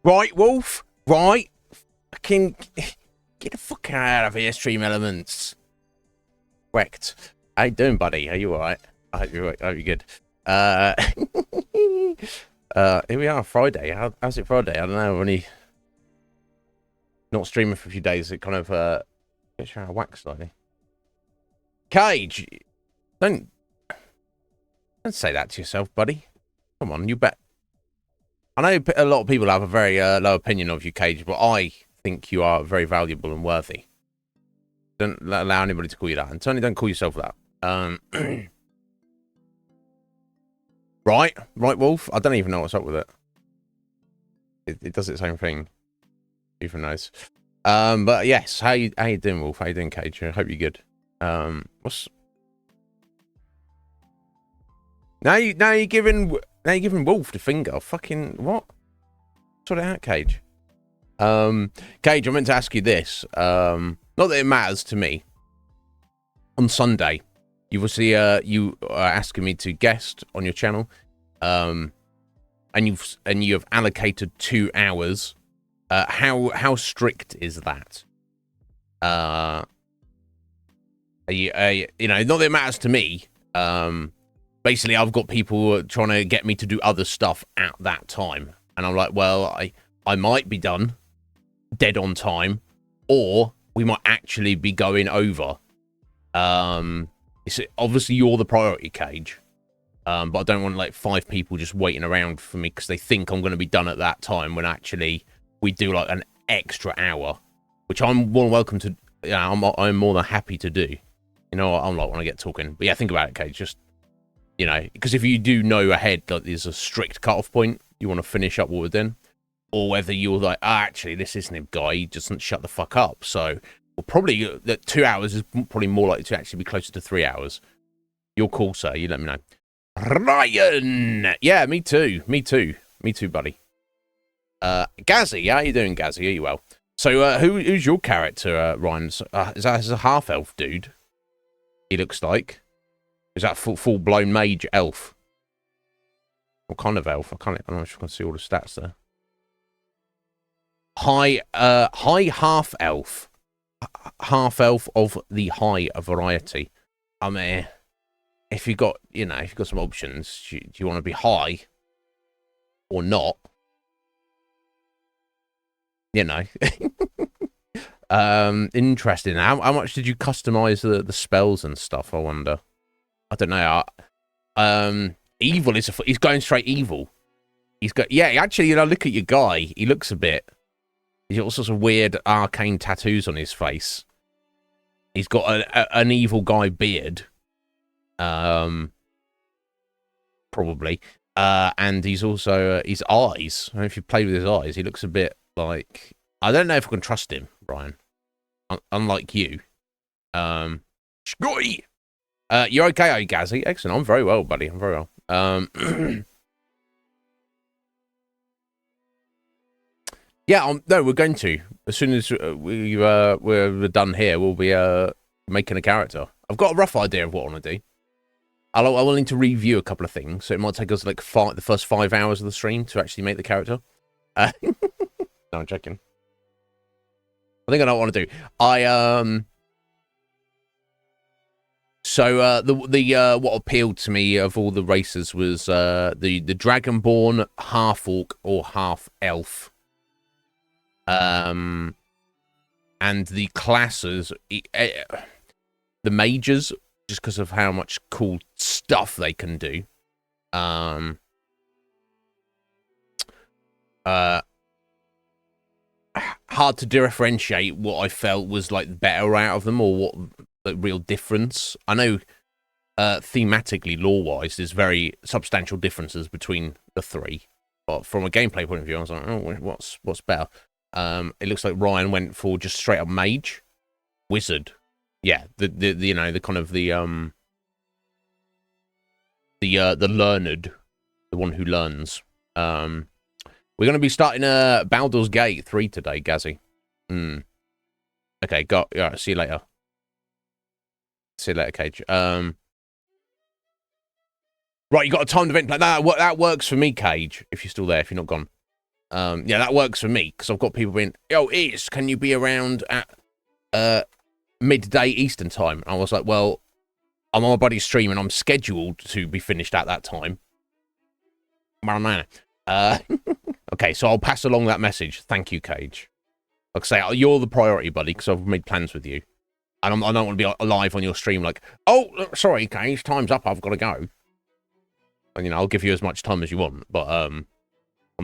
Right, Wolf? Right? Fucking get the fuck out of here, Stream Elements. Wrecked. How you doing, buddy? Are you alright? I hope you're good. Here we are, Friday. How's it Friday? I don't know, only not streaming for a few days. It kind of gets you out of whack slightly. Cage, don't say that to yourself, buddy. Come on, you bet. I know a lot of people have a very low opinion of you, Cage, but I think you are very valuable and worthy. Don't allow anybody to call you that, and certainly don't call yourself that. Right, Wolf. I don't even know what's up with it. It does its own thing. Even knows. But yes, how you doing, Wolf? How you doing, Cage? I hope you're good. What's now you're giving Wolf the finger. Fucking what? Sort it out, Cage. Cage, I meant to ask you this. Not that it matters to me. On Sunday, you will see you are asking me to guest on your channel. And you have allocated 2 hours. How strict is that? You know, not that it matters to me. Basically, I've got people trying to get me to do other stuff at that time, and I'm like, well, I might be done dead on time, or we might actually be going over. It's obviously you're the priority, Cage. But I don't want like 5 people just waiting around for me because they think I'm going to be done at that time when actually we do like an extra hour, which I'm more welcome to. Yeah, I'm more than happy to do. You know, I'm like when I get talking. But yeah, think about it, Cage. Just, you know, because if you do know ahead that there's a strict cutoff point, you want to finish up what we're doing, or whether you're like, actually, this Iznib guy, he doesn't shut the fuck up. So, well, probably that 2 hours is probably more likely to actually be closer to 3 hours. You're cool, sir. You let me know. Ryan! Yeah, me too. Me too, buddy. Gazzy, how you doing, Gazzy? Are you well? So, who's your character, Ryan? Is that a half-elf dude? He looks like. Is that full-blown mage elf? What kind of elf? I don't know if you can see all the stats there. High half-elf. Half-elf of the high variety. I mean, if you got some options, do you want to be high or not? You know. Interesting. How much did you customize the spells and stuff? I wonder. I don't know. Evil is he's going straight evil. He's got actually, you know, look at your guy. He looks a bit. He's got all sorts of weird arcane tattoos on his face. He's got an evil guy beard. Probably. And he's also his eyes. I don't know if you played with his eyes. He looks a bit like, I don't know if I can trust him, Ryan. Unlike you. Shgoy! You're okay, are you, Gazzy? Excellent. I'm very well, buddy. I'm very well. Yeah, no, we're going to. As soon as we're done here, we'll be making a character. I've got a rough idea of what I want to do. I will need to review a couple of things, so it might take us like the first 5 hours of the stream to actually make the character. No, I'm joking. I think I know what I want to do. So the what appealed to me of all the races was the Dragonborn, half orc or half elf. And the classes, the mages, just because of how much cool stuff they can do. Hard to differentiate what I felt was like better out of them, or what the real difference. I know thematically, lore-wise, there's very substantial differences between the three, but from a gameplay point of view, I was like, oh, what's better? It looks like Ryan went for just straight up mage, wizard. Yeah, the you know, the kind of the learned, the one who learns. We're going to be starting Baldur's Gate 3 today, Gazzy. Okay, yeah, see you later. See you later, Cage. Right, you got a timed event plan. That works for me, Cage, if you're still there, if you're not gone. Yeah, that works for me because I've got people being, yo, can you be around at midday Eastern time? And I was like, well, I'm on my buddy's stream and I'm scheduled to be finished at that time. Okay, so I'll pass along that message. Thank you, Cage. Like I say, you're the priority, buddy, because I've made plans with you. And I don't want to be live on your stream like, oh, sorry, Cage, time's up, I've got to go. And, I'll give you as much time as you want. But on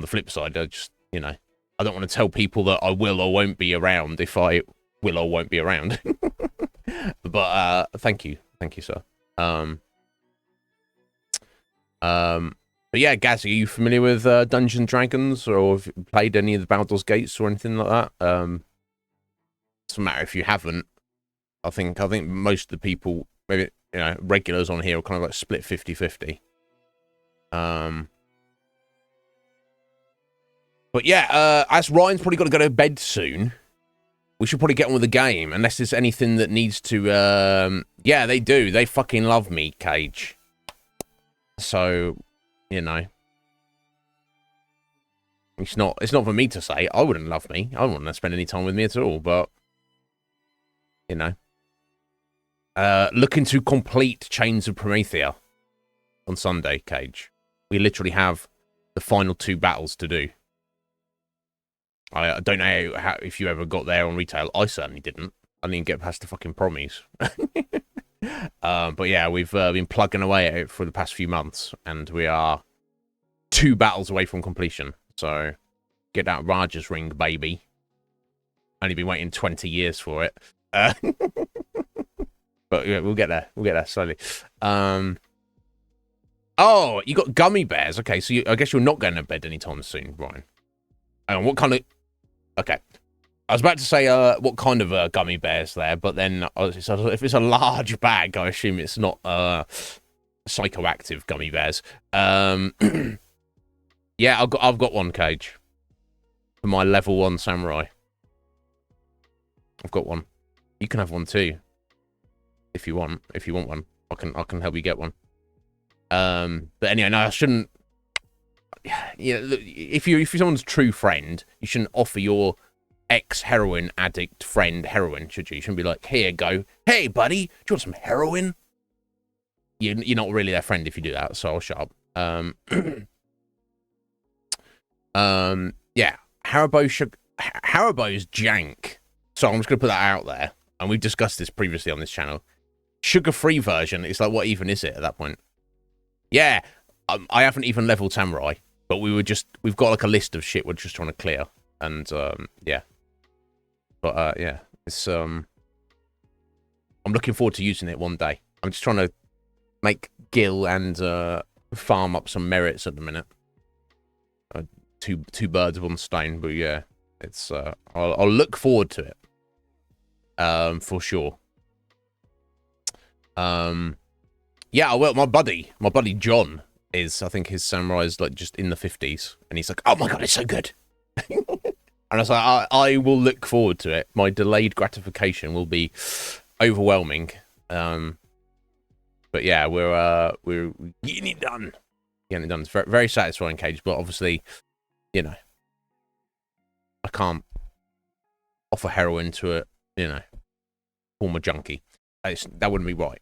the flip side, I just, I don't want to tell people that I will or won't be around if I will or won't be around. But thank you. Thank you, sir. But yeah, Gaz, are you familiar with Dungeons & Dragons, or have you played any of the Baldur's Gates or anything like that? Doesn't matter if you haven't. I think most of the people, maybe regulars on here, are kind of like split 50-50. But yeah, as Ryan's probably got to go to bed soon, we should probably get on with the game, unless there's anything that needs to. Yeah, they do. They fucking love me, Cage. So. It's not for me to say. I wouldn't love me. I wouldn't want to spend any time with me at all, but looking to complete Chains of Promethea on Sunday, Cage. We literally have the final 2 battles to do. I don't know if you ever got there on retail. I certainly didn't. I didn't get past the fucking promies. But yeah, we've been plugging away at it for the past few months, and we are 2 battles away from completion. So get that Raja's ring, baby. Only been waiting 20 years for it. But yeah, we'll get there. We'll get there slowly. Oh, you got gummy bears. Okay, so I guess you're not going to bed anytime soon, Ryan. What kind of... Okay. I was about to say what kind of gummy bears there, but then if it's a large bag, I assume it's not psychoactive gummy bears. Yeah, I've got one, Cage, for my level 1 samurai. I've got one. You can have one too, if you want. If you want one, I can help you get one. But anyway, no, I shouldn't. Yeah, look, if you're someone's true friend, you shouldn't offer your ex-heroin addict friend heroin, should you? You shouldn't be like, here, go. Hey, buddy, do you want some heroin? You're not really their friend if you do that, so I'll shut up. Yeah, Haribo's jank. So I'm just going to put that out there. And we've discussed this previously on this channel. Sugar-free version, it's like, what even is it at that point? Yeah, I haven't even leveled Samurai, but we've got like a list of shit we're just trying to clear. And, yeah. But, yeah, it's, I'm looking forward to using it one day. I'm just trying to make Gil and, farm up some merits at the minute. Two birds of one stone, but yeah, it's, I'll look forward to it. For sure. Yeah, well, my buddy John is, I think his samurai is like just in the 50s, and he's like, oh my god, it's so good. And I was like, I will look forward to it. My delayed gratification will be overwhelming. But yeah, we're getting it done. Getting it done. It's very, very satisfying, Cage, but obviously, I can't offer heroin to a, former junkie. That wouldn't be right.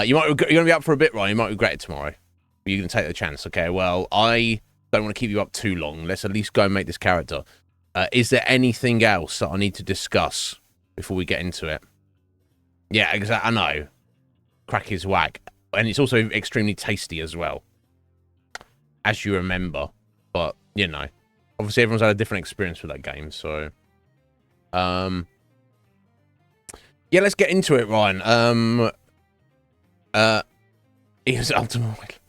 You're gonna be up for a bit, Ryan. You might regret it tomorrow. You're gonna take the chance. Okay, well, I don't want to keep you up too long. Let's at least go and make this character. Is there anything else that I need to discuss before we get into it? Yeah, exactly. I know. Crack is whack. And it's also extremely tasty as well, as you remember. But, obviously everyone's had a different experience with that game, so... Yeah, let's get into it, Ryan. Here's Ultimate.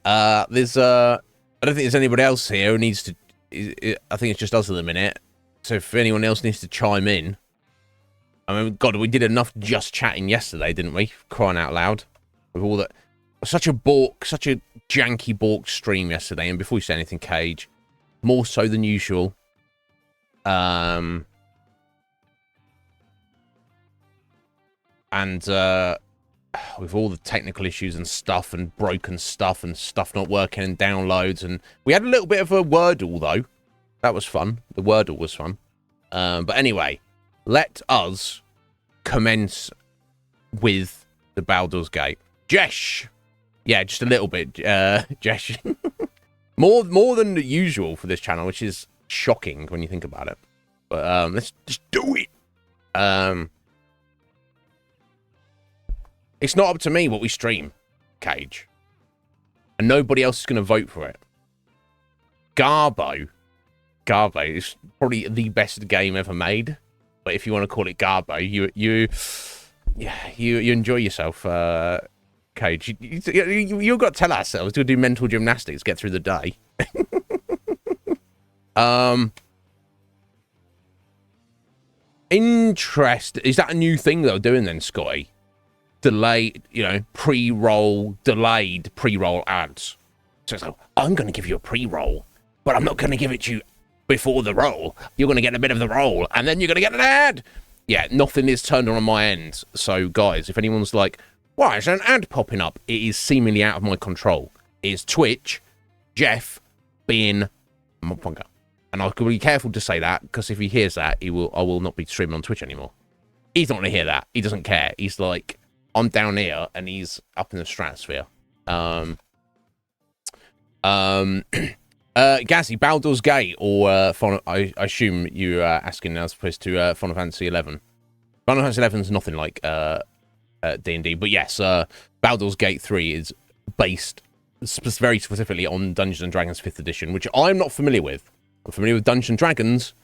There's, I don't think there's anybody else here who needs to... I think it's just us at the minute. So if anyone else needs to chime in... I mean, God, we did enough just chatting yesterday, didn't we? Crying out loud. With all that... Such a janky balked stream yesterday. And before you say anything, Cage, more so than usual. And, with all the technical issues and stuff and broken stuff and stuff not working and downloads. And we had a little bit of a Wordle, though. That was fun. The Wordle was fun. But anyway, let us commence with the Baldur's Gate. Jesh! Yeah, just a little bit, Jesh. more than usual for this channel, which is shocking when you think about it. But let's just do it. It's not up to me what we stream, Cage. And nobody else is going to vote for it. Garbo is probably the best game ever made. But if you want to call it Garbo, you enjoy yourself, Cage. You've got to tell ourselves to do mental gymnastics, get through the day. Interest. Is that a new thing they're doing then, Scotty? Delayed, delayed pre-roll ads. So it's like, I'm going to give you a pre-roll, but I'm not going to give it to you before the roll. You're going to get a bit of the roll, and then you're going to get an ad. Yeah, nothing is turned on my end. So, guys, if anyone's like, why is there an ad popping up? It is seemingly out of my control. It is Twitch, Jeff, being a motherfucker. And I'll be careful to say that, because if he hears that, I will not be streaming on Twitch anymore. He's not going to hear that. He doesn't care. He's like, I'm down here, and he's up in the stratosphere. Gazzy, Baldur's Gate, or I assume you are asking as opposed to Final Fantasy 11. Final Fantasy 11 is nothing like D&D, but yes, Baldur's Gate 3 is based very specifically on Dungeons & Dragons 5th edition, which I'm not familiar with. I'm familiar with Dungeons & Dragons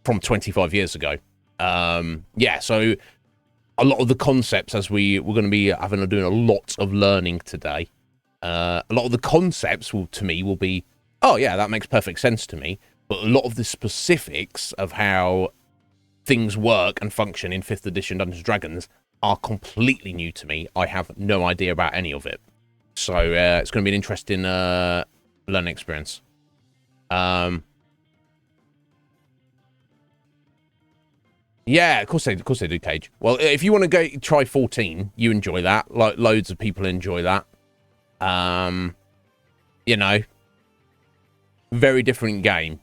from 25 years ago. Yeah, so a lot of the concepts, as we're going to be doing a lot of learning today, a lot of the concepts will be, oh yeah, that makes perfect sense to me. But a lot of the specifics of how things work and function in 5th edition Dungeons & Dragons are completely new to me. I have no idea about any of it. So it's going to be an interesting learning experience. Yeah, of course they do, Cage. Well, if you want to go try 14, you enjoy that. Like, loads of people enjoy that. Very different game.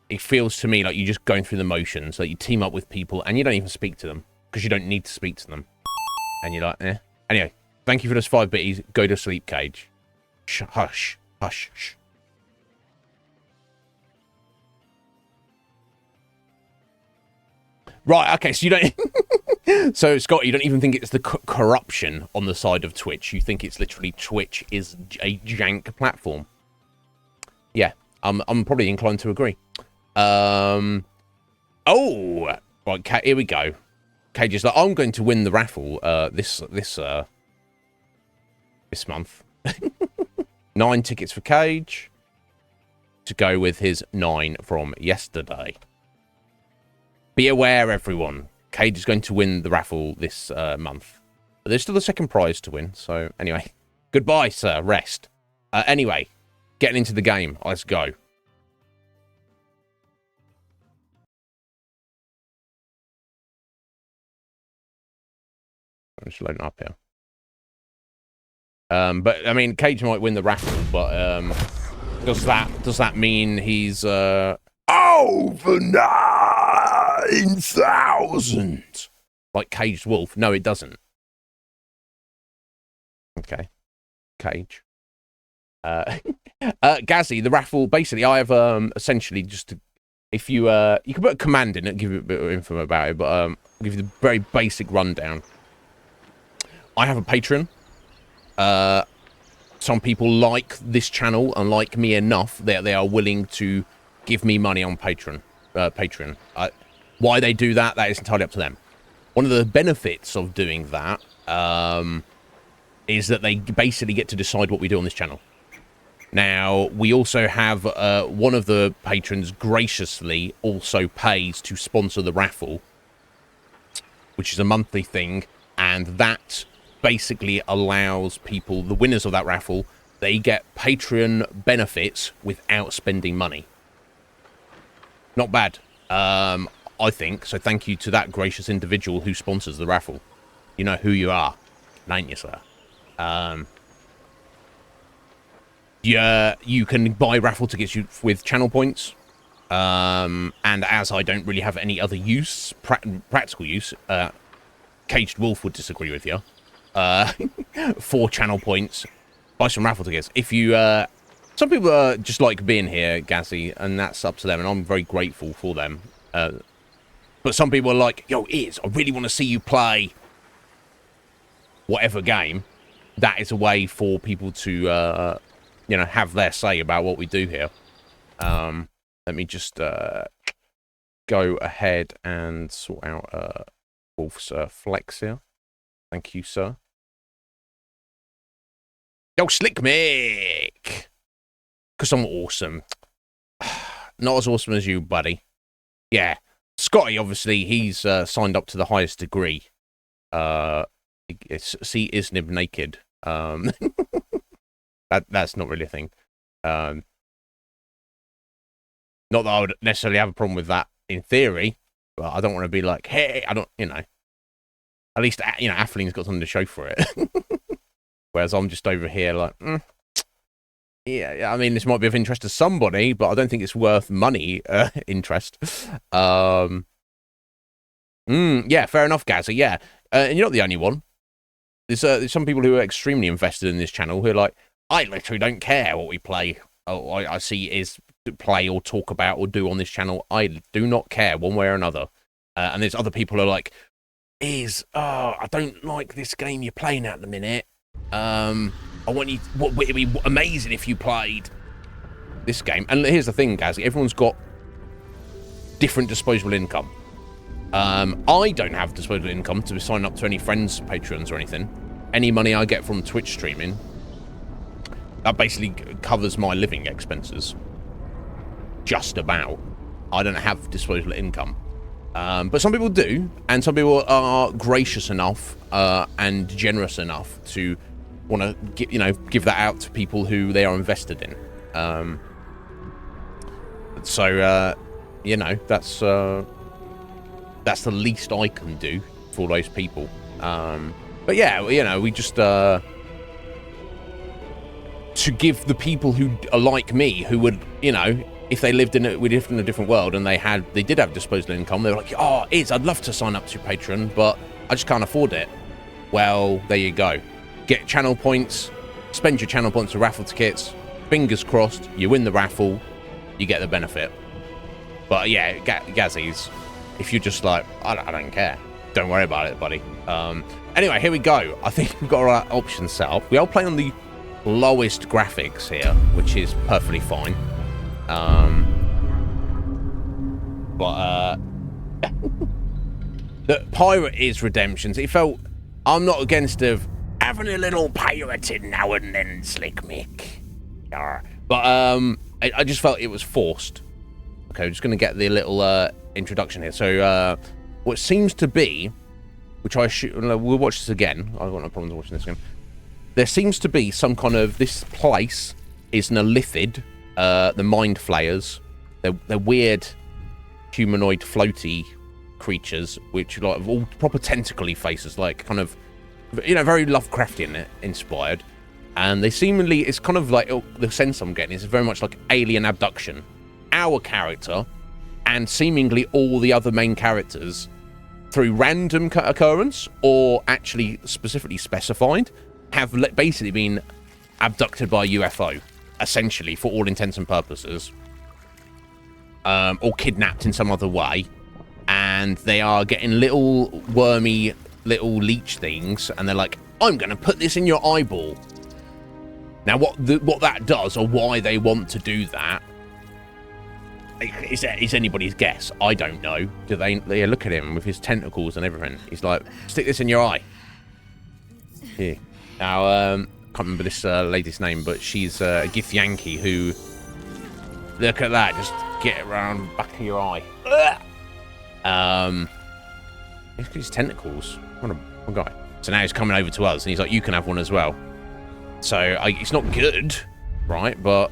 It feels to me like you're just going through the motions. Like you team up with people and you don't even speak to them because you don't need to speak to them. And you're like, eh. Anyway, thank you for those 5 bitties. Go to sleep, Cage. Hush. Hush. Shh. Right, okay, so you don't... So, Scott, you don't even think it's the corruption on the side of Twitch. You think it's literally Twitch is a jank platform. Yeah, I'm probably inclined to agree. Oh! Right, here we go. Cage is like, I'm going to win the raffle this month. 9 tickets for Cage. To go with his 9 from yesterday. Be aware, everyone. Cage is going to win the raffle this month. But there's still a second prize to win. So, anyway. Goodbye, sir. Rest. Anyway. Getting into the game. Let's go. I'm just loading up here. But, I mean, Cage might win the raffle, but does that mean he's over 9,000 like Caged Wolf? No, it doesn't. Okay, Cage. Gazzy, the raffle. Basically, I have essentially just if you can put a command in it, give you a bit of info about it, but I'll give you the very basic rundown. I have a Patreon. Some people like this channel and like me enough that they are willing to give me money on Patreon. Why they do that is entirely up to them. One of the benefits of doing that is that they basically get to decide what we do on this channel. Now, we also have one of the patrons graciously also pays to sponsor the raffle, which is a monthly thing, and that basically allows people, the winners of that raffle, they get Patreon benefits without spending money. Not bad. I think. So thank you to that gracious individual who sponsors the raffle. You know who you are, ain't you, sir? Yeah, you can buy raffle tickets with channel points. And as I don't really have any other use, practical use, Caged Wolf would disagree with you. 4 channel points, buy some raffle tickets. If you, some people just like being here, Gazzy, and that's up to them, and I'm very grateful for them. But some people are like, yo, Iz, I really want to see you play whatever game. That is a way for people to, you know, have their say about what we do here. Let me just go ahead and sort out Wolf's flex here. Thank you, sir. Yo, Slick Mick! Because I'm awesome. Not as awesome as you, buddy. Yeah. Scotty, obviously, he's signed up to the highest degree. See Iznib naked. That's not really a thing. Not that I would necessarily have a problem with that in theory, but I don't want to be like, hey, I don't, you know. At least, you know, Athling's got something to show for it. Whereas I'm just over here like, yeah, I mean, this might be of interest to somebody, but I don't think it's worth money interest. Yeah, fair enough, Gazza, yeah. And you're not the only one. There's some people who are extremely invested in this channel who are like, I literally don't care what we play. I see is play or talk about or do on this channel. I do not care one way or another. And there's other people who are like, I don't like this game you're playing at the minute. I want you, it'd be amazing if you played this game. And here's the thing, guys, everyone's got different disposable income. I don't have disposable income to sign up to any friends' Patreons or anything. Any money I get from Twitch streaming, that basically covers my living expenses. Just about. I don't have disposable income. But some people do, and some people are gracious enough and generous enough to want to give that out to people who they are invested in. So you know, that's the least I can do for those people. But yeah, you know, we just to give the people who are like me, who would, you know, if they lived in a different world and they did have disposable income, they were like, oh, I'd love to sign up to your Patreon, but I just can't afford it. Well, there you go. Get channel points, spend your channel points to raffle tickets. Fingers crossed, you win the raffle, you get the benefit. But yeah, Gazzies, if you're just like, I don't care, don't worry about it, buddy. Anyway, here we go. I think we've got our options set up. We are playing on the lowest graphics here, which is perfectly fine. The pirate is redemptions. It felt, I'm not against of having a little pirating now and then, Slick Mick. But I just felt it was forced. Okay, we're just going to get the little introduction here. So what seems to be, which we'll watch this again. I've got no problems watching this again. There seems to be some kind of, this place is an Illithid, the Mind Flayers. They're weird humanoid floaty creatures, which like have all proper tentacly faces, like kind of, you know, very Lovecraftian inspired. And they seemingly, it's kind of like, the sense I'm getting is very much like alien abduction. Our character and seemingly all the other main characters, through random occurrence or actually specifically specified, have basically been abducted by a UFO, essentially, for all intents and purposes, or kidnapped in some other way, and they are getting little wormy little leech things, and they're like, I'm gonna put this in your eyeball. Now what that does, or why they want to do that, is anybody's guess. I don't know. Do they look at him with his tentacles and everything? He's like, stick this in your eye. Here. Now, can't remember this lady's name, but she's a Githyanki who, look at that, just get it around the back of your eye. Look at his tentacles. What a guy. So now he's coming over to us, and he's like, you can have one as well. So it's not good, right? But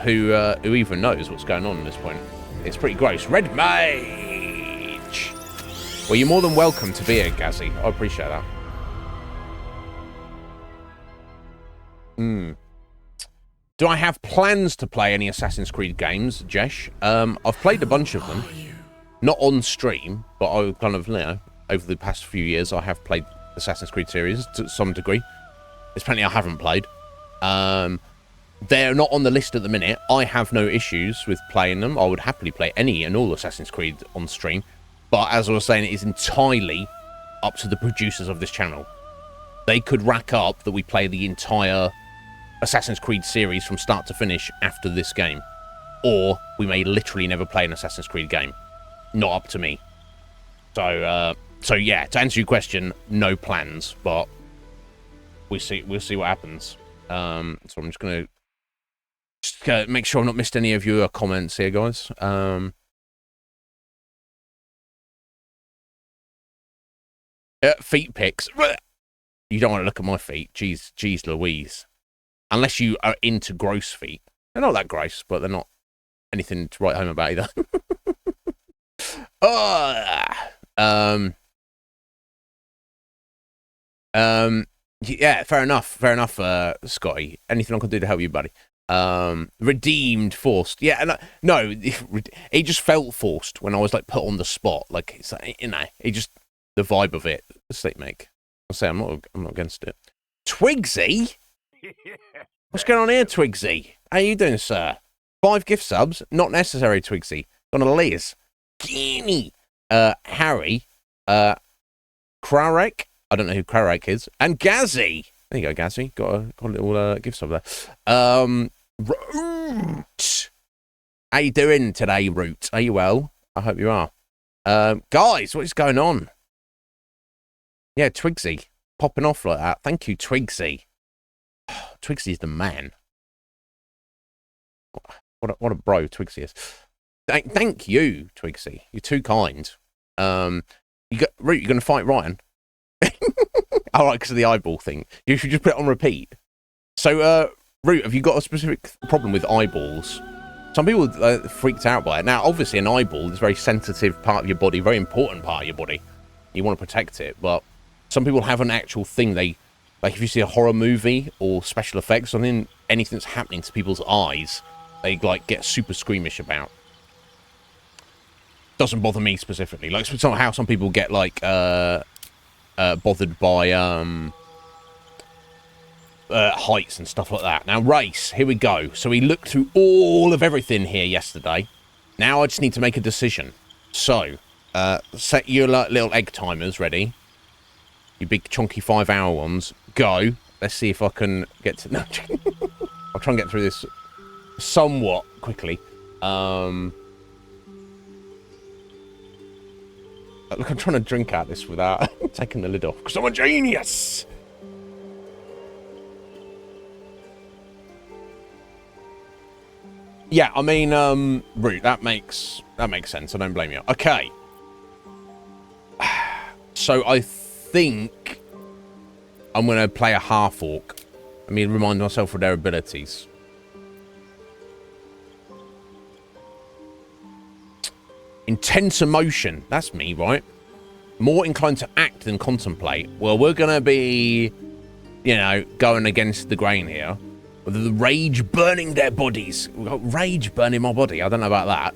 who even knows what's going on at this point? It's pretty gross. Red Mage! Well, you're more than welcome to be here, Gazzy. I appreciate that. Do I have plans to play any Assassin's Creed games, Jesh? I've played a bunch of them. Not on stream, but I kind of, you know, over the past few years, I have played Assassin's Creed series to some degree. There's plenty I haven't played. They're not on the list at the minute. I have no issues with playing them. I would happily play any and all Assassin's Creed on stream. But as I was saying, it is entirely up to the producers of this channel. They could rack up that we play the entire Assassin's Creed series from start to finish after this game. Or we may literally never play an Assassin's Creed game. Not up to me. So yeah, to answer your question, no plans, but we'll see what happens. So I'm just gonna make sure I've not missed any of your comments here, guys. Feet pics. You don't want to look at my feet. Jeez Louise. Unless you are into gross feet. They're not that gross, but they're not anything to write home about either. Yeah, fair enough, Scotty. Anything I can do to help you, buddy? Redeemed, forced. Yeah, no, it just felt forced when I was like put on the spot. Like, it's like, you know, it just, the vibe of it, the state make. I'll say I'm not against it. Twigsy? What's going on here, Twigsy? How you doing, sir? 5 gift subs? Not necessary, Twigsy. Gonna Liz. Guinea. Harry. Krarek. I don't know who Krarek is. And Gazzy. There you go, Gazzy. Got a little gift sub there. Root. How you doing today, Root? Are you well? I hope you are. Guys, what is going on? Yeah, Twigsy. Popping off like that. Thank you, Twigsy. Twigsy's the man. What a bro Twigsy is. Thank you, Twigsy. You're too kind. Root, you're going to fight Ryan? All right, because of the eyeball thing. You should just put it on repeat. So, Root, have you got a specific problem with eyeballs? Some people freaked out by it. Now, obviously, an eyeball is a very sensitive part of your body, very important part of your body. You want to protect it, but some people have an actual thing. They, like, if you see a horror movie or special effects, something, anything that's happening to people's eyes, they, like, get super squeamish about. Doesn't bother me specifically. Like, how some people get, like, bothered by, heights and stuff like that. Now, race, here we go. So we looked through all of everything here yesterday. Now I just need to make a decision. So, set your little egg timers ready. You big chunky 5-hour ones. Go. Let's see if I can get to... No, I'll try and get through this somewhat quickly. Look, I'm trying to drink out this without taking the lid off, because I'm a genius! Yeah, I mean, Root, that makes sense. I don't blame you. Okay. So I think I'm going to play a half-orc. I mean, remind myself of their abilities. Intense emotion. That's me, right? More inclined to act than contemplate. Well, we're going to be, you know, going against the grain here. With the rage burning their bodies. We've got rage burning my body. I don't know about that.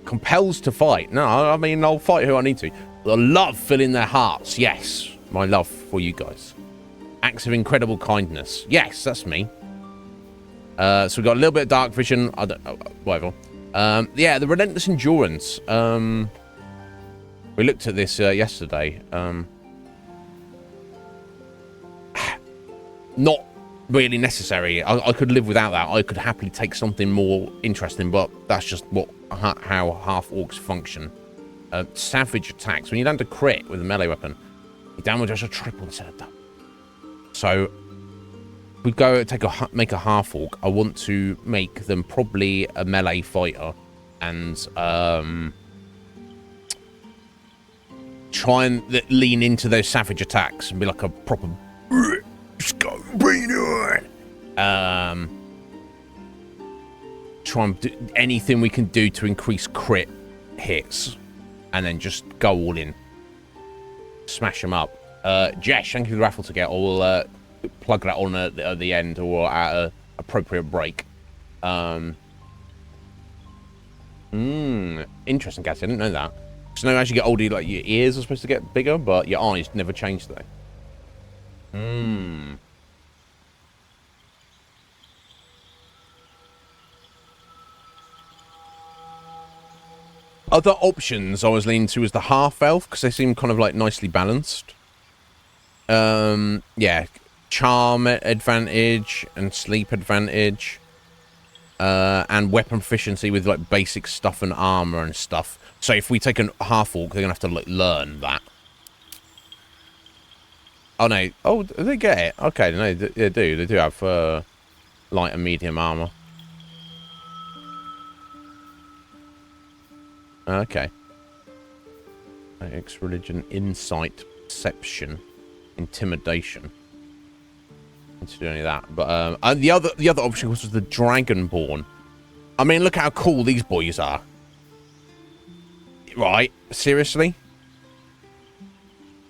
Compels to fight. No, I mean, I'll fight who I need to. The love filling their hearts. Yes, my love for you guys. Acts of incredible kindness. Yes, that's me. So we've got a little bit of dark vision. I don't know, whatever. Yeah, the relentless endurance. We looked at this yesterday. Not really necessary. I could live without that. I could happily take something more interesting, but that's just how half-orcs function. Savage attacks. When you land a crit with a melee weapon, your damage does a triple instead of double. So, if we go make a half-orc, I want to make them probably a melee fighter and try and lean into those savage attacks and be like a proper... Just go, bring it on. Try and do anything we can do to increase crit hits. and then just go all in. Smash them up. Jesh, thank you for the raffle ticket. I'll plug that on at the end or at an appropriate break. Interesting, Cassie. I didn't know that. So now as you get older, like your ears are supposed to get bigger, but your eyes never change though. Other options I was leaning to was the half elf because they seem kind of like nicely balanced. Yeah, charm advantage and sleep advantage, and weapon proficiency with like basic stuff and armor and stuff. So if we take a half orc, they're gonna have to like learn that. Oh no! Oh, they get it. Okay, no, they do. They do have light and medium armor. Okay. X religion, insight, perception, intimidation. Need to do any of that. But and the other option was the Dragonborn. I mean, look how cool these boys are. Right? Seriously?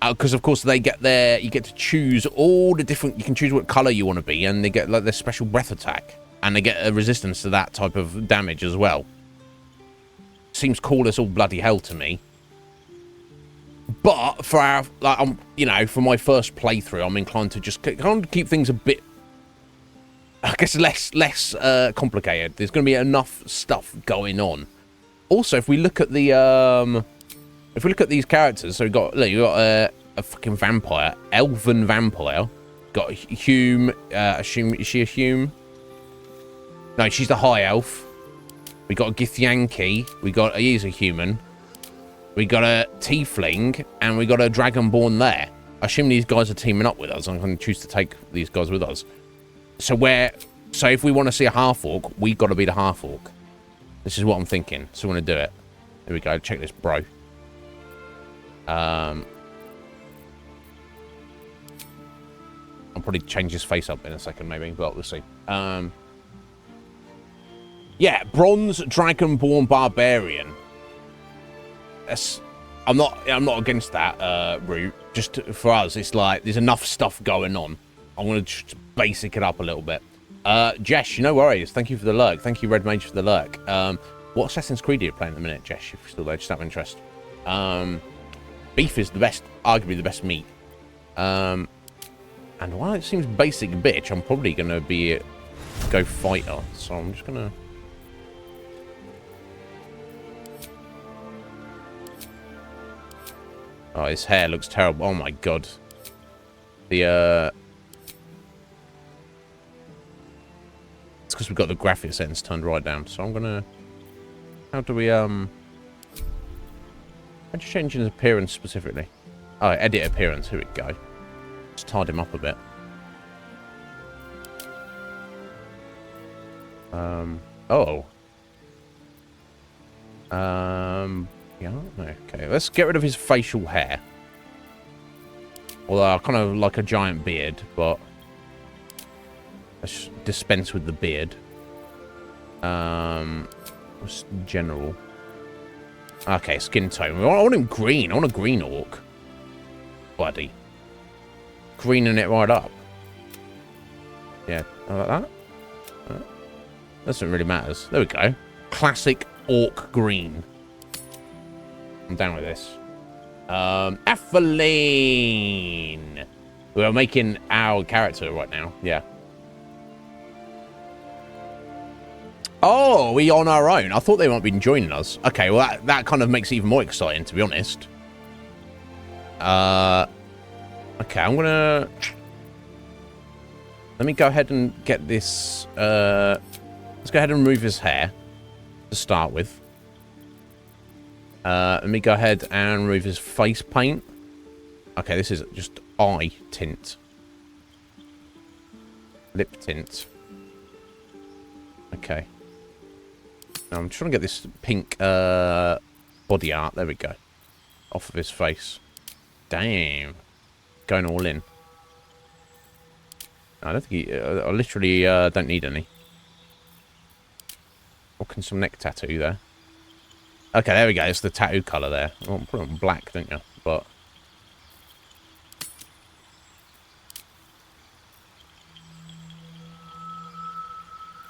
Because of course they get their. You get to choose all the different. You can choose what color you want to be, and they get like their special breath attack, and they get a resistance to that type of damage as well. Seems cool as all bloody hell to me. But for our, like, you know, for my first playthrough, I'm inclined to just kind of keep things a bit, I guess, less complicated. There's going to be enough stuff going on. Also, if we look at the, if we look at these characters, so you got a fucking vampire, elven vampire. Got Hume. Assume is she a Hume? No, she's the high elf. We got a Githyanki. He's a human. We got a tiefling, and we got a dragonborn there. I assume these guys are teaming up with us. I'm going to choose to take these guys with us. So if we want to see a half orc, we got to be the half orc. This is what I'm thinking. So we're going to do it. Here we go. Check this, bro. I'll probably change his face up in a second, maybe, but we'll see. Yeah, bronze dragonborn barbarian. I'm not against that route. Just for us, it's like there's enough stuff going on. I'm gonna just basic it up a little bit. Jesh, no worries. Thank you for the lurk. Thank you, Red Mage, for the lurk. What Assassin's Creed are you playing at the minute, Jesh? If you're still there, just out of interest. Beef is the best, arguably the best meat. And while it seems basic bitch, I'm probably gonna go fighter. So I'm just gonna. Oh, his hair looks terrible. Oh my god. It's because we've got the graphics settings turned right down. So I'm gonna. How do we how'd you change his appearance specifically? Oh, edit appearance. Here we go. Just tied him up a bit. Oh. Yeah, okay. Let's get rid of his facial hair. Although I kind of like a giant beard, but let's dispense with the beard. What's general? Okay, skin tone. I want him green. I want a green orc. Bloody. Greening it right up. Yeah, like that. Doesn't really matter. There we go. Classic orc green. I'm down with this. Atheline. We're making our character right now. Yeah. Oh, we on our own? I thought they might be joining us. Okay, well that kind of makes it even more exciting, to be honest. Okay, I'm gonna. Let me go ahead and get this. Let's go ahead and remove his hair to start with. Let me go ahead and remove his face paint. Okay, this is just eye tint. Lip tint. Okay. Now I'm trying to get this pink body art. There we go. Off of his face. Damn. Going all in. I don't think I literally don't need any. What can some neck tattoo there? Okay, there we go. It's the tattoo colour there. Oh, put it on black, don't you? But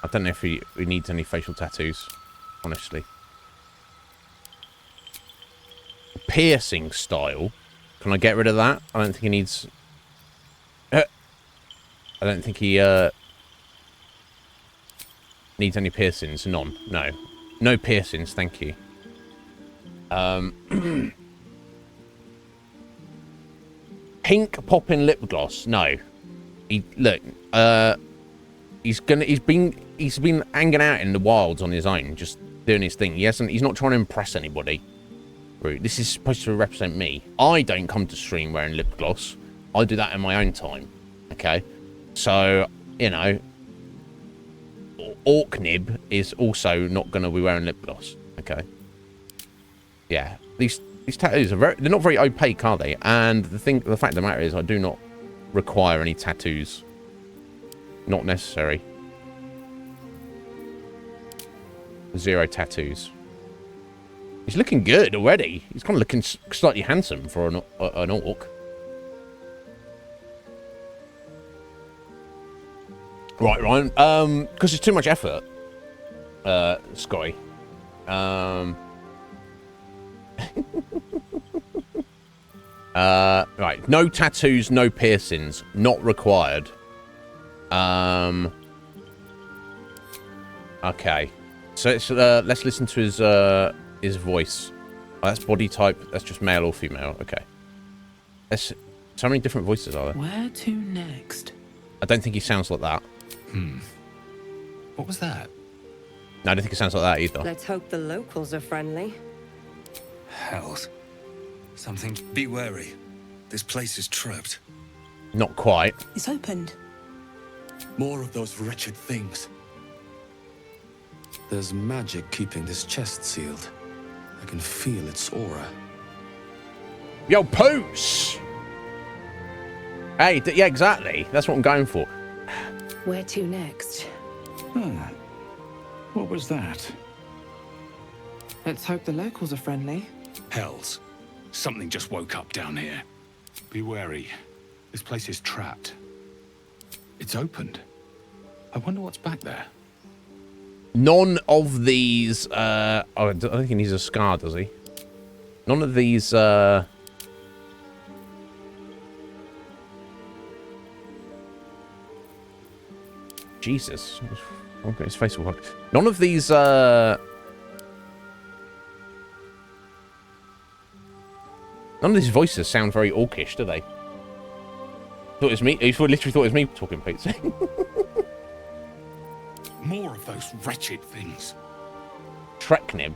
I don't know if he needs any facial tattoos, honestly. Piercing style. Can I get rid of that? I don't think he needs... I don't think he needs any piercings. None. No. No piercings, thank you. Pink popping lip gloss. No. Look, he's been hanging out in the wilds on his own, just doing his thing. He's not trying to impress anybody. This is supposed to represent me. I don't come to stream wearing lip gloss. I do that in my own time. Okay? So, you know, Orknib is also not going to be wearing lip gloss. Okay? Yeah. These tattoos they're not very opaque, are they? And the fact of the matter is I do not require any tattoos. Not necessary. 0 tattoos. He's looking good already. He's kind of looking slightly handsome for an orc. Right, Ryan. Because it's too much effort, Scotty. Right. No tattoos, no piercings. Not required. Okay. So let's listen to his voice. Oh, that's body type. That's just male or female. Okay. So many different voices are there? Where to next? I don't think he sounds like that. What was that? No, I don't think it sounds like that either. Let's hope the locals are friendly. Hells. Something. Be wary. This place is trapped. Not quite. It's opened. More of those wretched things. There's magic keeping this chest sealed. I can feel its aura. Yo, Poots! Hey, yeah, exactly. That's what I'm going for. Where to next? What was that? Let's hope the locals are friendly. Hells. Something just woke up down here. Be wary. This place is trapped. It's opened. I wonder what's back there. None of these... I don't think he needs a scar, does he? None of these... Jesus. Okay, his face will work. None of these... None of these voices sound very orcish, do they? Thought it was me. He literally thought it was me talking, Pete. More of those wretched things. Shreknib.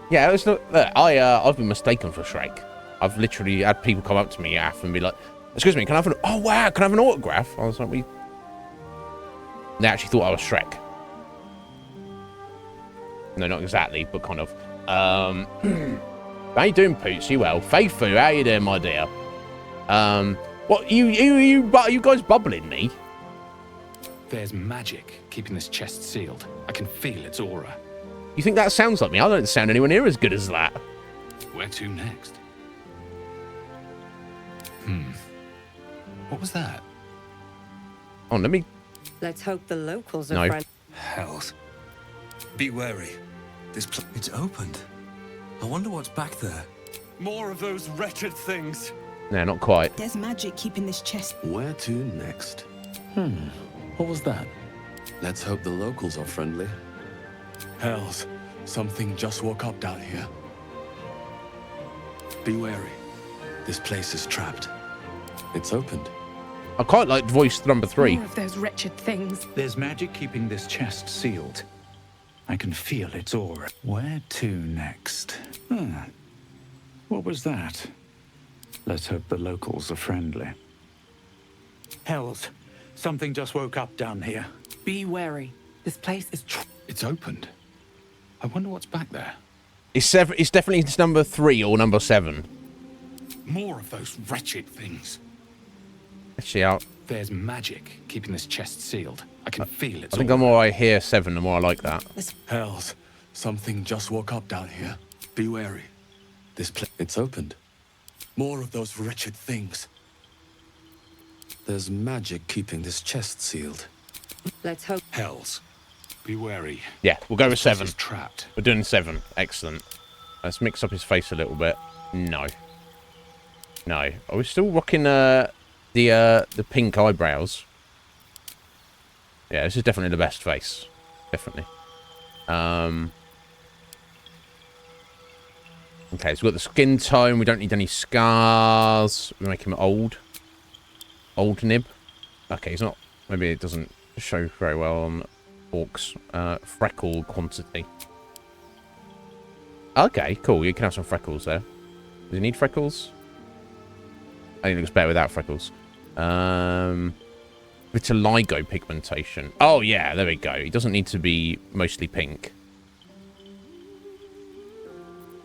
Yeah, it's not. I've been mistaken for Shrek. I've literally had people come up to me and be like, "Excuse me, can I have an? Oh wow, can I have an autograph?" I was like, They actually thought I was Shrek. No, not exactly, but kind of. How you doing, Poots? You well? Faithfu, how you doing, my dear? What you guys bubbling me? There's magic keeping this chest sealed. I can feel its aura. You think that sounds like me? I don't sound anywhere near as good as that. Where to next? What was that? Oh, let me... Let's hope the locals are No. friendly. Hells. Be wary. This place... It's opened. I wonder what's back there. More of those wretched things. No, not quite. There's magic keeping this chest. Where to next? What was that? Let's hope the locals are friendly. Hells. Something just woke up down here. Be wary. This place is trapped. It's opened. I quite like voice number 3. More of those wretched things. There's magic keeping this chest sealed. I can feel its aura. Where to next? What was that? Let's hope the locals are friendly. Hells. Something just woke up down here. Be wary. This place is It's opened. I wonder what's back there. It's definitely number 3 or number 7. More of those wretched things. Actually, There's magic keeping this chest sealed. I can feel its I think aura. the more I hear 7, the more I like that. Hells. Something just woke up down here. Be wary. It's opened. More of those wretched things. There's magic keeping this chest sealed. Let's hope. Hells. Be wary. Yeah, we'll go with 7. Is trapped. We're doing 7. Excellent. Let's mix up his face a little bit. No. No. Are we still rocking the pink eyebrows? Yeah, this is definitely the best face. Definitely. Okay, so we've got the skin tone. We don't need any scars. We make him old. Old nib. Okay, he's not... Maybe it doesn't show very well on orcs. Freckle quantity. Okay, cool. You can have some freckles there. Does he need freckles? I think it looks better without freckles. Vitiligo pigmentation. Oh, yeah, there we go. He doesn't need to be mostly pink.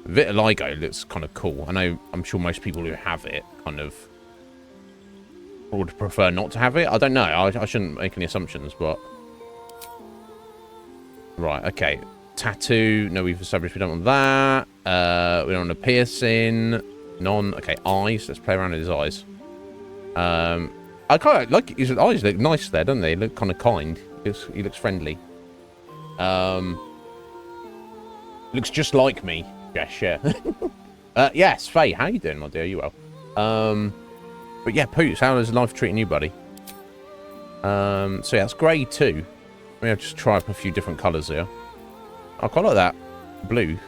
Vitiligo looks kind of cool. I'm sure most people who have it kind of would prefer not to have it. I don't know. I shouldn't make any assumptions, but... Right, okay. Tattoo. No, we've established we don't want that. We don't want a piercing. None. Okay, eyes. Let's play around with his eyes. I kind of like his eyes look nice there, don't they? They look kind of kind. He looks friendly. Looks just like me. Yes, yeah. Yes, Faye, how you doing, my dear? You well? But yeah, Poots, how is life treating you, buddy? So yeah, that's grey too. Maybe I'll just try up a few different colours here. I quite like that blue.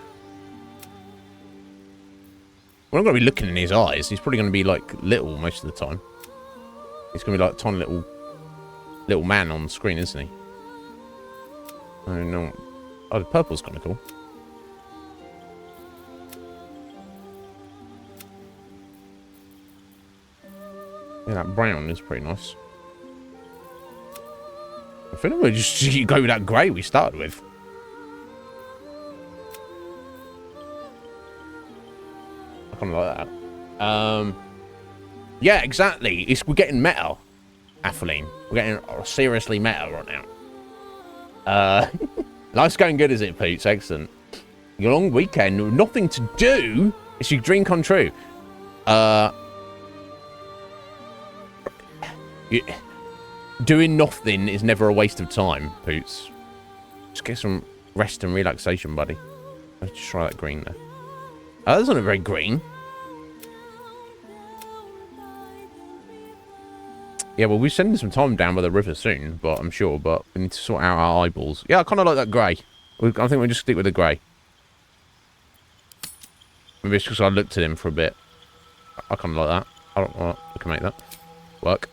We're not going to be looking in his eyes. He's probably going to be like little most of the time. He's going to be like a tiny little man on the screen, isn't he? Oh no. Oh, the purple's kind of cool. Yeah, that brown is pretty nice. I feel like we'll just go with that grey we started with. I kind of like that. Yeah, exactly. We're getting meta, Atheline. We're getting seriously meta right now. Life's going good, is it, Poots? Excellent. Your long weekend, nothing to do. It's your dream come true. Doing nothing is never a waste of time, Poots. Just get some rest and relaxation, buddy. Let's just try that green there. Oh, that's not very green. Yeah, well, we're spending some time down by the river soon, but I'm sure. But we need to sort out our eyeballs. Yeah, I kind of like that grey. I think we'll just stick with the grey. Maybe it's because I looked at him for a bit. I kind of like that. I don't know. We can make that work.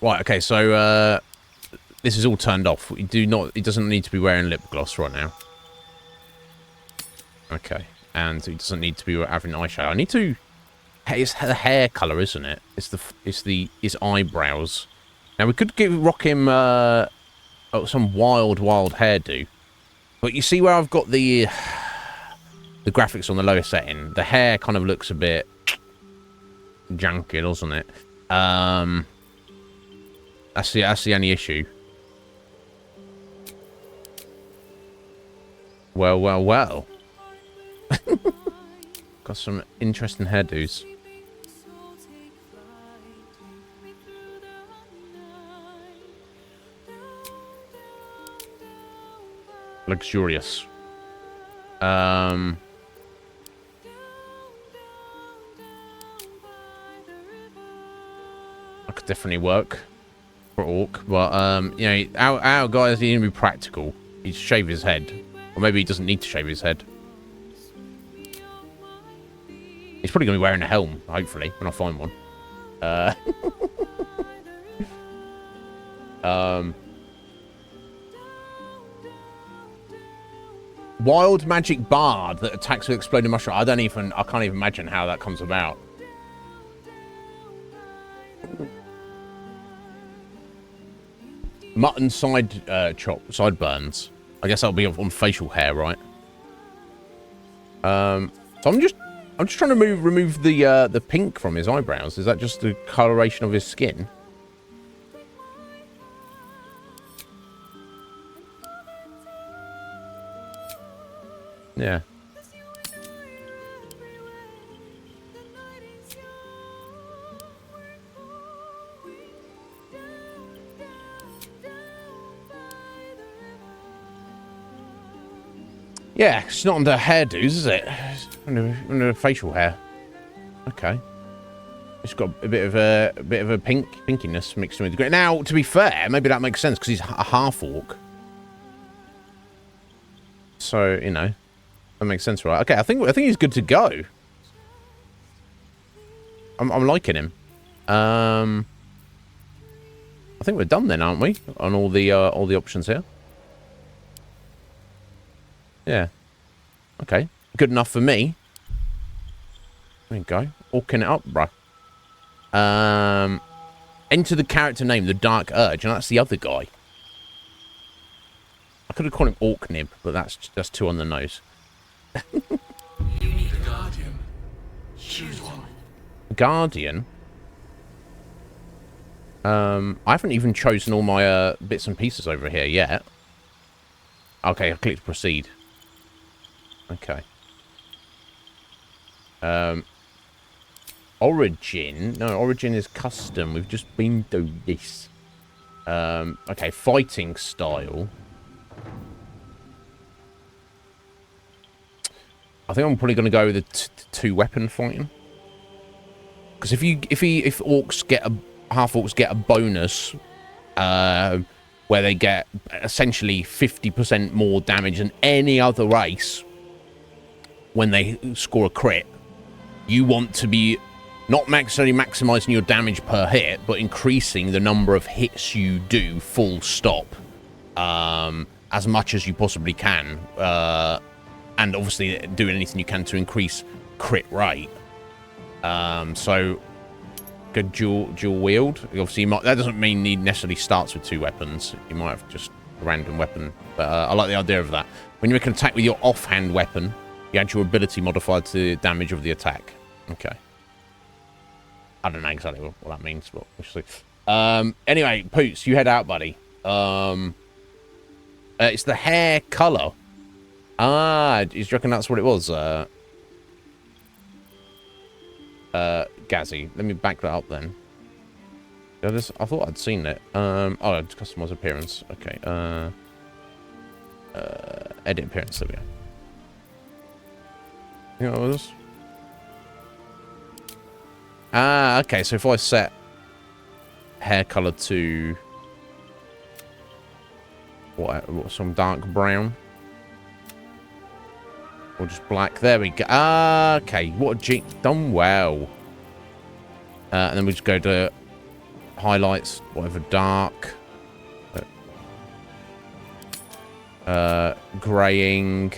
Right, okay, so this is all turned off. We do not. He doesn't need to be wearing lip gloss right now. Okay, and he doesn't need to be having eyeshadow. I need to. It's the hair color, isn't it? It's his eyebrows. Now we could rock him some wild hairdo, but you see where I've got the graphics on the lower setting. The hair kind of looks a bit junky, doesn't it? That's the only issue. Well. Got some interesting hairdos. Luxurious. I could definitely work for orc, but you know, our guys need to be practical. He'd shave his head, or maybe he doesn't need to shave his head. He's probably gonna be wearing a helm, hopefully, when I find one. Wild magic bard that attacks with exploding mushroom. I can't even imagine how that comes about. Mutton sideburns. I guess that'll be on facial hair, right? So I'm just trying to remove the pink from his eyebrows. Is that just the coloration of his skin? Yeah. Yeah, it's not under hairdos, is it? It's under facial hair. Okay. It's got a bit of a pinkiness mixed in with the grey. Now, to be fair, maybe that makes sense because he's a half orc. So, you know, that makes sense, right? Okay, I think he's good to go. I'm liking him. I think we're done then, aren't we? On all the options here. Yeah. Okay. Good enough for me. There you go. Orking it up, bruh. Enter the character name, the Dark Urge, and that's the other guy. I could have called him Orknib, but that's too on the nose. You need a guardian. Choose one. Guardian? I haven't even chosen all my bits and pieces over here yet. Okay, I clicked proceed. Okay. Origin? No, Origin is custom. We've just been through this. Okay, fighting style. I think I'm probably going to go with the two weapon fighting. Because if orcs get half orcs get a bonus, where they get essentially 50% more damage than any other race when they score a crit, you want to be not necessarily maximizing your damage per hit, but increasing the number of hits you do full stop, as much as you possibly can, and obviously doing anything you can to increase crit rate. So good dual wield. Obviously, that doesn't mean he necessarily starts with two weapons. You might have just a random weapon, but I like the idea of that. When you make an attack with your offhand weapon, you add your ability modifier to the damage of the attack. Okay. I don't know exactly what that means, but we'll see. Anyway, Poots, you head out, buddy. It's the hair colour. Ah, do you reckon that's what it was? Gazzy, let me back that up then. I thought I'd seen it. Oh, it's customize appearance. Okay. Edit appearance. There we go. You know what it was? Ah, okay. So if I set hair color to what some dark brown or just black. There we go. Ah, okay. What a G. Done well. And then we just go to highlights, whatever, dark. Graying.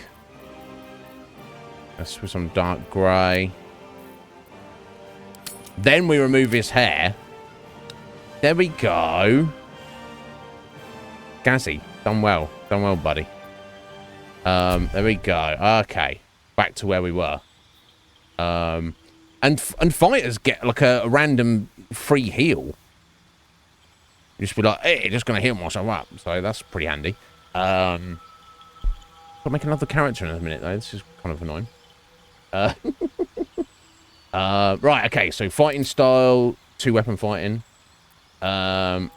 Let's with some dark grey. Then we remove his hair. There we go. Gazzy, done well. Done well, buddy. There we go. Okay. Back to where we were. And fighters get like a random free heal. You just be like, hey, just gonna heal myself up. So that's pretty handy. I'll make another character in a minute though. This is kind of annoying. Right, okay, so fighting style, two weapon fighting. Yeah,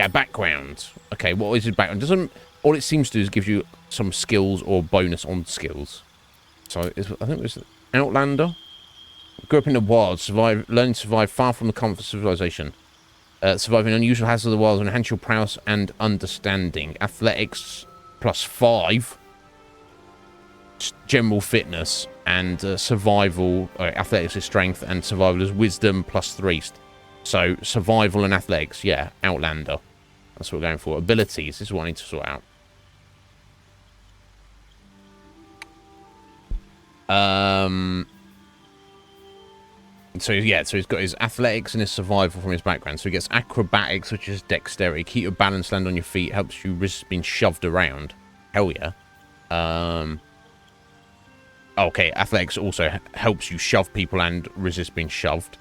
background. Okay, what is his background? All it seems to do is give you some skills or bonus on skills. So I think it was Outlander. Grew up in the wild, learning to survive far from the comfort of civilization. Surviving unusual hazards of the wild, enhance your prowess and understanding. Athletics +5. General fitness and survival. Athletics is strength and survival is wisdom +3. So survival and athletics, yeah, Outlander. That's what we're going for. Abilities, this is what I need to sort out. So yeah, so he's got his athletics and his survival from his background. So he gets acrobatics, which is dexterity. Keep your balance, land on your feet, helps you resist being shoved around. Hell yeah. Okay, athletics also helps you shove people and resist being shoved.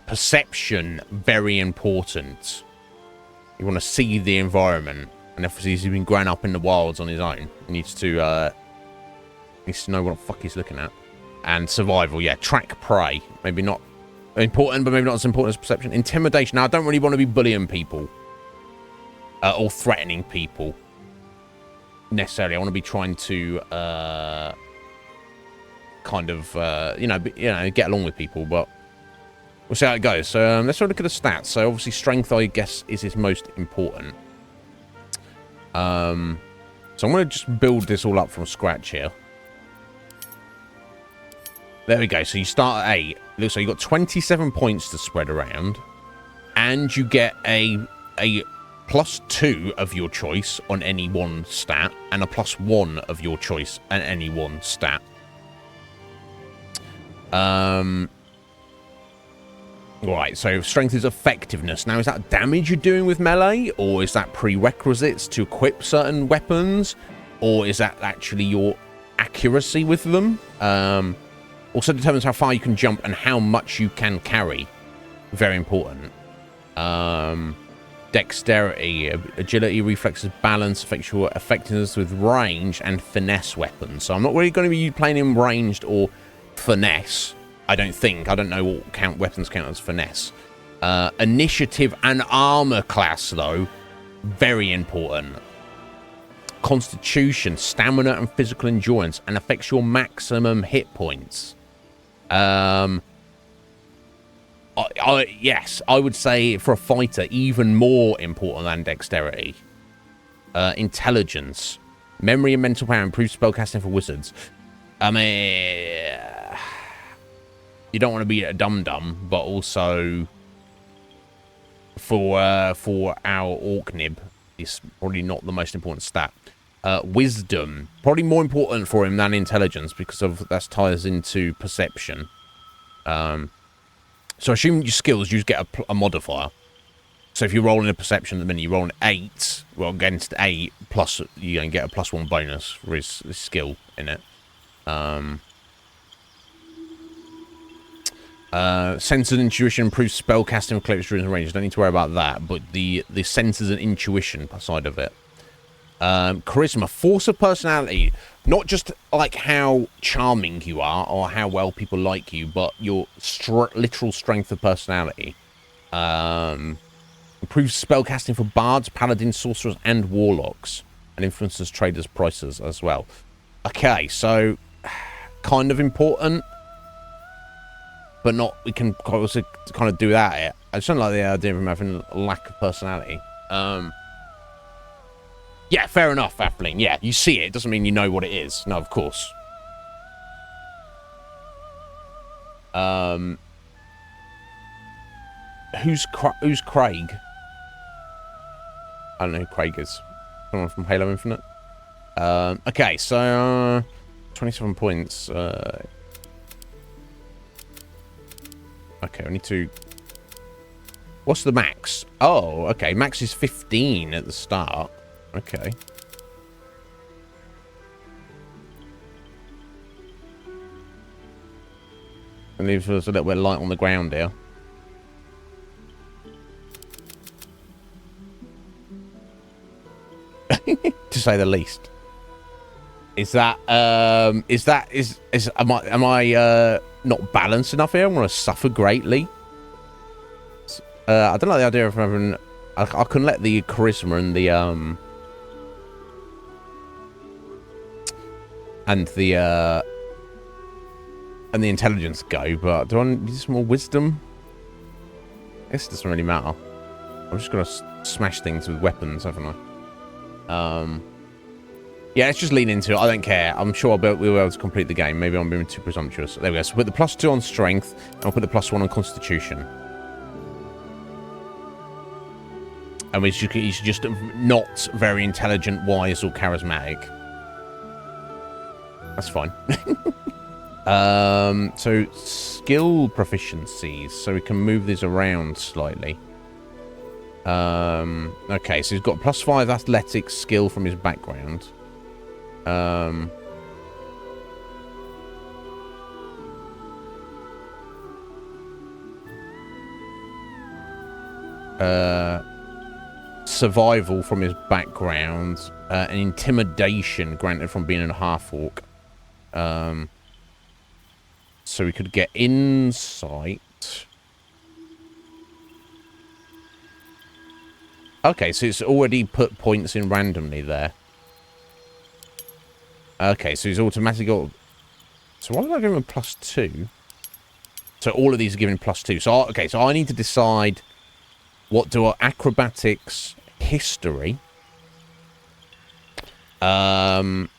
Perception, very important. You want to see the environment. And if he's been growing up in the wilds on his own, he needs to Needs to know what the fuck he's looking at. And survival, yeah. Track prey. Maybe not important, but maybe not as important as perception. Intimidation. Now, I don't really want to be bullying people. Or threatening people. Necessarily. I want to be trying to, kind of, get along with people, but we'll see how it goes. So, let's have a look at the stats. So, obviously, strength, I guess, is his most important. So, I'm going to just build this all up from scratch here. There we go. So you start at 8. Looks like you've got 27 points to spread around. And you get a +2 of your choice on any one stat. And a +1 of your choice on any one stat. Right, so strength is effectiveness. Now, is that damage you're doing with melee? Or is that prerequisites to equip certain weapons? Or is that actually your accuracy with them? Also determines how far you can jump and how much you can carry. Very important. Dexterity, agility, reflexes, balance, affects your effectiveness with range and finesse weapons. So I'm not really going to be playing in ranged or finesse. I don't think. I don't know what weapons count as finesse. Initiative and armor class, though. Very important. Constitution, stamina and physical endurance, and affects your maximum hit points. Yes, I would say for a fighter, even more important than dexterity. Intelligence, memory and mental power, improved spellcasting for wizards. I mean, you don't want to be a dum-dum, but also for our Orknib, it's probably not the most important stat. Wisdom, probably more important for him than intelligence because of that ties into perception. So assuming your skills, you get a modifier. So if you're rolling a perception at the minute, you roll an 8, well, against 8, plus you're going to get a +1 bonus for his skill in it. Senses and intuition improves spellcasting with clerics during range. Don't need to worry about that, but the senses and intuition side of it. Charisma, force of personality, not just like how charming you are or how well people like you, but your literal strength of personality. Improves spellcasting for bards, paladins, sorcerers, and warlocks, and influences traders' prices as well. Okay, so kind of important, but not. We can also kind of do that. I just don't like the idea of him having a lack of personality. Yeah, fair enough, Appling. Yeah, you see it. It doesn't mean you know what it is. No, of course. Who's Craig? I don't know who Craig is. Someone from Halo Infinite. Okay, so 27 points. Okay, I need to. What's the max? Oh, okay. Max is 15 at the start. Okay. And leaves us a little bit light on the ground here. To say the least. Is am I not balanced enough here? I'm gonna suffer greatly. I don't like the idea of having. I can let the charisma and the intelligence go, but do I need some more wisdom? I guess it doesn't really matter. I'm just gonna smash things with weapons, haven't I? Yeah, let's just lean into it. I don't care. I'm sure we'll be able to complete the game. Maybe I'm being too presumptuous. There we go. So put the +2 on strength, and I'll put the +1 on constitution. And he's just not very intelligent, wise, or charismatic. That's fine. So skill proficiencies. So we can move these around slightly. Okay, so he's got +5 athletics skill from his background. Survival from his background, and intimidation granted from being a half-orc. So we could get insight. Okay, so it's already put points in randomly there. Okay, so he's automatically got... So why did I give him a +2? So all of these are given +2. So, okay, so I need to decide what do our acrobatics, history, animal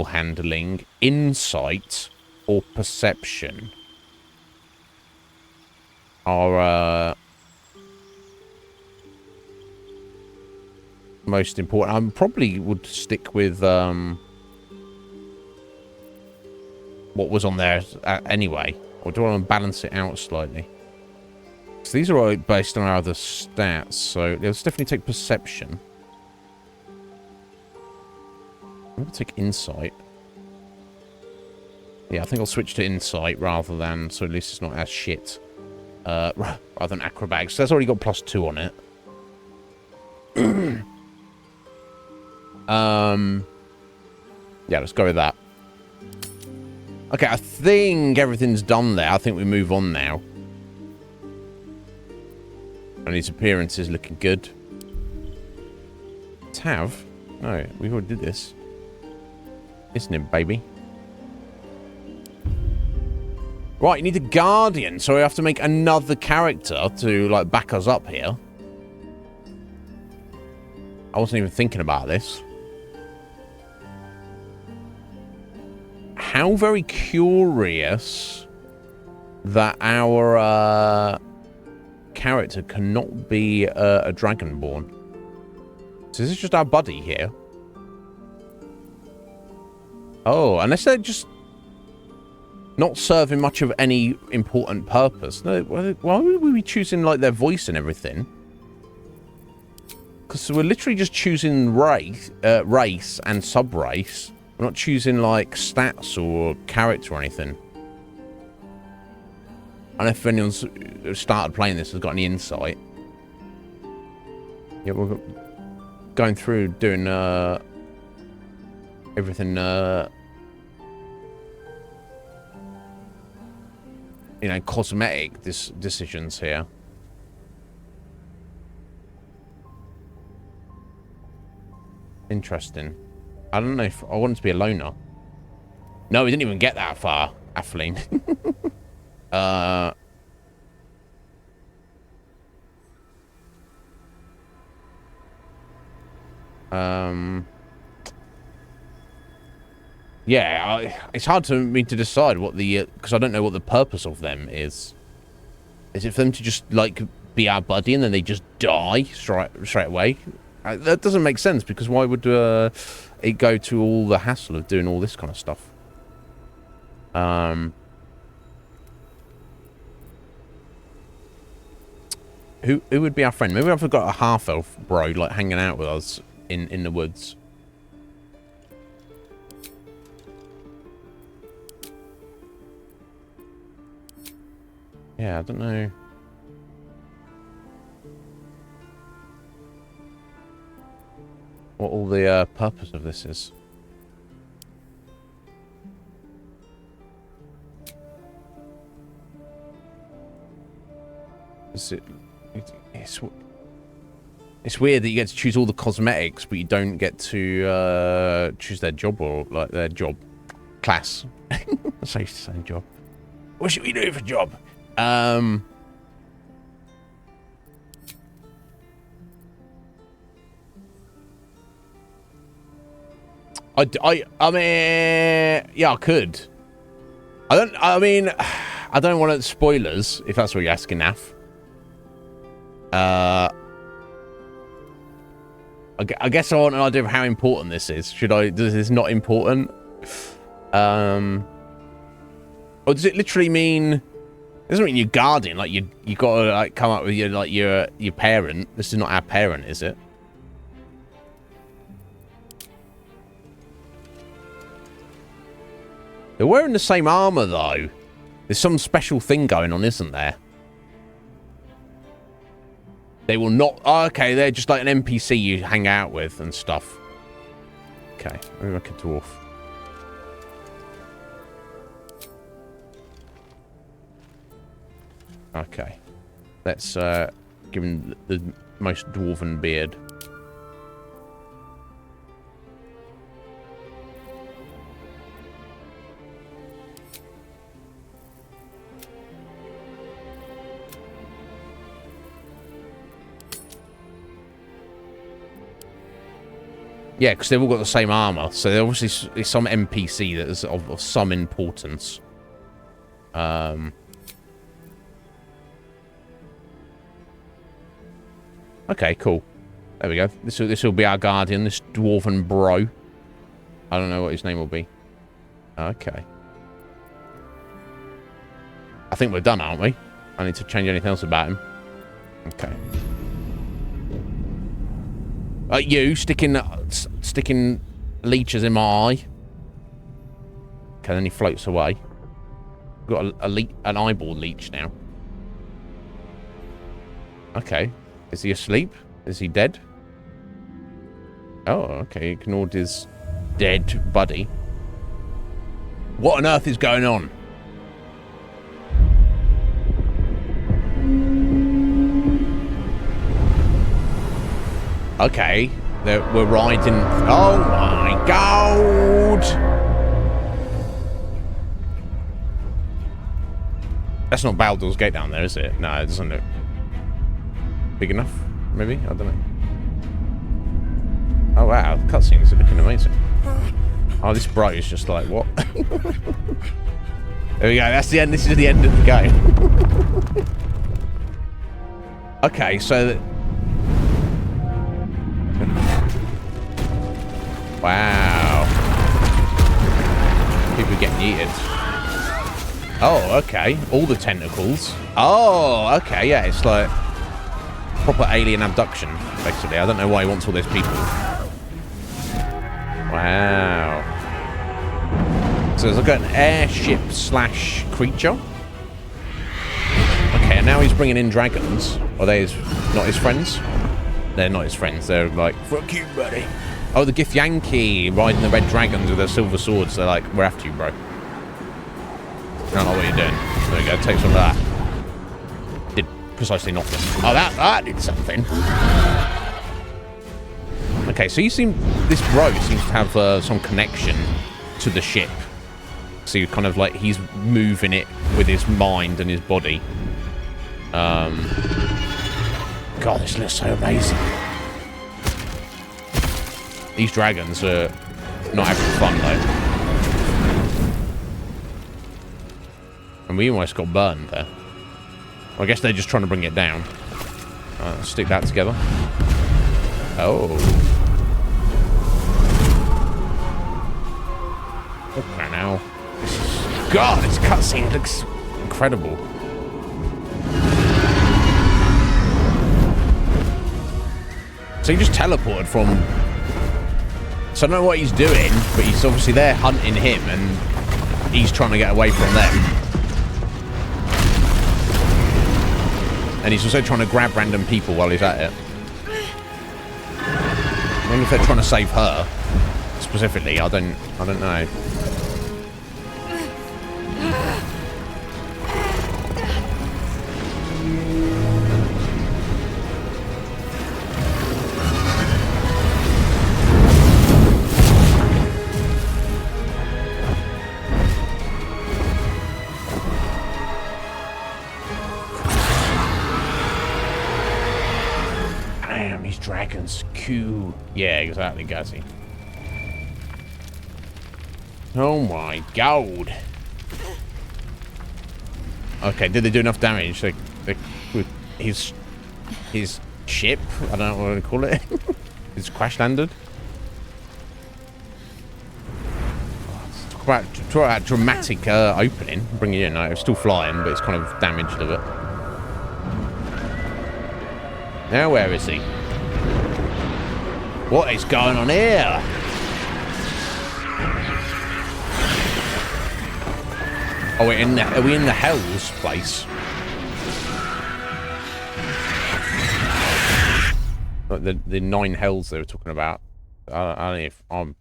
handling, insight, or perception are most important. I probably would stick with what was on there anyway. Or do I want to balance it out slightly? So these are all based on our other stats, so let's definitely take perception. I'm going to take insight. Yeah, I think I'll switch to insight rather than, so at least it's not as shit. Rather than acrobatics. So that's already got +2 on it. Yeah, let's go with that. Okay, I think everything's done there. I think we move on now. And his appearance is looking good. Tav? No, we already did this. Isn't it, baby? Right, you need a guardian, so we have to make another character to, like, back us up here. I wasn't even thinking about this. How very curious that our character cannot be a dragonborn. So this is just our buddy here. Oh, unless they're just not serving much of any important purpose. No, why would we be choosing like their voice and everything? Because we're literally just choosing race and sub-race. We're not choosing like stats or character or anything. I don't know if anyone's started playing this has got any insight. Yeah, we're going through doing everything, you know, cosmetic decisions here. Interesting. I don't know if I want to be a loner. No, we didn't even get that far, Atheline. Yeah, it's hard for me to decide what the... because I don't know what the purpose of them is. Is it for them to just, like, be our buddy and then they just die straight away? That doesn't make sense, because why would it go to all the hassle of doing all this kind of stuff? Who would be our friend? Maybe I've got a half-elf bro, like, hanging out with us in the woods. Yeah, I don't know. What all the purpose of this is. It's weird that you get to choose all the cosmetics, but you don't get to choose their job or like their job class. That's how you say job. What should we do for job? I mean, yeah, I could. I mean, I don't want spoilers, if that's what you're asking, Naf. I guess I want an idea of how important this is. Does this not important? Or does it literally mean... It doesn't mean your guardian, like you gotta like come up with your parent. This is not our parent, is it? They're wearing the same armor though. There's some special thing going on, isn't there? They will not... Oh, okay, they're just like an NPC you hang out with and stuff. Okay, maybe like a dwarf. Okay. Let's give him the most dwarven beard. Yeah, because they've all got the same armor, so there obviously is some NPC that is of some importance. Okay, cool. There we go. This will be our guardian, this dwarven bro. I don't know what his name will be. Okay. I think we're done, aren't we? I need to change anything else about him. Okay. You sticking leeches in my eye. Okay, then he floats away. We've got an eyeball leech now. Okay. Is he asleep? Is he dead? Oh, okay. He ignored his dead buddy. What on earth is going on? Okay. We're riding... Oh my god! That's not Baldur's Gate down there, is it? No, it doesn't look big enough, maybe? I don't know. Oh wow, cutscenes are looking amazing. Oh, this bro is just like, what? There we go, that's the end. This is the end of the game. Okay, so... Wow. People getting eaten. Oh, okay. All the tentacles. Oh, okay, yeah, it's like proper alien abduction, basically. I don't know why he wants all those people. Wow. So there's like an airship slash creature. Okay, and now he's bringing in dragons. Are they not his friends? They're not his friends. They're like, fuck you, buddy. Oh, the Gith Yankee riding the red dragons with their silver swords. They're like, we're after you, bro. I don't know what you're doing. There we go, take some of that. Did precisely nothing. Oh, that did something. Okay, so this bro seems to have some connection to the ship. So you kind of like, he's moving it with his mind and his body. God, this looks so amazing. These dragons are not having fun, though. And we almost got burned there. Well, I guess they're just trying to bring it down. Let's stick that together. Oh. Okay, now. God, this cutscene looks incredible. So he just teleported from... So I don't know what he's doing, but he's obviously there hunting him, and he's trying to get away from them. And he's also trying to grab random people while he's at it. I wonder if they're trying to save her, specifically. I don't know. Dragons, Q. Yeah, exactly, Gazzy. Oh my god. Okay, did they do enough damage? Like with his ship? I don't know what to call it. It's crash landed. Talk about dramatic opening. Bring it in. It's still flying, but it's kind of damaged a bit. Now where is he? What is going on here? Oh, are we in the Hell's place? Like the 9 Hells they were talking about. I don't know if I'm...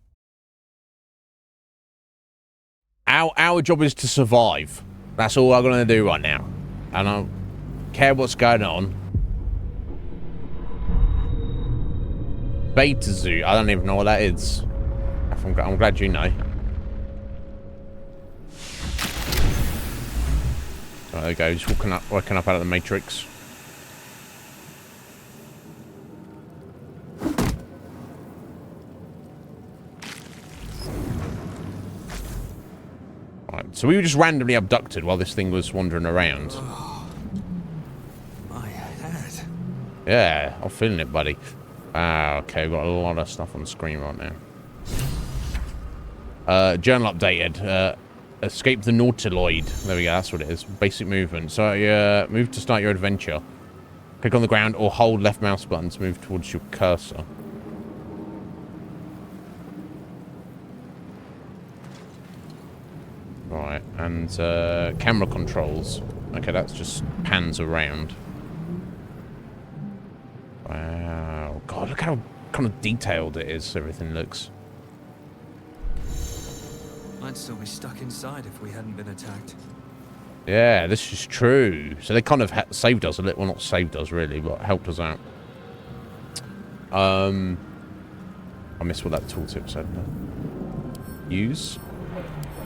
Our job is to survive. That's all I'm going to do right now. And care what's going on. Beta Zoo. I don't even know what that is. I'm glad you know. Right, there we go. Just working up out of the Matrix. Right, so we were just randomly abducted while this thing was wandering around. Oh, my head. Yeah, I'm feeling it, buddy. Ah, okay, we've got a lot of stuff on the screen right now. Journal updated. Escape the Nautiloid. There we go, that's what it is. Basic movement. So, move to start your adventure. Click on the ground or hold left mouse button to move towards your cursor. Right, and camera controls. Okay, that's just pans around. Wow. God, look how kind of detailed it is, everything looks. I'd still be stuck inside if we hadn't been attacked. Yeah, this is true. So they kind of saved us a little. Well, not saved us, really, but helped us out. I missed what that tooltip said. Use?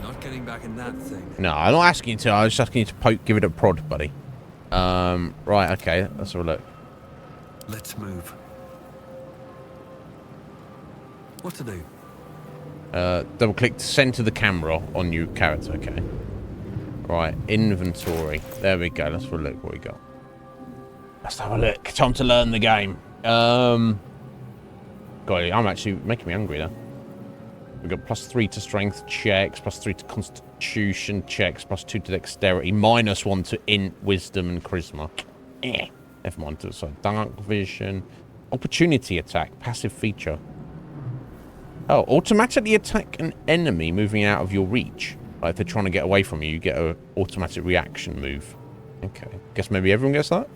Not getting back in that thing. No, I'm not asking you to. I was just asking you to give it a prod, buddy. Right, okay. Let's have a look. Let's move. What to do? Double click to center the camera on your character. Okay. Right, inventory. There we go. Let's have a look what we got. Let's have a look. Time to learn the game. God, I'm actually making me hungry now. We've got +3 to strength checks, +3 to constitution checks, +2 to dexterity, -1 to int, wisdom, and charisma. Never mind. So dark vision, opportunity attack, passive feature. Oh, automatically attack an enemy moving out of your reach. Like if they're trying to get away from you, you get an automatic reaction move. Okay. Guess maybe everyone gets that?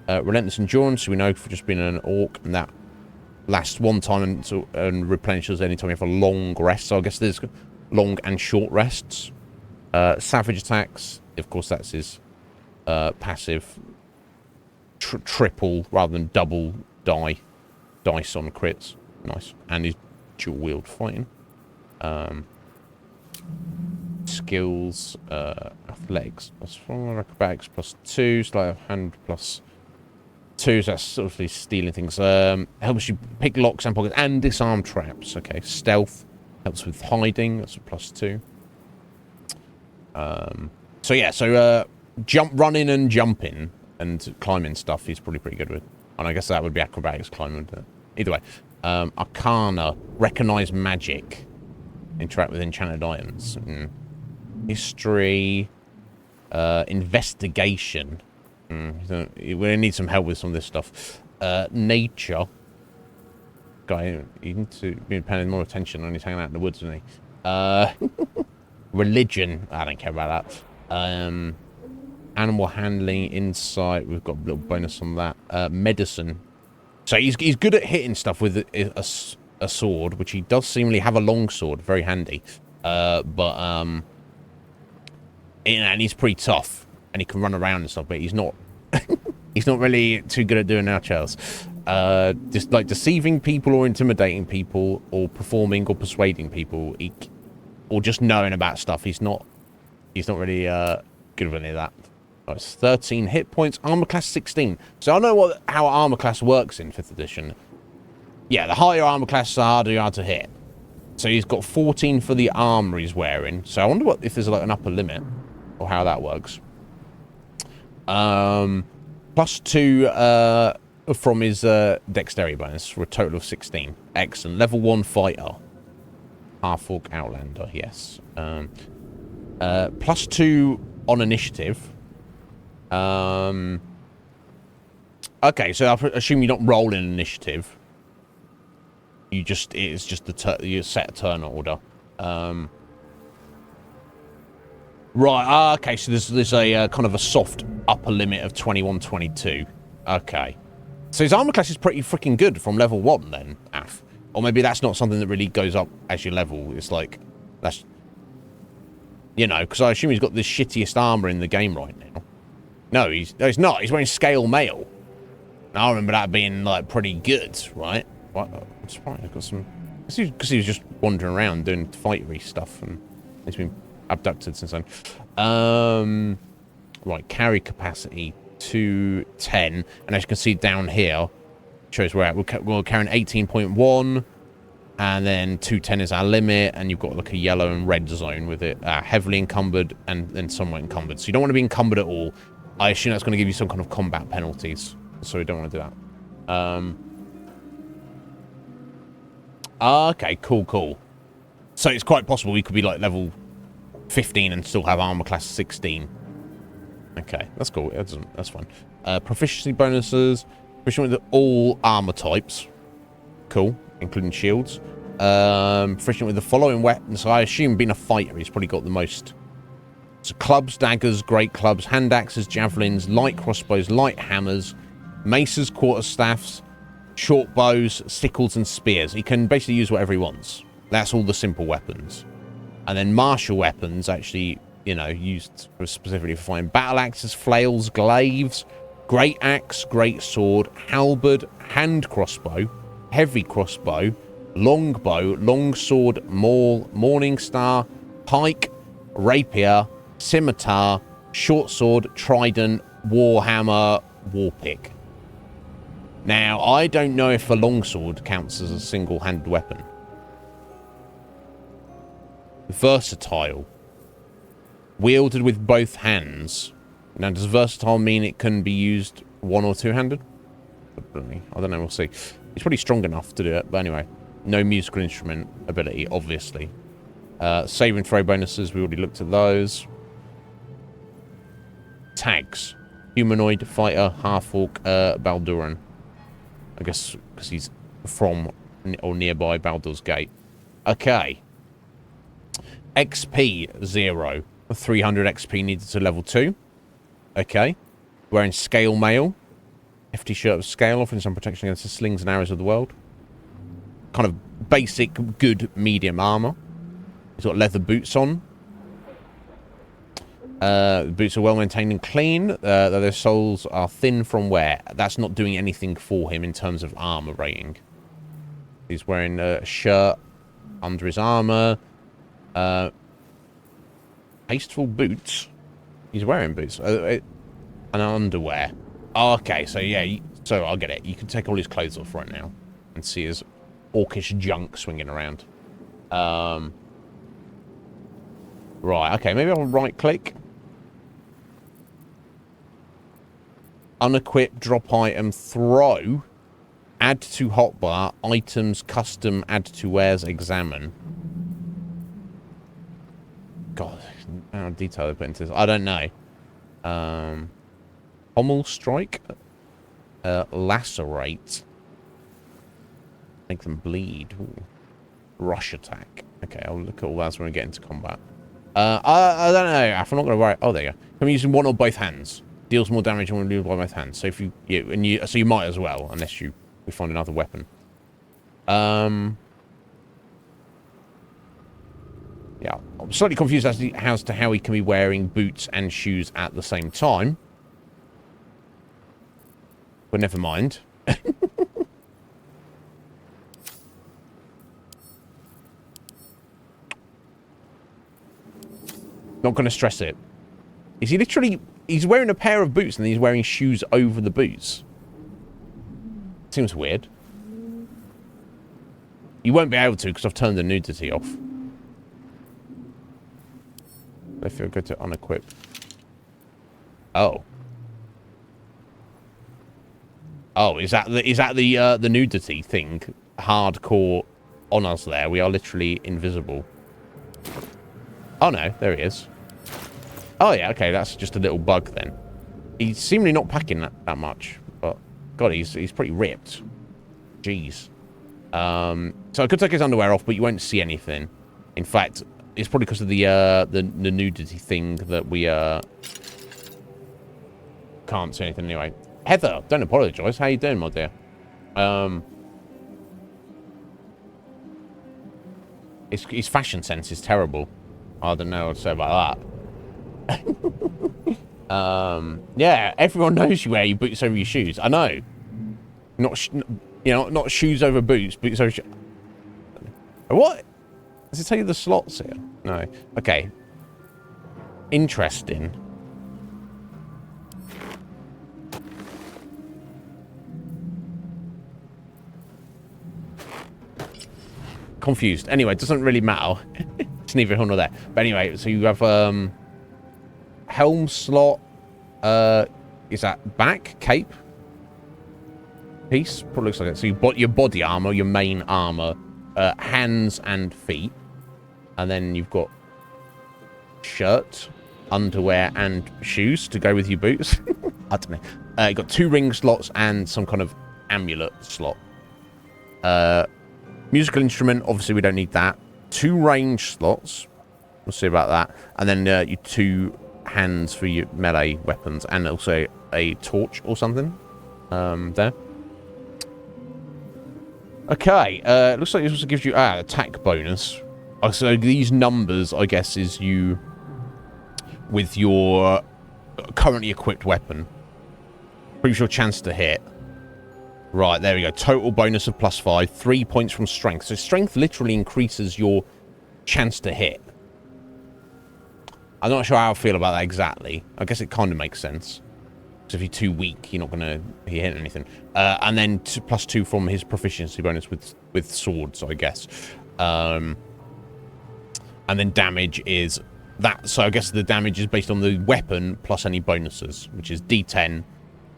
Relentless endurance, we know for just being an orc, and that lasts one time and replenishes anytime you have a long rest. So I guess there's long and short rests. Savage attacks, of course that's his passive. Triple rather than double dice on crits. Nice. And his dual wield fighting. Skills, athletics +4, acrobatics +2, sleight of hand +2, so that's sort of stealing things. Helps you pick locks and pockets and disarm traps. Okay, stealth helps with hiding, that's a +2. So yeah, so running and jumping and climbing stuff he's probably pretty good with. And I guess that would be acrobatics, climbing. Either way. Arcana, recognize magic, interact with enchanted items. History, investigation. We need some help with some of this stuff. Nature. Guy, you need to be paying more attention when he's hanging out in the woods, isn't he? Religion, I don't care about that. Animal handling, insight, we've got a little bonus on that. Medicine. So he's good at hitting stuff with a sword, which he does seemingly have a long sword, very handy. And he's pretty tough, and he can run around and stuff, but he's not he's not really too good at doing archers. Just like deceiving people or intimidating people or performing or persuading people, or just knowing about stuff. He's not really good with any of that. Oh, it's 13 hit points, armor class 16. So I know how armor class works in 5th edition. Yeah, the higher armor class, the harder you are to hit. So he's got 14 for the armor he's wearing. So I wonder if there's like an upper limit or how that works. +2 from his dexterity bonus for a total of 16. Excellent. Level 1 fighter. Half-orc outlander, yes. +2 on initiative. Okay, so I assume you don't roll in initiative. It's just you set a turn order. Right, okay, so there's a kind of a soft upper limit of 21, 22. Okay. So his armor class is pretty freaking good from level 1 then, Af. Or maybe that's not something that really goes up as you level. It's like, that's... You know, because I assume he's got the shittiest armor in the game right now. No, it's not. He's wearing scale mail. And I remember that being, like, pretty good, right? What? I'm surprised I've got some... Because he was just wandering around doing fightery stuff, and he's been abducted since then. Right, carry capacity 210, and as you can see down here, shows where we're carrying 18.1, and then 210 is our limit, and you've got like a yellow and red zone with it, heavily encumbered and then somewhat encumbered. So you don't want to be encumbered at all. I assume that's going to give you some kind of combat penalties, so we don't want to do that. Okay, cool. So it's quite possible we could be like level 15 and still have armor class 16. Okay, that's cool. That's fine. Proficiency bonuses. Proficient with all armor types. Cool, including shields. Proficient with the following weapons. So I assume being a fighter, he's probably got the most. So clubs, daggers, great clubs, hand axes, javelins, light crossbows, light hammers, maces, quarterstaffs, short bows, sickles, and spears. He can basically use whatever he wants. That's all the simple weapons. And then martial weapons, actually, you know, used specifically for fighting. Battle axes, flails, glaives, great axe, great sword, halberd, hand crossbow, heavy crossbow, longbow, long sword, maul, morning star, pike, rapier, scimitar, short sword, trident, warhammer, warpick. Now, I don't know if a longsword counts as a single-handed weapon. Versatile. Wielded with both hands. Now, does versatile mean it can be used one- or two-handed? I don't know, we'll see. He's pretty strong enough to do it, but anyway. No musical instrument ability, obviously. Save and throw bonuses, we already looked at those. Tags. Humanoid, fighter, half-orc, Balduran. I guess because he's from or nearby Baldur's Gate. Okay. XP 0. 300 XP needed to level 2. Okay. Wearing scale mail. Hefty shirt of scale, offering some protection against the slings and arrows of the world. Kind of basic, good, medium armor. He's got leather boots on. The boots are well maintained and clean, though their soles are thin from wear. That's not doing anything for him in terms of armor rating. He's wearing a shirt under his armor. Tasteful boots. He's wearing boots. And underwear. Oh, okay, so yeah, so I'll get it. You can take all his clothes off right now and see his orcish junk swinging around. Right, okay, maybe I'll right-click. Unequip, drop item, throw, add to hotbar, items, custom, add to wares, examine. God, how detailed they put into this. I don't know. Pommel strike, lacerate, make them bleed. Ooh. Rush attack. Okay, I'll look at all that when we get into combat. I don't know. I'm not going to worry. Oh, there you go. I'm using one or both hands. Deals more damage when we do it by both hands. So if so you might as well, unless we find another weapon. Yeah, I'm slightly confused as to how he can be wearing boots and shoes at the same time. But never mind. Not going to stress it. Is he literally... He's wearing a pair of boots and he's wearing shoes over the boots. Seems weird. You won't be able to because I've turned the nudity off. If you go to unequip. Oh. Oh, is that the nudity thing hardcore on us there? We are literally invisible. Oh no, there he is. Oh yeah, okay, that's just a little bug then. He's seemingly not packing that much, but God, he's pretty ripped. Jeez. So I could take his underwear off, but you won't see anything. In fact, it's probably because of the nudity thing that we can't see anything anyway. Heather, don't apologise. How you doing, my dear? His fashion sense is terrible. I don't know what to say about that. Yeah, everyone knows you wear your boots over your shoes. I know. Not shoes over boots, boots over shoes. What? Does it tell you the slots here? No. Okay. Interesting. Confused. Anyway, it doesn't really matter. It's neither here nor there. But anyway, so you have helm slot. Is that back cape piece? Probably looks like it. So you got your body armor, your main armor, hands and feet, and then you've got shirt, underwear, and shoes to go with your boots. I don't know. You got 2 ring slots and some kind of amulet slot. Musical instrument, obviously we don't need that. 2 range slots. We'll see about that. And then your 2 hands for your melee weapons, and also a torch or something. There. Okay. Looks like this also gives you attack bonus. So these numbers, I guess, is you with your currently equipped weapon. Proves your chance to hit. Right, there we go. Total bonus of +5. 3 points from strength. So strength literally increases your chance to hit. I'm not sure how I feel about that exactly. I guess it kind of makes sense. Because if you're too weak, you're not going to hit anything. And then +2 from his proficiency bonus with swords, I guess. And then damage is that. So I guess the damage is based on the weapon plus any bonuses, which is D10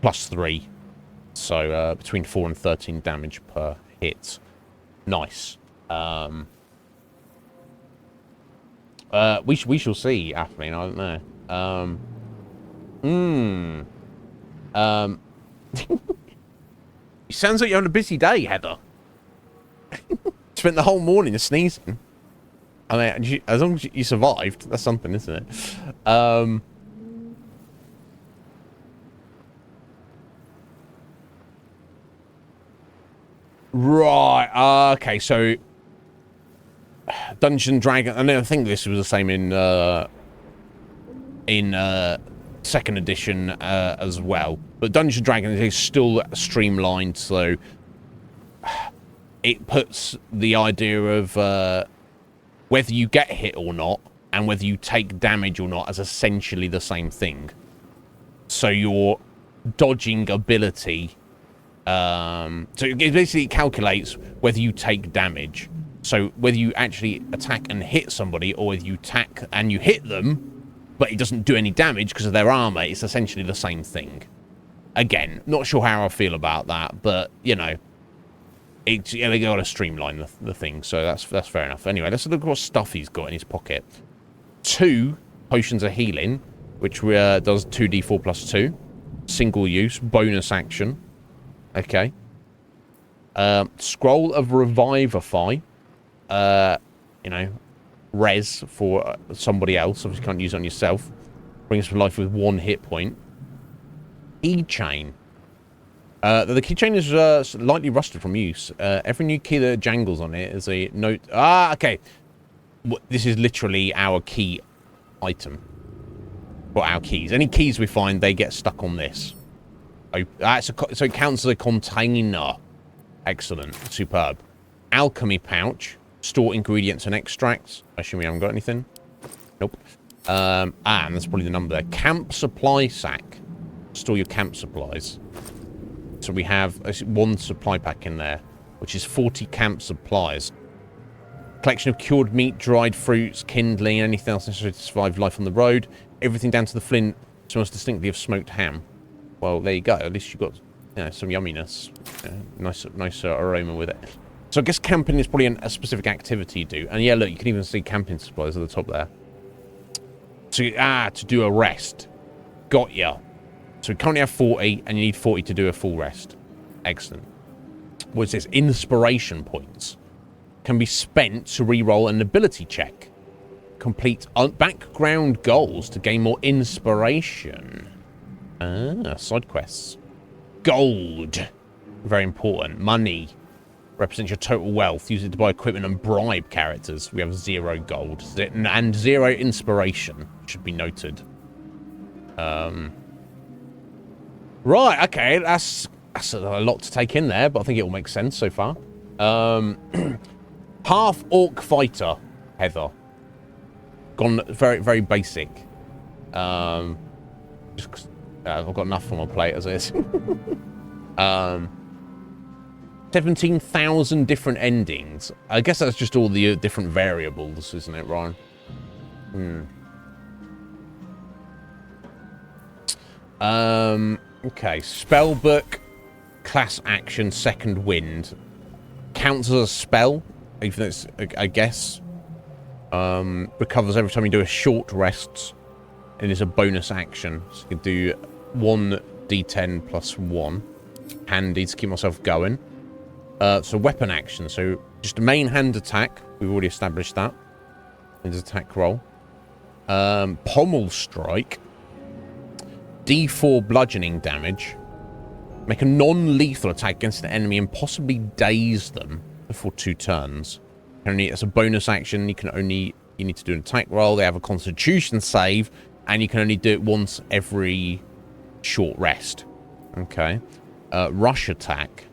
+3. So between 4 and 13 damage per hit. Nice. We shall see, Atheling. I don't know. It sounds like you're on a busy day, Heather. Spent the whole morning sneezing. I mean, as long as you survived, that's something, isn't it? Right. Okay. So, Dungeons and Dragons. I think this was the same in 2nd edition as well. But Dungeons and Dragons is still streamlined, so it puts the idea of whether you get hit or not, and whether you take damage or not, as essentially the same thing. So your dodging ability. So it basically calculates whether you take damage. So whether you actually attack and hit somebody, or whether you attack and you hit them, but it doesn't do any damage because of their armor, it's essentially the same thing. Again, not sure how I feel about that, but, you know, they got to streamline the thing, so that's fair enough. Anyway, let's look at what stuff he's got in his pocket. 2 potions of healing, which does 2d4 +2. Single use, bonus action. Okay. Scroll of Revivify. You know, res for somebody else. Obviously, you can't use it on yourself. Brings to life with 1 hit point. Keychain. The keychain is slightly rusted from use. Every new key that jangles on it is a note. Okay. This is literally our key item. For our keys. Any keys we find, they get stuck on this. So it counts as a container. Excellent. Superb. Alchemy pouch. Store ingredients and extracts. I assume we haven't got anything. Nope. And that's probably the number there. Camp supply sack. Store your camp supplies. So we have 1 supply pack in there, which is 40 camp supplies. Collection of cured meat, dried fruits, kindling, anything else necessary to survive life on the road. Everything down to the flint smells distinctly of smoked ham. Well, there you go. At least you got, you know, some yumminess. Nice aroma with it. So I guess camping is probably a specific activity you do. And yeah, look, you can even see camping supplies at the top there. So, to do a rest. Got ya. So we currently have 40, and you need 40 to do a full rest. Excellent. What is this? Inspiration points. Can be spent to re-roll an ability check. Complete background goals to gain more inspiration. Side quests. Gold. Very important. Money. Represents your total wealth. Use it to buy equipment and bribe characters. We have 0 gold. And 0 inspiration. Should be noted. Right, okay, that's a lot to take in there, but I think it all makes sense so far. Half orc fighter, Heather. Gone very, very basic. Just 'cause, I've got enough on my plate as is. 17,000 different endings. I guess that's just all the different variables, isn't it, Ryan? Okay, spellbook, class action, second wind. Counts as a spell, even though it's, I guess. Recovers every time you do a short rest, and is a bonus action. So you can do 1d10 plus 1. Handy to keep myself going. So weapon action, so just a main hand attack. We've already established that. His attack roll. Pommel strike. D4 bludgeoning damage. Make a non-lethal attack against an enemy and possibly daze them for 2 turns. It's a bonus action. You need to do an attack roll. They have a constitution save, and you can only do it once every short rest. Okay. Rush attack.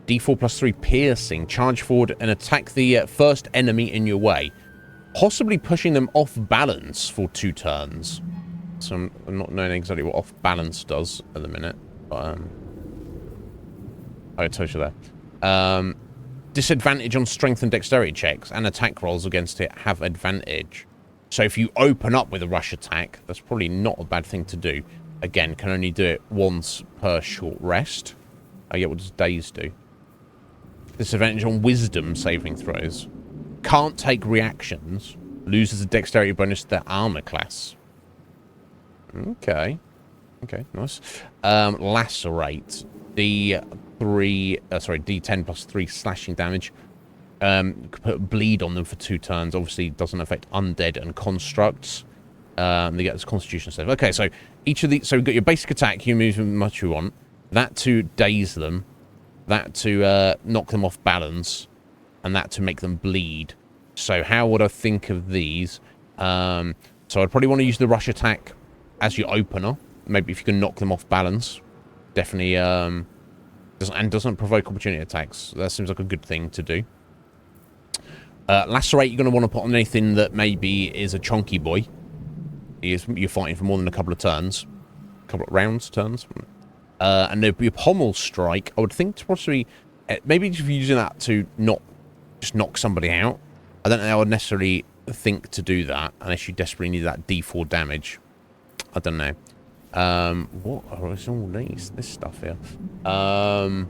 D4 plus 3 piercing. Charge forward and attack the first enemy in your way. Possibly pushing them off balance for 2 turns. So I'm not knowing exactly what off balance does at the minute. But, I told you there. Disadvantage on strength and dexterity checks, and attack rolls against it have advantage. So if you open up with a rush attack, that's probably not a bad thing to do. Again, can only do it once per short rest. Oh yeah, what does daze do? Disadvantage on wisdom saving throws. Can't take reactions. Loses a dexterity bonus to their armor class. Okay. Okay, nice. Lacerate. D10 plus 3 slashing damage. Could put bleed on them for 2 turns. Obviously, doesn't affect undead and constructs. They get this constitution save. Okay, so each of these. So we've got your basic attack. You move as much you want. That to daze them. That to knock them off balance. And that to make them bleed. So how would I think of these? So I'd probably want to use the rush attack as your opener. Maybe if you can knock them off balance. Definitely doesn't provoke opportunity attacks. That seems like a good thing to do. Lacerate, you're going to want to put on anything that maybe is a chunky boy. You're fighting for more than a couple of turns. A couple of rounds, turns. And there'd be a pommel strike. I would think to possibly... maybe if you're using that to not just knock somebody out. I don't know. I would necessarily think to do that unless you desperately need that D4 damage. I don't know. What are all this stuff here? I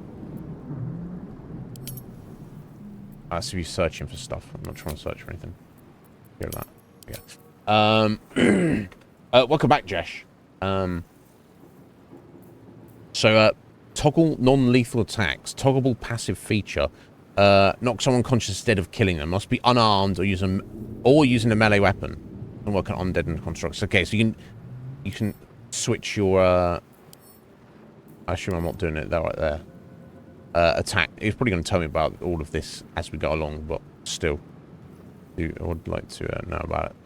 see you searching for stuff. I'm not trying to search for anything. Hear that? Yeah. Welcome back, Jesh. So, toggle non-lethal attacks. Toggleable passive feature. Knock someone unconscious instead of killing them. Must be unarmed or using a melee weapon. And work on undead and constructs. Okay, so you can switch your. I assume I'm not doing it there, right there. Attack. He's probably going to tell me about all of this as we go along, but still, I would like to know about it.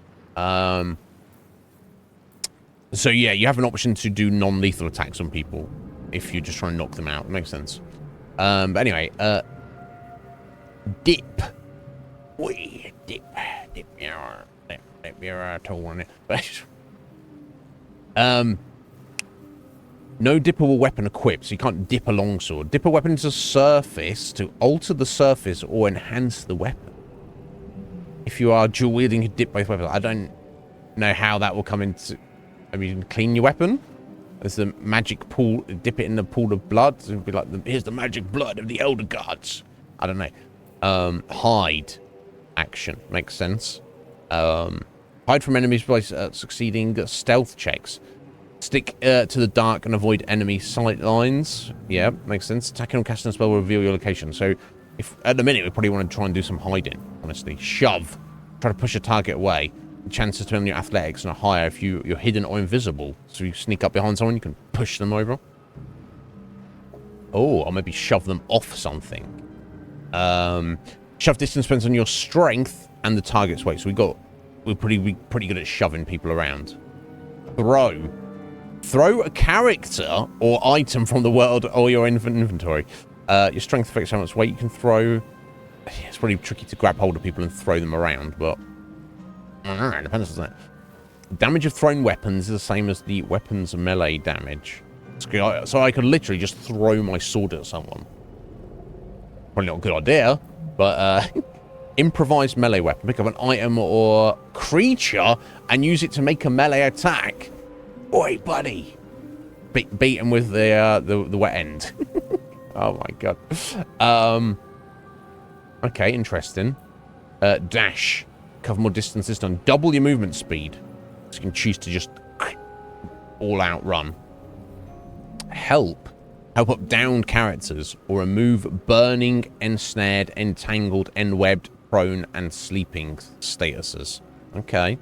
So yeah, you have an option to do non-lethal attacks on people if you're just trying to knock them out. It makes sense. But anyway, dip. Dip your toe on it. No dippable weapon equipped, so you can't dip a longsword. Dip a weapon to surface to alter the surface or enhance the weapon. If you are dual wielding, you dip both weapons. I don't know how that will come into. I mean, you can clean your weapon. There's the magic pool. Dip it in the pool of blood. It'll be like, here's the magic blood of the elder gods. I don't know. Hide action makes sense. Hide from enemies by succeeding stealth checks. Stick to the dark and avoid enemy sight lines. Yeah, makes sense. Attacking or casting a spell will reveal your location. So, if at the minute we probably want to try and do some hiding. Honestly, shove. Try to push a target away. The chances to earn your athletics are higher if you're hidden or invisible. So you sneak up behind someone, you can push them over. Oh, or maybe shove them off something. Shove distance depends on your strength and the target's weight. So we're pretty good at shoving people around. Throw. Throw a character or item from the world or your inventory. Your strength affects how much weight you can throw. It's probably tricky to grab hold of people and throw them around, but it depends, doesn't it? Damage of thrown weapons is the same as the weapon's melee damage. So I could literally just throw my sword at someone. Probably not a good idea, but improvised melee weapon. Pick up an item or creature and use it to make a melee attack. Oi, buddy. Beat him with the wet end. Oh my god. Okay, interesting. Dash. Cover more distance this time. Double your movement speed. So you can choose to just all out run. Help. Help up downed characters or remove burning, ensnared, entangled, enwebbed, prone, and sleeping statuses. Okay.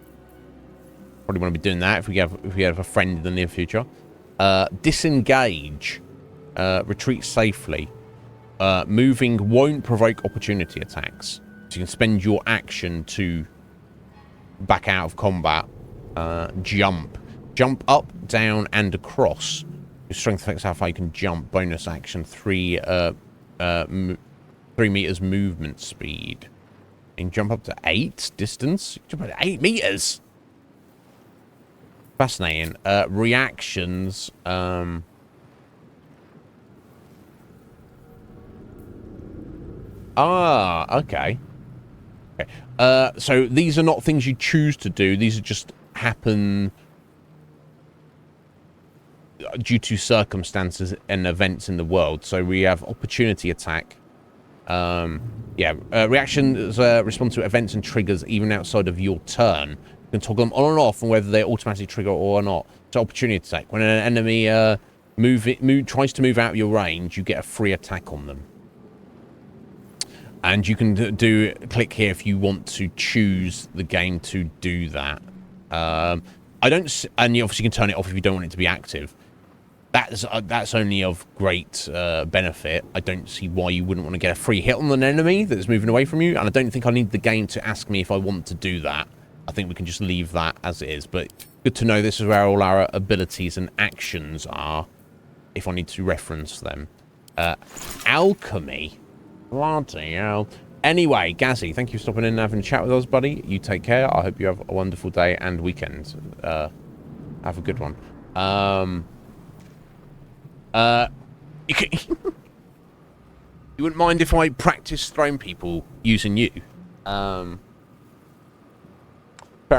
Probably want to be doing that if we have a friend in the near future. Disengage. Retreat safely. Moving won't provoke opportunity attacks. So you can spend your action to back out of combat. Jump. Jump up, down, and across. Your strength affects how far you can jump. Bonus action 3 meters movement speed. You can jump up to 8 distance. Jump up to 8 meters. Fascinating. Reactions. Okay. Okay. So these are not things you choose to do. These are just happen due to circumstances and events in the world. So we have opportunity attack. Reactions respond to events and triggers even outside of your turn. You can toggle them on and off and whether they automatically trigger or not. So opportunity attack. When an enemy tries to move out of your range, you get a free attack on them. And you can click here if you want to choose the game to do that. And you obviously can turn it off if you don't want it to be active. That's only of great benefit. I don't see why you wouldn't want to get a free hit on an enemy that's moving away from you. And I don't think I need the game to ask me if I want to do that. I think we can just leave that as it is. But good to know this is where all our abilities and actions are, if I need to reference them. Alchemy. Bloody hell. Anyway, Gazzy, thank you for stopping in and having a chat with us, buddy. You take care. I hope you have a wonderful day and weekend. Have a good one. You wouldn't mind if I practiced throwing people using you? Fair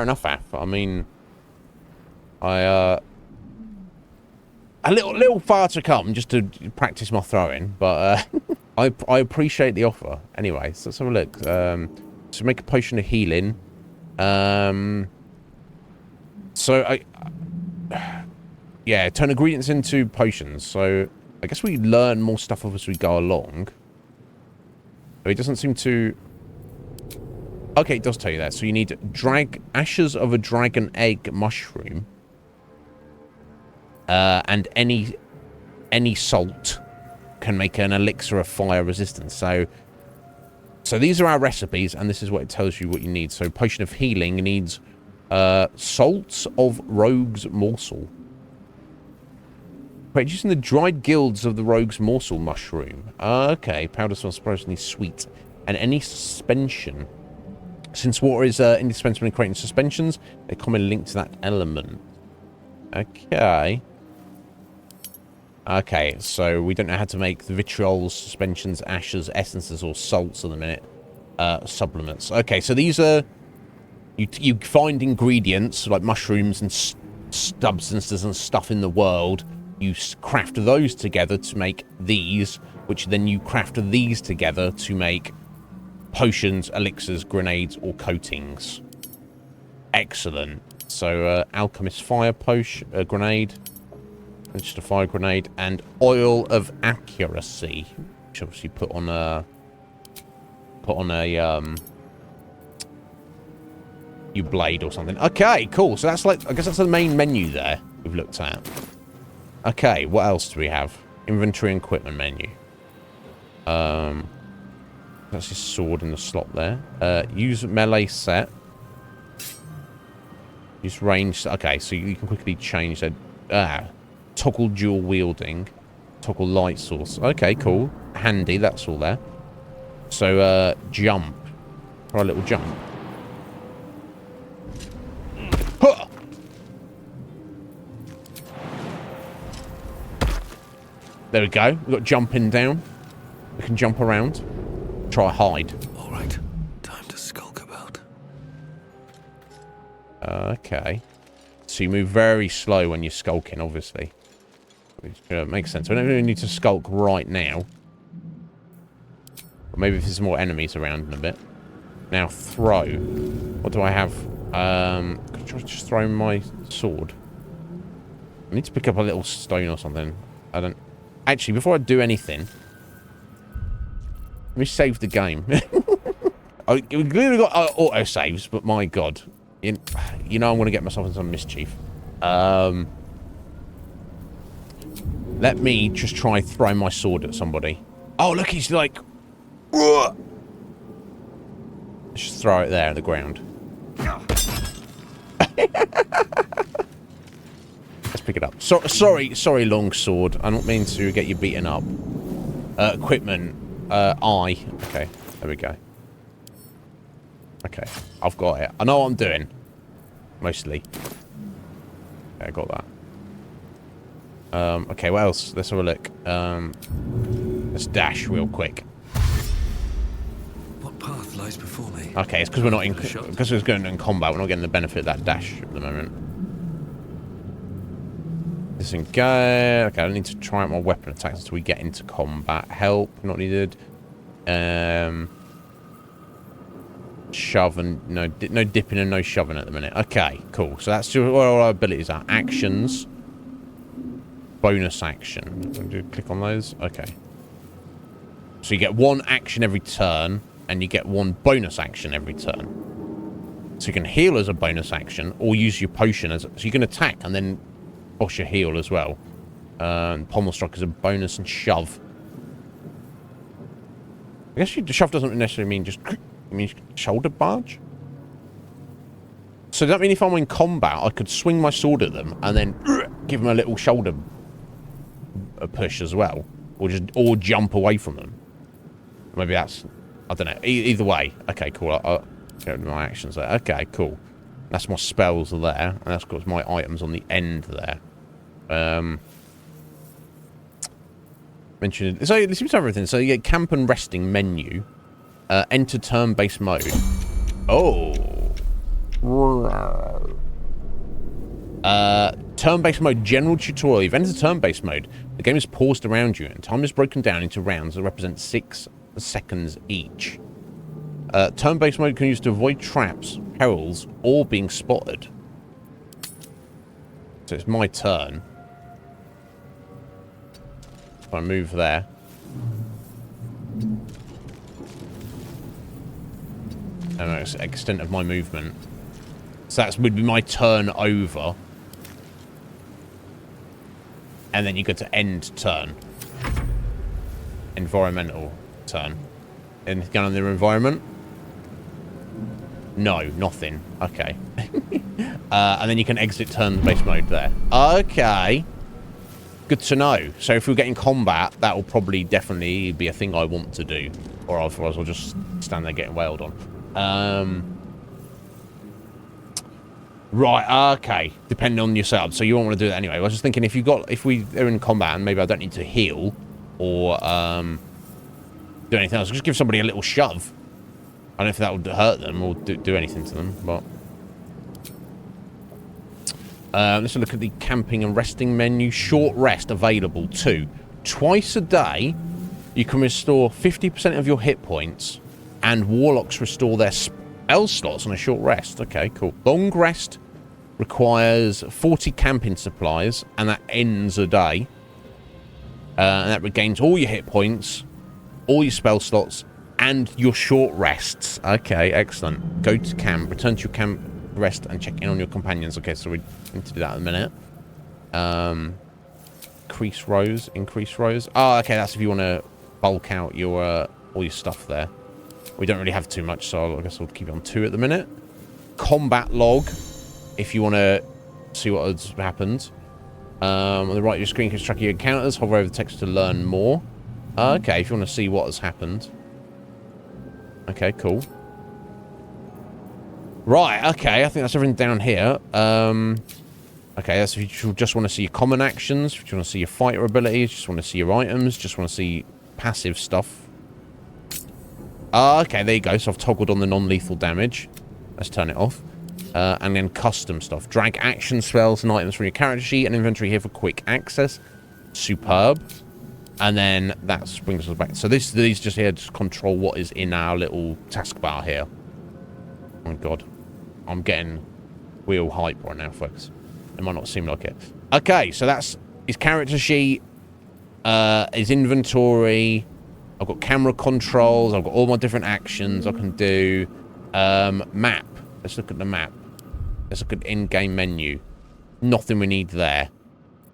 enough, Af. I mean, a little far to come just to practice my throwing, but I appreciate the offer. Anyway, so let's have a look. So make a potion of healing. Yeah, turn ingredients into potions. So I guess we learn more stuff as we go along. It doesn't seem to... Okay, it does tell you that. So you need ashes of a dragon egg mushroom. And any salt can make an elixir of fire resistance. So these are our recipes, and this is what it tells you what you need. So potion of healing needs salts of rogue's morsel. Wait, using the dried gilds of the rogue's morsel mushroom. Okay, powder smells surprisingly sweet. And any suspension. Since water is indispensable in creating suspensions, they commonly link to that element. Okay. Okay, so we don't know how to make the vitriols, suspensions, ashes, essences, or salts at the minute. Supplements. Okay, so these are... You find ingredients, like mushrooms and substances and stuff in the world. You craft those together to make these, which then you craft these together to make potions, elixirs, grenades, or coatings. Excellent. So, alchemist fire potion, grenade, just a fire grenade, and oil of accuracy, which obviously put on a your blade or something. Okay, cool. So that's like, I guess that's the main menu there we've looked at. Okay, what else do we have? Inventory and equipment menu. That's his sword in the slot there. Use melee set. Use range. Okay, so you can quickly change that Toggle dual wielding. Toggle light source. Okay, cool. Handy, that's all there. So, jump. Try a little jump. Huh! There we go. We've got jumping down. We can jump around. Try hide. All right, time to skulk about. Okay. So you move very slow when you're skulking, obviously. Which makes sense. We don't really need to skulk right now. But maybe if there's more enemies around in a bit. Now, throw. What do I have? Could I just throw my sword? I need to pick up a little stone or something. I don't... Actually, before I do anything... Let me save the game. We've clearly got auto-saves, but my god. You know I'm going to get myself in some mischief. Let me just try throw my sword at somebody. Oh, look, he's like... Let's just throw it there at the ground. Let's pick it up. Sorry, long sword. I don't mean to get you beaten up. Equipment. Okay, there we go. Okay, I've got it. I know what I'm doing. Mostly. Okay, I got that. Okay, what else? Let's have a look. Let's dash real quick. What path lies before me? Okay, it's because we're not in... Because we're going in combat, we're not getting the benefit of that dash at the moment. Disengage. Okay, I need to try out my weapon attacks until we get into combat. Help, not needed. Shove and... No dipping and no shoving at the minute. Okay, cool. So that's just what all our abilities are. Actions. Bonus action. Do click on those? Okay. So you get one action every turn, and you get one bonus action every turn. So you can heal as a bonus action, or use your potion as... So you can attack, and then boss your heal as well. Pommel strike as a bonus, and shove. I guess shove doesn't necessarily mean just... It means shoulder barge? So does that mean if I'm in combat, I could swing my sword at them, and then give them a little shoulder push as well? Or jump away from them? Maybe that's... I don't know. Either way. Okay, cool. I'll get my actions there. Okay, cool. That's my spells there. And that's got my items on the end there. Mentioned... So, this seems to everything. So, you get camp and resting menu. Enter turn-based mode. Oh. Turn-based mode, general tutorial. You've entered turn-based mode. The game is paused around you, and time is broken down into rounds that represent 6 seconds each. Turn-based mode can be used to avoid traps, perils, or being spotted. So it's my turn. If I move there. I don't know, it's the extent of my movement. So that would be my turn over. And then you go to end turn. Environmental turn. Anything on their environment? No, nothing. Okay. And then you can exit turn-based mode there. Okay. Good to know. So if we get in combat, that will probably definitely be a thing I want to do. Or otherwise I'll just stand there getting wailed on. Right, okay. Depending on your setup. So you won't want to do that anyway. I was just thinking if we are in combat and maybe I don't need to heal or do anything else, just give somebody a little shove. I don't know if that would hurt them or do anything to them, but let's look at the camping and resting menu. Short rest available too. Twice a day, you can restore 50% of your hit points, and warlocks restore their spell slots on a short rest. Okay, cool. Long rest requires 40 camping supplies, and that ends a day. And that regains all your hit points, all your spell slots, and your short rests. Okay, excellent. Go to camp, return to your camp, rest, and check in on your companions. Okay, so we need to do that in a minute. Increase rows. Oh, okay, that's if you want to bulk out your all your stuff there. We don't really have too much, so I guess I'll keep it on 2 at the minute. Combat log, if you want to see what has happened. On the right of your screen, you can track your encounters. Hover over the text to learn more. Okay, if you want to see what has happened. Okay, cool. Right, okay, I think that's everything down here. Okay, that's if you just want to see your common actions, if you want to see your fighter abilities, just want to see your items, just want to see passive stuff. Okay, there you go. So I've toggled on the non-lethal damage. Let's turn it off. And then custom stuff. Drag action spells and items from your character sheet and inventory here for quick access. Superb. And then that brings us back. So these just here to control what is in our little taskbar here. Oh my god. I'm getting real hype right now, folks. It might not seem like it. Okay, so that's his character sheet, his inventory. I've got camera controls. I've got all my different actions I can do. Map. Let's look at the map. Let's look at the in-game menu. Nothing we need there.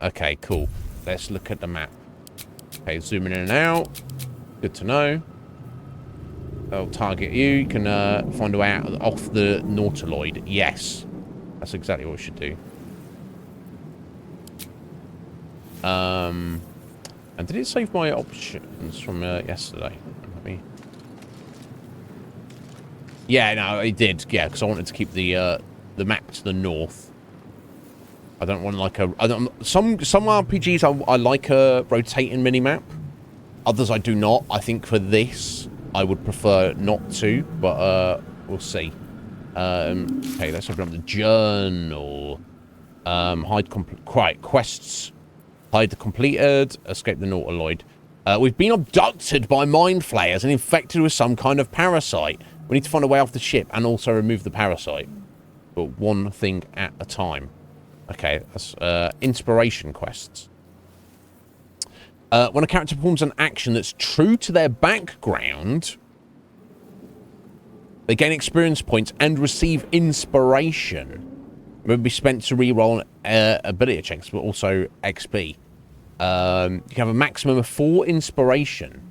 Okay, cool. Let's look at the map. Okay, zooming in and out. Good to know. I'll target you. You can find a way out off the Nautiloid. Yes. That's exactly what we should do. And did it save my options from yesterday? Maybe. Yeah, no, it did. Yeah, because I wanted to keep the map to the north. I don't want like a. Some RPGs I like a rotating mini map. Others I do not. I think for this I would prefer not to, but we'll see. Okay, let's open up the journal. Hide quests. Hide the completed. Escape the Nautiloid. We've been abducted by mind flayers and infected with some kind of parasite. We need to find a way off the ship and also remove the parasite. But one thing at a time. Okay, that's inspiration quests. When a character performs an action that's true to their background, they gain experience points and receive inspiration. It will be spent to reroll ability checks, but also XP. You can have a maximum of 4 inspiration.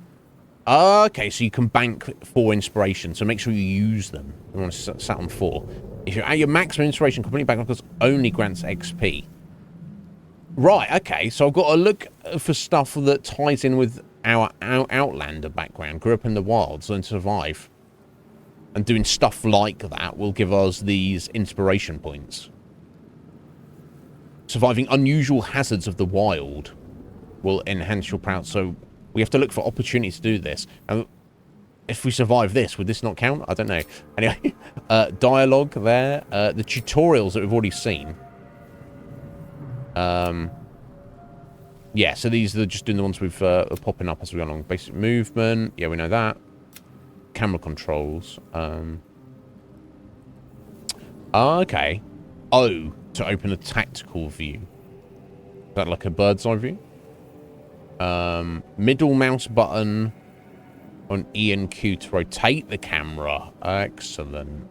Okay, so you can bank 4 inspiration, so make sure you use them. You want to set on 4. If you're at your maximum inspiration, completely back only grants XP. Right, okay, so I've got to look for stuff that ties in with our Outlander background. Grew up in the wilds, learned to survive. And doing stuff like that will give us these inspiration points. Surviving unusual hazards of the wild will enhance your prowess. So we have to look for opportunities to do this. And if we survive this, would this not count? I don't know. Anyway, dialogue there. The tutorials that we've already seen. Yeah, so these are just doing the ones we've popping up as we go along. Basic movement. Yeah, we know that. Camera controls. Okay. O to open a tactical view. Is that like a bird's eye view? Middle mouse button on E and Q to rotate the camera. Excellent.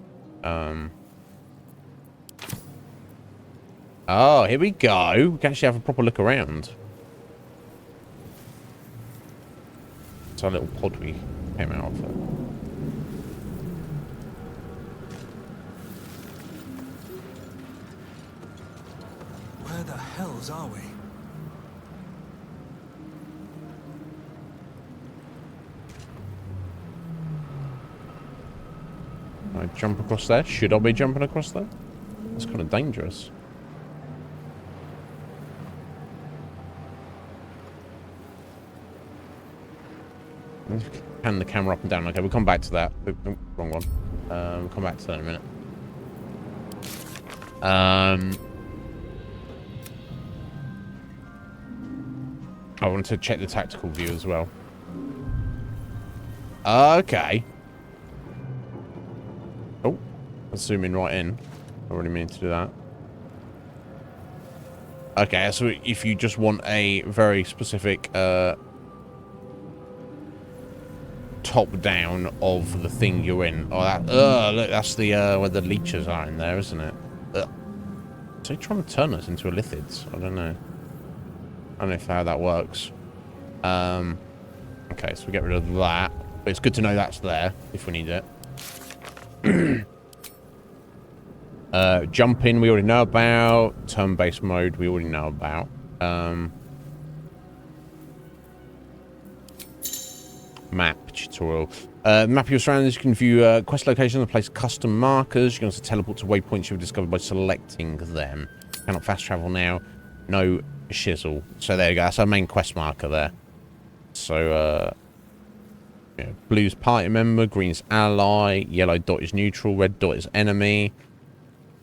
Oh, here we go. We can actually have a proper look around. It's our little pod we came out of. Where the hells are we? I jump across there? Should I be jumping across there? That's kind of dangerous. Pan the camera up and down. Okay, we'll come back to that. Oh, wrong one. We'll come back to that in a minute. I want to check the tactical view as well. Okay. Oh, let's zoom in right in. I really mean to do that. Okay, so if you just want a very specific top down of the thing you're in. Oh, that. Look, that's the where the leeches are in there, isn't it? So you're trying to turn us into lithids? I don't know. I don't know how that works. Okay, so we get rid of that. But it's good to know that's there if we need it. Jumping we already know about. Turn-based mode we already know about. Map tutorial. Map your surroundings. You can view quest locations and place custom markers. You can also teleport to waypoints you've discovered by selecting them. Cannot fast travel now. No shizzle. So there you go. That's our main quest marker there. So, yeah, blue's party member, green's ally, yellow dot is neutral, red dot is enemy.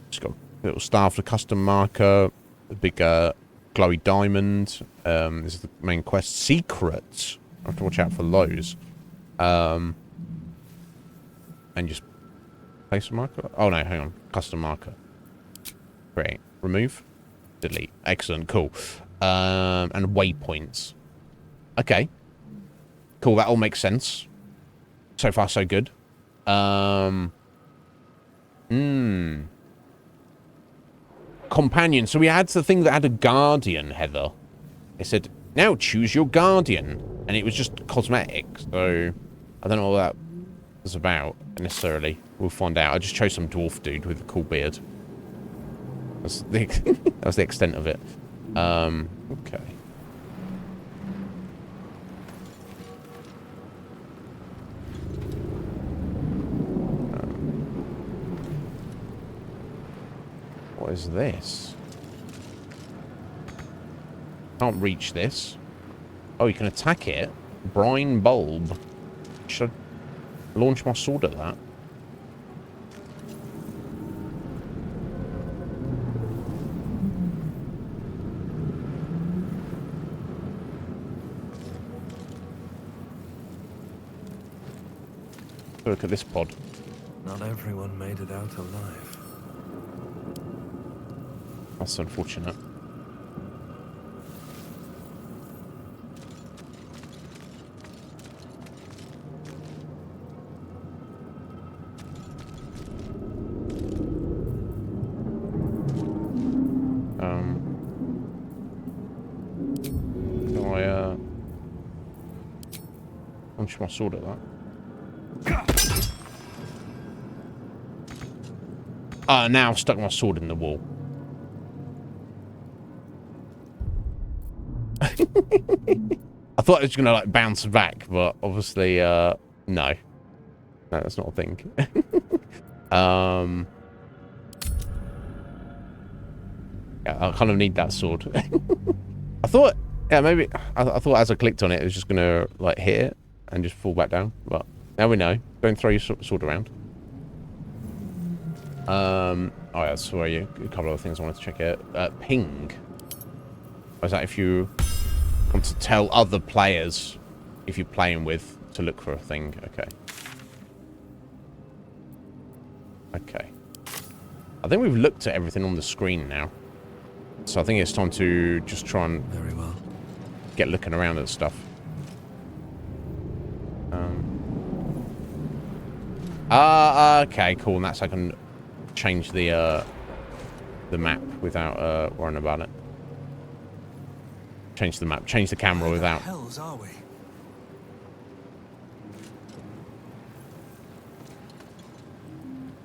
Just got a little star for the custom marker. The big glowy diamond. This is the main quest. Secrets. I have to watch out for those. And just place a marker. Oh no, hang on. Custom marker. Great. Remove. Delete. Excellent. Cool. And waypoints. Okay. Cool. That all makes sense. So far, so good. Companion. So we had the thing that had a guardian, Heather. It said, now choose your guardian. And it was just cosmetic. So I don't know what that was about necessarily. We'll find out. I just chose some dwarf dude with a cool beard. That's the, that was the extent of it. Okay. What is this? Can't reach this. Oh, you can attack it. Brine bulb. Should I launch my sword at that? Look at this pod. Not everyone made it out alive. That's unfortunate. Can I launch my sword at that? Now I've stuck my sword in the wall. I thought it was gonna like bounce back, but obviously no. No, that's not a thing. Yeah, I kind of need that sword. I thought, yeah, maybe I thought as I clicked on it, it was just gonna like hit it and just fall back down. But now we know. Don't throw your sword around. Oh yeah, sorry, a couple of other things I wanted to check out. Ping. Or is that if you want to tell other players if you're playing with to look for a thing? Okay. Okay. I think we've looked at everything on the screen now. So I think it's time to just try and Very well. get looking around at stuff. Okay, cool. And that's how I can change the map without worrying about it. Change the map. Change the camera without. Where the hells are we?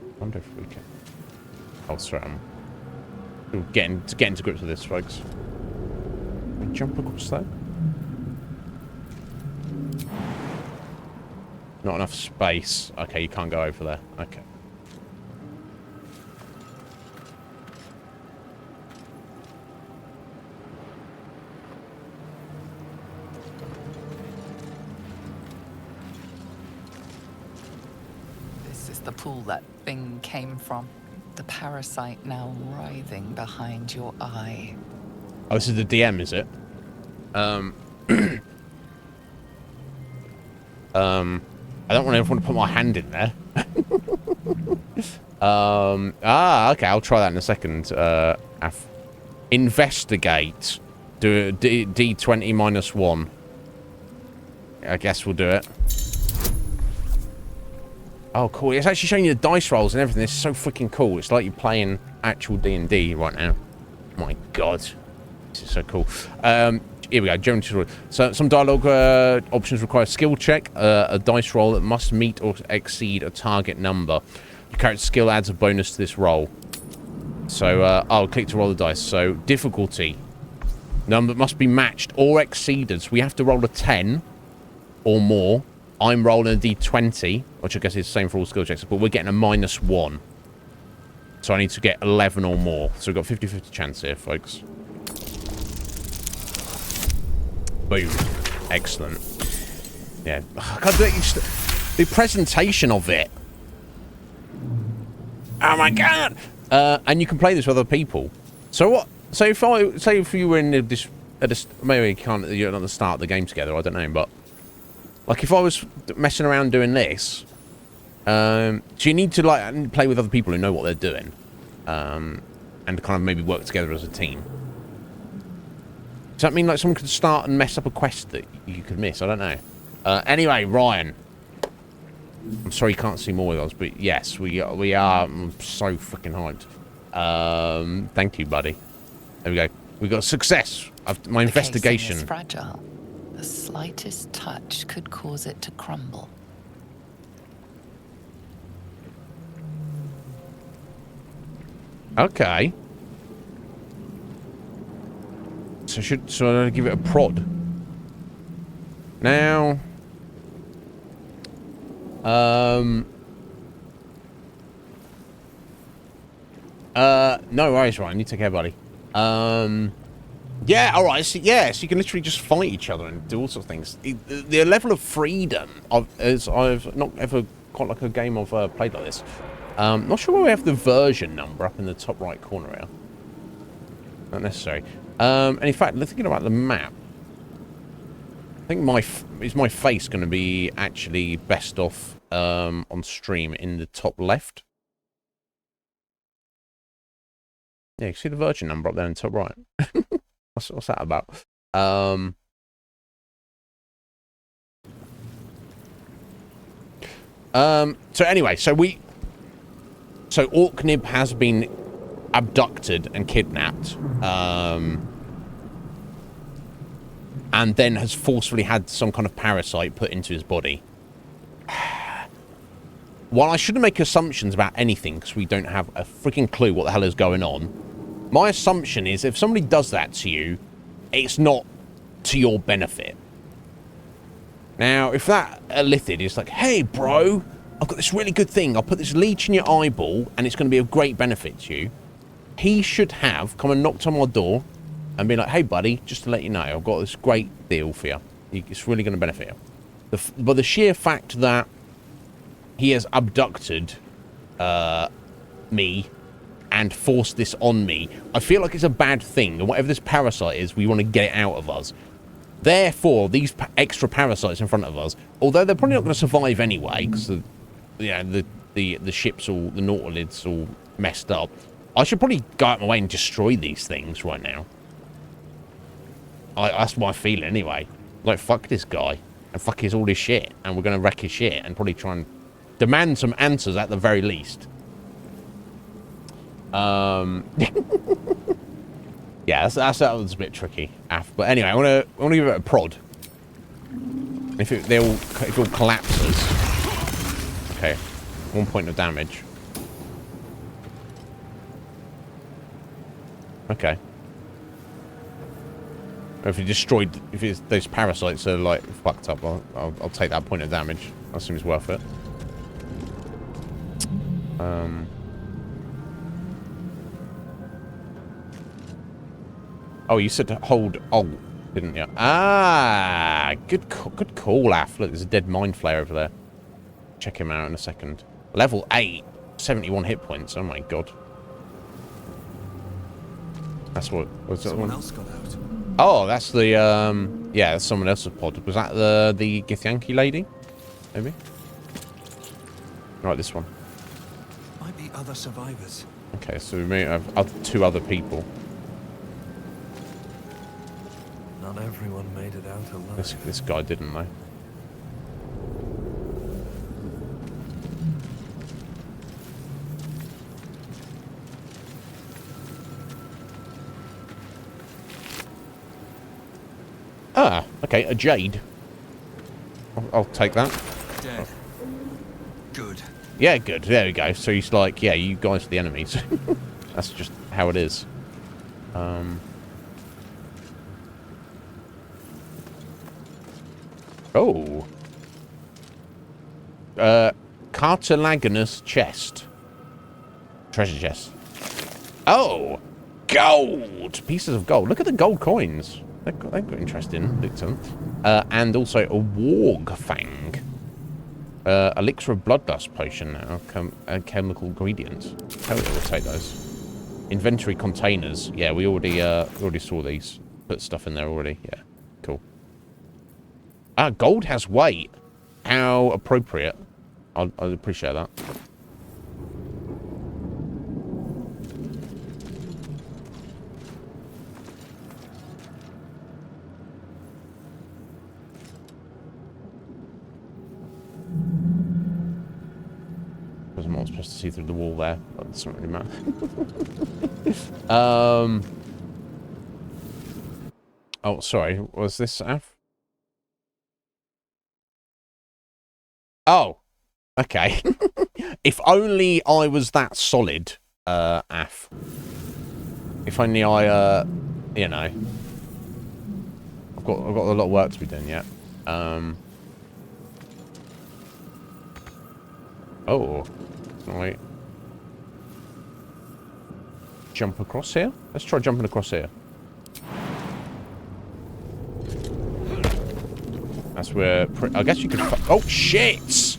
I wonder if we can. Oh, sorry. I'm getting to grips with this, folks. Can we jump across that? Not enough space. Okay, you can't go over there. Okay. This is the pool that thing came from. The parasite now writhing behind your eye. Oh, this is the DM, is it? I don't want everyone to put my hand in there. Okay, I'll try that in a second. Investigate. Do D20 -1. I guess we'll do it. Oh, cool. It's actually showing you the dice rolls and everything. This is so freaking cool. It's like you're playing actual D&D right now. My God. This is so cool. Here we go. General tutorial. So some dialogue options require a skill check, a dice roll that must meet or exceed a target number. Your character skill adds a bonus to this roll. So I'll click to roll the dice. So difficulty. Number must be matched or exceeded. So we have to roll a 10 or more. I'm rolling a d20, which I guess is the same for all skill checks, but we're getting a -1. So I need to get 11 or more. So we've got 50-50 chance here, folks. Boom. Excellent. Yeah. God, the presentation of it. Oh my god! And you can play this with other people. So what? So if you were in this, maybe you can't. You're not at the start of the game together. I don't know, but like if I was messing around doing this, so you need to like play with other people who know what they're doing, and kind of maybe work together as a team. Does that mean like someone could start and mess up a quest that you could miss? I don't know. Anyway, Ryan. I'm sorry you can't see more with us, but yes, we are. I'm so freaking hyped. Thank you, buddy. There we go. We got success of my investigation. The casing is fragile. The slightest touch could cause it to crumble. Okay. So I give it a prod. Now. No worries, Ryan. You take care, buddy. Yeah, alright. So, yeah, so you can literally just fight each other and do all sorts of things. The level of freedom I've not ever quite like a game I've played like this. Not sure why we have the version number up in the top right corner here. Not necessary. And in fact, thinking about the map, I think is my face going to be actually best off on stream in the top left. Yeah, you can see the version number up there in the top right. What's that about? So anyway, so Orknib has been abducted and kidnapped, and then has forcefully had some kind of parasite put into his body. While I shouldn't make assumptions about anything because we don't have a freaking clue what the hell is going on, my assumption is if somebody does that to you, it's not to your benefit. Now, if that Illithid is like, hey, bro, I've got this really good thing. I'll put this leech in your eyeball and it's going to be of great benefit to you. He should have come and knocked on my door and be like, hey, buddy, just to let you know, I've got this great deal for you. It's really going to benefit you. But the sheer fact that he has abducted me and forced this on me, I feel like it's a bad thing. And whatever this parasite is, we want to get it out of us. Therefore, these extra parasites in front of us, although they're probably not going to survive anyway, because the ships all, the Nautilid's all messed up, I should probably go out my way and destroy these things right now. That's my feeling anyway. Like, fuck this guy, and fuck all his shit, and we're going to wreck his shit, and probably try and demand some answers at the very least. Yeah, that was a bit tricky. But anyway, I want to give it a prod. If it all collapses, okay, 1 point of damage. Okay. If those parasites are like fucked up, I'll take that point of damage. That seems worth it. Oh, you said to hold alt, didn't you? Ah, good call, Af. Look, there's a dead mind flayer over there. Check him out in a second. Level 8, 71 hit points. Oh my god. That's what. Was that Someone one? else got out. Oh, that's the yeah, that's someone else's pod. Was that the Githyanki lady? Maybe. Right, this one. Might be other survivors. Okay, so we may have two other people. Not everyone made it out alive. This guy didn't, though. Ah, okay, a jade. I'll take that. Dead. Good. Yeah, good. There we go. So he's like, yeah, you guys are the enemies. That's just how it is. Oh. Cartilaginous chest. Treasure chest. Oh! Gold! Pieces of gold. Look at the gold coins. They've got interesting. And also a warg fang. Elixir of bloodlust potion now. Chemical ingredients. Totally will take those. Inventory containers. Yeah, we already saw these. Put stuff in there already. Yeah, cool. Gold has weight. How appropriate. I'd appreciate that. I'm not supposed to see through the wall there, but it doesn't really matter. Oh, sorry. Was this Af? Oh, okay. If only I was that solid, Af. If only I, you know. I've got a lot of work to be done yet. Oh. Wait. Jump across here? Let's try jumping across here. That's where... I guess you could... Oh, shit!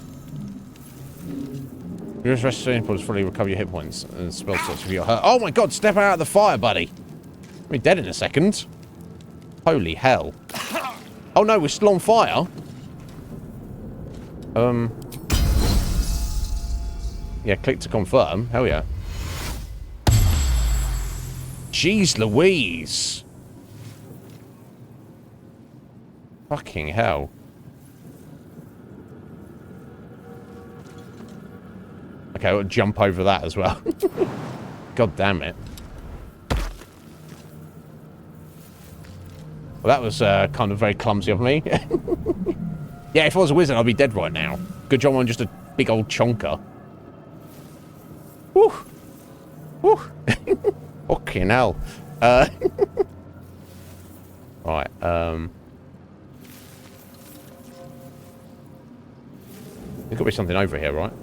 Your restoration pods fully recover your hit points and spell slots if you're hurt. Oh my god, step out of the fire, buddy! I'll be dead in a second. Holy hell. Oh no, we're still on fire? Yeah, click to confirm. Hell yeah. Jeez Louise. Fucking hell. Okay, I'll jump over that as well. God damn it. Well, that was kind of very clumsy of me. Yeah, if I was a wizard, I'd be dead right now. Good job I'm just a big old chonker. Woo! Woo! Fucking hell. Right, there's got to be something over here, right?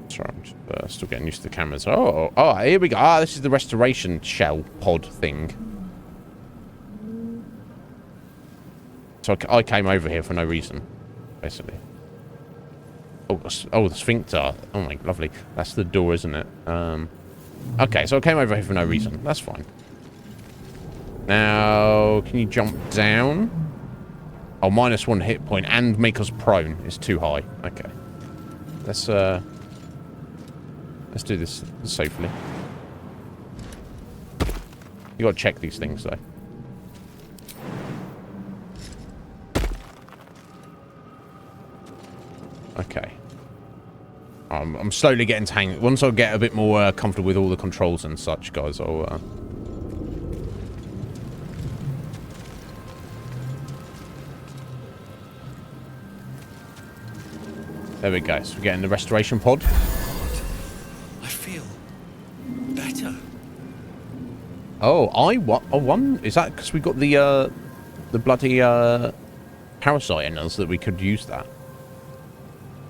Sorry, I'm just, still getting used to the cameras. Oh, here we go. This is the restoration shell pod thing. So I came over here for no reason, basically. Oh, the sphincter. Oh my, lovely. That's the door, isn't it? Okay, so I came over here for no reason. That's fine. Now, can you jump down? Oh, -1 hit point and make us prone is too high. Okay. Let's do this safely. You gotta check these things, though. Okay. I'm slowly getting tangled. Once I get a bit more comfortable with all the controls and such, guys, I'll... There we go. So we're getting the restoration pod. I feel better. Oh, I won. Is that because we got the bloody parasite in us that we could use that?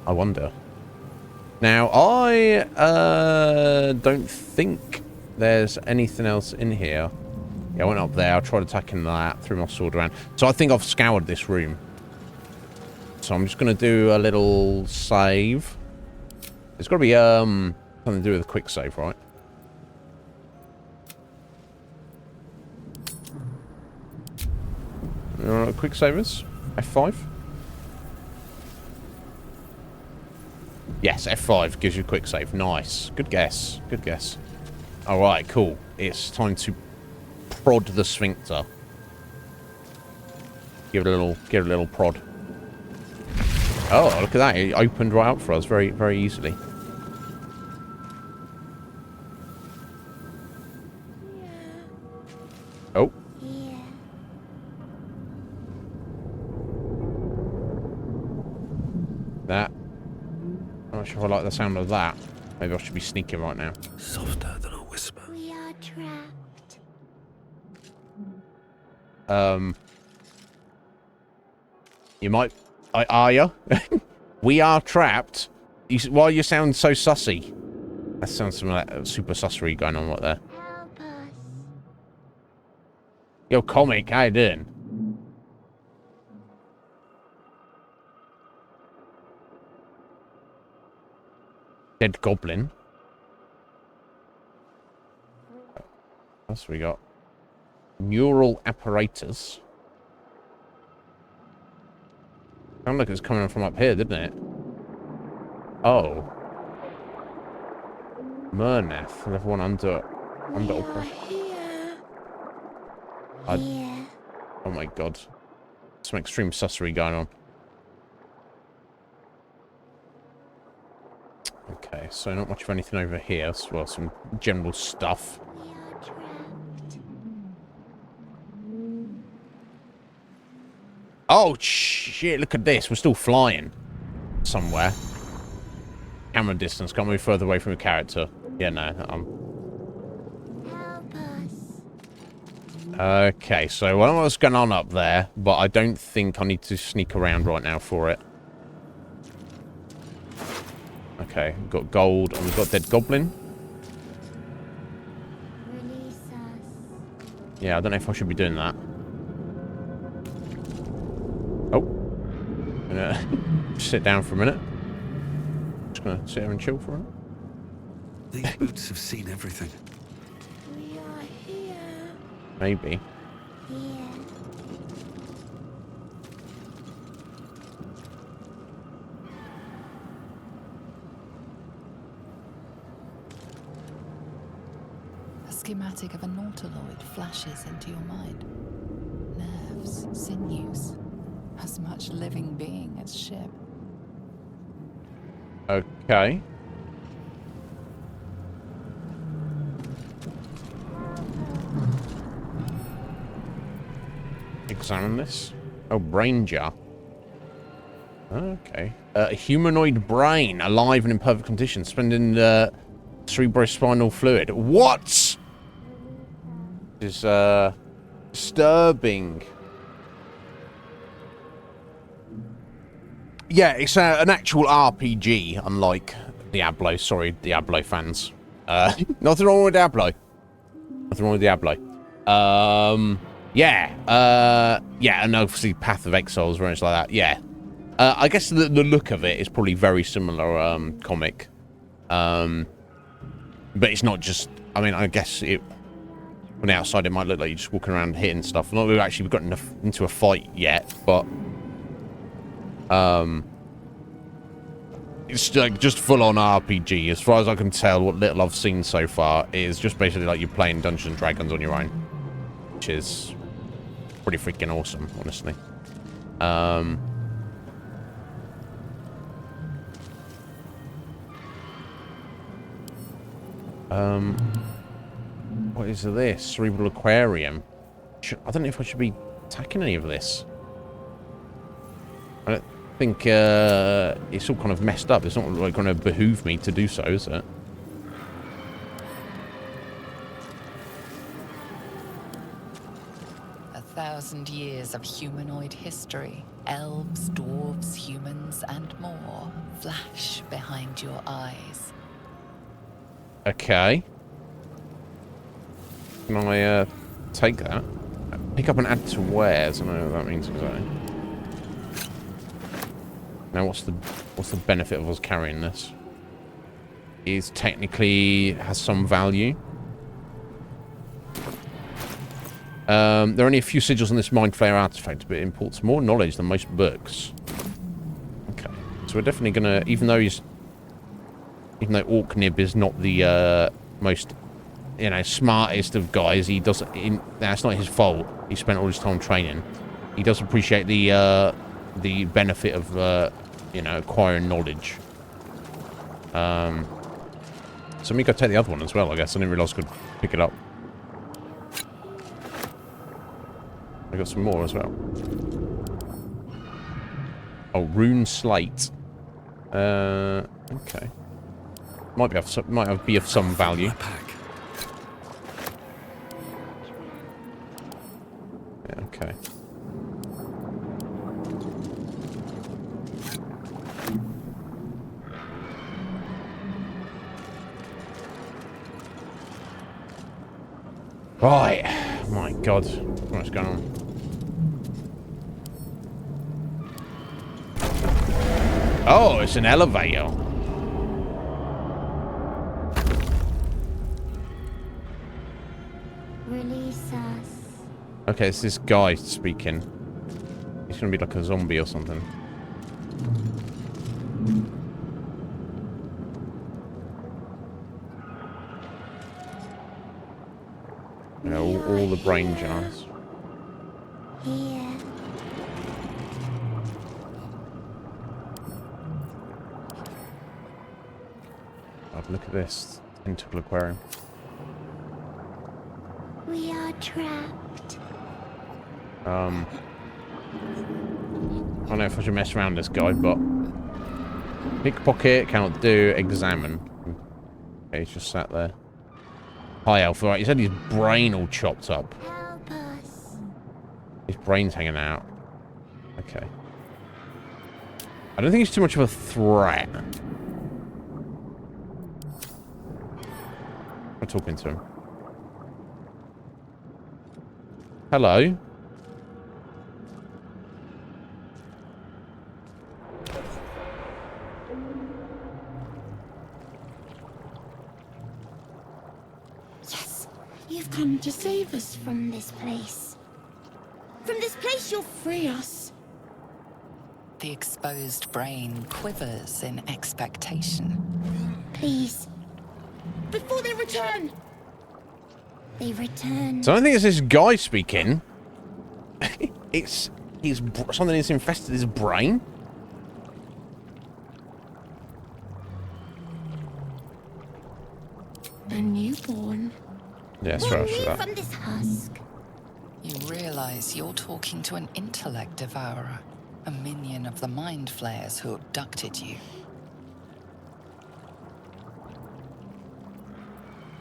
I wonder. Now, I don't think there's anything else in here. Yeah, I went up there. I tried attacking that. Threw my sword around. So I think I've scoured this room. So I'm just going to do a little save. It's got to be something to do with a quick save, right? Quick savers? F5? Yes, F5 gives you a quick save. Nice. Good guess. Good guess. Alright, cool. It's time to prod the sphincter. Give it a little prod. Oh, look at that. It opened right up for us very, very easily. Oh. That. I'm not sure if I like the sound of that. Maybe I should be sneaking right now. Softer than a whisper. We are trapped. You might... Are you? We are trapped. Why you sound so sussy? That sounds some like super sussery going on right there. Help us. Yo, comic, how you doing? Dead goblin. What else we got? Neural apparatus. Sounded like it was coming from up here, didn't it? Oh. Murnath, level 1 under oppression. Here. Oh my god. Some extreme sussery going on. Okay, so not much of anything over here. Well, some general stuff. We are trapped. Oh, shit, look at this. We're still flying. Somewhere. Camera distance. Can't move further away from your character. Yeah, no. Help us. Okay, so I don't know what's going on up there, but I don't think I need to sneak around right now for it. Okay, we've got gold, and we've got dead goblin. Release us. Yeah, I don't know if I should be doing that. Oh. Gonna sit down for a minute. Just gonna sit here and chill for a minute. These boots have seen everything. We are here. Maybe. Here. A schematic of a nautiloid flashes into your mind. Nerves, sinews, as much living being as ship. Okay. Examine this. Oh, brain jar. Okay. A humanoid brain, alive and in perfect condition, spending cerebrospinal fluid. What? This is disturbing. Yeah, it's an actual RPG, unlike Diablo. Sorry, Diablo fans. Nothing wrong with Diablo. Nothing wrong with Diablo. Yeah, and obviously Path of Exiles or anything like that. Yeah. I guess the look of it is probably very similar, comic. But it's not just... I mean, I guess it... On the outside, it might look like you're just walking around hitting stuff. Not that we've actually gotten into a fight yet, but... It's like just full-on RPG. As far as I can tell, what little I've seen so far is just basically like you're playing Dungeons and Dragons on your own. Which is pretty freaking awesome, honestly. What is this? Cerebral Aquarium. I don't know if I should be attacking any of this. I don't think it's all kind of messed up. It's not like going to behoove me to do so, is it? A 1,000 years of humanoid history. Elves, dwarves, humans, and more flash behind your eyes. Okay. Can I take that? Pick up and add to wares. I don't know what that means exactly. Now, what's the benefit of us carrying this? It technically has some value. There are only a few sigils on this Mind Flayer artifact, but it imports more knowledge than most books. Okay, so we're definitely gonna, even though Orknib is not the most, smartest of guys, he does. That's not his fault. He spent all his time training. He does appreciate the benefit of acquiring knowledge. So let me go take the other one as well. I guess I didn't realize I could pick it up. I got some more as well. Oh, rune slate. Okay. Might be of some value. Yeah, okay. Right. My God. What's going on? Oh, it's an elevator. Release us. Okay, it's this guy speaking. He's gonna be like a zombie or something. Yeah, all the brain jars. Here. Oh, look at this. Tentacle aquarium. We are trapped. I don't know if I should mess around this guy, but pickpocket, cannot do, examine. Okay, he's just sat there. High health, right? He's had his brain all chopped up. Help us. His brain's hanging out. Okay. I don't think he's too much of a threat. I'm talking to him. Hello? Yes, you've come to save us from this place. From this place, you'll free us. The exposed brain quivers in expectation. Please. Before they return. They return. So I don't think it's this guy speaking. It's something that's infested his brain. A newborn. Yeah, that's Born right. new That. from this husk. You realize you're talking to an intellect devourer, a minion of the mind flayers who abducted you.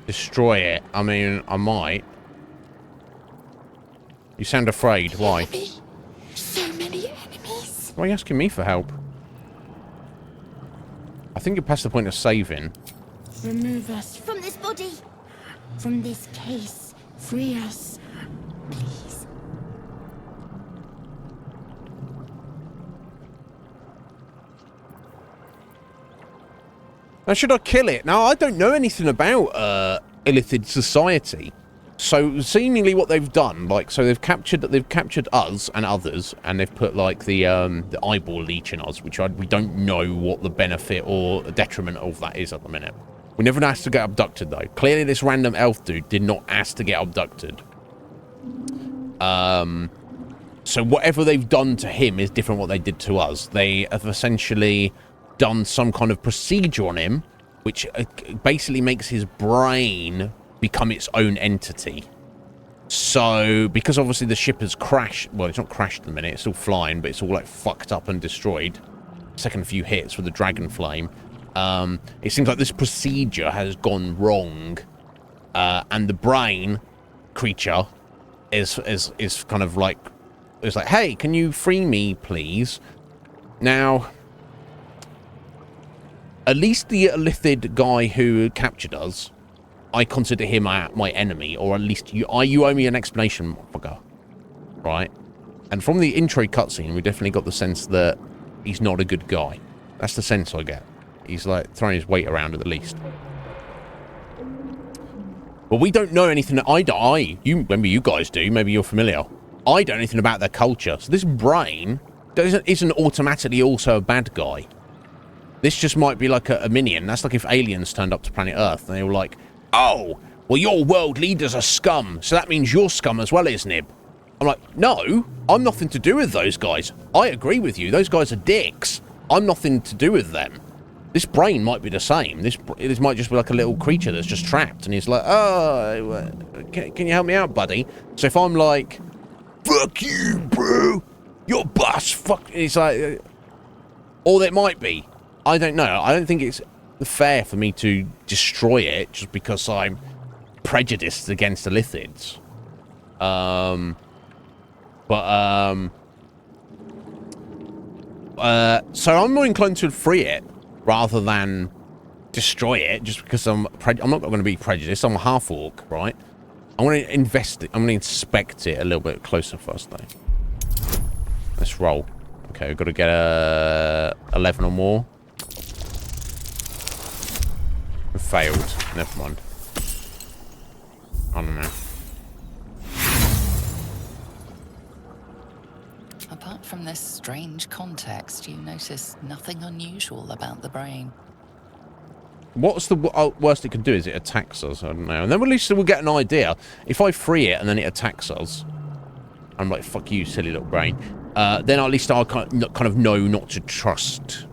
Destroy it. I mean, I might. You sound afraid. Why? So many enemies. Why are you asking me for help? I think you're past the point of saving. Remove us from this body. From this case. Free us. Please. Now, should I kill it? Now, I don't know anything about Illithid society. So, seemingly what they've done, like, so they've captured us and others, and they've put, like, the eyeball leech in us, which we don't know what the benefit or detriment of that is at the minute. We never asked to get abducted, though. Clearly, this random elf dude did not ask to get abducted. So whatever they've done to him is different what they did to us. They have essentially done some kind of procedure on him, which basically makes his brain become its own entity. So, because obviously the ship has crashed, well, it's not crashed at the minute, it's still flying, but it's all like fucked up and destroyed. Second few hits with the dragon flame. It seems like this procedure has gone wrong, and the brain creature is kind of like, it's like, hey, can you free me, please? Now, at least the Illithid guy who captured us, I consider him my enemy, or at least you owe me an explanation, motherfucker. Right? And from the intro cutscene, we definitely got the sense that he's not a good guy. That's the sense I get. He's like throwing his weight around at the least. But we don't know anything. Maybe you guys do. Maybe you're familiar. I don't know anything about their culture. So this brain isn't automatically also a bad guy. This just might be like a minion. That's like if aliens turned up to planet Earth and they were like, oh, well, your world leaders are scum, so that means you're scum as well, Iznib. I'm like, no, I'm nothing to do with those guys. I agree with you. Those guys are dicks. I'm nothing to do with them. This brain might be the same. This might just be like a little creature that's just trapped, and he's like, oh, can you help me out, buddy? So if I'm like, fuck you, bro, you're boss, fuck, it's like, or it might be. I don't know. I don't think it's fair for me to destroy it just because I'm prejudiced against the Illithids. So I'm more inclined to free it rather than destroy it just because I'm not going to be prejudiced. I'm a half-orc, right? I'm going to I'm going to inspect it a little bit closer first, though. Let's roll. Okay, we've got to get 11 or more. Failed. Never mind. I don't know. Apart from this strange context, you notice nothing unusual about the brain. What's the worst it can do? Is it attacks us? I don't know. And then at least we'll get an idea. If I free it and then it attacks us, I'm like, fuck you, silly little brain. Then at least I'll kind of know not to trust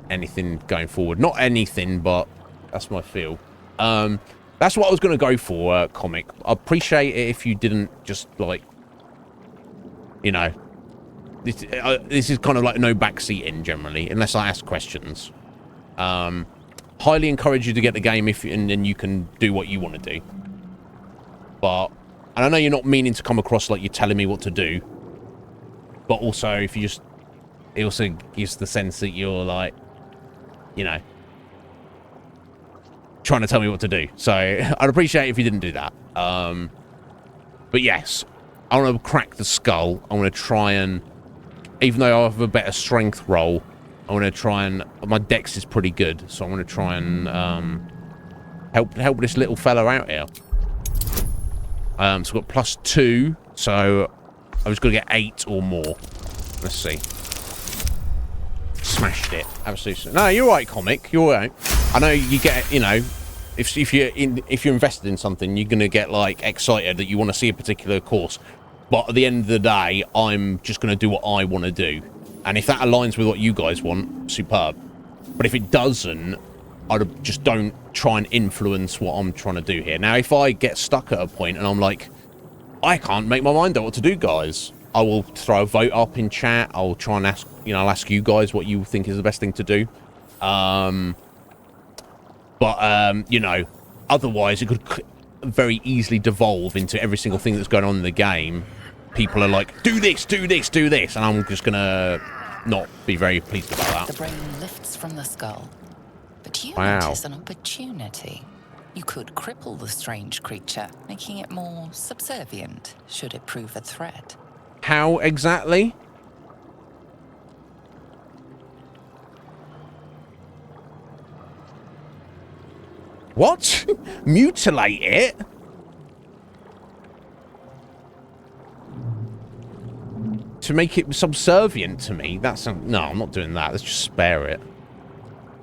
anything going forward. Not anything, but that's my feel. That's what I was going to go for, comic. I appreciate it if you didn't just, like, you know, this is kind of like no backseating generally, unless I ask questions. Highly encourage you to get the game and then you can do what you want to do. But, and I know you're not meaning to come across like you're telling me what to do, but also if you just, it also gives the sense that you're like, you know, trying to tell me what to do. So I'd appreciate it if you didn't do that. But yes, I want to crack the skull. I want to try and, even though I have a better strength roll, I want to try and, my dex is pretty good, so I want to try and help this little fella out here. So I've got +2, so I was going to get 8 or more. Let's see. Smashed it. Absolutely. No, you're right, comic. You're right. I know you get, you know, if you're invested in something, you're going to get, like, excited that you want to see a particular course. But at the end of the day, I'm just going to do what I want to do. And if that aligns with what you guys want, superb. But if it doesn't, I just don't try and influence what I'm trying to do here. Now, if I get stuck at a point and I'm like, I can't make my mind up what to do, guys, I will throw a vote up in chat. I'll try and ask, you know, I'll ask you guys what you think is the best thing to do. You know, otherwise it could very easily devolve into every single thing that's going on in the game. People are like, do this, do this, do this, and I'm just gonna not be very pleased about that. The brain lifts from the skull, but you notice an opportunity. You could cripple the strange creature, making it more subservient, should it prove a threat. How exactly? What? Mutilate it? To make it subservient to me? That's no, I'm not doing that. Let's just spare it.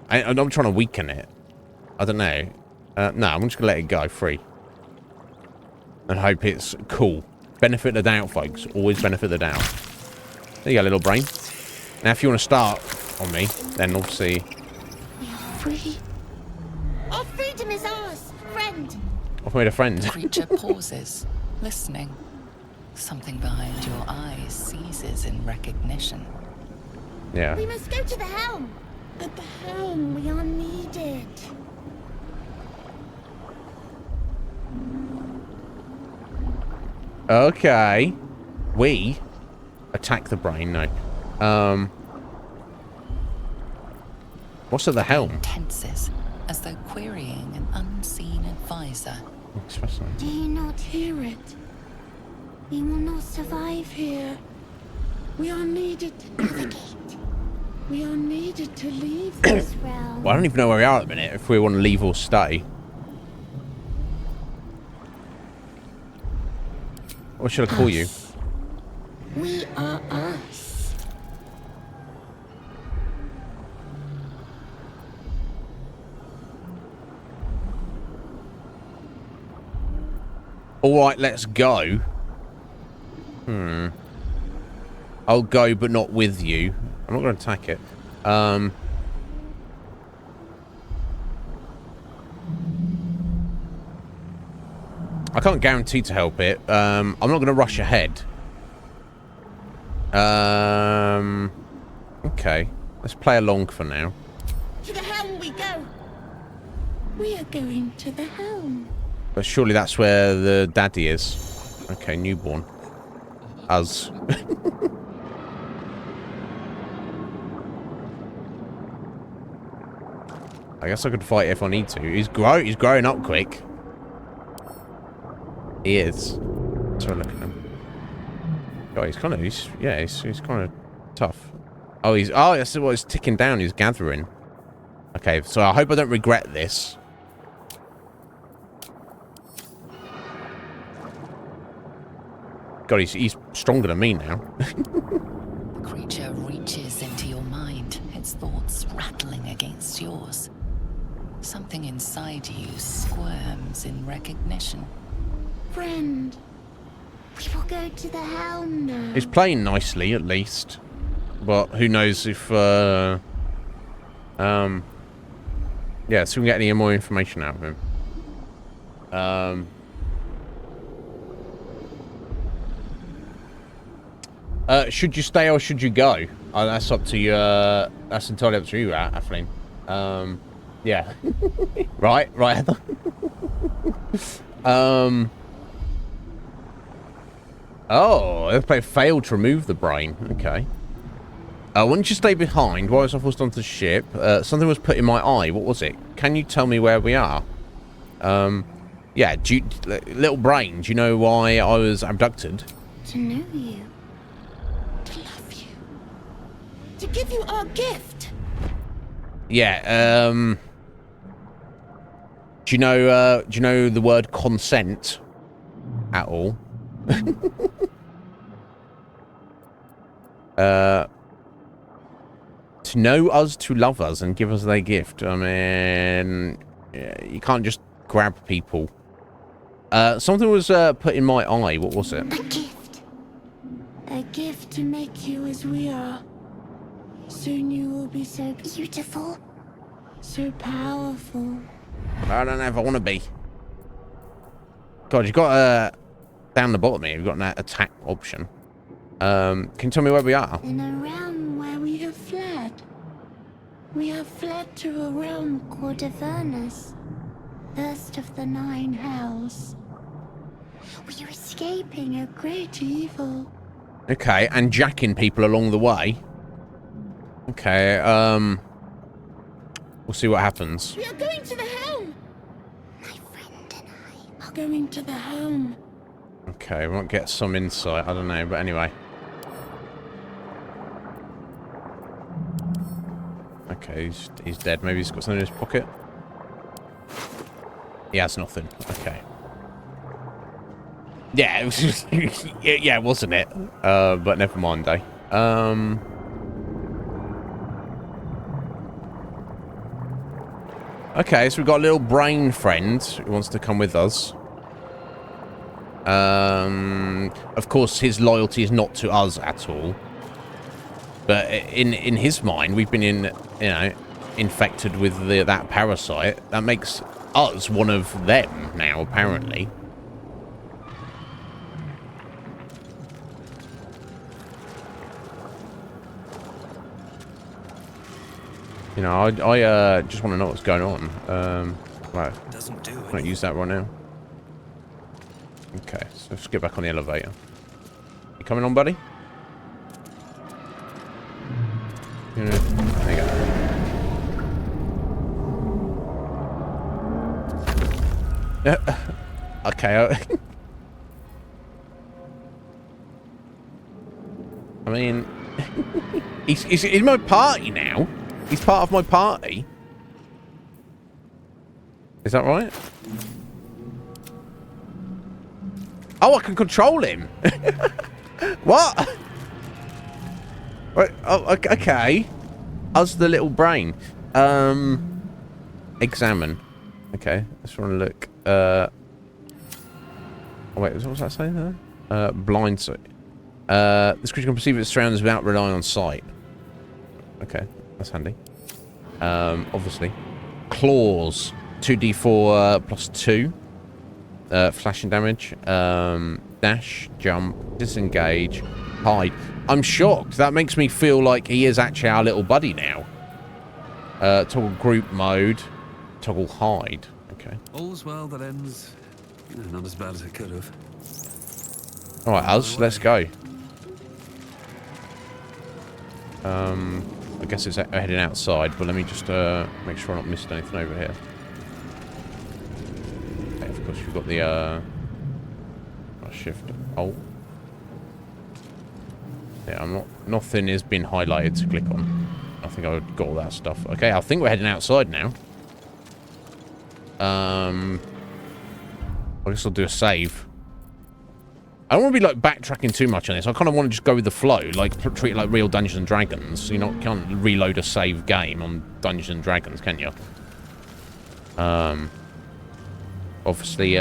I'm trying to weaken it. I don't know. No, I'm just gonna let it go free. And hope it's cool. Benefit the doubt, folks. Always benefit the doubt. There you go, little brain. Now, if you want to start on me, then obviously... We are free. Our freedom is ours, friend. I've made a friend. The creature pauses, listening. Something behind your eyes seizes in recognition. Yeah. We must go to the helm. At the helm, we are needed. Okay. We attack the brain, no. What's at the helm? Tenses, as though querying an unseen advisor. Do you not hear it? We will not survive here. We are needed to navigate. We are needed to leave this realm. Well, I don't even know where we are at the minute, if we want to leave or stay. What should I call you? We are us. Alright, let's go. I'll go, but not with you. I'm not going to attack it. I can't guarantee to help it. I'm not going to rush ahead. Okay. Let's play along for now. To the helm we go. We are going to the helm. But surely that's where the daddy is. Okay, newborn. Us. I guess I could fight if I need to. He's growing up quick. He is. So look at him. Oh, he's kind of, he's kind of tough. Oh, that's what he's ticking down. He's gathering. Okay, so I hope I don't regret this. God, he's stronger than me now. The creature reaches into your mind, its thoughts rattling against yours. Something inside you squirms in recognition. Friend, we will go to the helm now. He's playing nicely, at least. But who knows if, yeah, so we can get any more information out of him. Should you stay or should you go? That's up to you. That's entirely up to you, Atheling. Yeah. right, Heather. Oh, the player failed to remove the brain. Okay. Once you stay behind, while I was forced onto the ship, something was put in my eye. What was it? Can you tell me where we are? Yeah, little brain, do you know why I was abducted? To know you. To love you. To give you our gift. Yeah, do you know the word consent at all? To know us, to love us, and give us their gift. I mean, yeah, you can't just grab people. Something was put in my eye. What was it? A gift. A gift to make you as we are. Soon you will be so beautiful. So powerful. I don't know if I want to be. God, you've got down the bottom here, you've got an attack option. Can you tell me where we are? In a realm where we have fled. We have fled to a realm called Avernus. First of the 9 hells. We are escaping a great evil. Okay, and jacking people along the way. Okay, we'll see what happens. We are going to the helm! My friend and I are going to the helm. Okay, we might get some insight, I don't know, but anyway. Okay, he's dead. Maybe he's got something in his pocket. He has nothing. Okay. Yeah, it was just, yeah, wasn't it? But never mind, eh? Okay, so we've got a little brain friend who wants to come with us. Of course, his loyalty is not to us at all. But in his mind, we've been infected with that parasite. That makes us one of them now, apparently. You know, I just want to know what's going on. Right. Doesn't do it. Can't use that right now. Okay, so let's get back on the elevator. You coming on, buddy? There you go. Okay. I mean, he's in my party now. He's part of my party. Is that right? Oh, I can control him. What? Right, oh, okay. Us the little brain. Examine. Okay, let's want to look. Oh wait, what was that saying there? Blind sight. This creature can perceive its surroundings without relying on sight. Okay, that's handy. Obviously. Claws. 2d4 plus 2. Flashing damage. Dash, jump, disengage, hide. I'm shocked. That makes me feel like he is actually our little buddy now. Toggle group mode. Toggle hide. Okay. All's well that ends. Not as bad as it could have. Alright, us, let's go. I guess it's heading outside, but let me just make sure I'm not missing anything over here. Okay, of course, we've got the Shift Alt. Yeah, I'm not. Nothing has been highlighted to click on. I think I got all that stuff. Okay, I think we're heading outside now. I guess I'll do a save. I don't want to be like backtracking too much on this. I kind of want to just go with the flow, like treat it like real Dungeons and Dragons. You can't reload a save game on Dungeons and Dragons, can you? Obviously,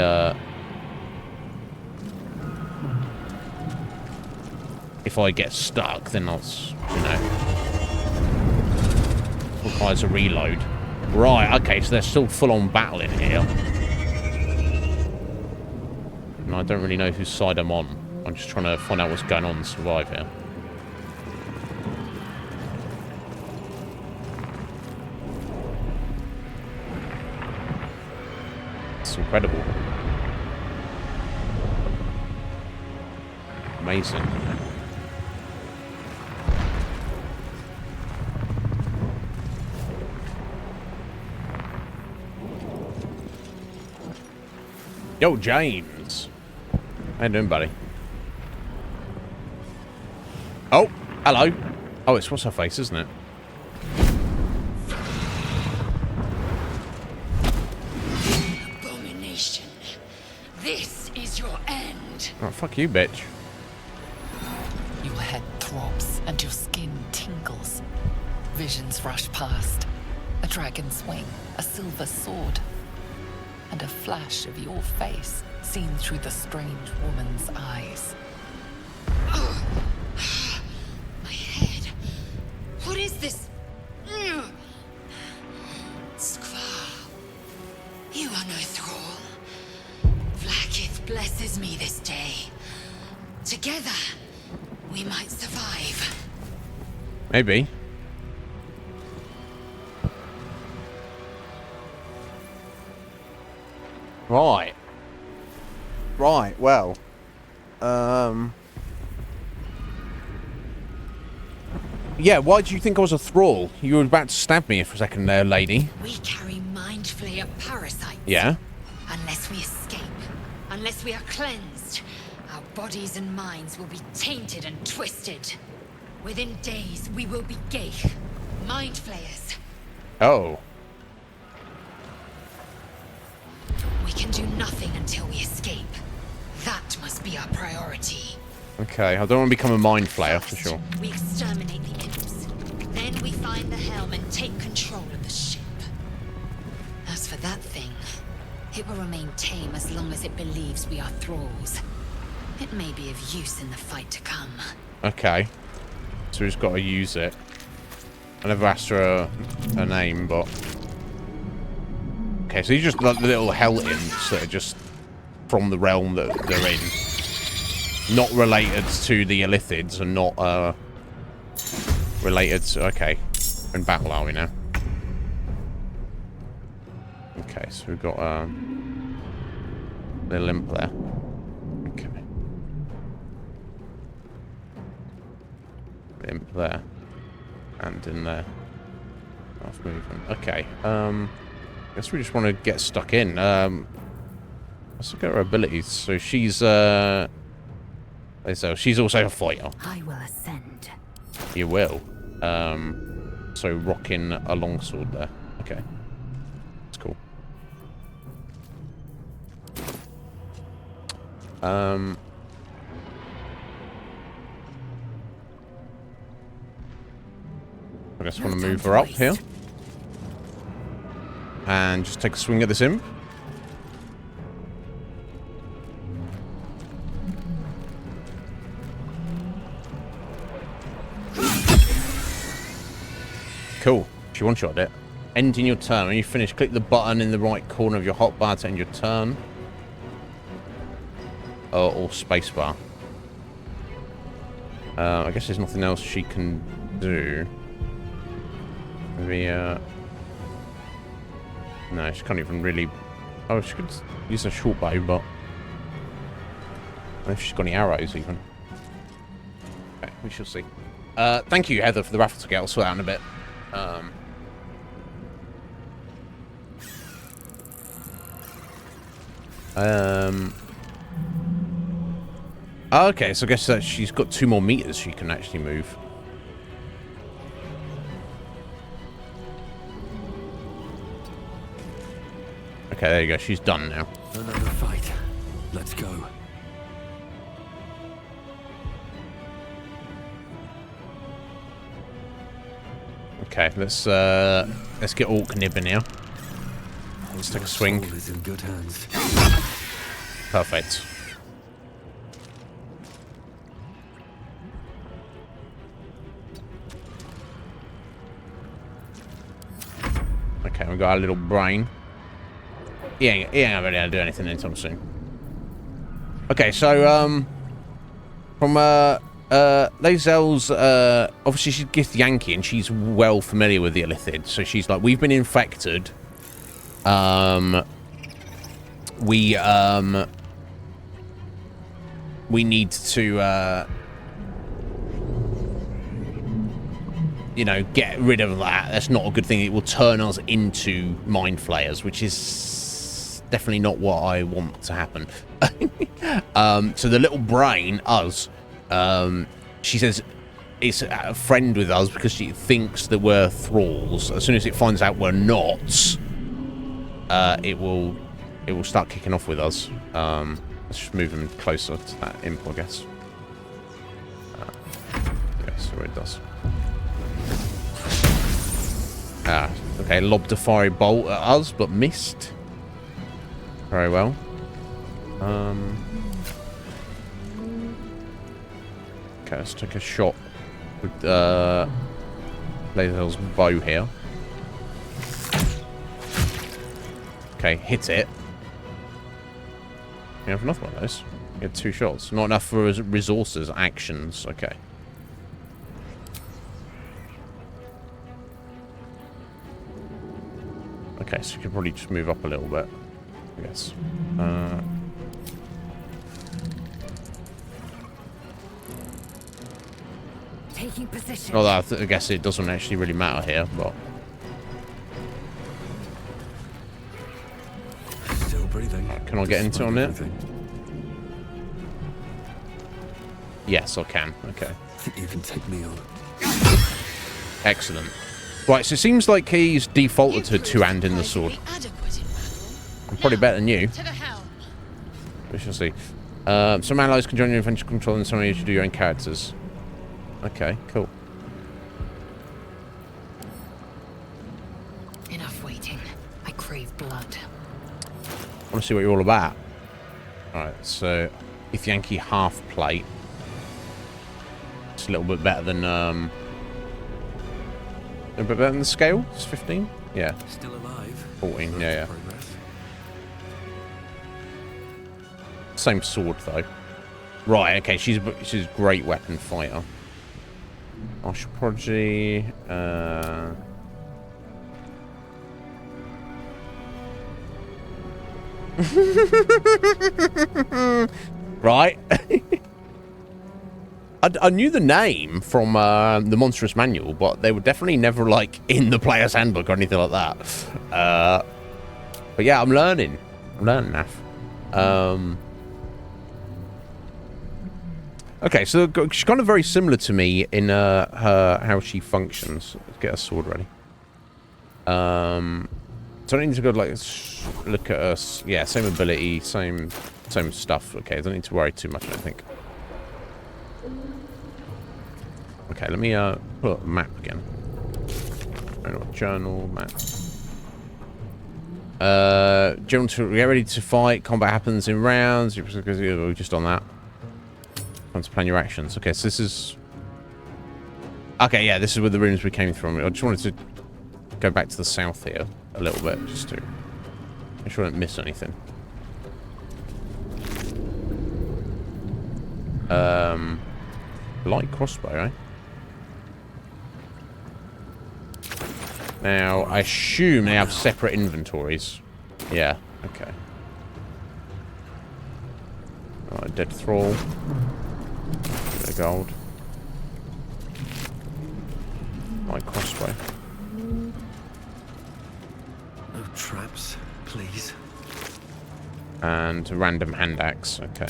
if I get stuck, then I'll, requires a reload. Right, okay, so there's still full-on battle in here. And I don't really know whose side I'm on. I'm just trying to find out what's going on and survive here. It's incredible. Amazing. Yo, James. How you doing, buddy? Oh, hello. Oh, it's what's-her-face, isn't it? Abomination. This is your end. Oh, fuck you, bitch. Your head throbs and your skin tingles. Visions rush past. A dragon's wing, a silver sword, and a flash of your face seen through the strange woman's eyes. Oh. My head. What is this? Skvar. You are no thrall. Vlaakith blesses me this day. Together, we might survive. Maybe. Right. Right, well. Yeah, why do you think I was a thrall? You were about to stab me for a second there, lady. We carry mind flayer parasites. Yeah? Unless we escape, unless we are cleansed, our bodies and minds will be tainted and twisted. Within days, we will be Geich, mind flayers. Oh. We can do nothing until we escape. That must be our priority. Okay, I don't want to become a mind flayer for sure. We exterminate the imps. Then we find the helm and take control of the ship. As for that thing, it will remain tame as long as it believes we are thralls. It may be of use in the fight to come. Okay. So we've got to use it. I never asked her a name, but... Okay, so these are just like the little hell imps that are just from the realm that they're in. Not related to the Illithids and not related to... Okay. In battle, are we now? Okay, so we've got little imp there. Okay. The imp there. And in there. Half movement. Okay. I guess we just want to get stuck in. Let's look at her abilities. So she's she's also a fighter. I will ascend. You will. So rocking a longsword there. Okay. That's cool. I just want to move her up here. And just take a swing at this imp. Cool. She one-shot it. Ending your turn. When you finish, click the button in the right corner of your hotbar to end your turn. Or spacebar. I guess there's nothing else she can do. Maybe, no, she can't even really... Oh, she could use a short bow, but... I don't know if she's got any arrows, even. Okay, we shall see. Thank you, Heather, for the raffle ticket. I'll sort out in a bit. Okay, so I guess that she's got 2 more meters she can actually move. Okay, there you go. She's done now. Another fight. Let's go. Okay, let's get Orc Nib in here. Let's take a swing. Is in good hands. Perfect. Okay, we got our little brain. He ain't gonna be able to do anything anytime soon. Okay, so from Lae'zel's obviously she's Gith Yankee and she's well familiar with the Illithid, so she's like, we've been infected. We need to you know, get rid of that. That's not a good thing. It will turn us into mind flayers, which is definitely not what I want to happen. So the little brain, us, she says it's a friend with us because she thinks that we're thralls. As soon as it finds out we're not, it will start kicking off with us. Let's just move them closer to that imp, I guess. Yeah, so it does. Okay, lobbed a fiery bolt at us, but missed. Very well. Okay, let's take a shot with Lae'zel's bow here. Okay, hit it. You have enough of those. You had 2 shots. Not enough for resources, actions. Okay. Okay, so you could probably just move up a little bit, I guess. Taking position. Although I guess it doesn't actually really matter here, but... Still breathing. Can I get into on it? Yes, I can. Okay. You can take me on. Excellent. Right, so it seems like he's defaulted to 2-hand in the sword. I'm probably better than you. We shall see. Some allies can join your adventure control and some of you should do your own characters. Okay, cool. Enough waiting. I crave blood. I want to see what you're all about. Alright, so Gith Yankee half plate. It's a little bit better than a bit better than the scale? It's 15? Yeah. Still alive. 14, yeah. Same sword though. Right, okay, she's a great weapon fighter. Martial Prodigy, right. I knew the name from the Monstrous Manual, but they were definitely never like in the player's handbook or anything like that. But yeah, I'm learning. Nath. Okay, so she's kind of very similar to me in her how she functions. Let's get her sword ready. So I need to go like look at us. Yeah, same ability, same stuff. Okay, I don't need to worry too much, I don't think. Okay, let me pull up the map again. Journal map. General to get ready to fight. Combat happens in rounds. We're just on that. Time to plan your actions. Okay, so this is... Okay, yeah, this is where the rooms we came from. I just wanted to go back to the south here a little bit, just to make sure I don't miss anything. Light crossbow, eh? Now, I assume they have separate inventories. Yeah, okay. Alright, dead thrall. Bit of gold. Light crossbow. No traps, please. And a random hand axe, okay.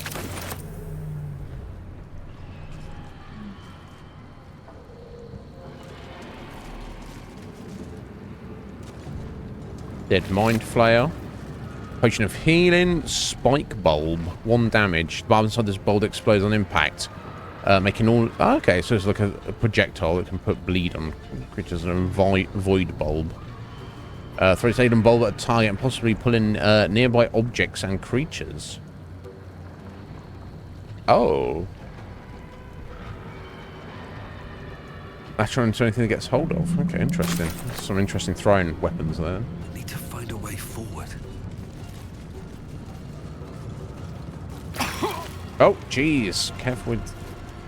Dead Mind Flayer. Potion of Healing. Spike Bulb. 1 damage. The barb inside this bulb explodes on impact. Making all... Oh, okay, so it's like a projectile that can put bleed on creatures and a void bulb. Throws Aiden bulb at a target and possibly pull in nearby objects and creatures. Oh. Latch on to anything that gets hold of. Okay, interesting. Some interesting throwing weapons there. Need to find a way forward. Oh, jeez. Careful with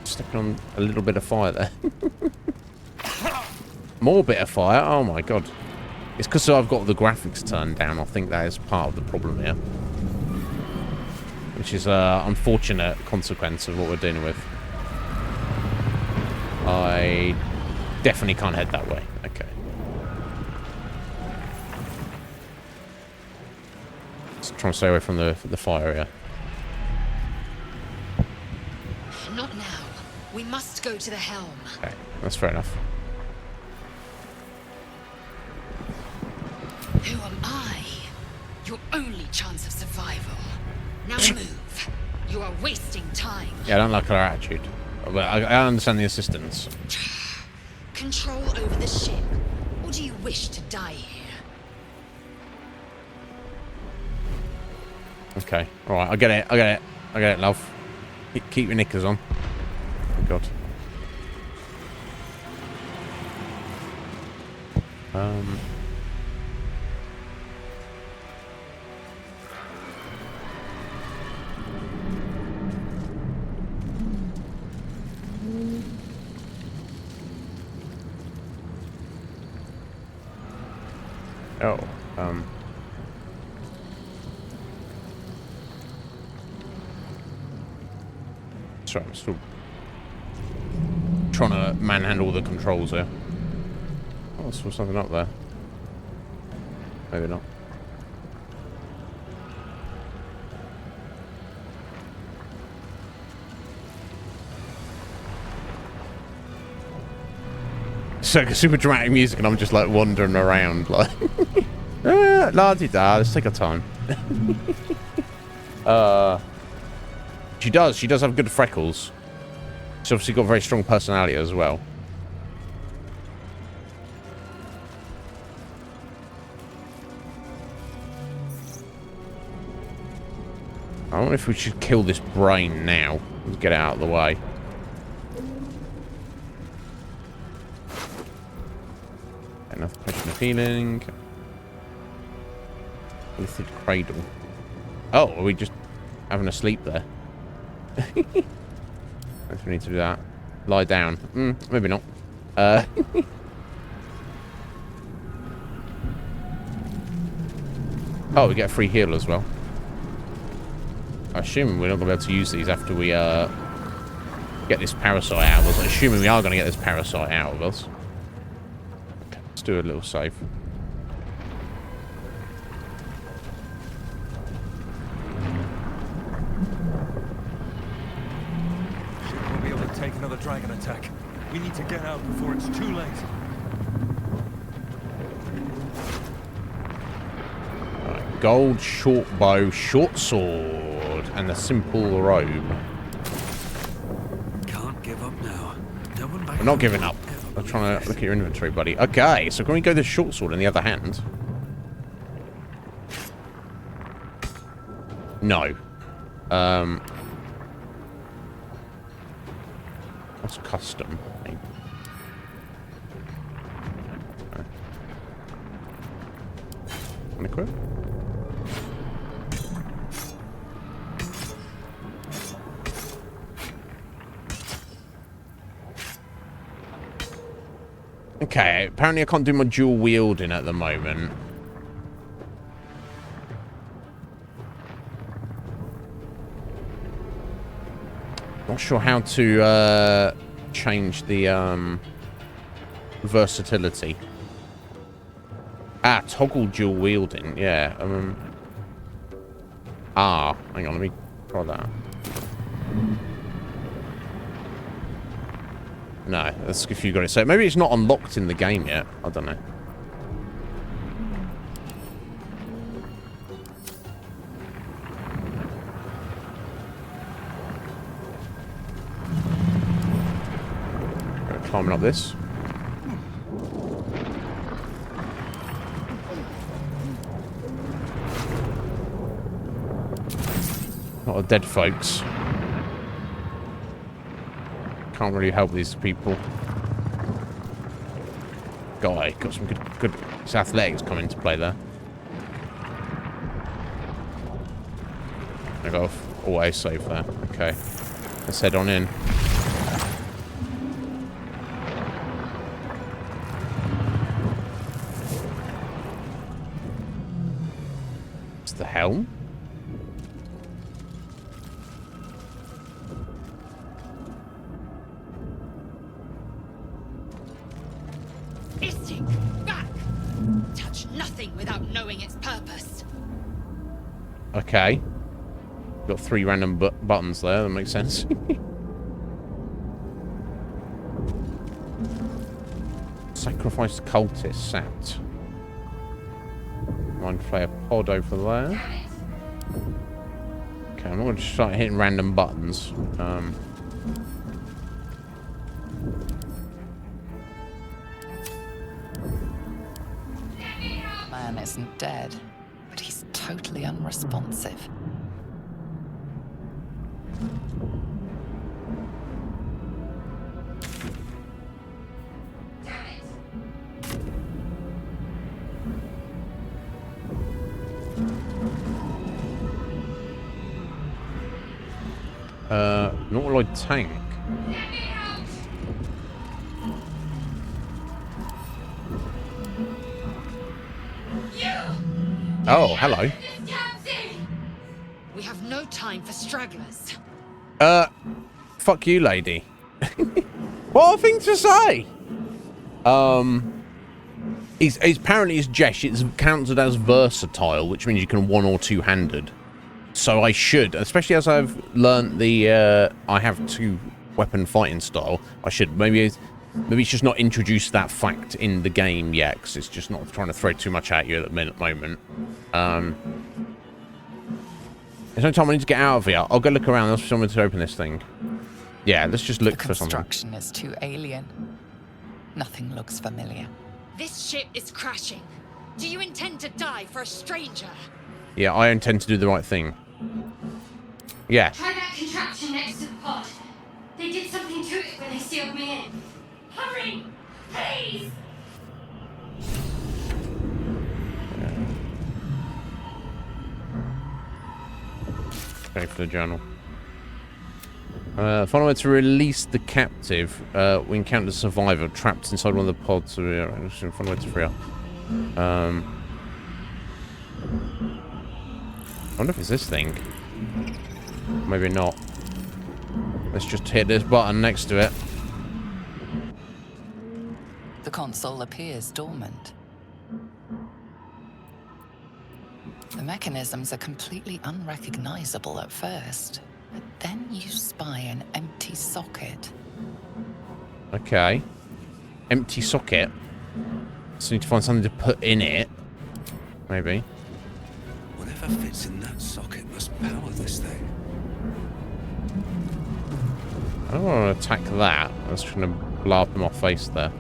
stepping on a little bit of fire there. More bit of fire? Oh my god. It's because I've got the graphics turned down. I think that is part of the problem here. Which is an unfortunate consequence of what we're dealing with. I definitely can't head that way. Okay. Just trying to stay away from the fire here. Not now. We must go to the helm. Okay, that's fair enough. Who am I? Your only chance of survival. Now move. You are wasting time. Yeah, I don't like her attitude. But I understand the assistance. Control over the ship. Or do you wish to die here? Okay, alright, I get it, I get it. I get it, love. Keep your knickers on. Oh, God. Sorry, I'm still trying to manhandle the controls here. Oh, I saw something up there. Maybe not. So super dramatic music, and I'm just like wandering around, like, la-di-da. Let's take our time. She does have good freckles. She's obviously got a very strong personality as well. I wonder if we should kill this brain now. Let's get it out of the way. Enough potion of healing. Lifted cradle. Oh, are we just having a sleep there? If we need to do that. Lie down. Maybe not. Oh, we get a free heal as well. I assume we're not going to be able to use these after we get this parasite out of us. Assuming we are going to get this parasite out of us. Okay, let's do a little save. We'll be able to take another dragon attack. We need to get out before it's too late. Right, gold, short bow, short sword, and the simple robe. Can't give up now. No one back. I'm not giving up. I'm trying to look at your inventory, buddy. Okay, so can we go the short sword in the other hand? No. What's custom? Unequip? Okay, apparently I can't do my dual wielding at the moment. Not sure how to change the versatility. Ah, toggle dual wielding. Yeah. Hang on, let me try that. No, that's if you got it. So maybe it's not unlocked in the game yet. I don't know. Climbing up this. A lot of dead folks. Can't really help these people. Guy got some good his athletics come into play there. I got always safe there. Okay, let's head on in. It's the helm. Back! Touch nothing without knowing its purpose. Okay. Got 3 random buttons there, that makes sense. Sacrifice cultist sapped. Mind flayer pod over there. Okay, I'm not going to start hitting random buttons. Man isn't dead, but he's totally unresponsive. Nautiloid tank. Oh, hello. We have no time for stragglers. Fuck you, lady. What a thing to say. He's apparently his Jesh, it's counted as versatile, which means you can one or two-handed. So I should, especially as I've learnt the I have 2-weapon fighting style. I should maybe it's just not introduced that fact in the game yet, because it's just not trying to throw too much at you at the moment. There's no time I need to get out of here. I'll go look around. There's someone to open this thing. Yeah, let's just look for something. The construction is too alien. Nothing looks familiar. This ship is crashing. Do you intend to die for a stranger? Yeah, I intend to do the right thing. Yeah. Try that contraption next to the pod. They did something to it when they sealed me in. Hurry! Please! Okay, for the journal. Find a way to release the captive. We encountered a survivor trapped inside one of the pods. So find a way to free her. I wonder if it's this thing. Maybe not. Let's just hit this button next to it. The console appears dormant. The mechanisms are completely unrecognizable at first, but then you spy an empty socket. Okay. Empty socket. So need to find something to put in it. Maybe. Whatever fits in that socket must power this thing. I don't want to attack that. I was trying to blow up in my face there.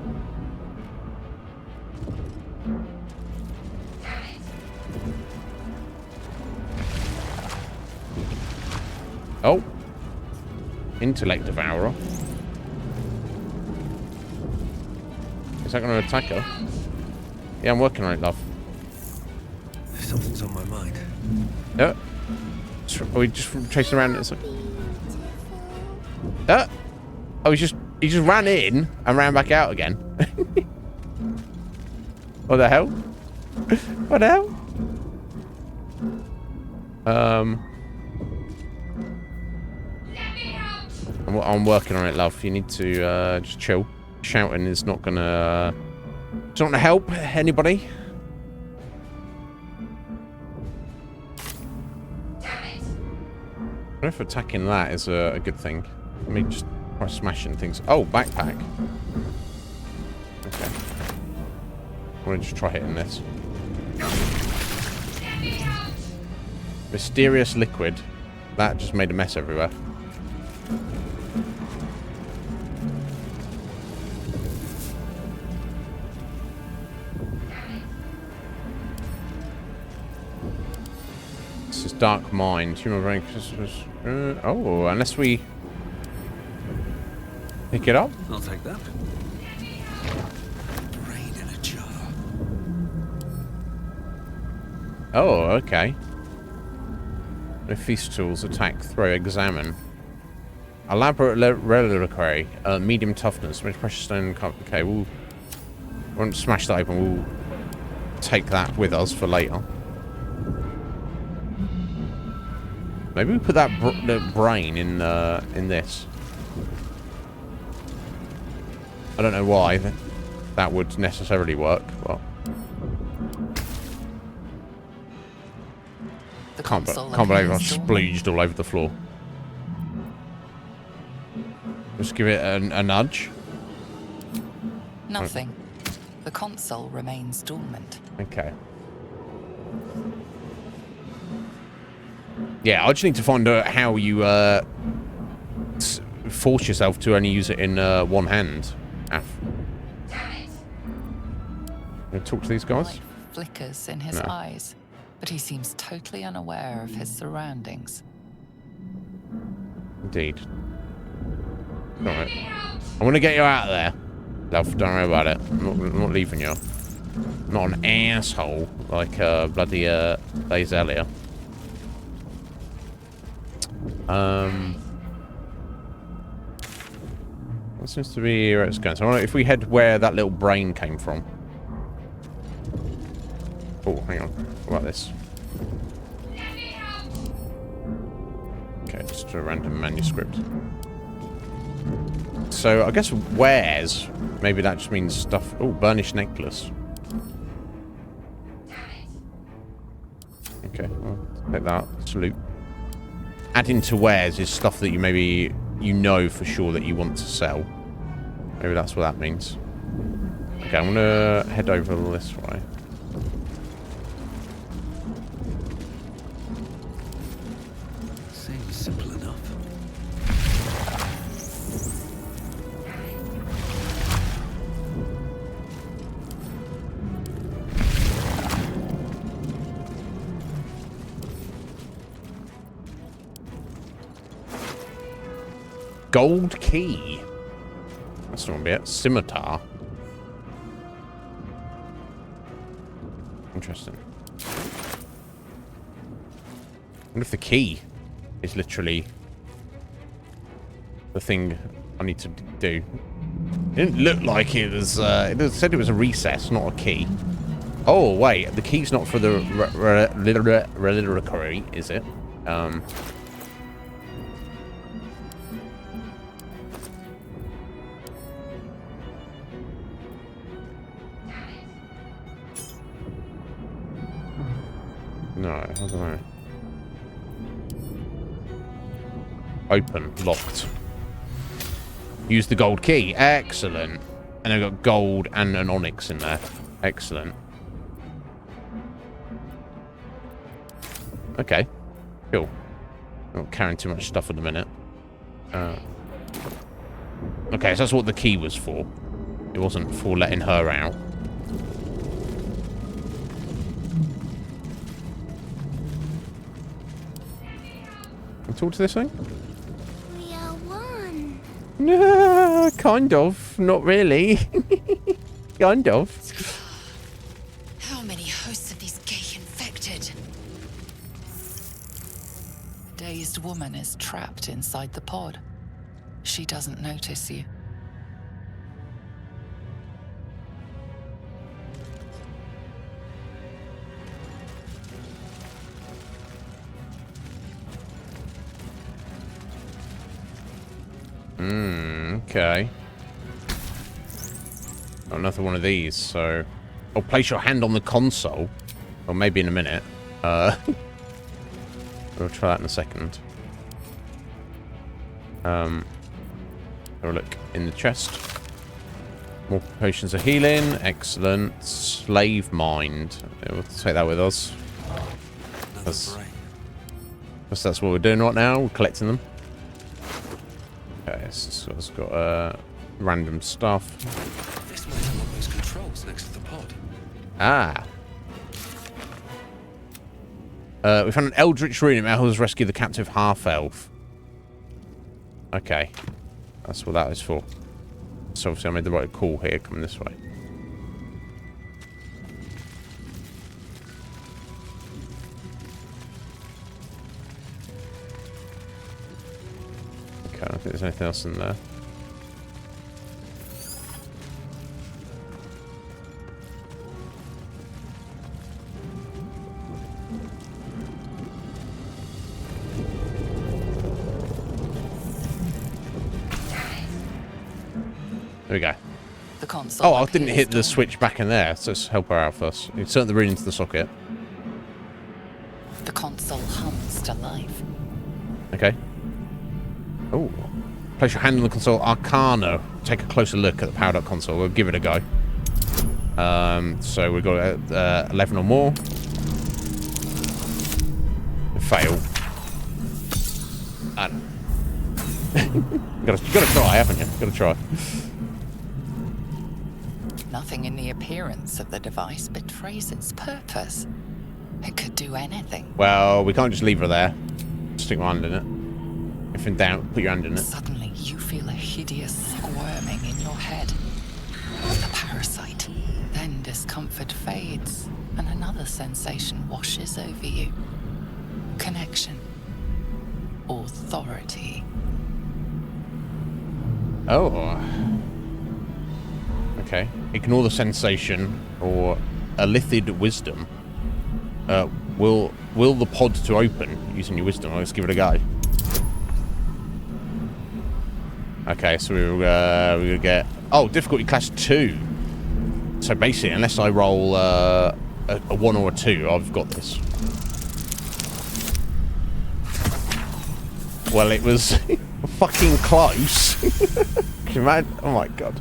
Oh. Intellect Devourer. Is that going to attack her? Yeah, I'm working on it, love. Something's on my mind. Yeah. Are we just chasing around? It's like... Oh, he just ran in and ran back out again. What the hell? What the hell? I'm working on it, love. You need to just chill. Shouting is not gonna it's not gonna help anybody. I don't know if attacking that is a good thing. Let me just try smashing things. Oh, backpack. Okay. I'm gonna just try hitting this. Mysterious liquid. That just made a mess everywhere. dark mind. Human brain. Oh, unless we pick it up. I'll take that. Brain in a jar. Oh, okay. Feast tools, attack, throw, examine. Elaborate reliquary, medium toughness, precious stone. Okay, we won't smash that open. We'll take that with us for later. Maybe we put that the brain in this. I don't know why that would necessarily work, but can't believe I splooged all over the floor. Just give it a nudge. Nothing. The console remains dormant. Okay. Yeah, I just need to find out how you force yourself to only use it in one hand. Gonna talk to these guys? Light flickers in his eyes, but he seems totally unaware of his surroundings. Indeed. Alright. I want to get you out of there. Love, don't worry about it. I'm not leaving you. I'm not an asshole like bloody Lazelia. That seems to be where it's going. So I wonder if we head where that little brain came from. Oh, hang on. What about this? Okay, just a random manuscript. So I guess wares. Maybe that just means stuff. Oh, burnished necklace. Okay, well, take that. Salute. Adding to wares is stuff that you maybe you know for sure that you want to sell. Maybe that's what that means. Okay, I'm gonna head over this way. Seems simple enough. Gold key. That's not a bit. Scimitar. Interesting. I wonder if the key is literally the thing I need to do. It didn't look like it was. It said it was a recess, not a key. Oh wait, the key's not for the reliquary, is it? No, I don't know. Open, locked. Use the gold key. Excellent. And I've got gold and an onyx in there. Excellent. Okay. Cool. Not carrying too much stuff at the minute. Okay, so that's what the key was for. It wasn't for letting her out. Talk to this thing? We are one. No, kind of. Not really. Kind of. How many hosts of these gay infected? A dazed woman is trapped inside the pod. She doesn't notice you. Okay. Got another one of these, so... Oh, place your hand on the console. Or maybe in a minute. We'll try that in a second. Have a look in the chest. More potions of healing. Excellent. Slave mind. We'll take that with us. That's what we're doing right now. We're collecting them. Okay, so it's got random stuff. This might unlock those controls next to the pod. Ah. We found an eldritch rune. It may help us rescue the captive half-elf. Okay. That's what that is for. So obviously I made the right call here, coming this way. Okay, I don't think there's anything else in there. There we go. The console. Oh, I didn't hit the switch back in there, so let's help her out first. Insert the rune into the socket. The console hums to life. Okay. Oh. Place your hand on the console Arcana. Take a closer look at the powered up console. We'll give it a go. So we've got 11 or more. Fail. I don't know. you gotta try, haven't you? Gotta try. Nothing in the appearance of the device betrays its purpose. It could do anything. Well, we can't just leave her there. Stick my hand in it. If in doubt, put your hand in it. Suddenly, you feel a hideous squirming in your head. A parasite. Then discomfort fades, and another sensation washes over you. Connection. Authority. Oh. Okay. Ignore the sensation or elithid wisdom. Will the pod to open using your wisdom? Let's give it a go. Okay, so we're gonna get difficulty class 2. So basically, unless I roll a 1 or a 2, I've got this. Well, it was fucking close. Can you imagine? Oh my god.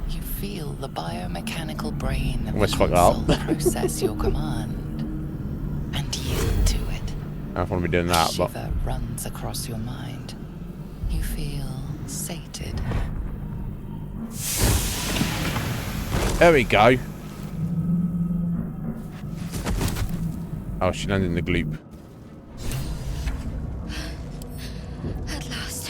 You feel the biomechanical brain of Almost the fucked up. console process your command and yield to it. I don't want to be doing that, but Shiver runs across your mind. You feel sated. there we go. Oh, she landed in the gloop. At last.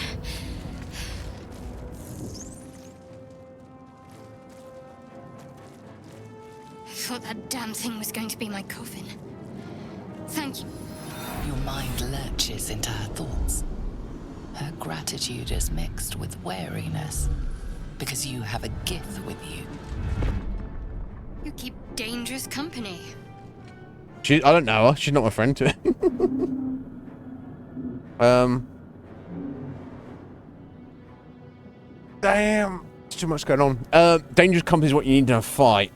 I thought that damn thing was going to be my coffin. Thank you. Your mind lurches into her thoughts. Her gratitude is mixed with wariness, because you have a gift with you. You keep dangerous company. I don't know her. She's not my friend. Damn. There's too much going on. Dangerous company is what you need in a fight.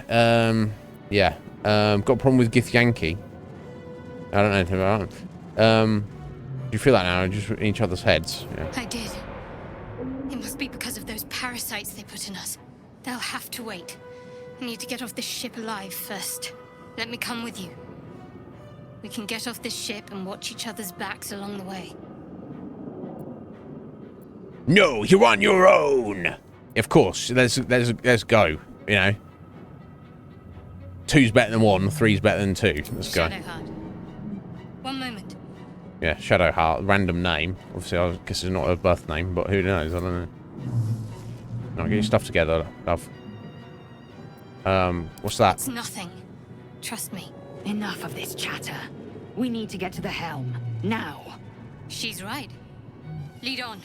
Yeah. Got a problem with Githyanki. I don't know anything about it. Do you feel that now? Just in each other's heads? Yeah. I did. It must be because of those parasites they put in us. They'll have to wait. I need to get off this ship alive first. Let me come with you. We can get off this ship and watch each other's backs along the way. No, you're on your own. Of course. Let's go. You know. 2's better than 1. 3's better than 2. Let's go. Shadowheart. One moment. Yeah, Shadowheart. Random name. Obviously, I guess it's not her birth name, but who knows? I don't know. Now get your stuff together, love. What's that? It's nothing. Trust me. Enough of this chatter. We need to get to the helm. Now. She's right. Lead on.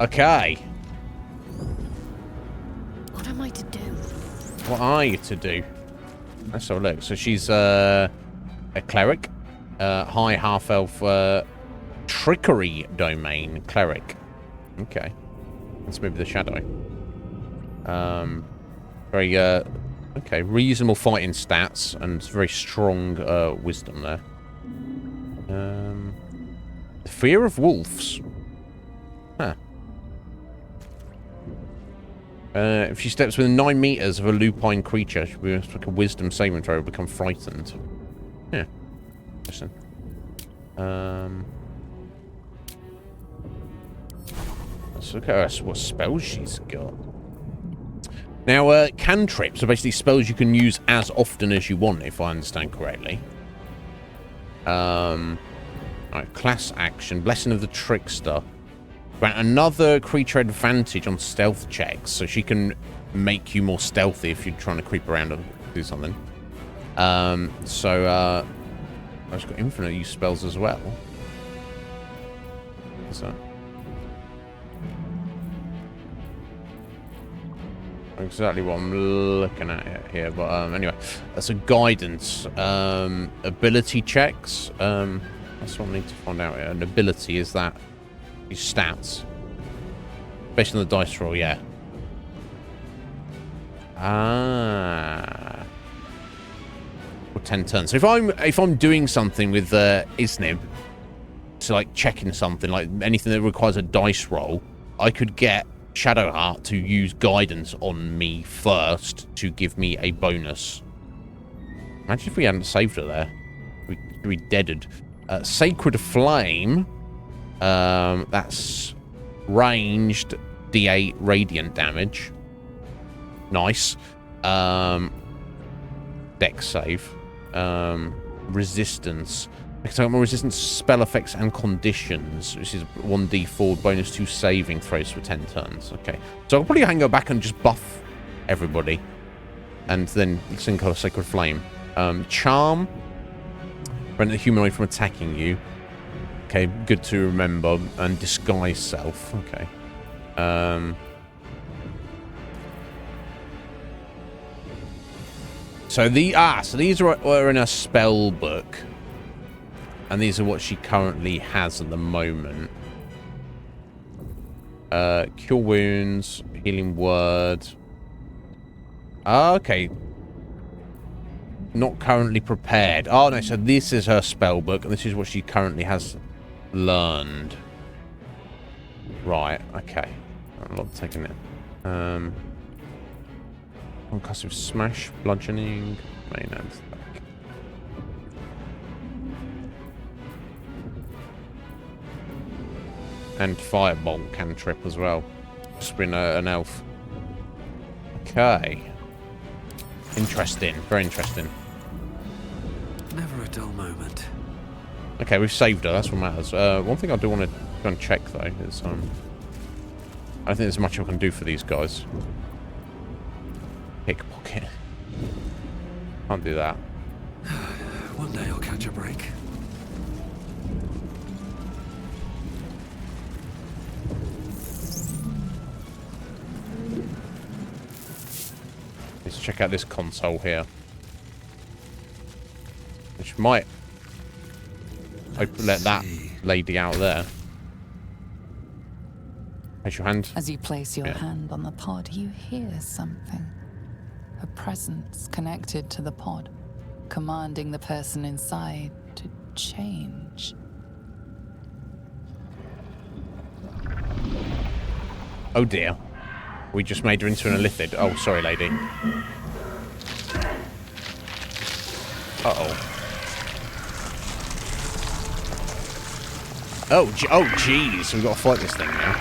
Okay. What am I to do? What are you to do? Let's have a look. So she's a cleric. High half-elf trickery domain cleric. Okay. Let's move the shadow. Very okay, reasonable fighting stats and very strong wisdom there. Fear of wolves. Huh. If she steps within 9 meters of a lupine creature, she will make a wisdom saving throw, become frightened. Yeah. Listen. Let's look at her, what spells she's got. Now, cantrips are basically spells you can use as often as you want, if I understand correctly. Alright, class action. Blessing of the Trickster. Grant another creature advantage on stealth checks, so she can make you more stealthy if you're trying to creep around or do something. I've just got infinite use spells as well. What's that? Exactly what I'm looking at here, but anyway, that's a guidance. Ability checks. That's what I need to find out here. An ability is that these stats based on the dice roll, yeah. For 10 turns. So if I'm doing something with Iznib, so like checking something, like anything that requires a dice roll, I could get Shadowheart to use guidance on me first to give me a bonus. Imagine if we hadn't saved her there. We deaded. Sacred Flame. That's ranged D8 radiant damage. Nice. Dex save. Resistance. Because I got more resistance to spell effects and conditions, which is 1d4 bonus to saving throws for 10 turns. Okay. So I'll probably go back and just buff everybody. And then sync a Sacred Flame. Charm. Prevent the humanoid from attacking you. Okay, good to remember. And disguise self. Okay. So these are in a spell book. And these are what she currently has at the moment. Cure wounds, healing word. Okay. Not currently prepared. Oh no, so this is her spell book, and this is what she currently has learned. Right, okay. I'm not taking it. Concussive smash, bludgeoning, main and attack. And firebolt cantrip as well. Just been an elf. Okay. Interesting. Very interesting. Never a dull moment. Okay, we've saved her. That's what matters. One thing I do want to go and check though is I don't think there's much I can do for these guys. Pickpocket. Can't do that. One day I'll catch a break. Let's check out this console here. Which might... let that lady out there. Raise your hand. As you place your hand on the pod, you hear something. A presence connected to the pod, commanding the person inside to change. Oh dear. We just made her into an illithid. Oh, sorry, lady. Uh-oh. Oh, jeez. We've got to fight this thing now.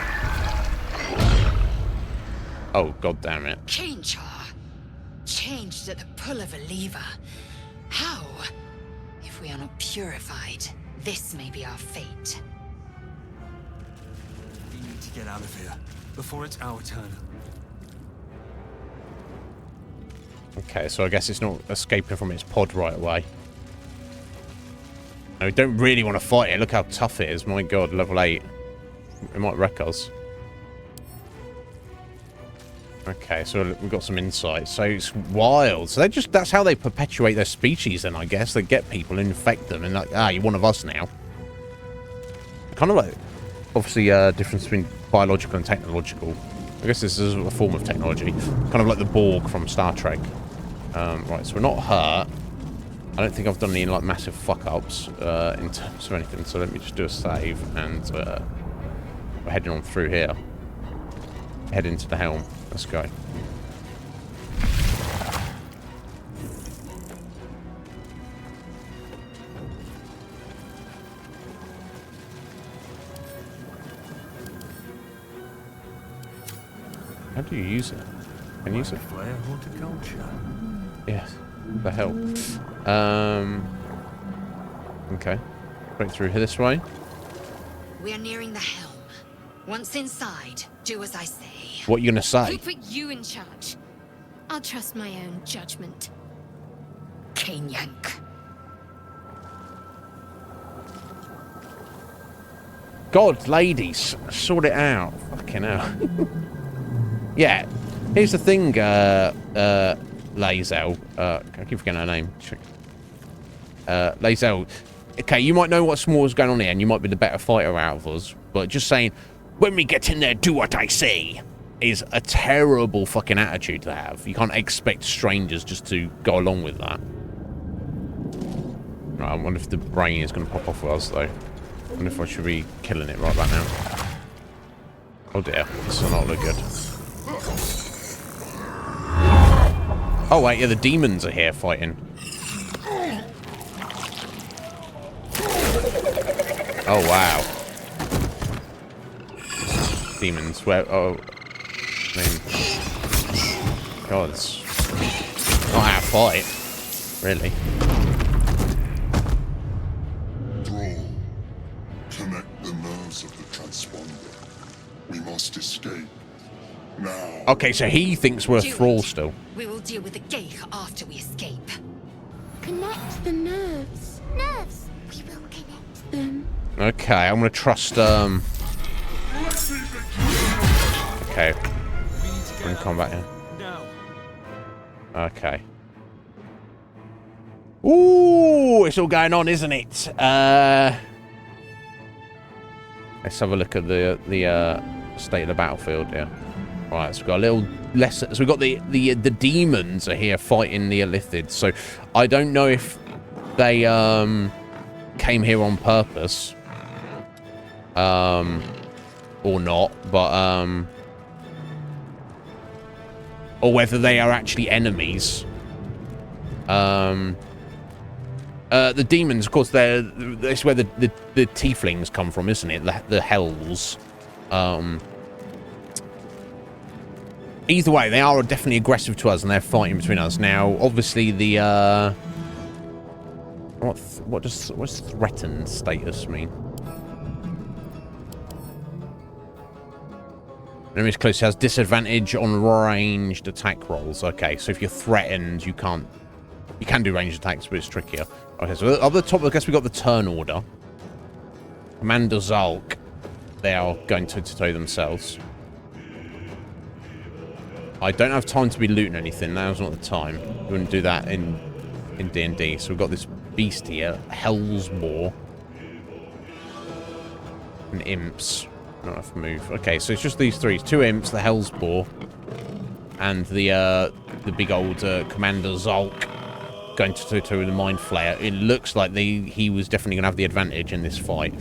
Oh, god damn it. Change her. Changed at the pull of a lever. How? If we are not purified, this may be our fate. We need to get out of here before it's our turn. Okay, so I guess it's not escaping from its pod right away. No, we don't really want to fight it. Look how tough it is. My god, level 8. It might wreck us. Okay, so we've got some insight. So it's wild. So that's how they perpetuate their species then, I guess. They get people and infect them and like, you're one of us now. Kind of like, obviously, difference between biological and technological. I guess this is a form of technology. Kind of like the Borg from Star Trek. Right, so we're not hurt. I don't think I've done any like massive fuck-ups in terms of anything. So let me just do a save and we're heading on through here. Head into the helm. Let's go. How do you use it? Can you use it? Flare horticulture. Yes. What the hell? Okay. Break through here this way. We're nearing the helm. Once inside, do as I say. What are you gonna say? Who put you in charge? I'll trust my own judgment. Cane yank. God, ladies, sort it out. Fucking hell. Yeah. Here's the thing, Lae'zel. I keep forgetting her name. Lae'zel. Okay, you might know what's more is going on here, and you might be the better fighter out of us, but just saying, when we get in there, do what I say, is a terrible fucking attitude to have. You can't expect strangers just to go along with that. Right, I wonder if the brain is going to pop off with us, though. I wonder if I should be killing it right about now. Oh dear, this does not look good. Oh wait, yeah, the demons are here fighting. Oh wow. Demons, where? Oh, I mean, God, it's not our fight, really. Thrall, connect the nerves of the transponder. We must escape now. Okay, so he thinks we're a thrall still. We will deal with the Geich after we escape. Connect the nerves. Nerves. We will connect them. Okay, I'm gonna trust Okay. We're in combat here. Now. Okay. Ooh, it's all going on, isn't it? Let's have a look at the state of the battlefield here. Right, so we've got a little lesson. So we've got the demons are here fighting the Illithids. So I don't know if they came here on purpose. Or not, but or whether they are actually enemies. The demons, of course, that's where the tieflings come from, isn't it? The hells. Either way, they are definitely aggressive to us, and they're fighting between us. Now, obviously, the what's threatened status mean? Enemies close has disadvantage on ranged attack rolls. Okay, so if you're threatened, you can do ranged attacks, but it's trickier. Okay, so up the top, I guess we got the turn order. Commander Zalk, they are going toe-to-toe themselves. I don't have time to be looting anything. Now's not the time. We wouldn't do that in D&D. So we've got this beast here, Hell's Maw, and imps. Not enough move. Okay, so it's just these three. Two imps, the Hell's Maw, and the big old Commander Zalk going toe-to-toe with the Mind Flayer. It looks like he was definitely going to have the advantage in this fight.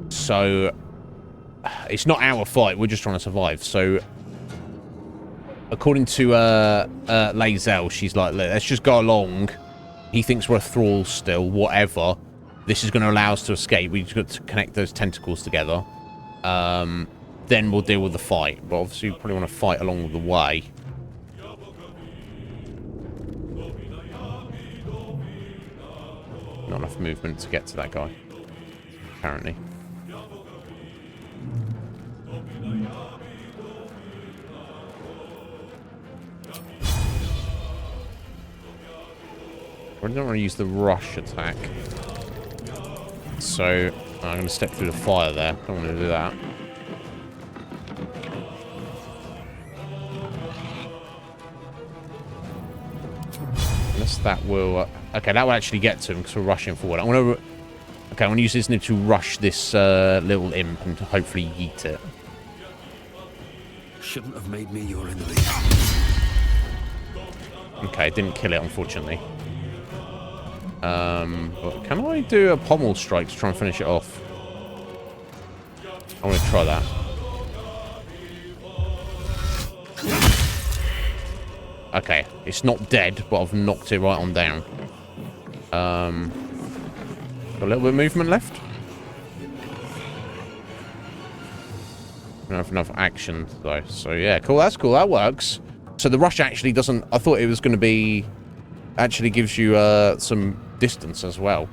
So it's not our fight. We're just trying to survive. So according to Lae'zel, she's like, let's just go along. He thinks we're a thrall still, whatever. This is going to allow us to escape. We've got to connect those tentacles together. Then we'll deal with the fight. But obviously, we probably want to fight along the way. Not enough movement to get to that guy, apparently. I don't want to use the rush attack. So I'm going to step through the fire there. Don't want to do that. Unless that will... okay, that will actually get to him because we're rushing forward. I'm going to... okay, I'm going to use Iznib to rush this little imp and hopefully yeet it. Shouldn't have made me your enemy. Okay, didn't kill it, unfortunately. But can I do a pommel strike to try and finish it off? I want to try that. Okay, it's not dead, but I've knocked it right on down. Got a little bit of movement left. don't have enough action though. So yeah, cool. That's cool. That works. So the rush actually doesn't. I thought it was going to be. Actually gives you some distance as well.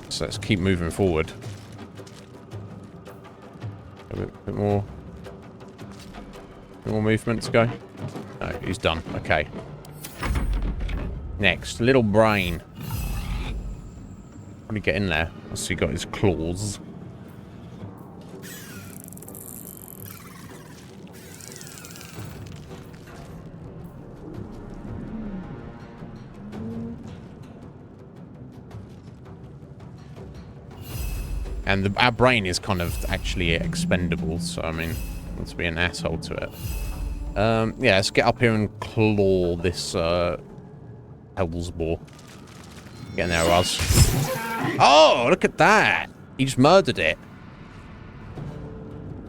So let's keep moving forward. A bit more movement to go. No, he's done. Okay. Next, little brain. How do you get in there? So he got his claws. And our brain is kind of actually expendable, so I mean, let's be an asshole to it. Yeah, let's get up here and claw this Hell's Bore. Get in there, Oz. Oh, look at that! He just murdered it.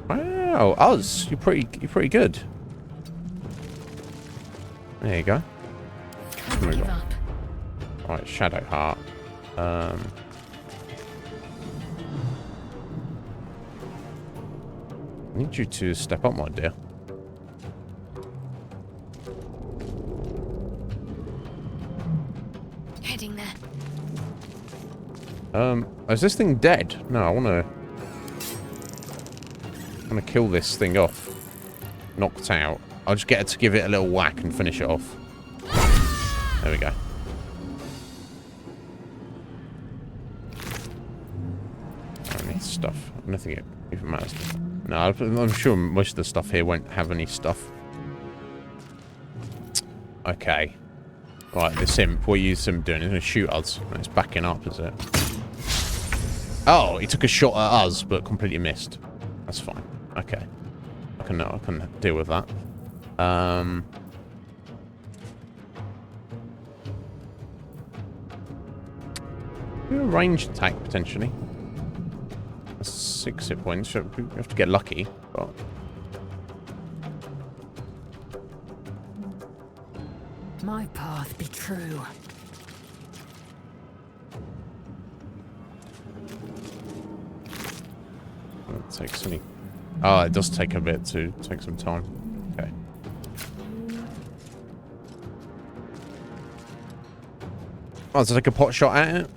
Wow, Oz, you're pretty good. There you go. Let's move on. Right, Shadow Heart. I need you to step up, my dear. Heading there. Is this thing dead? No, I wanna kill this thing off. Knocked out. I'll just get her to give it a little whack and finish it off. There we go. I need stuff. I don't think it even matters. No, I'm sure most of the stuff here won't have any stuff. Okay. Right, this imp. What are you Simp doing? He's going to shoot us. It's backing up, is it? Oh, he took a shot at us, but completely missed. That's fine. Okay. I can deal with that. A ranged attack, potentially. 6 hit points. You have to get lucky, but... My path be true. It takes any... Oh, it does take a bit to take some time. Okay. Oh, to take a pot shot at it?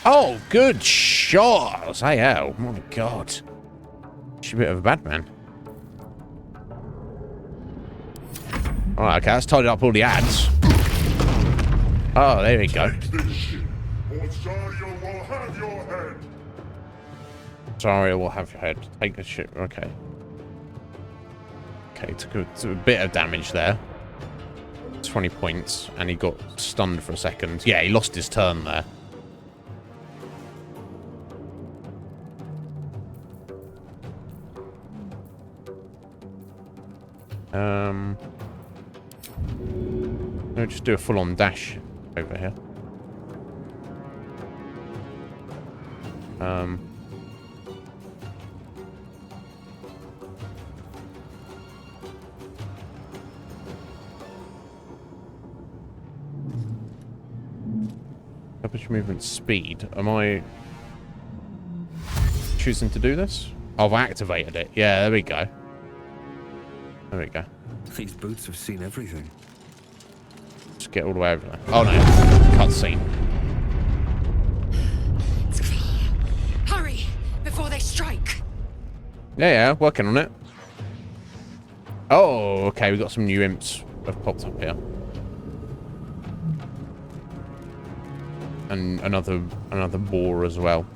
Oh, good shot! Hey, oh my god. She's a bit of a bad man. Alright, okay, let's tidy up all the ads. Oh, there we go. Zarya will have your head. Take the shit. Okay. Okay, took a bit of damage there. 20 points, and he got stunned for a second. Yeah, he lost his turn there. No, just do a full-on dash over here. Average movement speed. Am I choosing to do this? Oh, I've activated it. Yeah, there we go. There we go. These boots have seen everything. Just get all the way over there. Oh no, cutscene. Hurry before they strike. Yeah, working on it. Oh, okay, we've got some new imps have popped up here. And another boar as well.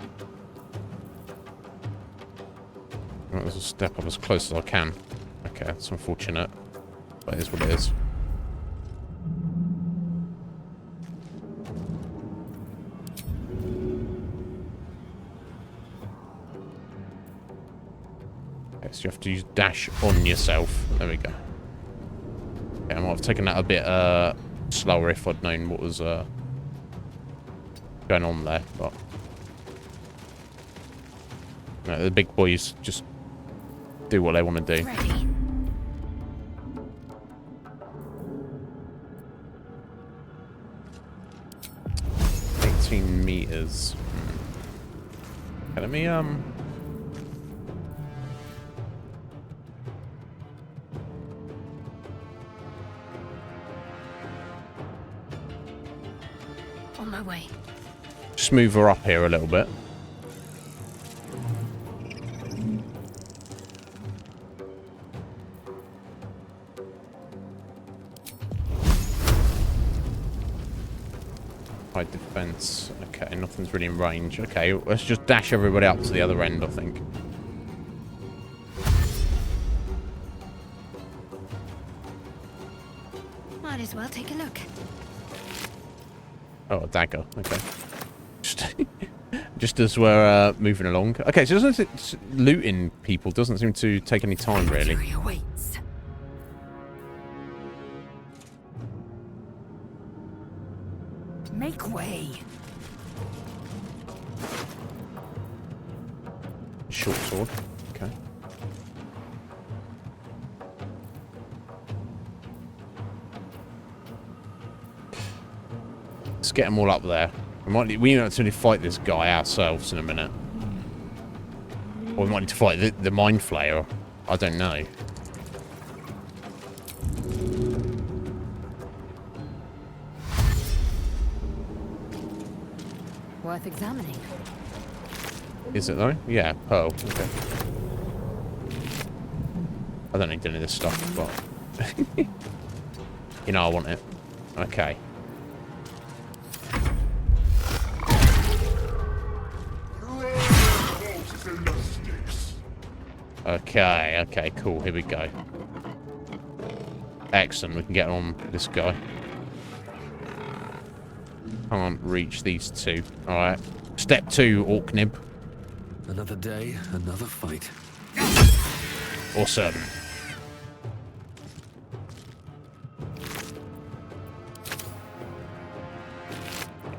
Right, let's step up as close as I can. Okay, that's unfortunate. But it is what it is. Okay, so you have to use dash on yourself. There we go. Yeah, I might have taken that a bit slower if I'd known what was going on there, but no, the big boys just do what they want to do. Ready. daggers. Okay, let me On my way. just move her up here a little bit. High defense. Okay, nothing's really in range. Okay, let's just dash everybody up to the other end, I think. Might as well take a look. Oh, a dagger. Okay. Just as we're moving along. Okay, so looting people doesn't seem to take any time, really. Victory awaits. Make way. Short sword. Okay. Let's get them all up there. We might actually fight this guy ourselves in a minute. Or we might need to fight the Mind Flayer. I don't know. Worth examining. Is it though? Yeah, pearl. Okay. I don't need any of this stuff, but you know I want it. Okay. Okay, cool. Here we go. Excellent. We can get on this guy. Can't reach these two. Alright. Step 2, Orknib. Another day, another fight. Awesome.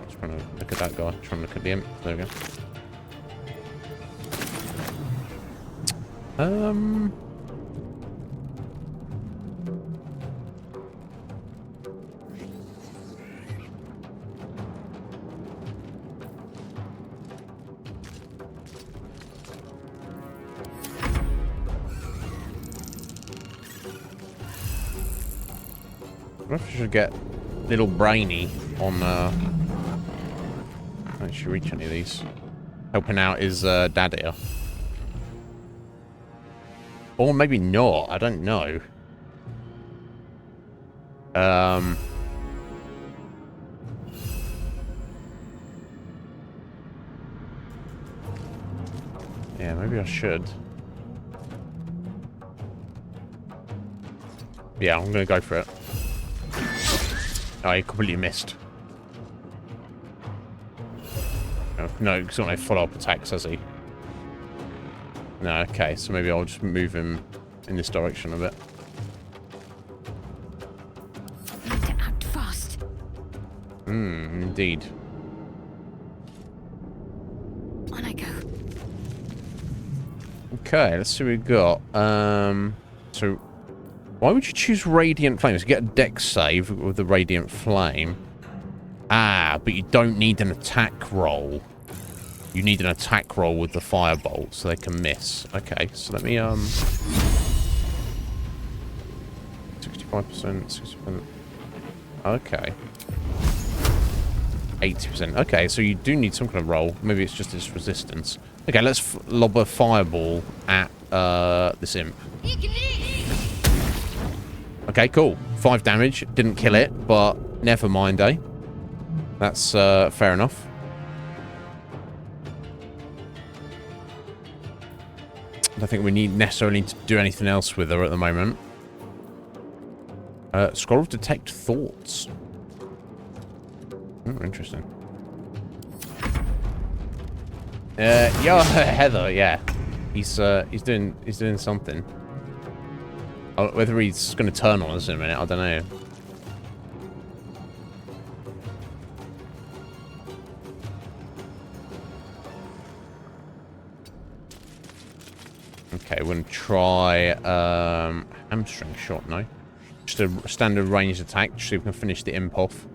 Just trying to look at that guy. Trying to look at the imp. There we go. I wonder if I should get little Brainy on, I don't should reach any of these. Helping out his dad here. Or maybe not, I don't know. Yeah, maybe I should. Yeah, I'm gonna go for it. Oh, he completely missed. Oh, no, he's got no follow-up attacks, has he? No, okay, so maybe I'll just move him in this direction a bit. Need to act fast. Indeed. On I go. Okay, let's see what we've got. So, why would you choose Radiant Flame? So you get a dex save with the Radiant Flame. Ah, but you don't need an attack roll. You need an attack roll with the Firebolt so they can miss. Okay, so let me, 65%, 60%. Okay. 80%. Okay, so you do need some kind of roll. Maybe it's just its resistance. Okay, let's lob a Fireball at this imp. Okay, cool. 5 damage. Didn't kill it, but never mind, eh? That's fair enough. I don't think we necessarily need to do anything else with her at the moment. Scroll of Detect Thoughts. Oh, interesting. Yeah, Heather, yeah. He's doing something. Whether he's going to turn on us in a minute, I don't know. Okay, we're going to try hamstring shot, no? Just a standard ranged attack, just so we can finish the imp off.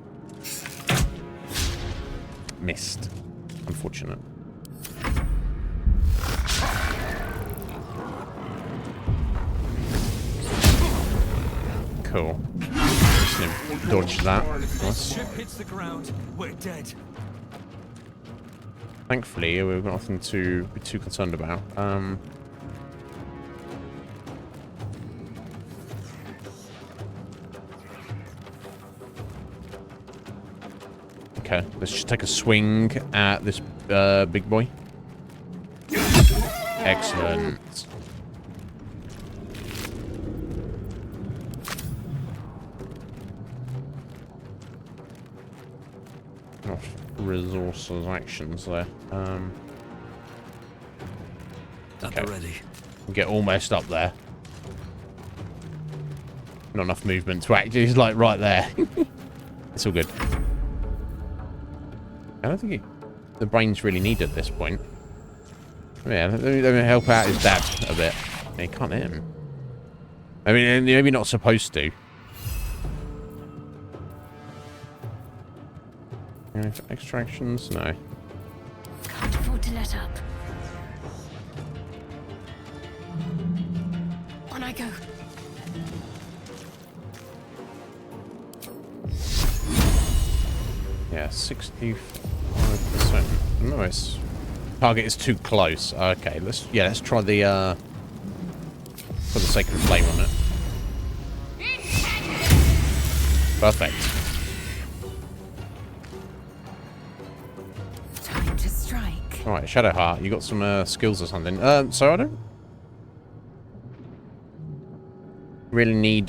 Missed. Unfortunate. Cool. Just gonna dodge that. Nice. Ship hits the ground. We're dead. Thankfully, we've got nothing to be too concerned about. Okay, let's just take a swing at this big boy. Excellent. Not resources, actions there. Okay. Ready. Get almost up there. Not enough movement to act. He's like right there. It's all good. I don't think the brain's really needed at this point. Yeah, let me help out his dad a bit. He can't hit him. I mean, maybe not supposed to. Extractions? No. Can't afford to let up. On I go. Yeah, 65%. Nice. Target is too close. Okay, let's try the put the sacred flame on it. Perfect. Time to strike. Alright, Shadowheart, you got some skills or something. So I don't really need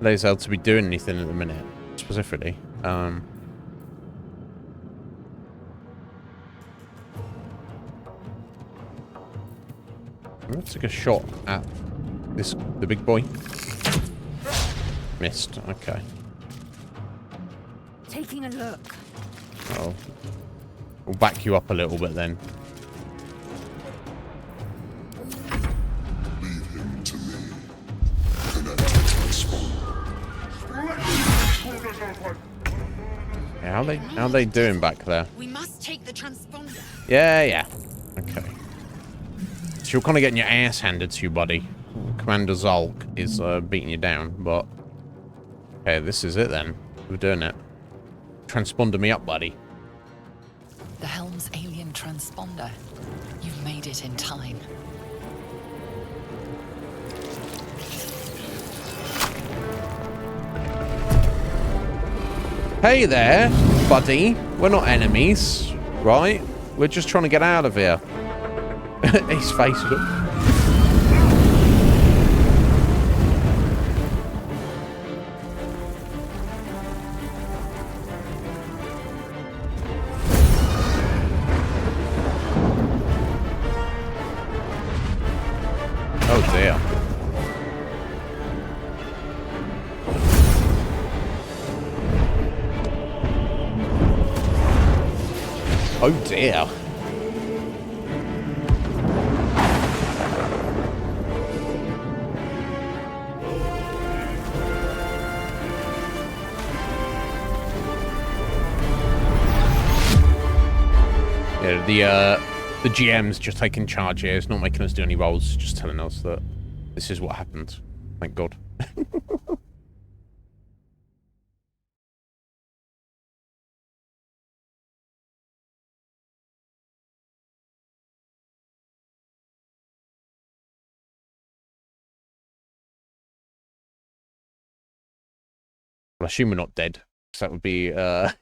Lazel to be doing anything at the minute, specifically. Let's take a shot at the big boy. Missed. Okay. Taking a look. Oh, we'll back you up a little bit then. Leave him to me. Connect to transponder. Yeah, how they doing back there? We must take the transponder. Yeah. Okay. So you're kind of getting your ass handed to you, buddy. Commander Zulk is beating you down, but okay, this is it then. We're doing it. Transponder me up, buddy. The helm's alien transponder. You've made it in time. Hey there, buddy. We're not enemies, right? We're just trying to get out of here. His face, look. Oh dear. Oh dear. Yeah, the GM's just taking charge here. It's not making us do any rolls, it's just telling us that this is what happened. Thank God. Well, I assume we're not dead, because that would be very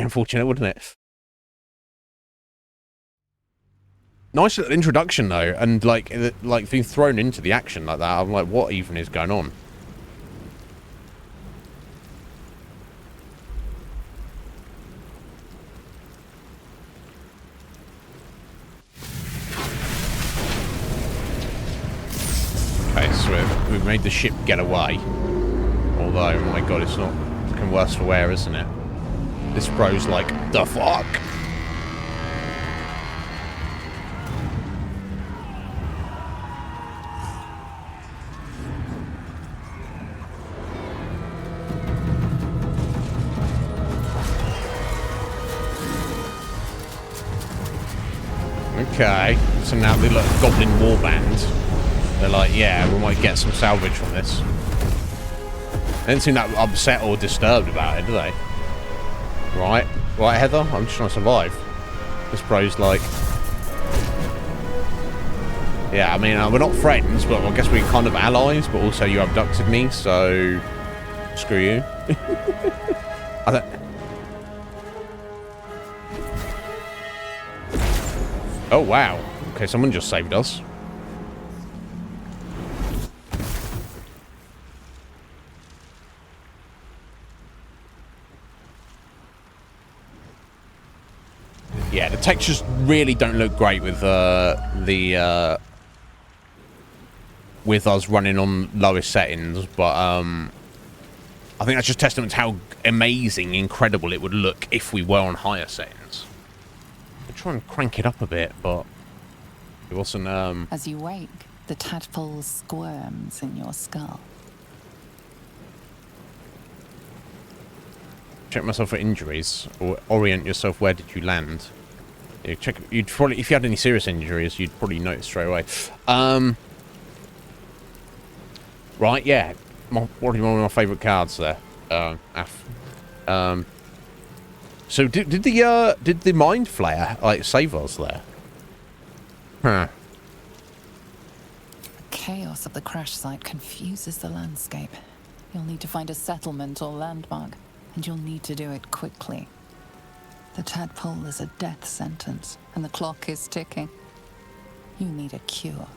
unfortunate, wouldn't it? Nice little introduction though, and like being thrown into the action like that. I'm like, what even is going on? Okay, so we've made the ship get away. Although, oh my god, it's not looking worse for wear, isn't it? This bro's like, the fuck? Okay. So now they look Goblin Warband. They're like, yeah, we might get some salvage from this. They didn't seem that upset or disturbed about it, do they? Right. Right, Heather? I'm just trying to survive. This bro's like... Yeah, I mean, we're not friends, but I guess we're kind of allies, but also you abducted me, so... Screw you. I don't... Oh, wow. Okay, someone just saved us. Yeah, the textures really don't look great with with us running on lowest settings, but I think that's just testament to how amazing, incredible it would look if we were on higher settings. I'll try and crank it up a bit, but it wasn't. As you wake, the tadpole squirms in your skull. Check myself for injuries, or orient yourself. Where did you land? You check. You'd probably, if you had any serious injuries, you'd probably notice straight away. Right, yeah. Probably one of my favourite cards there. So did the Mind Flayer like save us there? Huh. The chaos of the crash site confuses the landscape. You'll need to find a settlement or landmark, and you'll need to do it quickly. The tadpole is a death sentence, and the clock is ticking. You need a cure.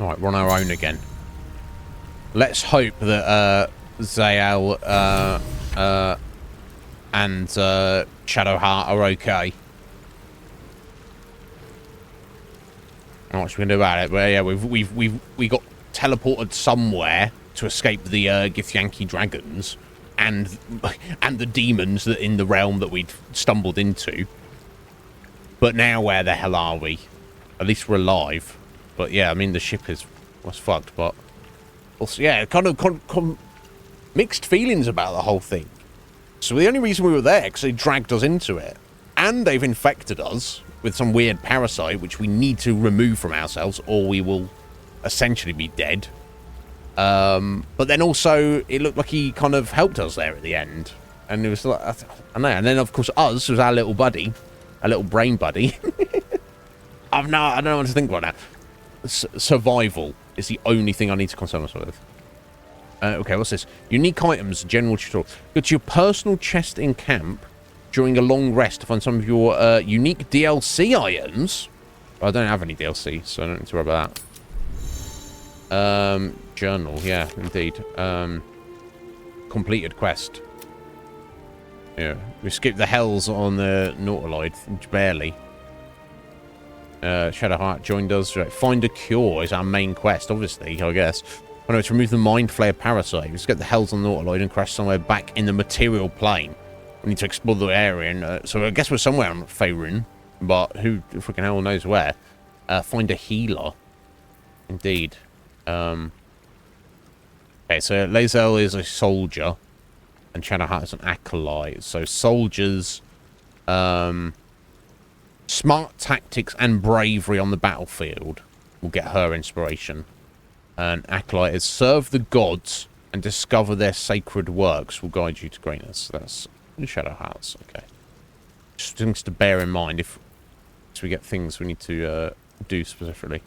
Alright, we're on our own again. Let's hope that Zael and Shadowheart are okay. Not much we can do about it, but yeah, we got teleported somewhere to escape the Githyanki dragons and the demons that in the realm that we'd stumbled into. But now where the hell are we? At least we're alive. But yeah, I mean the ship was fucked, but also yeah, kind of mixed feelings about the whole thing. So the only reason we were there because they dragged us into it, and they've infected us with some weird parasite which we need to remove from ourselves, or we will essentially be dead. But then also it looked like he kind of helped us there at the end, and it was like I don't know. And then of course us was our little buddy, our little brain buddy. I don't know what to think about that. Survival is the only thing I need to concern myself with. Okay, what's this? Unique items, general tutorial. Go to your personal chest in camp during a long rest to find some of your unique DLC items. Well, I don't have any DLC, so I don't need to worry about that. Journal, yeah, indeed. Completed quest. Yeah, we skipped the hells on the Nautiloid, barely. Shadowheart joined us. Right. Find a cure is our main quest, obviously, I guess. Oh no, to remove the Mind Flayer parasite. Let's get the hells on the Nautiloid and crash somewhere back in the material plane. We need to explore the area, and so I guess we're somewhere on Faerun, but who freaking hell knows where. Find a healer. Indeed. Okay, so Lae'zel is a soldier, and Shadowheart is an acolyte. So soldiers, smart tactics and bravery on the battlefield will get her inspiration. And acolyte is serve the gods and discover their sacred works will guide you to greatness. That's Shadowhearts. Okay. Just things to bear in mind if we get things we need to do specifically.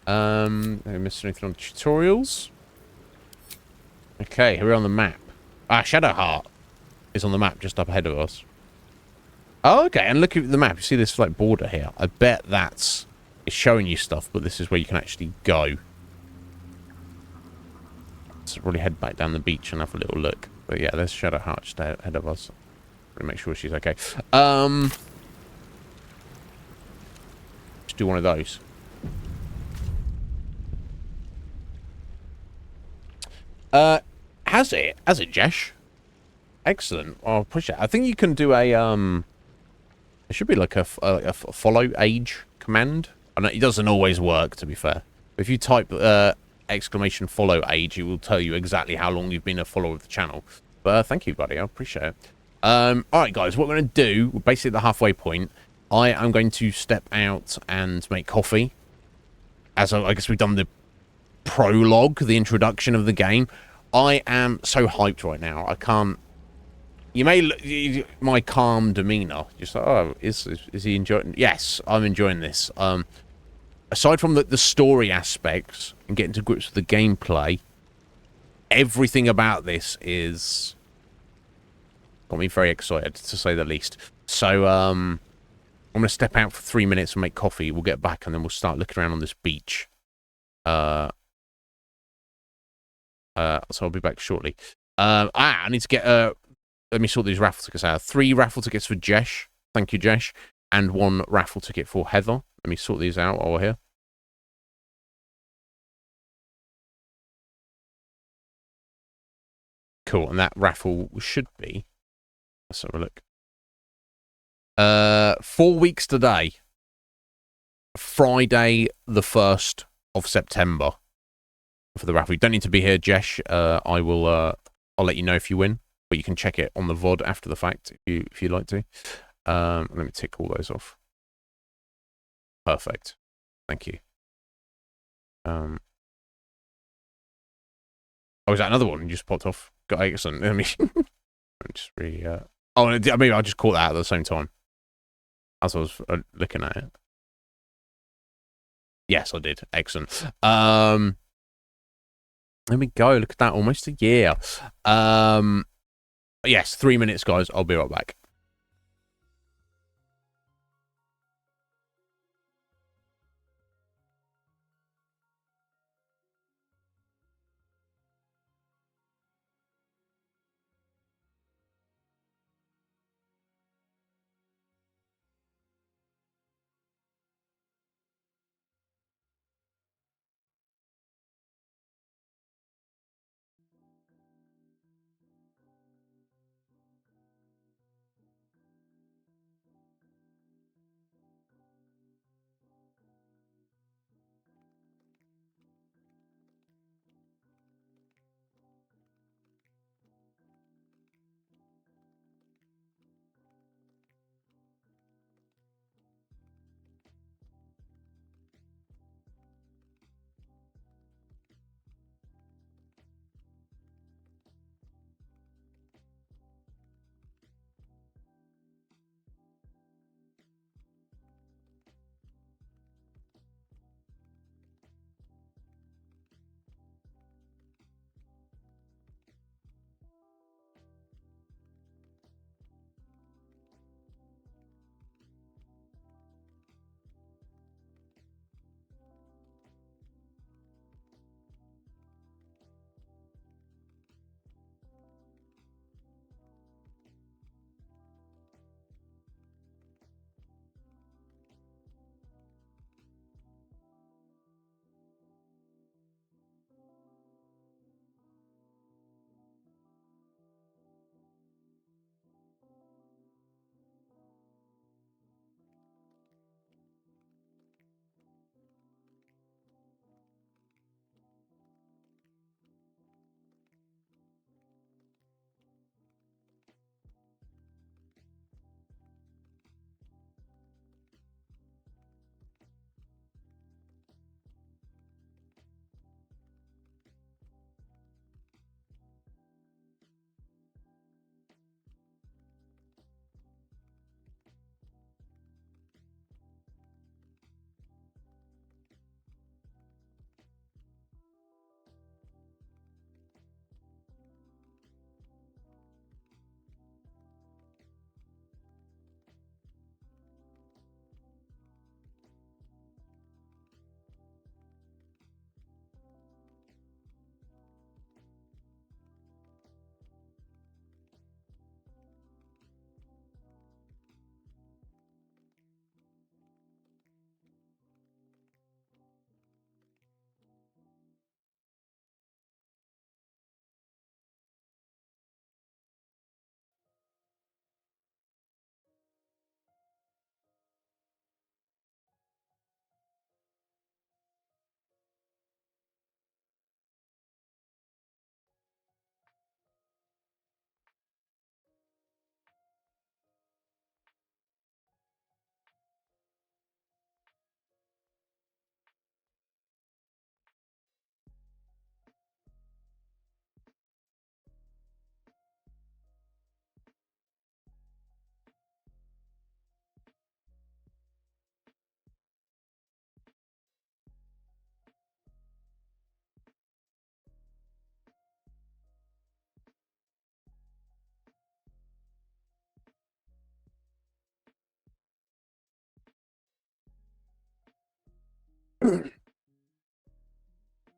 Have we missed anything on the tutorials? Okay, here we're on the map. Shadowheart is on the map just up ahead of us. Oh, okay, and look at the map. You see this like border here. I bet it's showing you stuff, but this is where you can actually go. So probably head back down the beach and have a little look. But yeah, there's Shadowheart just ahead of us. Gonna make sure she's okay. Let's do one of those. Has it, Jesh? Excellent. I'll push it. I think you can do a it should be like a follow age command. I know it doesn't always work, to be fair. If you type exclamation follow age, it will tell you exactly how long you've been a follower of the channel. But thank you, buddy. I appreciate it. All right, guys, what we're going to do, we're basically at the halfway point. I am going to step out and make coffee. As I guess we've done the prologue, the introduction of the game. I am so hyped right now. I can't... You may... My calm demeanor. Just like, oh, is he enjoying... Yes, I'm enjoying this. Aside from the story aspects and getting to grips with the gameplay, everything about this is... got me very excited, to say the least. So, I'm going to step out for 3 minutes and make coffee. We'll get back and then we'll start looking around on this beach. So I'll be back shortly. I need to get... let me sort these raffle tickets out. 3 raffle tickets for Jesh. Thank you, Jesh. And 1 raffle ticket for Heather. Let me sort these out while we're here. Cool. And that raffle should be... Let's have a look. 4 weeks today. Friday, the 1st of September. For the raffle. You don't need to be here, Jesh. I'll let you know if you win. But you can check it on the VOD after the fact if you'd like to. Let me tick all those off. Perfect. Thank you. Oh, is that another one you just popped off? Got excellent. Let me just oh, maybe I just caught that at the same time as I was looking at it. Yes, I did. Excellent. There we go. Look at that. Almost a year. Yes, 3 minutes, guys. I'll be right back.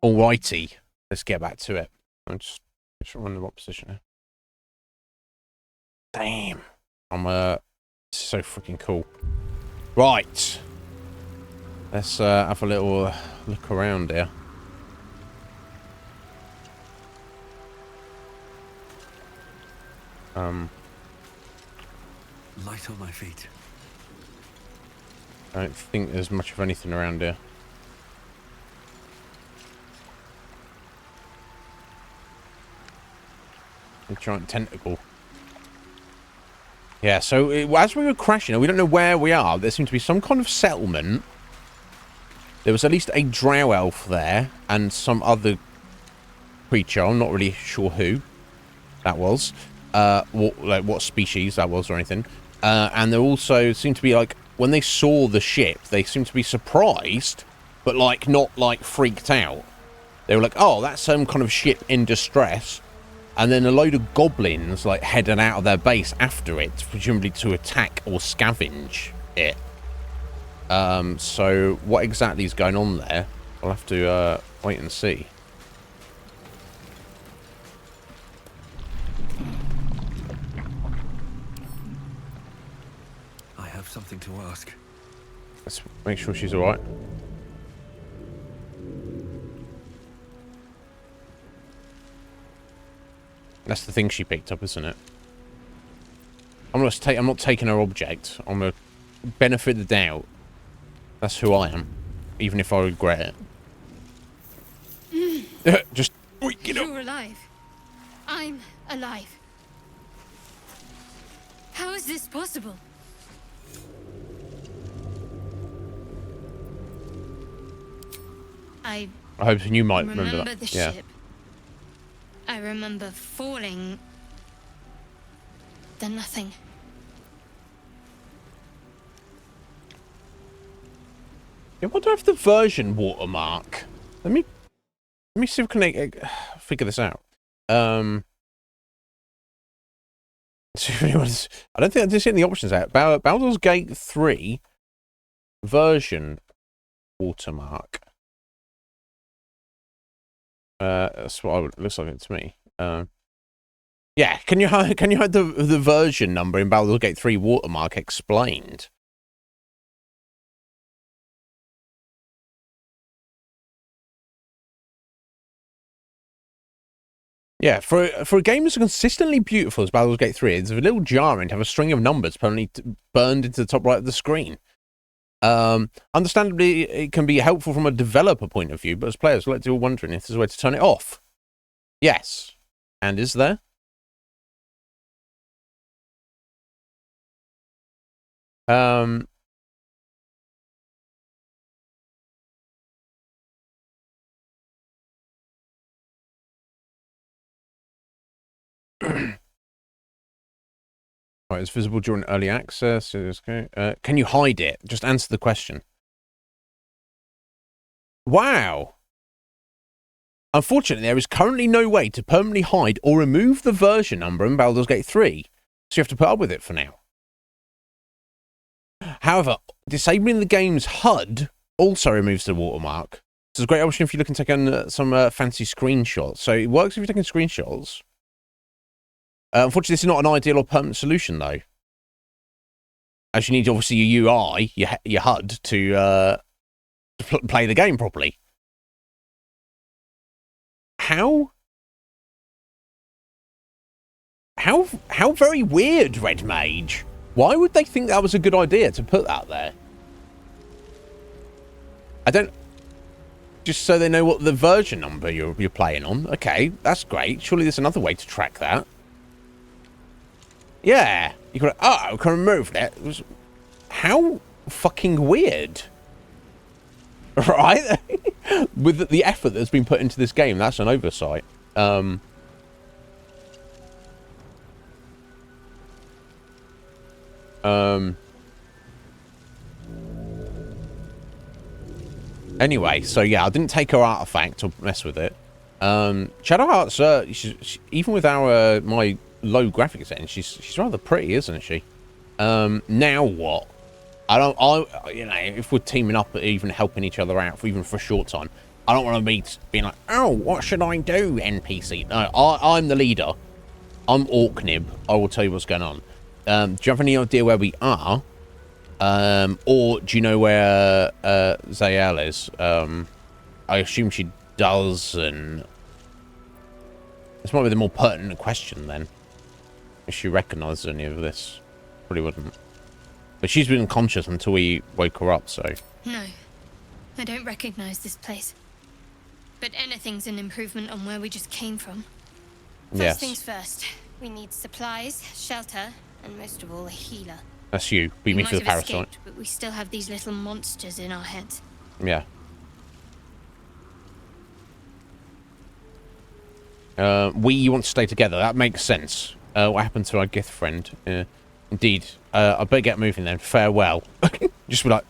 Alrighty, let's get back to it. I'm just wondering what position here. Damn, I'm so freaking cool. Right, let's have a little look around here. Light on my feet. I don't think there's much of anything around here. A giant tentacle. Yeah, so as we were crashing, we don't know where we are. There seemed to be some kind of settlement. There was at least a drow elf there and some other creature. I'm not really sure who that was. What species that was or anything. And there also seemed to be, like, when they saw the ship, they seemed to be surprised, but, like, not, like, freaked out. They were like, oh, that's some kind of ship in distress. And then a load of goblins, like, headed out of their base after it, presumably to attack or scavenge it. So what exactly is going on there? I'll have to wait and see. I have something to ask. Let's make sure she's alright. That's the thing she picked up, isn't it? I'm not taking her object. I'm gonna benefit the doubt. That's who I am, even if I regret it. Just get up. You're alive. I'm alive. How is this possible? I hope you might remember remember that. the Yeah. ship. I remember falling. Then nothing. Yeah, what do I have the version watermark? Let me see if I can figure this out. See if anyone's, I don't think I did see any options out. Baldur's Gate 3 version watermark. That's what it looks like it to me. Yeah, can you hide the version number in Baldur's Gate 3 watermark explained? Yeah, for a game that's consistently beautiful as Baldur's Gate 3, it's a little jarring to have a string of numbers permanently burned into the top right of the screen. Understandably, it can be helpful from a developer point of view, but as players, we're all wondering if there's a way to turn it off. Yes. And is there? Right, it's visible during early access. Okay. Can you hide it? Just answer the question. Wow. Unfortunately, there is currently no way to permanently hide or remove the version number in Baldur's Gate 3, so you have to put up with it for now. However, disabling the game's HUD also removes the watermark. This is a great option if you're looking to take some fancy screenshots. So it works if you're taking screenshots. Unfortunately, this is not an ideal or permanent solution, though. As you need, obviously, your UI, your HUD, to play the game properly. How very weird, Red Mage. Why would they think that was a good idea to put that there? I don't... Just so they know what the version number you're playing on. Okay, that's great. Surely there's another way to track that. Yeah. You could... Oh, I can remove it. How fucking weird. Right? With the effort that's been put into this game, that's an oversight. Anyway, so yeah, I didn't take her artifact or mess with it. Shadowheart's, even with my low graphics setting, she's rather pretty, isn't she? Now what? You know, if we're teaming up, even helping each other out, even for a short time, I don't want to be being like, oh, what should I do, NPC? No, I'm the leader. I'm Orknib. I will tell you what's going on. Do you have any idea where we are? Or do you know where Zael is? I assume she does, and this might be the more pertinent question then. If she recognises any of this, probably wouldn't. But she's been unconscious until we woke her up, so. No, I don't recognize this place. But anything's an improvement on where we just came from. First things first, we need supplies, shelter, and most of all, a healer. That's you. Beat me to the parasite. Escaped, but we still have these little monsters in our heads. Yeah. We want to stay together. That makes sense. What happened to our Gith friend? Indeed. I better get moving then. Farewell. Just be like,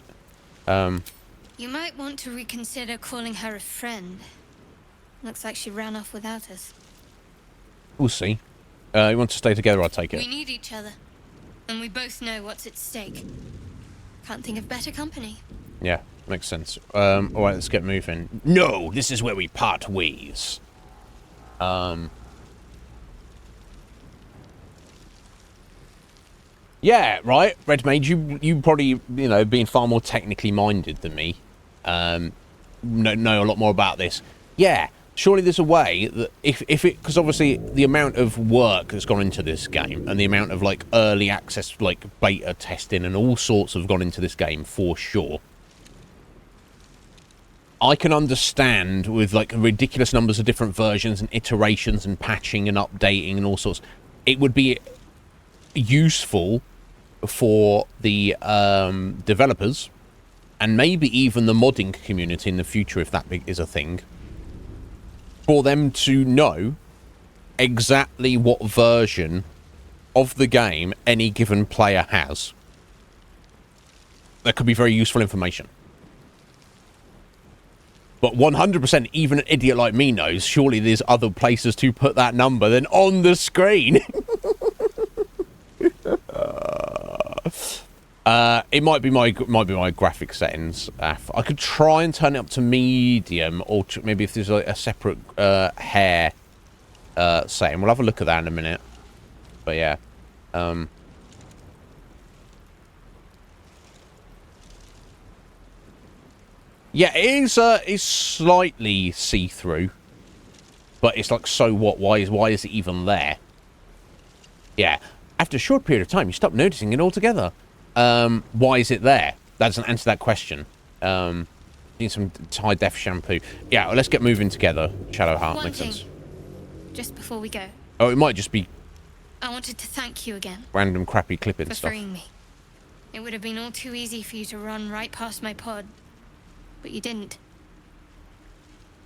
You might want to reconsider calling her a friend. Looks like she ran off without us. We'll see. You want to stay together, I take it. We need each other. And we both know what's at stake. Can't think of better company. Yeah, makes sense. Alright, let's get moving. No, this is where we part ways. Yeah, right, Red Mage, you probably, you know, being far more technically minded than me, know a lot more about this. Yeah, surely there's a way that if it, because obviously the amount of work that's gone into this game and the amount of like early access, like beta testing and all sorts have gone into this game for sure. I can understand with like ridiculous numbers of different versions and iterations and patching and updating and all sorts. It would be useful for the developers and maybe even the modding community in the future, if that is a thing, for them to know exactly what version of the game any given player has. That could be very useful information. But 100%, even an idiot like me knows, surely there's other places to put that number than on the screen. It might be my graphic settings. I could try and turn it up to medium, or maybe if there's like a separate hair setting. We'll have a look at that in a minute. But yeah, yeah, it is slightly see-through, but it's like, so what? Why is it even there? Yeah, after a short period of time, you stop noticing it altogether. Why is it there? That doesn't answer that question. Need some high def shampoo. Yeah, well, let's get moving together. Shadowheart makes sense. Just before we go. Oh, it might just be. I wanted to thank you again. Random crappy clipping for stuff. freeing me. It would have been all too easy for you to run right past my pod, but you didn't.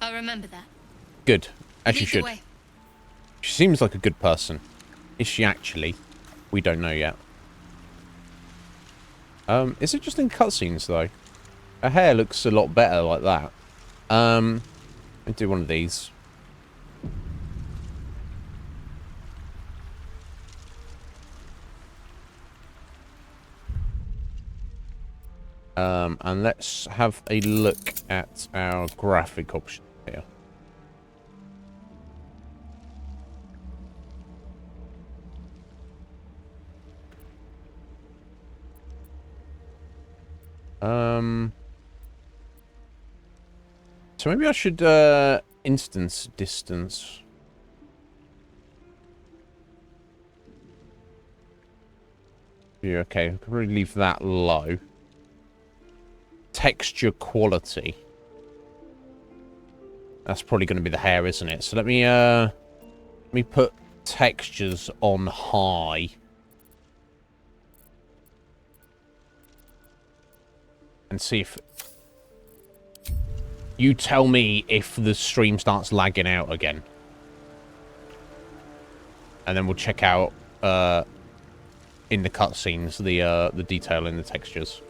I'll remember that. Good, as you should. Way. She seems like a good person. Is she actually? We don't know yet. Is it just in cutscenes though? Her hair looks a lot better like that. I'll do one of these. And let's have a look at our graphic options here. So maybe I should instance distance. Yeah, okay, I can probably leave that low. Texture quality. That's probably going to be the hair, isn't it? So let me put textures on high. And see if... You tell me if the stream starts lagging out again. And then we'll check out in the cutscenes the detail in the textures.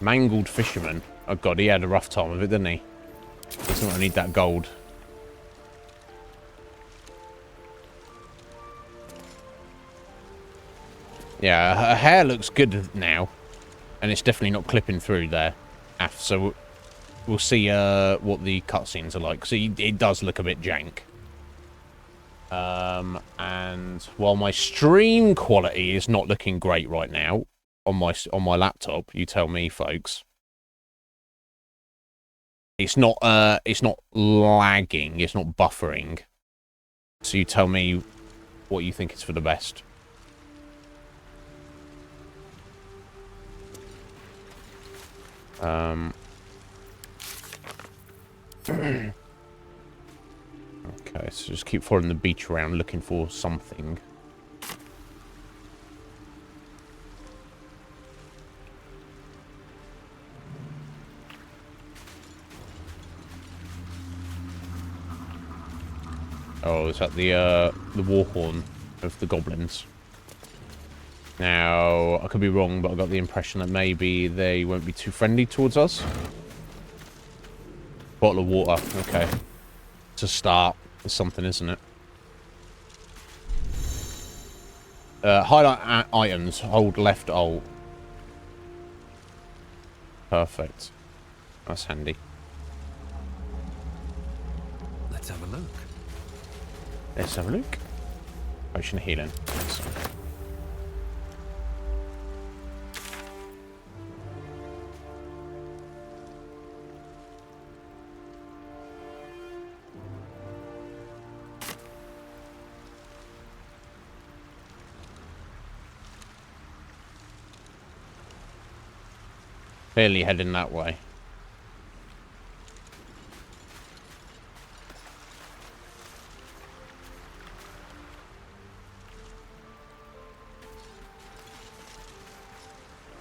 Mangled fisherman. Oh god, he had a rough time of it, didn't he? Doesn't I need that gold. Yeah, her hair looks good now. And it's definitely not clipping through there. So we'll see what the cutscenes are like. So it does look a bit jank. And while my stream quality is not looking great right now on my laptop, you tell me, folks. It's not lagging, it's not buffering. So you tell me what you think is for the best. Okay, so just keep following the beach around looking for something. Oh, is that the war horn of the goblins? Now, I could be wrong, but I got the impression that maybe they won't be too friendly towards us. Bottle of water, okay. To start with something, isn't it? Highlight items, hold left alt. Perfect. That's handy. Let's have a look. Let's have a look. Potion of healing. Excellent. Clearly heading that way.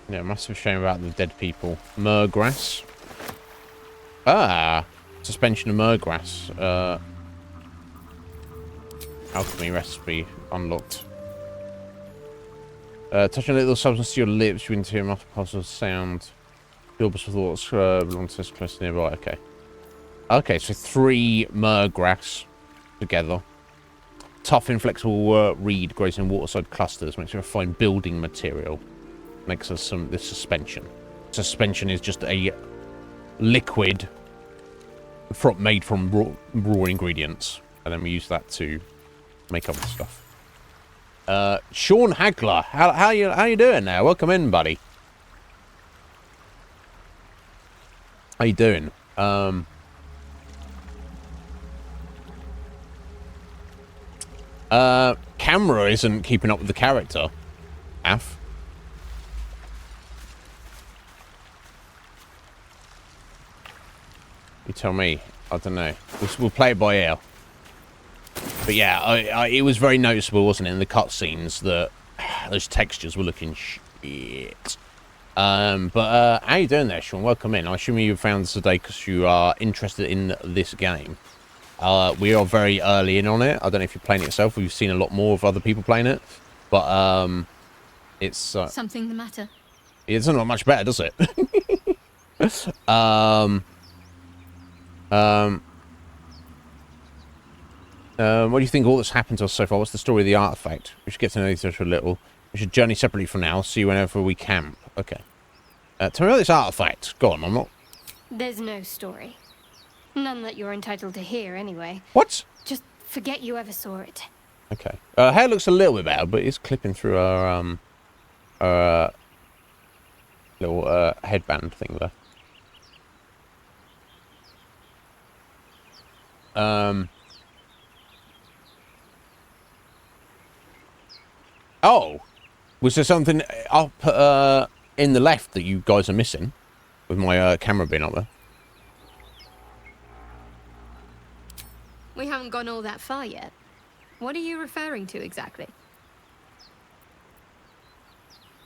Yeah, massive shame about the dead people. Myrgrass. Ah! Suspension of Myrgrass. Alchemy recipe unlocked. Touching a little substance to your lips, you into a multiple parts of sound. Gilbert's thoughts belong to this close nearby. Okay. Okay, so 3 Myrgrass together. Tough, inflexible reed grows in waterside clusters. Makes a fine building material. Makes us this suspension. Suspension is just a liquid made from raw ingredients. And then we use that to make other stuff. Sean Hagler, how you doing there? Welcome in, buddy. How you doing? Camera isn't keeping up with the character. Af. You tell me. I don't know. We'll play it by ear. But yeah, it was very noticeable, wasn't it, in the cutscenes that those textures were looking shit. But how you doing there, Sean? Welcome in. I assume you found this today because you are interested in this game. We are very early in on it. I don't know if you're playing it yourself. We've seen a lot more of other people playing it. But it's... Something the matter? It's not much better, does it? What do you think of all that's happened to us so far? What's the story of the artifact? We should get to know each other a little. We should journey separately from now. See you whenever we camp. Okay. Tell me about this artifact. Go on, I'm not... There's no story. None that you're entitled to hear, anyway. What? Just forget you ever saw it. Okay. Hair looks a little bit better, but it's clipping through our little headband thing there. Oh, was there something up in the left that you guys are missing with my camera being up there? We haven't gone all that far yet. What are you referring to exactly?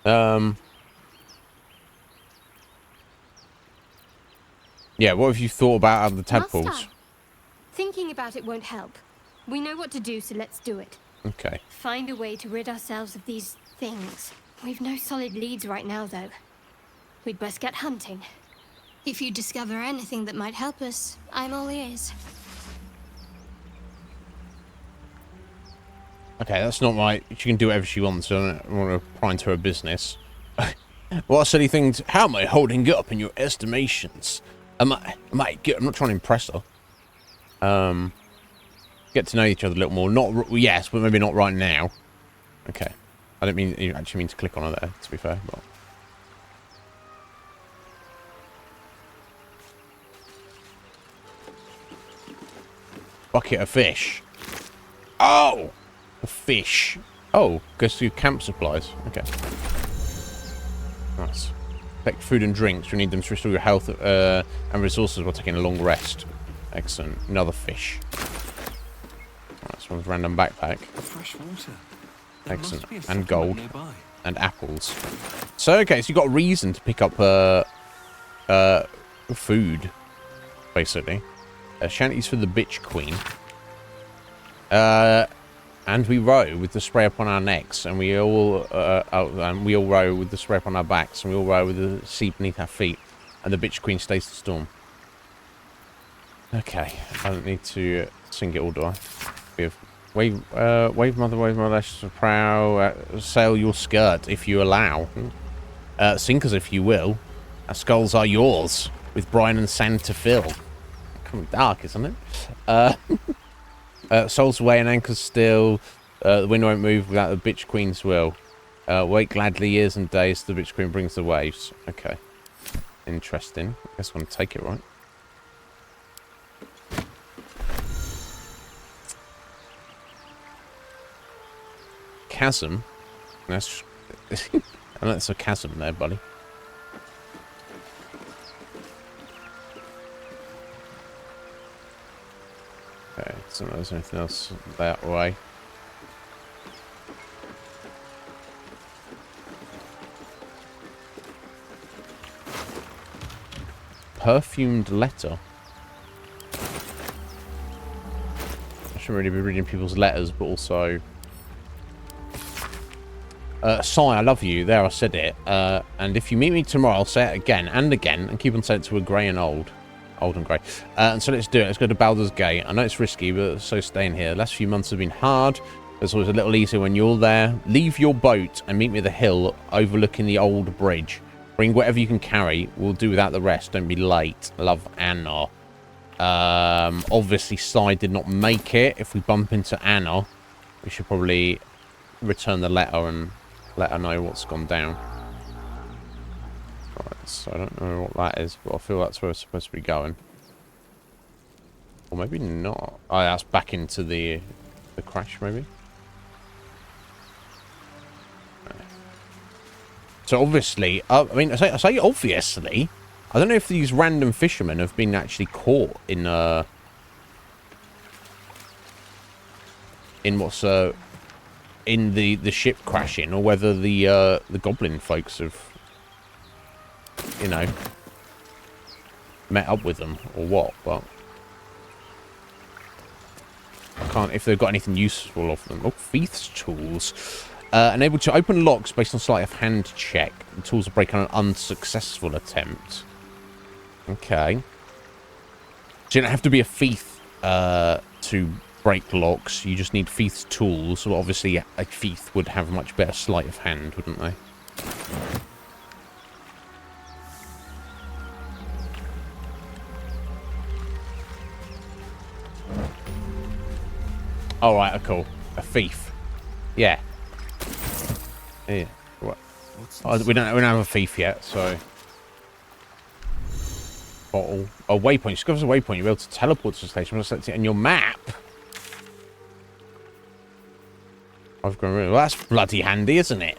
Yeah, what have you thought about the tadpoles? Thinking about it won't help. We know what to do, so let's do it. Okay. Find a way to rid ourselves of these things. We've no solid leads right now, though. We'd best get hunting. If you discover anything that might help us, I'm all ears. Okay, that's not right. She can do whatever she wants. I don't want to pry into her business. What silly things? How am I holding up in your estimations? Am I good? I'm not trying to impress her. Get to know each other a little more. Not yes, but maybe not right now. Okay. I don't mean you actually mean to click on her there, to be fair. But... bucket of fish. Oh! A fish. Oh, goes through camp supplies. Okay. Nice. Take food and drinks. You need them to restore your health and resources while taking a long rest. Excellent. Another fish. Right, this one's random backpack. Fresh water. Excellent. And gold. And apples. So, okay, so you got a reason to pick up food, basically. Shanties for the bitch queen. And we row with the spray up on our necks, and we all row with the spray up on our backs, and we all row with the sea beneath our feet, and the bitch queen stays the storm. Okay, I don't need to sing it all, do I? Wave mother, prow, sail your skirt if you allow. Sinkers if you will. Our skulls are yours, with brine and sand to fill. Kind of dark, isn't it? Souls away and anchors still. The wind won't move without the bitch queen's will. Wait gladly years and days. The bitch queen brings the waves. Okay. Interesting. I guess I'm going to take it, right? Chasm. That's... I know it's a chasm there, buddy. Okay, so there's anything else that way. Perfumed letter. I shouldn't really be reading people's letters, but also... Sigh, I love you. There, I said it. And if you meet me tomorrow, I'll say it again and again, and keep on saying it to a grey and old. Old and grey. And so let's do it. Let's go to Baldur's Gate. I know it's risky, but so staying here. The last few months have been hard. It's always a little easier when you're there. Leave your boat and meet me at the hill overlooking the old bridge. Bring whatever you can carry. We'll do without the rest. Don't be late. Love, Anna. Obviously, Sai did not make it. If we bump into Anna, we should probably return the letter and let her know what's gone down. Right, so I don't know what that is, but I feel that's where we're supposed to be going. Or maybe not. Oh, that's back into the crash, maybe? So obviously, I mean, I say obviously, I don't know if these random fishermen have been actually caught in what's in the ship crashing, or whether the goblin folks have, you know, met up with them or what. But I can't, if they've got anything useful of them. Oh, Thief's tools. Enabled to open locks based on sleight of hand check. The tools will break on an unsuccessful attempt. Okay. So you don't have to be a thief to break locks. You just need thief's tools. So obviously a thief would have a much better sleight of hand, wouldn't they? Alright, cool. A thief. Yeah. Yeah. What? Oh, we don't have a thief yet, so. Bottle. A waypoint. Discovers a waypoint. You're able to teleport to the station. Select it on your map. I've gone. Well, that's bloody handy, isn't it?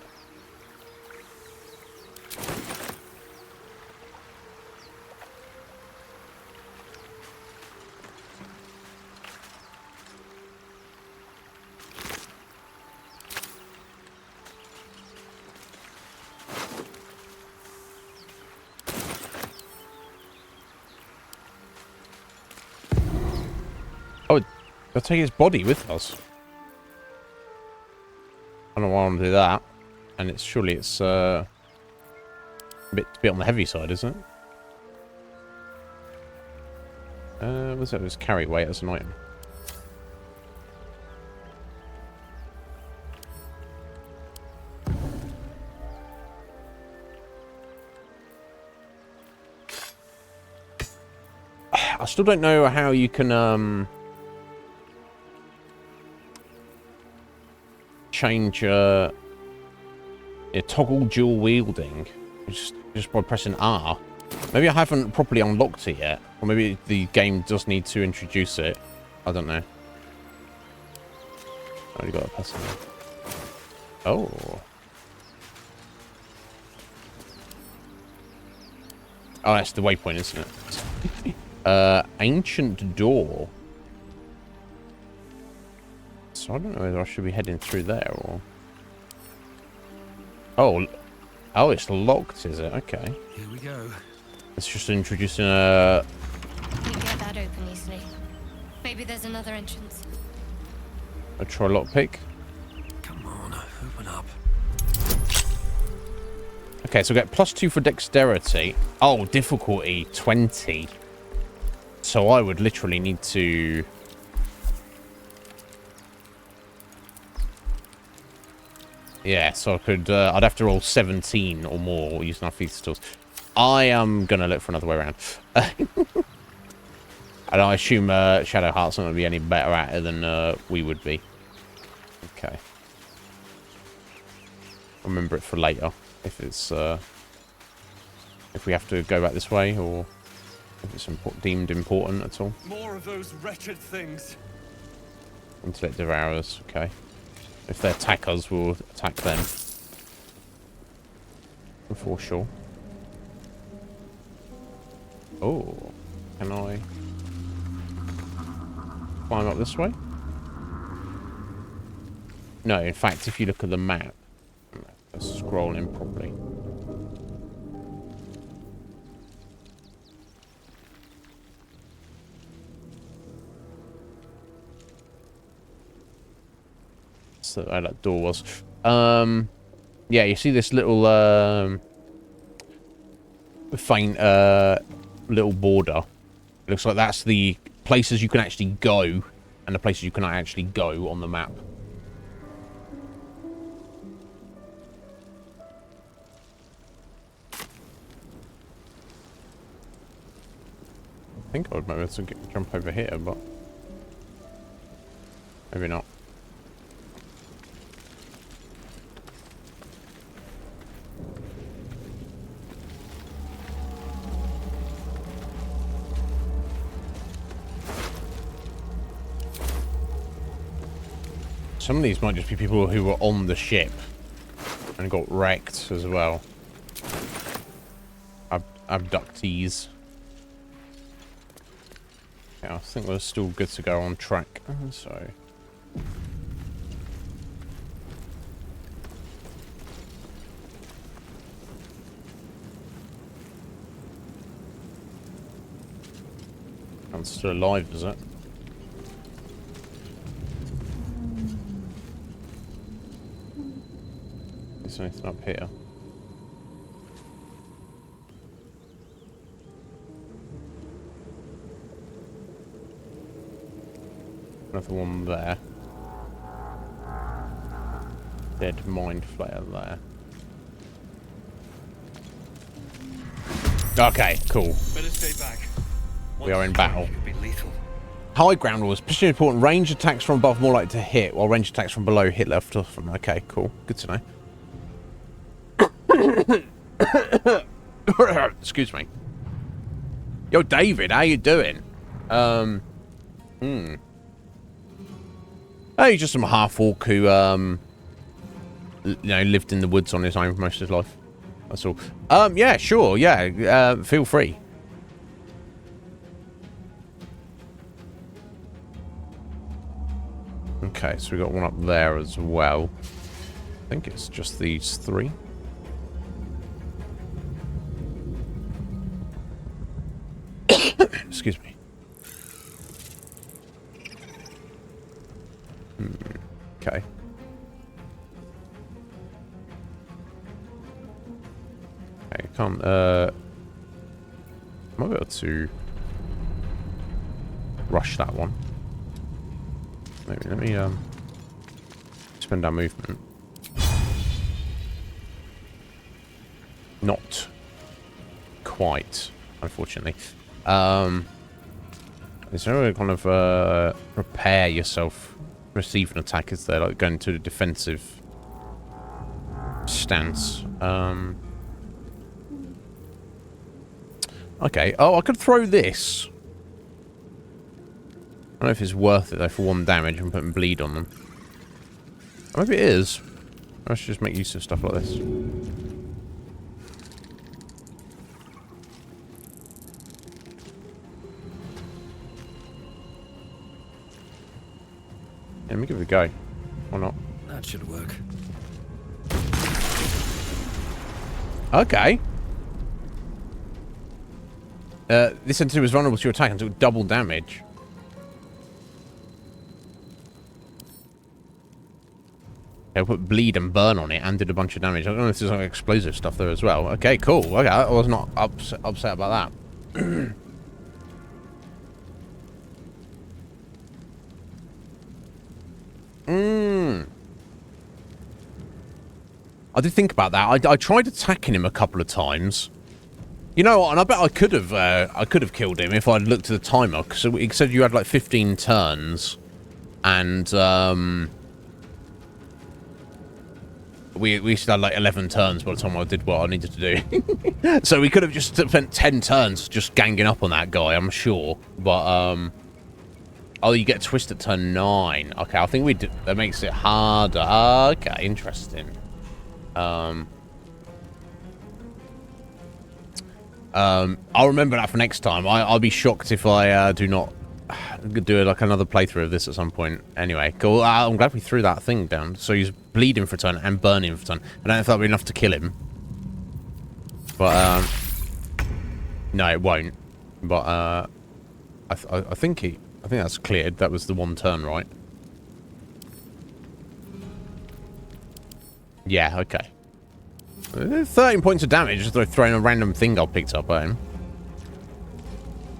Oh, we'll take his body with us. I don't want to do that. And it's surely it's a bit on the heavy side, isn't it? What's that? It was carry weight as an item. I still don't know how you can change toggle dual wielding just by pressing R. Maybe I haven't properly unlocked it yet, or maybe the game does need to introduce it. I don't know. Already got a person there. Oh. Oh, that's the waypoint, isn't it? Ancient door. So I don't know whether I should be heading through there or... Oh, it's locked, is it? Okay. Here we go. It's just introducing a... We get that open easily. Maybe there's another entrance. A try lockpick. Come on, open up. Okay, so we get +2 for dexterity. Oh, difficulty 20. So I would literally need to... Yeah, so I could... I'd have to roll 17 or more using our feat tools. I am going to look for another way around. And I assume Shadow Heart's not going to be any better at it than we would be. Okay. Remember it for later. If it's... if we have to go back this way, or if it's deemed important at all. More of those wretched things. Intellect Devourers, okay. If they attack us, we'll attack them. For sure. Oh, can I climb up this way? No, in fact, if you look at the map, let's scroll in properly. So that door was. Yeah, you see this little faint little border. It looks like that's the places you can actually go and the places you cannot actually go on the map. I think I would be able to jump over here, but maybe not. Some of these might just be people who were on the ship and got wrecked as well. Abductees. Yeah, I think we're still good to go on track. So. I'm still alive, is it? Is there anything up here? Another one there. Dead mind flayer there. Okay, cool. Better stay back. We are in battle. High ground was particularly important. Range attacks from above more likely to hit, while range attacks from below hit left off. Okay, cool. Good to know. Excuse me. Yo, David, how you doing? Hey, just some half-orc who, you know, lived in the woods on his own for most of his life. That's all. Yeah, sure, yeah. Feel free. Okay, so we got one up there as well. I think it's just these three. Excuse me. Okay. Okay, can't, I might be able to rush that one. Maybe, let me, spend our movement. Not quite, unfortunately. Is there a kind of prepare yourself, receive an attack? Is there like going to the defensive stance? Okay. Oh, I could throw this. I don't know if it's worth it though for 1 damage and putting bleed on them. Maybe it is. I should just make use of stuff like this. Yeah, let me give it a go. Why not? That should work. Okay. This entity was vulnerable to your attack and took double damage. I put bleed and burn on it and did a bunch of damage. I don't know if there's like explosive stuff there as well. Okay, cool. Okay, I was not upset about that. I did think about that. I tried attacking him a couple of times. You know what? And I bet I could have killed him if I'd looked at the timer. Because it said you had like 15 turns, and we still had like 11 turns by the time I did what I needed to do. So we could have just spent 10 turns just ganging up on that guy, I'm sure. But oh, you get a twist at turn 9. Okay, I think we did. That makes it harder. Okay, interesting. I'll remember that for next time. I'll be shocked if I do not do like another playthrough of this at some point. Anyway, cool. I'm glad we threw that thing down. So he's bleeding for a turn and burning for a turn. I don't know if that'll be enough to kill him. But, no, it won't. But, I think that's cleared. That was the 1 turn, right? Yeah, okay. 13 points of damage just throwing a random thing I picked up at him.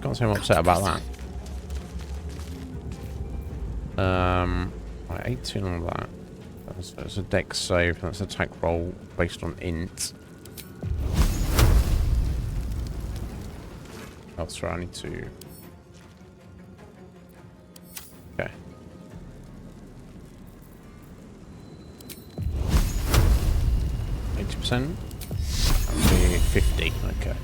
Can't say I'm upset about that. Right, 18 on that. That's a dex save. That's an attack roll based on int. Oh, that's right. I need to... Okay. That'll be 50. Okay.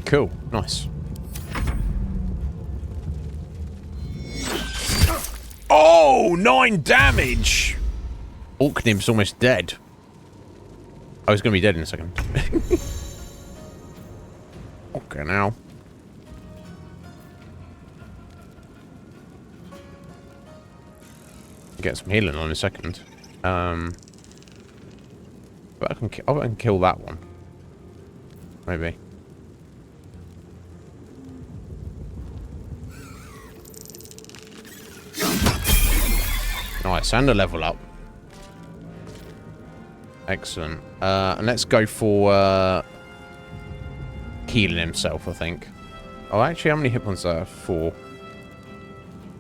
Cool. Nice. Oh, 9 damage! Orknib's almost dead. Oh, he's going to be dead in a second. Okay, now. Get some healing on in a second. But I can kill that one. Maybe. Nice, and a level up. Excellent. And let's go for healing himself, I think. Oh, actually, how many hit points are there? 4.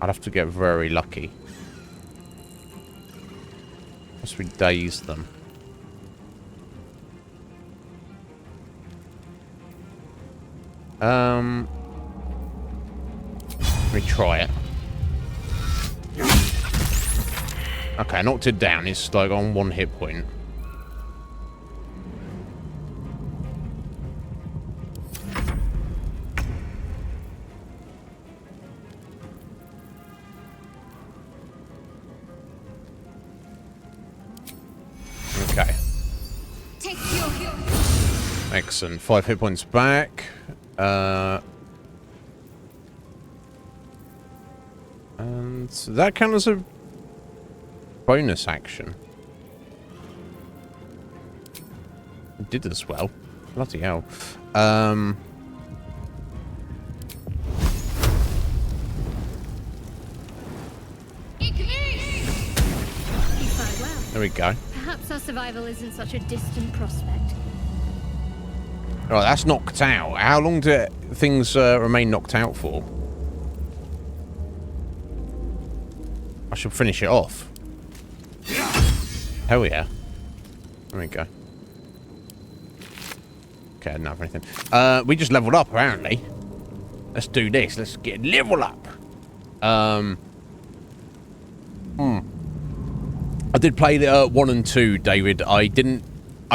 I'd have to get very lucky. Must we daze them? Let me try it. Okay, I knocked it down. It's like on 1 hit point. Okay. Excellent. 5 hit points back. And that counts as a bonus action. It did as well. Bloody hell. There we go. Perhaps our survival isn't such a distant prospect. Right, that's knocked out. How long do things remain knocked out for? I should finish it off. Hell yeah. There we go. Okay, enough anything. We just leveled up, apparently. Let's do this. Let's get level up. I did play the 1 and 2, David. I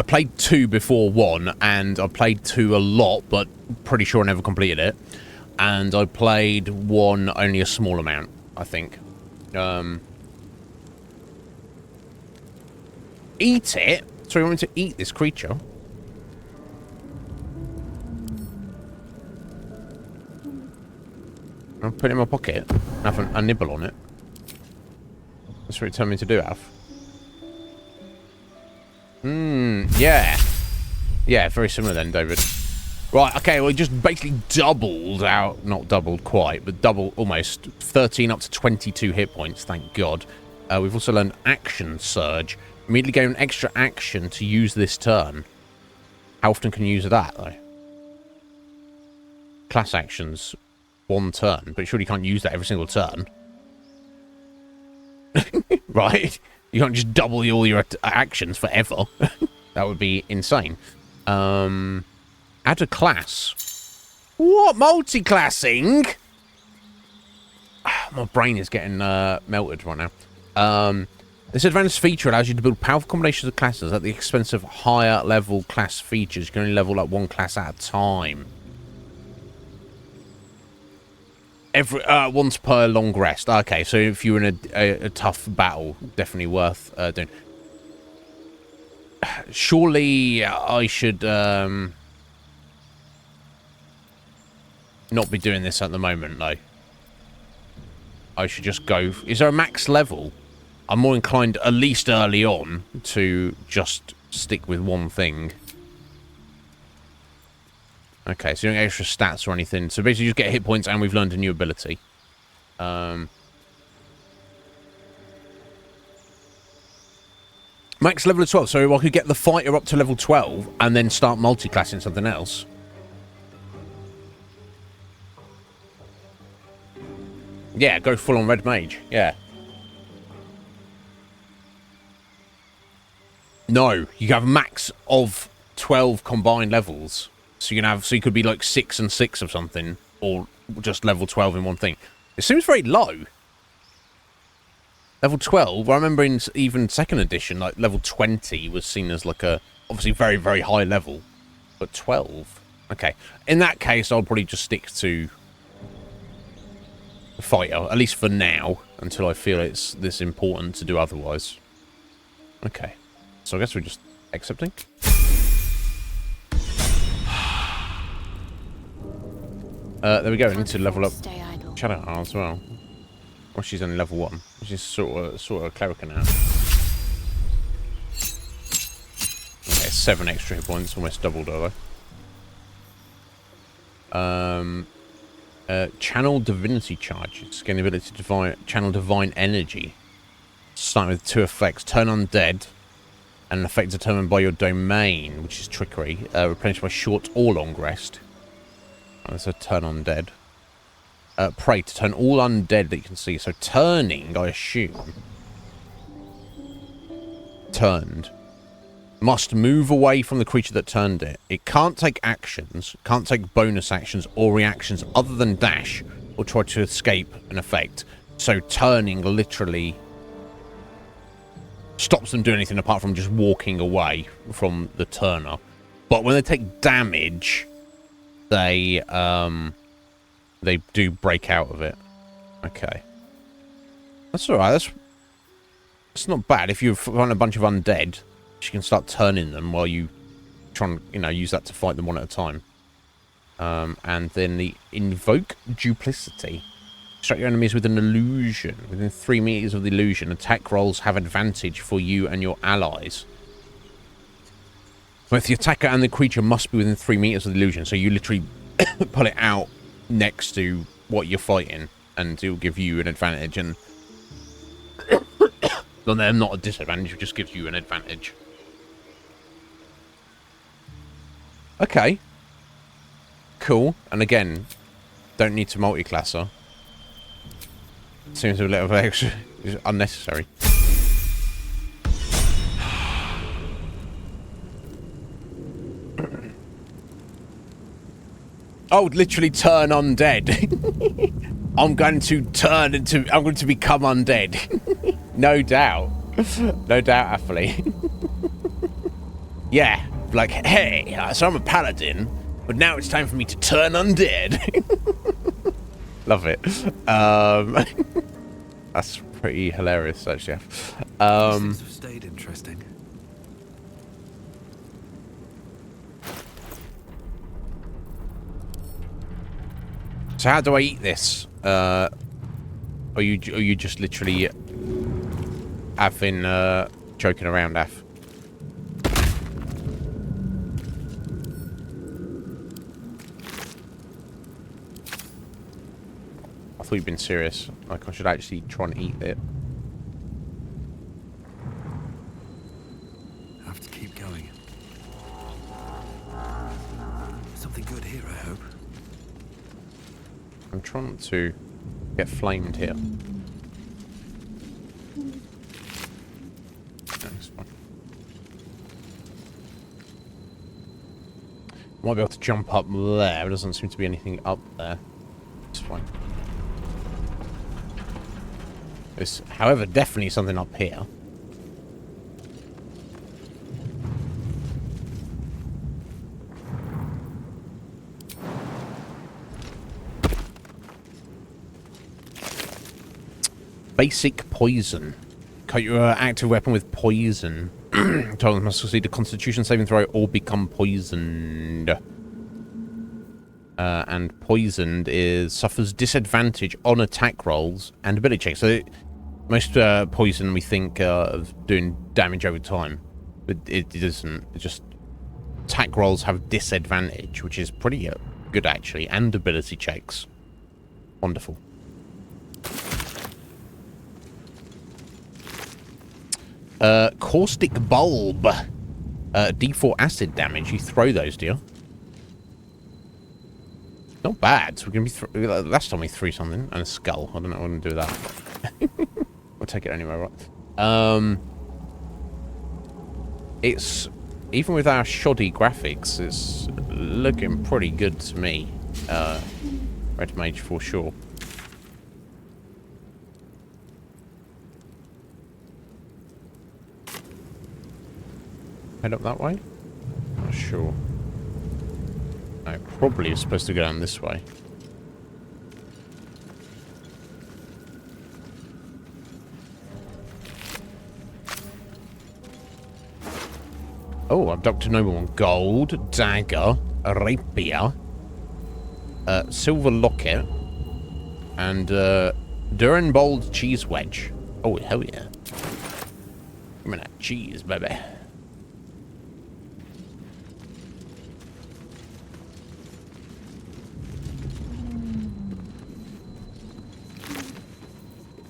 played 2 before 1, and I played 2 a lot, but pretty sure I never completed it. And I played 1 only a small amount, I think. Eat it? So you want me to eat this creature? I'll put it in my pocket and have a nibble on it. That's what it told me to do, Alf. Yeah. Yeah, very similar then, David. Right, okay, well, it just basically doubled out, not doubled quite, but doubled almost 13 up to 22 hit points, thank God. We've also learned Action Surge. Immediately gain an extra action to use this turn. How often can you use that, though? Class actions, 1 turn, but surely you can't use that every single turn. Right? You can't just double all your actions forever. That would be insane. Add a class. What? Multi-classing? My brain is getting melted right now. This advanced feature allows you to build powerful combinations of classes at the expense of higher level class features. You can only level up 1 class at a time. Once per long rest. Okay, so if you're in a tough battle, definitely worth doing. Surely I should not be doing this at the moment, though. I should just go... Is there a max level? I'm more inclined, at least early on, to just stick with 1 thing. Okay, so you don't get extra stats or anything. So basically you just get hit points and we've learned a new ability. Max level of 12. So I could get the fighter up to level 12 and then start multi-classing something else. Yeah, go full on red mage. Yeah. No, you have a max of 12 combined levels. So you can have, so you could be like 6 and 6 of something, or just level 12 in 1 thing. It seems very low. Level 12, I remember in even 2nd edition, like level 20 was seen as like a, obviously very, very high level. But 12? Okay. In that case, I'll probably just stick to the fighter, at least for now, until I feel it's this important to do otherwise. Okay. So I guess we're just accepting. There we go. We need to level up Shadow as well. Well, she's only level 1. She's sort of a cleric now. Okay, 7 extra hit points, almost doubled over. Channel Divinity Charges. Gain the ability to channel Divine Energy. Starting with 2 effects. Turn Undead. An effect determined by your domain, which is Trickery. Replenished by short or long rest. That's a turn undead. Pray to turn all undead that you can see. So turning, I assume. Turned. Must move away from the creature that turned it. It can't take actions, can't take bonus actions or reactions other than dash or try to escape an effect. So turning literally stops them doing anything apart from just walking away from the turner. But when they take damage, they do break out of it. Okay. That's alright. That's not bad. If you find a bunch of undead, you can start turning them while you try and, use that to fight them one at a time. And then the Invoke Duplicity. Strike your enemies with an illusion. Within 3 meters of the illusion, attack rolls have advantage for you and your allies. Both the attacker and the creature must be within 3 meters of the illusion, so you literally pull it out next to what you're fighting, and it will give you an advantage, and on them, not a disadvantage, it just gives you an advantage. Okay. Cool. And again, don't need to multi-class her. Seems a little bit extra unnecessary. Oh, literally turn undead. I'm going to become undead. No doubt. No doubt, Athley. Yeah, like, hey, so I'm a paladin, but now it's time for me to turn undead. Love it. That's pretty hilarious, actually. Things have stayed interesting. So how do I eat this? Are you just literally having joking around, Af? I thought you'd been serious. Like I should actually try and eat it. Have to keep going. Something good here, I hope. I'm trying not to get flamed here. That's fine. Might be able to jump up there. There doesn't seem to be anything up there. It's fine. There's, however, definitely something up here. Basic poison. Coat your active weapon with poison. Target must succeed a Constitution saving throw or become poisoned. And poisoned suffers disadvantage on attack rolls and ability checks. So most poison we think of doing damage over time, but it doesn't. It just attack rolls have disadvantage, which is pretty good actually, and ability checks. Wonderful. Caustic bulb. D4 acid damage. You throw those, do you? Not bad. So we're gonna be last time we threw something and a skull. I don't know what I'm gonna do with that. We'll take it anyway, right? It's even with our shoddy graphics, it's looking pretty good to me. Red Mage for sure. Head up that way? Not sure. No, probably is supposed to go down this way. Oh, abducted nobleman. Gold, dagger, a rapier, silver locket, and Durenbold cheese wedge. Oh, hell yeah. Give me that cheese, baby.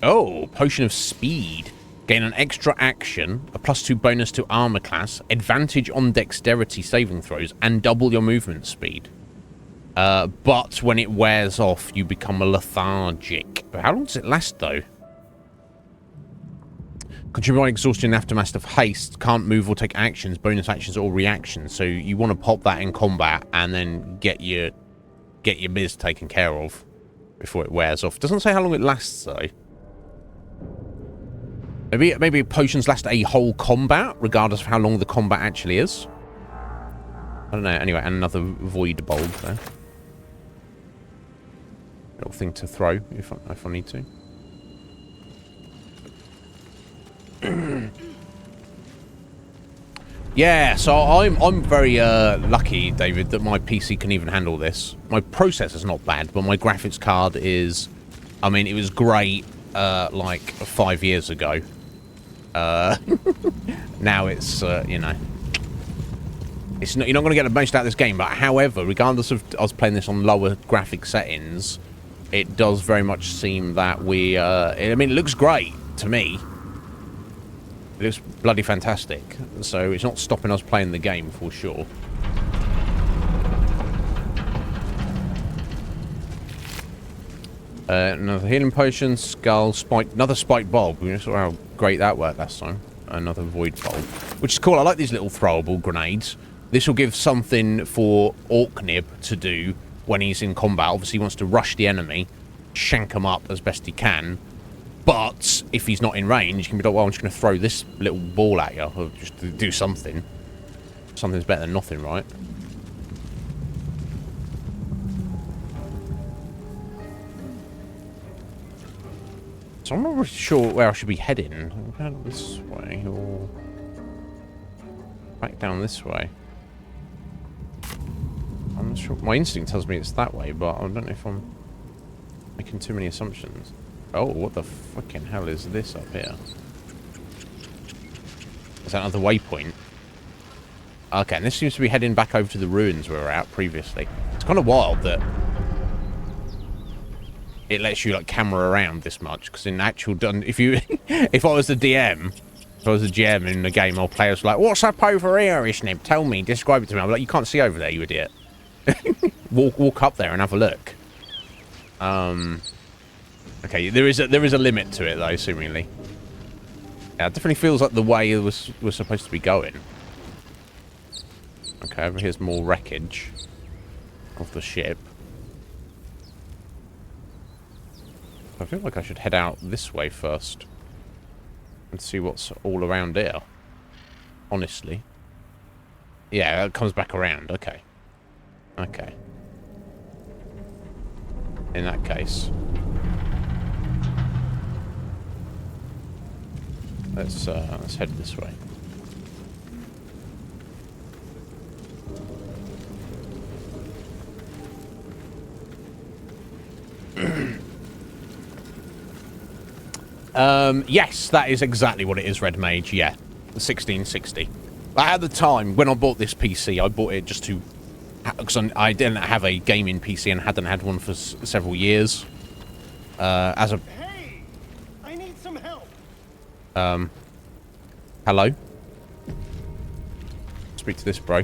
Oh, potion of speed. Gain an extra action, a +2 bonus to armor class, advantage on dexterity saving throws, and double your movement speed. But when it wears off, you become lethargic. How long does it last, though? Contribute on exhaustion and aftermath of haste. Can't move or take actions, bonus actions, or reactions. So you want to pop that in combat and then get your biz taken care of before it wears off. Doesn't say how long it lasts, though. Maybe potions last a whole combat, regardless of how long the combat actually is. I don't know. Anyway, and another void bulb there. Little thing to throw if I need to. Yeah, so I'm very lucky, David, that my PC can even handle this. My processor's not bad, but my graphics card is... I mean, it was great like 5 years ago. Now it's, you know... It's not, you're not going to get the most out of this game, but however, regardless of us playing this on lower graphic settings, it does very much seem that we... I mean, it looks great to me. It looks bloody fantastic, so it's not stopping us playing the game for sure. Another healing potion, skull, spike, another spike bulb. We saw how great that worked last time. Another void bulb, which is cool. I like these little throwable grenades. This will give something for Orknib to do when he's in combat. Obviously, he wants to rush the enemy, shank them up as best he can. But if he's not in range, he can be like, well, I'm just going to throw this little ball at you, or just to do something. Something's better than nothing, right? So I'm not really sure where I should be heading. Down this way, or back down this way. I'm not sure. My instinct tells me it's that way, but I don't know if I'm making too many assumptions. Oh, what the fucking hell is this up here? Is that another waypoint? Okay, and this seems to be heading back over to the ruins we were at previously. It's kind of wild that it lets you like camera around this much, because in actual if I was the DM, if I was a GM in the game, all players were like, what's up over here, Iznib? Tell me, describe it to me. I'm like, you can't see over there, you idiot. walk up there and have a look. Okay, there is a limit to it though, seemingly. Yeah, it definitely feels like the way it was supposed to be going. Okay, over here's more wreckage of the ship. I feel like I should head out this way first and see what's all around here. Honestly. Yeah, it comes back around. Okay. Okay. In that case, let's head this way. Yes, that is exactly what it is, Red Mage, yeah. The 1660. At the time, when I bought this PC, I bought it just to... because I didn't have a gaming PC and hadn't had one for several years. As a... Hey! I need some help! Hello? Speak to this bro.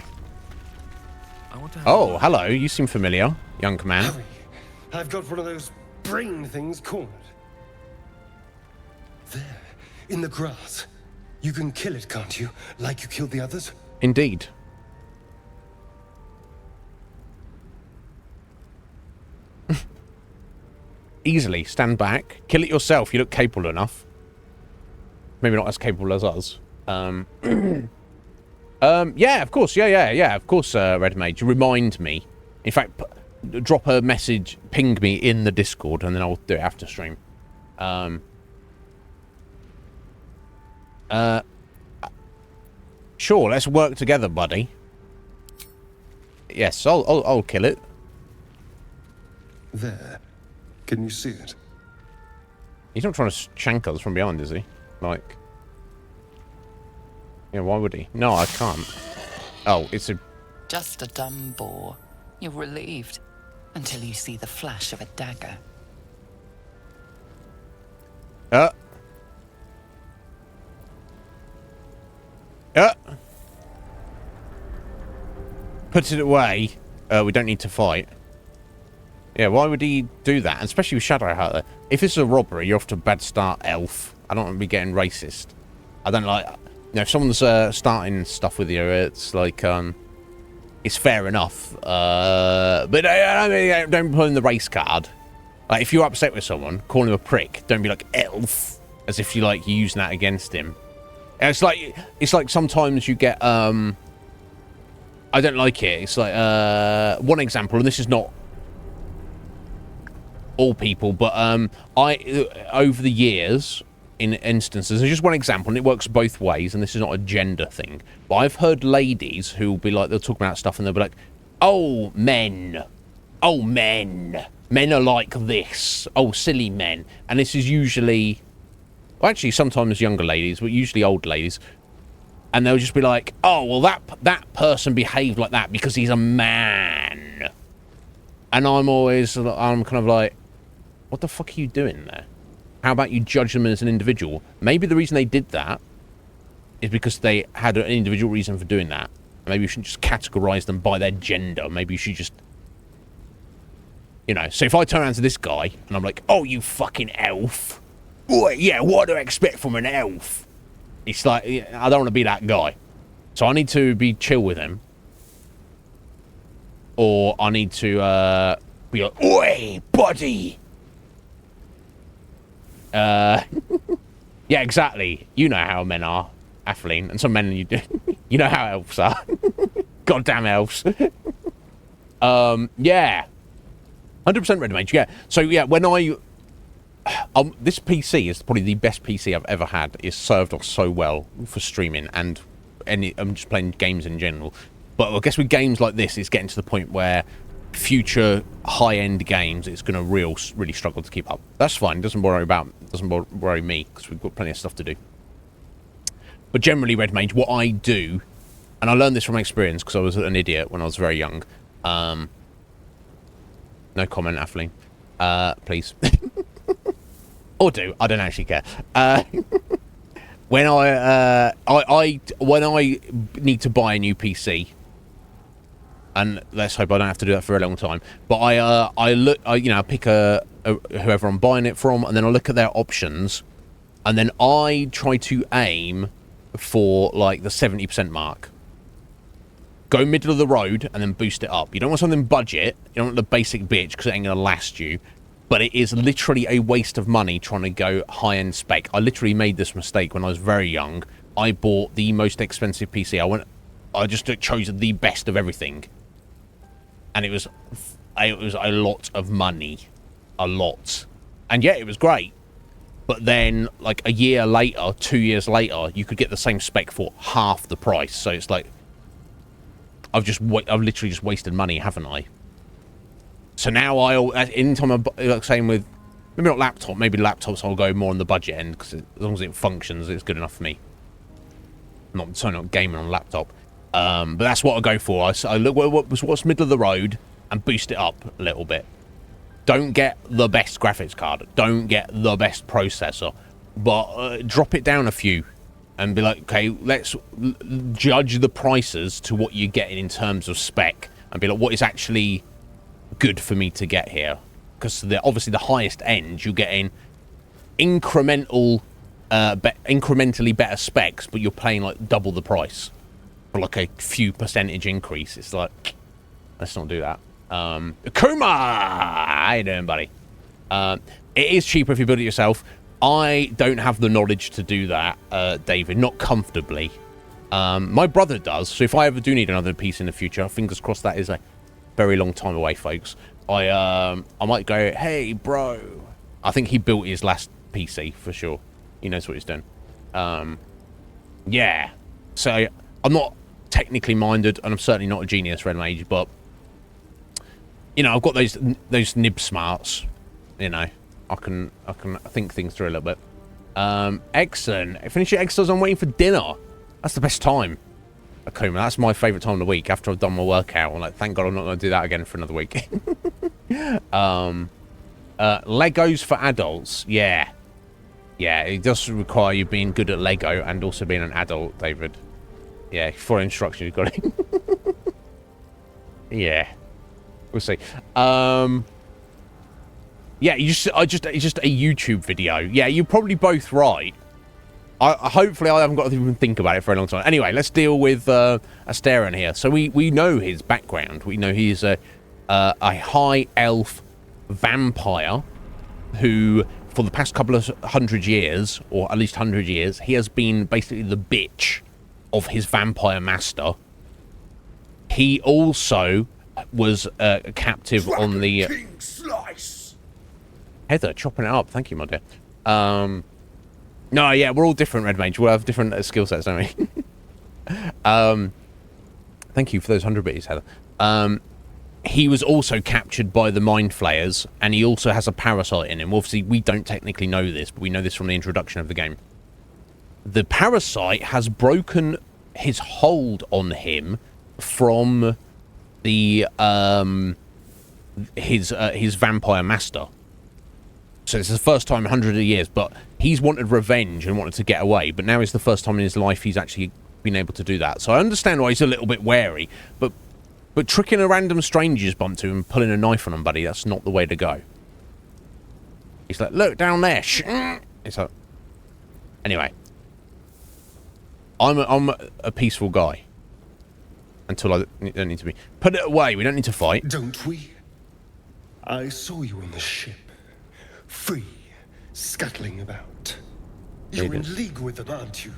I want to Oh, hello. You seem familiar, young man. Hurry. I've got one of those brain things cornered. There, in the grass. You can kill it, can't you? Like you killed the others? Indeed. Easily. Stand back. Kill it yourself. You look capable enough. Maybe not as capable as us. Yeah, of course. Yeah. Of course, Red Mage. Remind me. In fact, drop a message, ping me in the Discord, and then I'll do it after stream. Sure, let's work together, buddy. Yes, I'll kill it. There. Can you see it? He's not trying to shank us from behind, is he? Like... yeah, why would he? No, I can't. Oh, it's a... just a dumb bore. You're relieved. Until you see the flash of a dagger. Put it away. We don't need to fight. Yeah, why would he do that? And especially with Shadowheart. If it's a robbery, you're off to a bad start, elf. I don't want to be getting racist. I don't like... you know, if someone's starting stuff with you, it's like, it's fair enough. But don't pull in the race card. Like, if you're upset with someone, call him a prick. Don't be like, elf. As if you like, you're using that against him. And it's like sometimes you get, I don't like it. It's like, one example, and this is not all people, but over the years, in instances, there's just one example, and it works both ways, and this is not a gender thing, but I've heard ladies who will be like, they'll talk about stuff, and they'll be like, oh, men, men are like this, oh, silly men, and this is usually, well, actually, sometimes younger ladies, but usually old ladies, and they'll just be like, oh, well, that person behaved like that because he's a man, and I'm kind of like, what the fuck are you doing there? How about you judge them as an individual? Maybe the reason they did that is because they had an individual reason for doing that. Maybe you shouldn't just categorize them by their gender. Maybe you should just... you know, so if I turn around to this guy and I'm like, oh, you fucking elf. Boy, yeah, what do I expect from an elf? It's like, I don't want to be that guy. So I need to be chill with him. Or I need to be like, oi, buddy! Yeah, exactly. You know how men are, Atheline. And some men, you do. You know how elves are. Goddamn elves. Yeah. 100% Red Mage, yeah. So, yeah, when I... this PC is probably the best PC I've ever had. It's served us so well for streaming and I'm just playing games in general. But I guess with games like this, it's getting to the point where future high-end games, it's going to really struggle to keep up. That's fine. It doesn't worry me because we've got plenty of stuff to do. But generally, Red Mage, what I do, and I learned this from experience because I was an idiot when I was very young. No comment, Atheline. Please. Or do. I don't actually care. When I need to buy a new PC, and let's hope I don't have to do that for a long time. But I pick whoever I'm buying it from, and then I look at their options, and then I try to aim for like the 70% mark. Go middle of the road and then boost it up. You don't want something budget. You don't want the basic bitch because it ain't gonna last you. But it is literally a waste of money trying to go high-end spec. I literally made this mistake when I was very young. I bought the most expensive PC. I just chose the best of everything. And it was a lot of money. A lot. And yeah, it was great. But then, like, a year later, 2 years later, you could get the same spec for half the price. So it's like, I've literally just wasted money, haven't I? So now anytime I'm like saying with, maybe not laptop, maybe laptops I'll go more on the budget end because as long as it functions, it's good enough for me. Not gaming on a laptop. But that's what I go for. I look what's middle of the road and boost it up a little bit. Don't get the best graphics card. Don't get the best processor. But drop it down a few and be like, okay, let's judge the prices to what you're getting in terms of spec and be like, what is actually good for me to get here? Because obviously the highest end, you're getting incrementally better specs, but you're paying like double the price for like a few percentage increase. It's like, let's not do that. Kuma! How you doing, buddy? It is cheaper if you build it yourself. I don't have the knowledge to do that, David, not comfortably. My brother does, so if I ever do need another piece in the future, fingers crossed that is a very long time away, folks. I might go, hey, bro. I think he built his last PC, for sure. He knows what he's doing. Yeah. So, I'm not technically minded, and I'm certainly not a genius, Red Mage, but you know, I've got those nib smarts. You know, I can think things through a little bit. Excellent. Finish your exercise. I'm waiting for dinner. That's the best time. Akuma, that's my favourite time of the week after I've done my workout. I'm like, thank God I'm not going to do that again for another week. Legos for adults. Yeah. Yeah, it does require you being good at Lego and also being an adult, David. Yeah, for instruction, you've got it. Yeah. We'll see. Yeah, it's just a YouTube video. Yeah, you're probably both right. Hopefully I haven't got to even think about it for a long time. Anyway, let's deal with Asteron here. So we know his background. We know he's a high elf vampire who, for the past couple of 100 years, or at least 100 years, he has been basically the bitch of his vampire master. He also was a captive on the... Heather, chopping it up. Thank you, my dear. No, yeah, we're all different, Red Mage. We'll have different skill sets, don't we? Thank you for those 100 bits, Heather. He was also captured by the Mind Flayers, and he also has a parasite in him. Obviously, we don't technically know this, but we know this from the introduction of the game. The parasite has broken his hold on him from the his vampire master. So it's the first time in 100 years, but he's wanted revenge and wanted to get away, but now is the first time in his life he's actually been able to do that. So I understand why he's a little bit wary, but tricking a random stranger's bump to him and pulling a knife on him, buddy, that's not the way to go. He's like, look, down there. It's like... Anyway. I'm a peaceful guy. until I don't need to be. Put it away. We don't need to fight. Don't we? I saw you on the ship. Free. Scuttling about. You're in league with them, aren't you?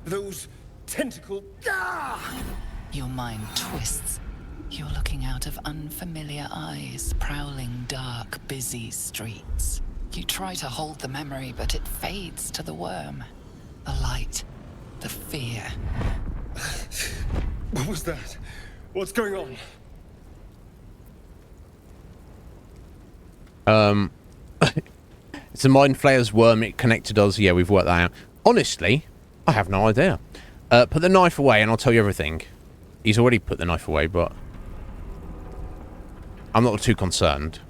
Those tentacle... Ah! Your mind twists. You're looking out of unfamiliar eyes, prowling dark, busy streets. You try to hold the memory, but it fades to the worm. The light. The fear. What was that? What's going on? It's a Mind Flayer's worm. It connected us. Yeah, we've worked that out. Honestly, I have no idea. Put the knife away and I'll tell you everything. He's already put the knife away, but I'm not too concerned.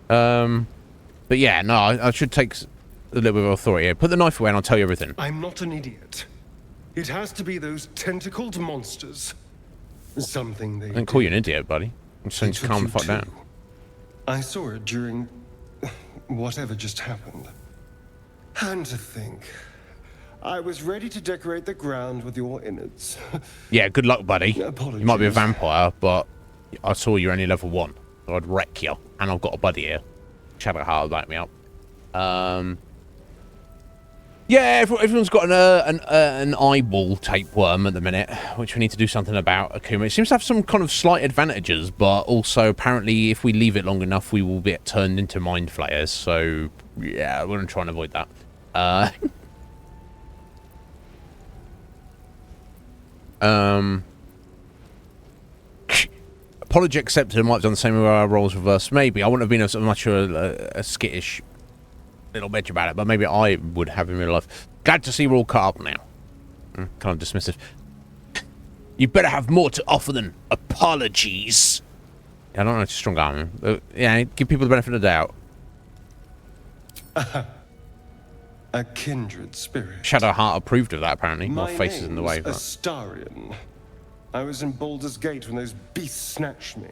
But yeah, no, I should take a little bit of authority here. Put the knife away and I'll tell you everything. I'm not an idiot. It has to be those tentacled monsters. Something they... I didn't call you an idiot, buddy. I'm just saying to calm the fuck down. I saw it during whatever just happened. And to think, I was ready to decorate the ground with your innards. Yeah, good luck, buddy. Apologies. You might be a vampire, but I saw you're only level 1. So I'd wreck you. And I've got a buddy here. Shadowheart back me up. Yeah, everyone's got an eyeball tapeworm at the minute, which we need to do something about. Akuma. It seems to have some kind of slight advantages, but also apparently if we leave it long enough, we will get turned into mind flayers. So yeah, we're gonna try and avoid that. Apology accepted. I might have done the same with our roles reversed. Maybe I wouldn't have been as much a skittish little bitch about it, but maybe I would have in real life. Glad to see we're all caught up now. Kind of dismissive. You better have more to offer than apologies. Yeah, I don't know if it's strong arm. Yeah, give people the benefit of the doubt. A kindred spirit. Shadowheart approved of that, apparently. My face is in the way. But... Astarion. I was in Baldur's Gate when those beasts snatched me.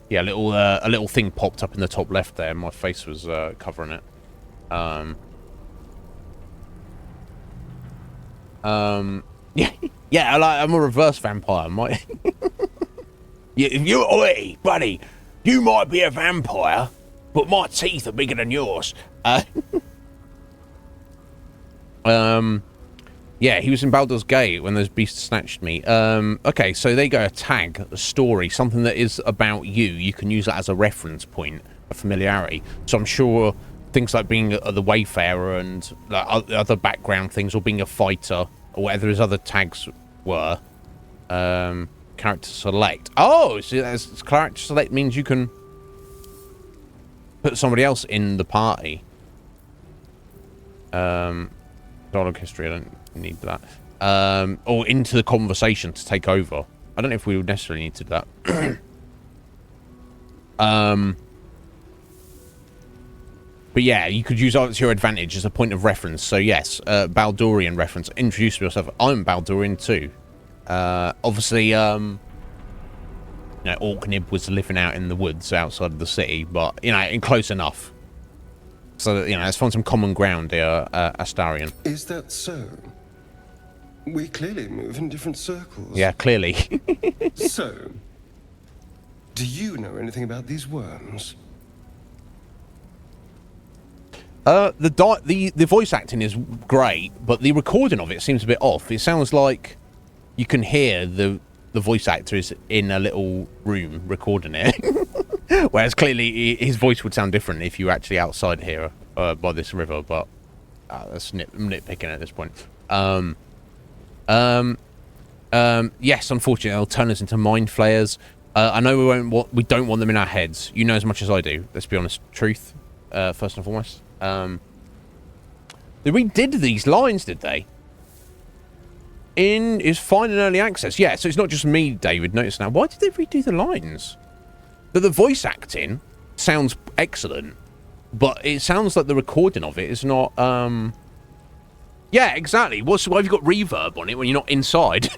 Yeah, a little thing popped up in the top left there. My face was covering it. Yeah, I'm a reverse vampire. Oi, buddy, you might be a vampire, but my teeth are bigger than yours. Yeah, he was in Baldur's Gate when those beasts snatched me. Okay, so they go a tag, a story, something that is about you. You can use that as a reference point, a familiarity. So I'm sure things like being the Wayfarer and other background things, or being a fighter, or whatever his other tags were. Character select. Oh, so character select means you can put somebody else in the party. Dialogue history, I don't need that. Or into the conversation to take over. I don't know if we would necessarily need to do that. But yeah, you could use it to your advantage as a point of reference. So yes, Baldurian reference. Introduce yourself. I'm Baldurian too. Obviously, you know, Orknib was living out in the woods outside of the city, but you know, close enough. So you know, let's find some common ground here, Astarion. Is that so? We clearly move in different circles. Yeah, clearly. So, do you know anything about these worms? The voice acting is great, but the recording of it seems a bit off. It sounds like you can hear the voice actor is in a little room recording it, whereas clearly his voice would sound different if you were actually outside here by this river. But that's nitpicking at this point. Yes, unfortunately, they'll turn us into mind flayers. I know we don't want them in our heads. You know as much as I do. Let's be honest. Truth, first and foremost. They redid these lines, did they? Is fine in early access. Yeah, so it's not just me, David. Notice now. Why did they redo the lines? The voice acting sounds excellent, but it sounds like the recording of it is not. Yeah, exactly. Why have you got reverb on it when you're not inside?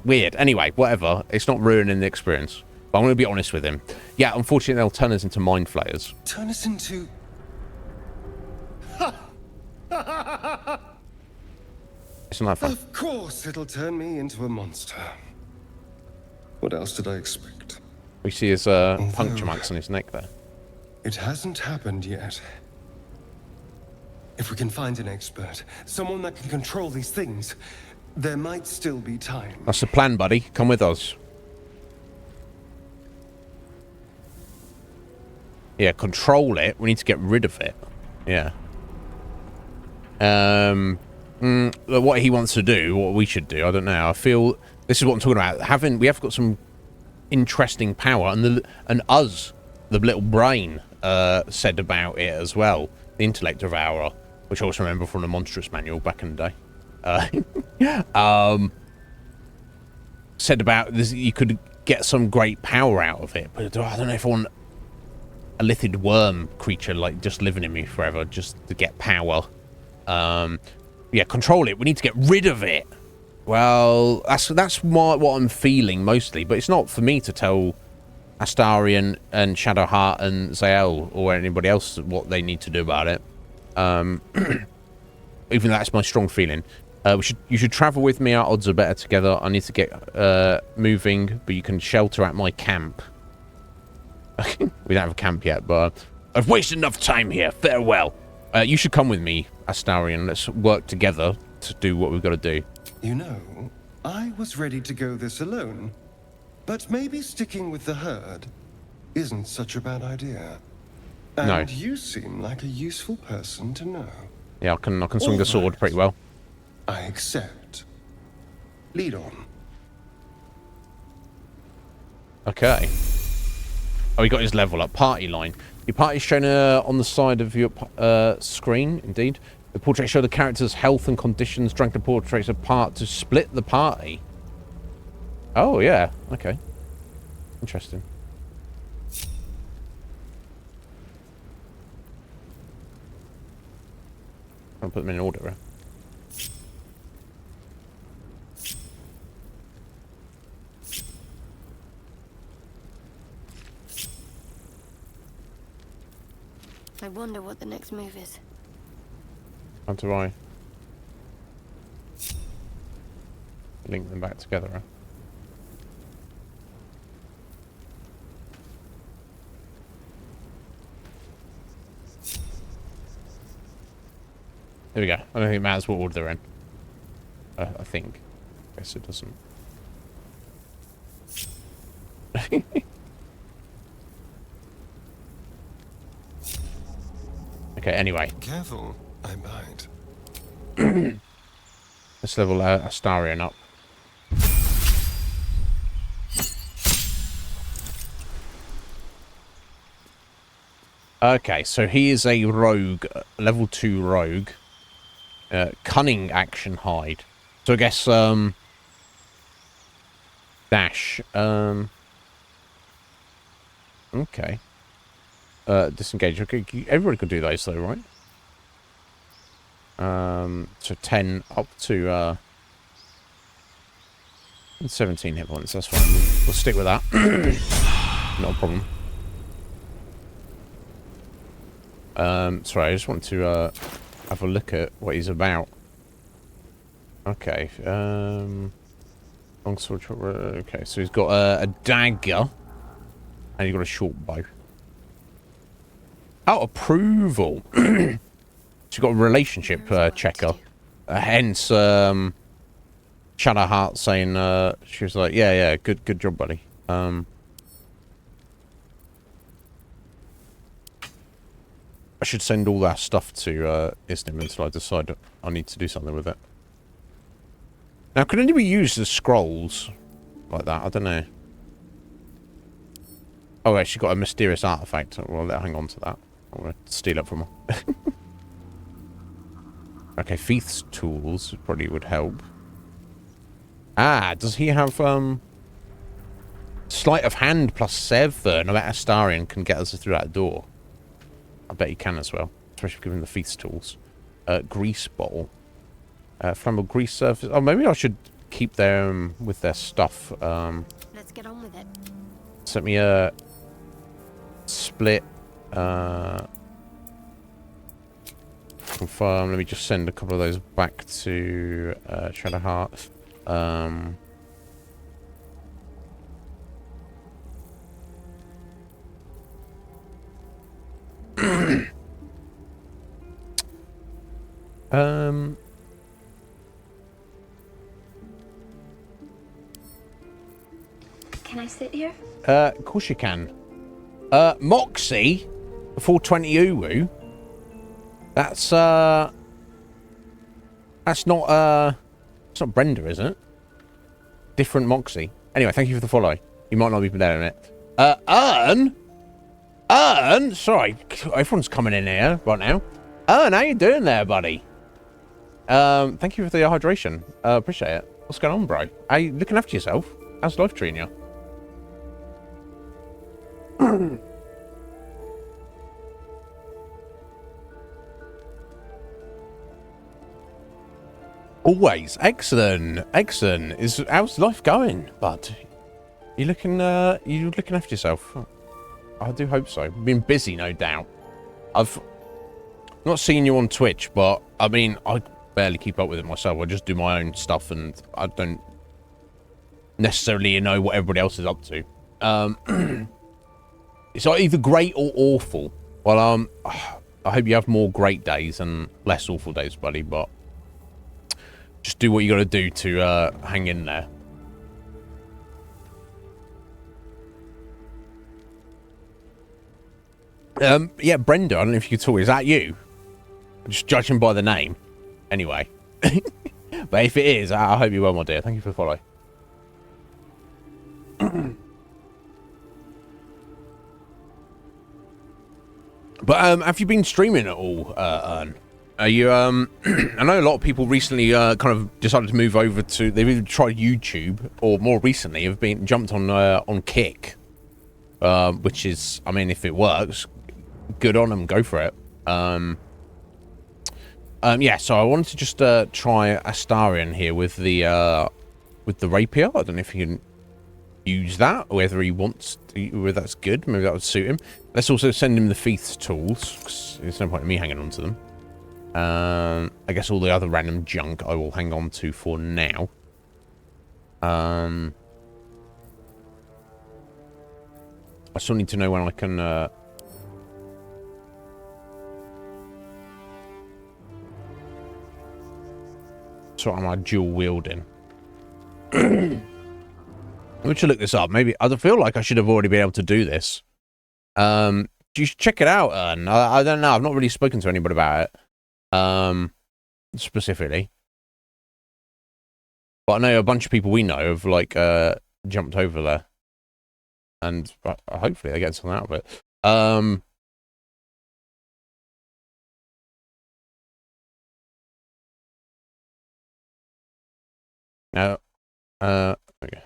Weird. Anyway, whatever. It's not ruining the experience. But I'm going to be honest with him. Yeah, unfortunately, they'll turn us into mind flayers. Turn us into... Isn't that fun? Of course it'll turn me into a monster. What else did I expect? We see his puncture marks on his neck there. It hasn't happened yet. If we can find an expert, someone that can control these things, there might still be time. That's the plan, buddy. Come with us. Yeah, control it. We need to get rid of it. Yeah. What he wants to do, what we should do, I don't know. I feel this is what I'm talking about. We have got some interesting power, and us, the little brain, said about it as well. The intellect devourer, which I also remember from the Monstrous Manual back in the day. Said about this, you could get some great power out of it, but I don't know if I want a lithid worm creature like just living in me forever just to get power. Yeah, control it. We need to get rid of it. Well, that's what I'm feeling mostly, but it's not for me to tell Astarion and Shadowheart and Zael or anybody else what they need to do about it. Even though that's my strong feeling. You should travel with me. Our odds are better together. I need to get moving, but you can shelter at my camp. We don't have a camp yet, but I've wasted enough time here. Farewell. You should come with me, Astarion. Let's work together to do what we've got to do. You know, I was ready to go this alone, but maybe sticking with the herd isn't such a bad idea. And No. You seem like a useful person to know. Yeah, I can swing the sword pretty well. I accept. Lead on. Okay. Oh, we got his level up. Party line. Your party is shown on the side of your screen, indeed. The portraits show the character's health and conditions. Drag the portraits apart to split the party. Oh, yeah. Okay. Interesting. I'll put them in order, right? I wonder what the next move is. How do I link them back together? Huh? There we go. I don't think it matters what order they're in. I think. Guess it doesn't. Okay, anyway. Careful, I might. Let's level Astarion up. Okay, so he is a rogue, level 2 rogue. Cunning action hide. So I guess, dash. Okay. Disengage. Okay, everybody could do those though, right? So 10 up to 17 hit points. That's fine. We'll stick with that. Not a problem. Sorry, I just want to have a look at what he's about. Okay. Long sword. Okay, so he's got a dagger, and he's got a short bow. Oh, approval. She's got a relationship checker. Hence, Shadowheart saying she was like, yeah, good job, buddy. I should send all that stuff to Iznib until I decide I need to do something with it. Now, can anybody use the scrolls like that? I don't know. Oh, wait, she got a mysterious artifact. Well, let's hang on to that. I'm going to steal it from her. Okay, Feith's tools probably would help. Ah, does he have sleight of hand plus 7? I bet Astarion can get us through that door. I bet he can as well, especially given the Feith's tools. Grease bottle. Flammable grease surface. Oh, maybe I should keep them with their stuff. Let's get on with it. Set me a split. Confirm. Let me just send a couple of those back to Shadowheart. Can I sit here? Of course you can. Moxie, 420 Uwu. That's not it's not Brenda, is it? Different Moxie. Anyway, thank you for the follow. You might not be there in it. Ern, sorry, everyone's coming in here right now. Ern, how you doing there, buddy? Thank you for the hydration. Appreciate it. What's going on, bro? Are you looking after yourself? How's life treating you? Always. Excellent. Excellent. How's life going, bud? You looking after yourself? I do hope so. Been busy, no doubt. I've not seen you on Twitch, but I mean, I barely keep up with it myself. I just do my own stuff, and I don't necessarily know what everybody else is up to. It's either great or awful. Well, I hope you have more great days and less awful days, buddy, but just do what you got to do to hang in there. Yeah, Brenda, I don't know if you could talk. Is that you? Just judging by the name. Anyway. But if it is, I hope you're well, my dear. Thank you for the follow. But have you been streaming at all, Ern? Are you, I know a lot of people recently kind of decided to move over to, they've either tried YouTube, or more recently have been jumped on Kick. Which is, I mean, if it works, good on them, go for it. Yeah, so I wanted to just try Astarion here with the rapier. I don't know if you can use that, or whether he wants to, whether that's good. Maybe that would suit him. Let's also send him the Thief's tools, because there's no point in me hanging on to them. I guess all the other random junk I will hang on to for now. I still need to know when I can sort of my dual wielding. We should look this up. Maybe I feel like I should have already been able to do this. You should check it out, Ern. I don't know. I've not really spoken to anybody about it. Specifically. But I know a bunch of people we know have like jumped over there. And hopefully they get something out of it. Now, okay.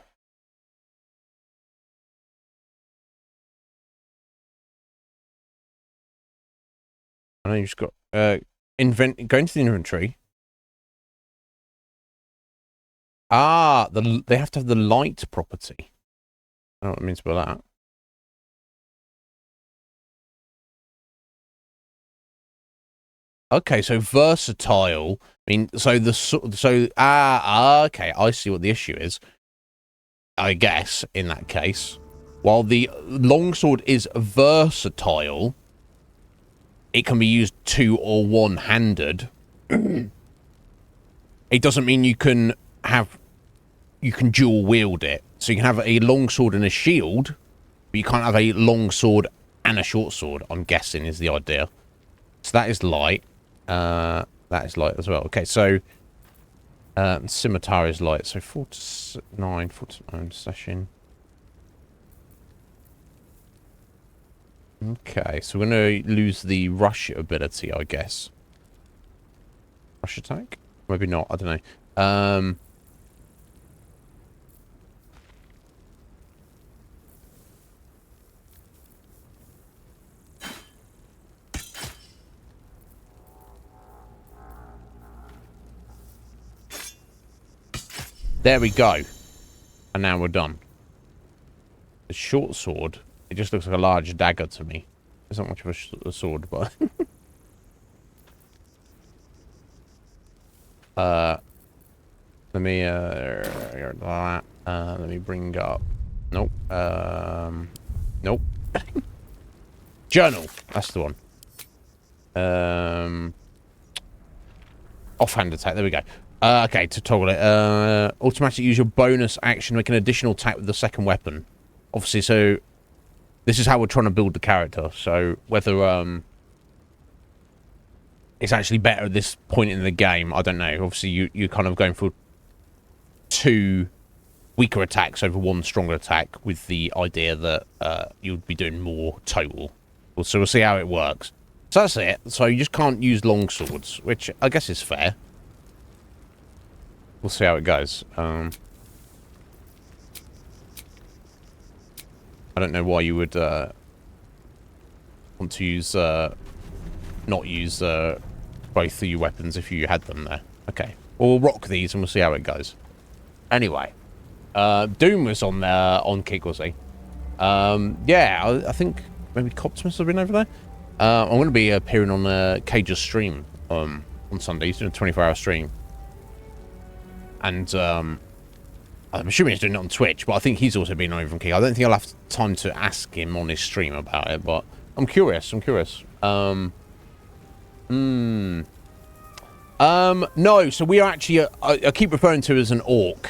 I know you just got go into the inventory. Ah, they have to have the light property. I don't know what it means by that. Okay, so versatile. I mean, so okay, I see what the issue is. I guess in that case, while the longsword is versatile, it can be used two or one-handed. It doesn't mean you can dual wield it. So you can have a longsword and a shield, but you can't have a longsword and a short sword, I'm guessing is the idea. So that is light. That is light as well. Okay, so scimitar is light. So 49 session. Okay, so we're going to lose the rush ability, I guess. Rush attack? Maybe not, I don't know. There we go. And now we're done. The short sword, it just looks like a large dagger to me. It's not much of a sword, but... Let me let me bring up. Nope. Nope. Journal. That's the one. Offhand attack. There we go. Okay, to toggle it. Automatically use your bonus action to make an additional attack with the second weapon. Obviously, so this is how we're trying to build the character. So whether it's actually better at this point in the game, I don't know. Obviously, you're kind of going for 2 weaker attacks over 1 stronger attack with the idea that you'd be doing more total. So we'll see how it works. So that's it. So you just can't use long swords, which I guess is fair. We'll see how it goes. I don't know why you would want to use not use both of your weapons if you had them there. Okay, we'll rock these and we'll see how it goes. Anyway, Doom was on there on kick, was he? Yeah, I think maybe Cops must have been over there. I'm going to be appearing on Cage's stream on Sunday. He's doing a 24-hour stream. And I'm assuming he's doing it on Twitch, but I think he's also been over from Cage. I don't think I'll have time to ask him on his stream about it, but I'm curious. No, so we are actually, I keep referring to it as an orc,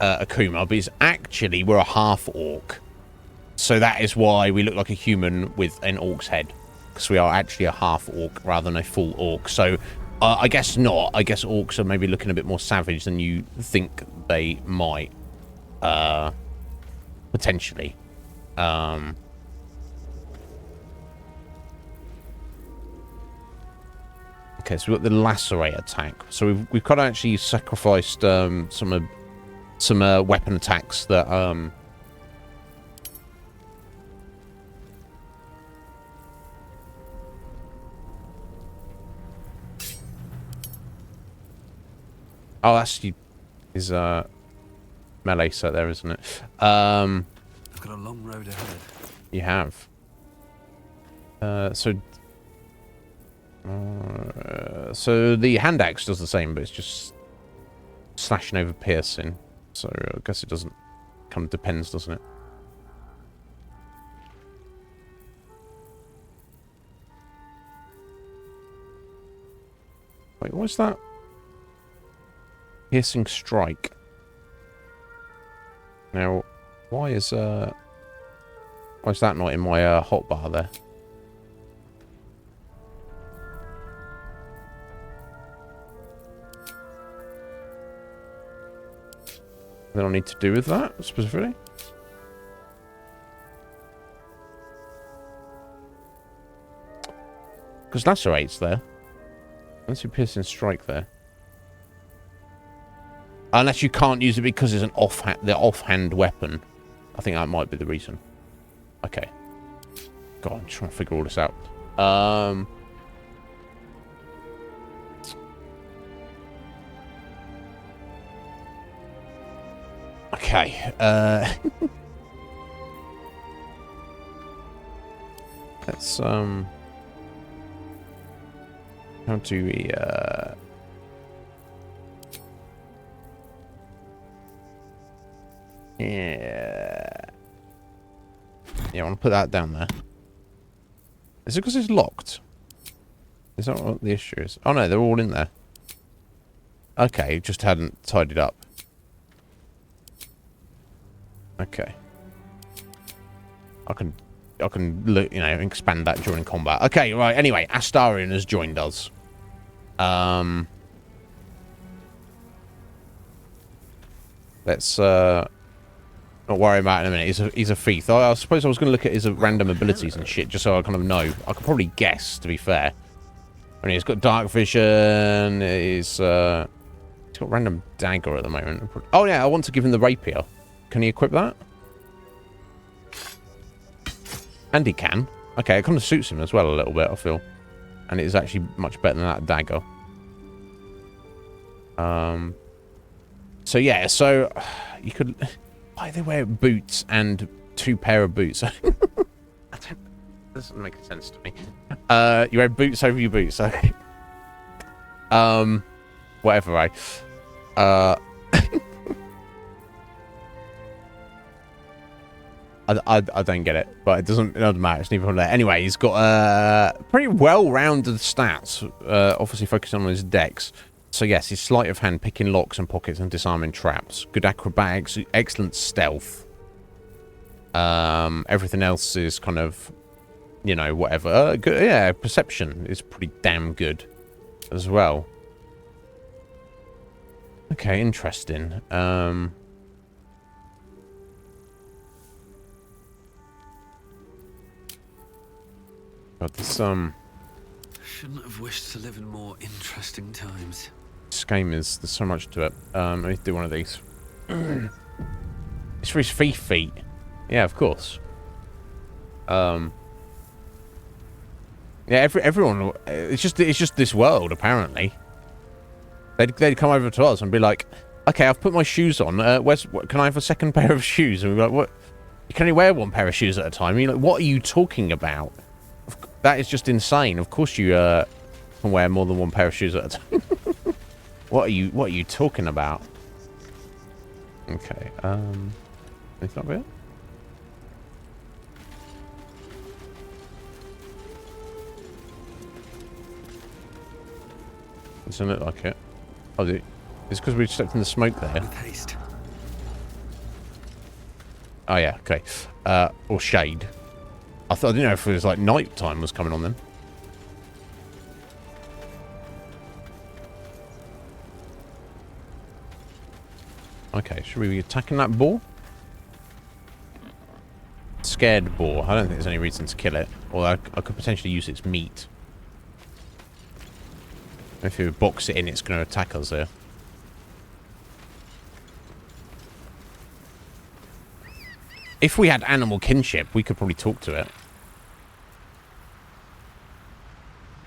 Akuma, but it's actually, we're a half-orc. So that is why we look like a human with an orc's head. Because we are actually a half-orc rather than a full orc. So, I guess not. I guess orcs are maybe looking a bit more savage than you think they might. Potentially. Okay, so we've got the lacerate attack. So we've kind of actually sacrificed some weapon attacks that oh, that's is melee set there, isn't it? I've got a long road ahead. You have. So the hand axe does the same, but it's just slashing over piercing. So I guess it doesn't, kind of depends, doesn't it? Wait, what's that? Piercing strike. Now, why is that not in my hotbar there? What do I need to do with that specifically? Because lacerate's there. Let's see piercing strike there. Unless you can't use it because it's an offhand weapon. I think that might be the reason. Okay. God, I'm trying to figure all this out. Okay. Let's how do we yeah, I want to put that down there. Is it because it's locked? Is that what the issue is? Oh no, they're all in there. Okay, just hadn't tidied up. Okay. I can look, you know, expand that during combat. Okay, right. Anyway, Astarion has joined us. Let's not worry about it in a minute. He's a thief. I suppose I was going to look at his random abilities and shit, just so I kind of know. I could probably guess, to be fair. I mean, he's got dark vision. He's got random dagger at the moment. Oh yeah, I want to give him the rapier. Can he equip that? And he can. Okay, it kind of suits him as well a little bit, I feel. And it is actually much better than that dagger. So yeah, so you could. Why they wear boots and 2 pair of boots? That doesn't make sense to me. You wear boots over your boots. So. Whatever, eh? I don't get it, but it doesn't matter. It's neither from there. Anyway, he's got pretty well-rounded stats. Obviously focusing on his dex. So yes, his sleight of hand, picking locks and pockets and disarming traps. Good acrobatics, excellent stealth. Everything else is kind of, you know, whatever. Good, yeah, perception is pretty damn good as well. Okay, interesting. God, this shouldn't have wished to live in more interesting times. This game is, there's so much to it. Let me do one of these. It's for his feet. Yeah, of course. Yeah, everyone. It's just this world. Apparently, they'd come over to us and be like, "Okay, I've put my shoes on. Can I have a second pair of shoes?" And we'd be like, "What? You can only wear one pair of shoes at a time." And you're like, "What are you talking about? That is just insane. Of course you can wear more than one pair of shoes at a time." What are you talking about? Okay. Anything up here? Doesn't look like it. Oh, it's because we stepped in the smoke there. With haste. Oh yeah, okay. Or shade. I didn't know if it was like night time was coming on then. Okay, should we be attacking that boar? Scared boar. I don't think there's any reason to kill it. Or I could potentially use its meat. If we box it in, it's going to attack us there. If we had animal kinship, we could probably talk to it.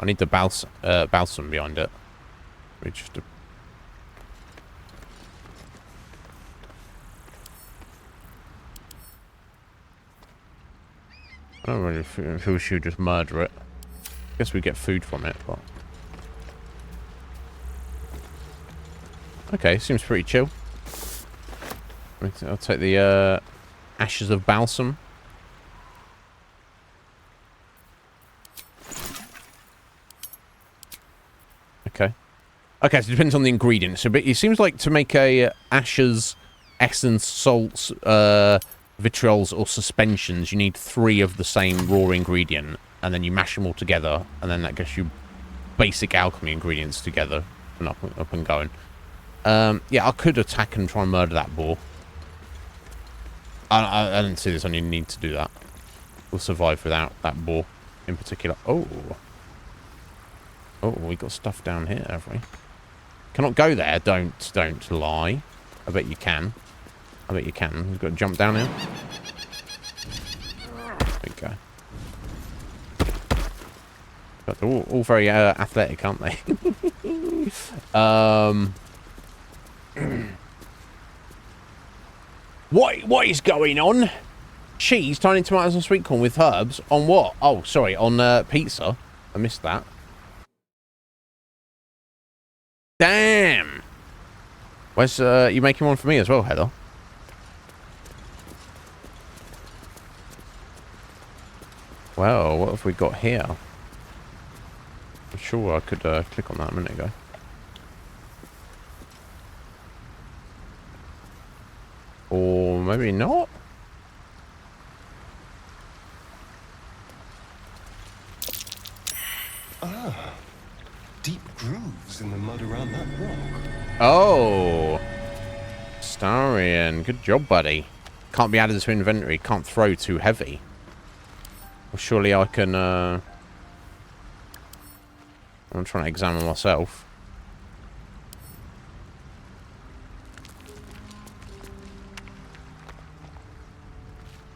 I need the balsam behind it. I don't really feel we should just murder it. I guess we get food from it, but... Okay, seems pretty chill. I'll take the ashes of balsam. Okay. Okay, so it depends on the ingredients. So, but it seems like to make a ashes, essence, salts, vitriols, or suspensions, you need 3 of the same raw ingredient, and then you mash them all together, and then that gets you basic alchemy ingredients together, and up and going. Yeah, I could attack and try and murder that boar. I didn't see this. I need to do that. We'll survive without that boar in particular. Oh, we got stuff down here, have we? Cannot go there. Don't lie. I bet you can. I bet you can. We've got to jump down here. There we go. But they're all very athletic, aren't they? What is going on? Cheese, tiny tomatoes and sweet corn with herbs. On what? Oh, sorry, on pizza. I missed that. Damn. Where's you making one for me as well, Heather? Well, what have we got here? I'm sure I could click on that a minute ago. Or maybe not? Ah, deep grooves in the mud around that rock. Oh, Starian, good job, buddy. Can't be added to inventory. Can't throw too heavy. Well, surely I can. I'm trying to examine myself.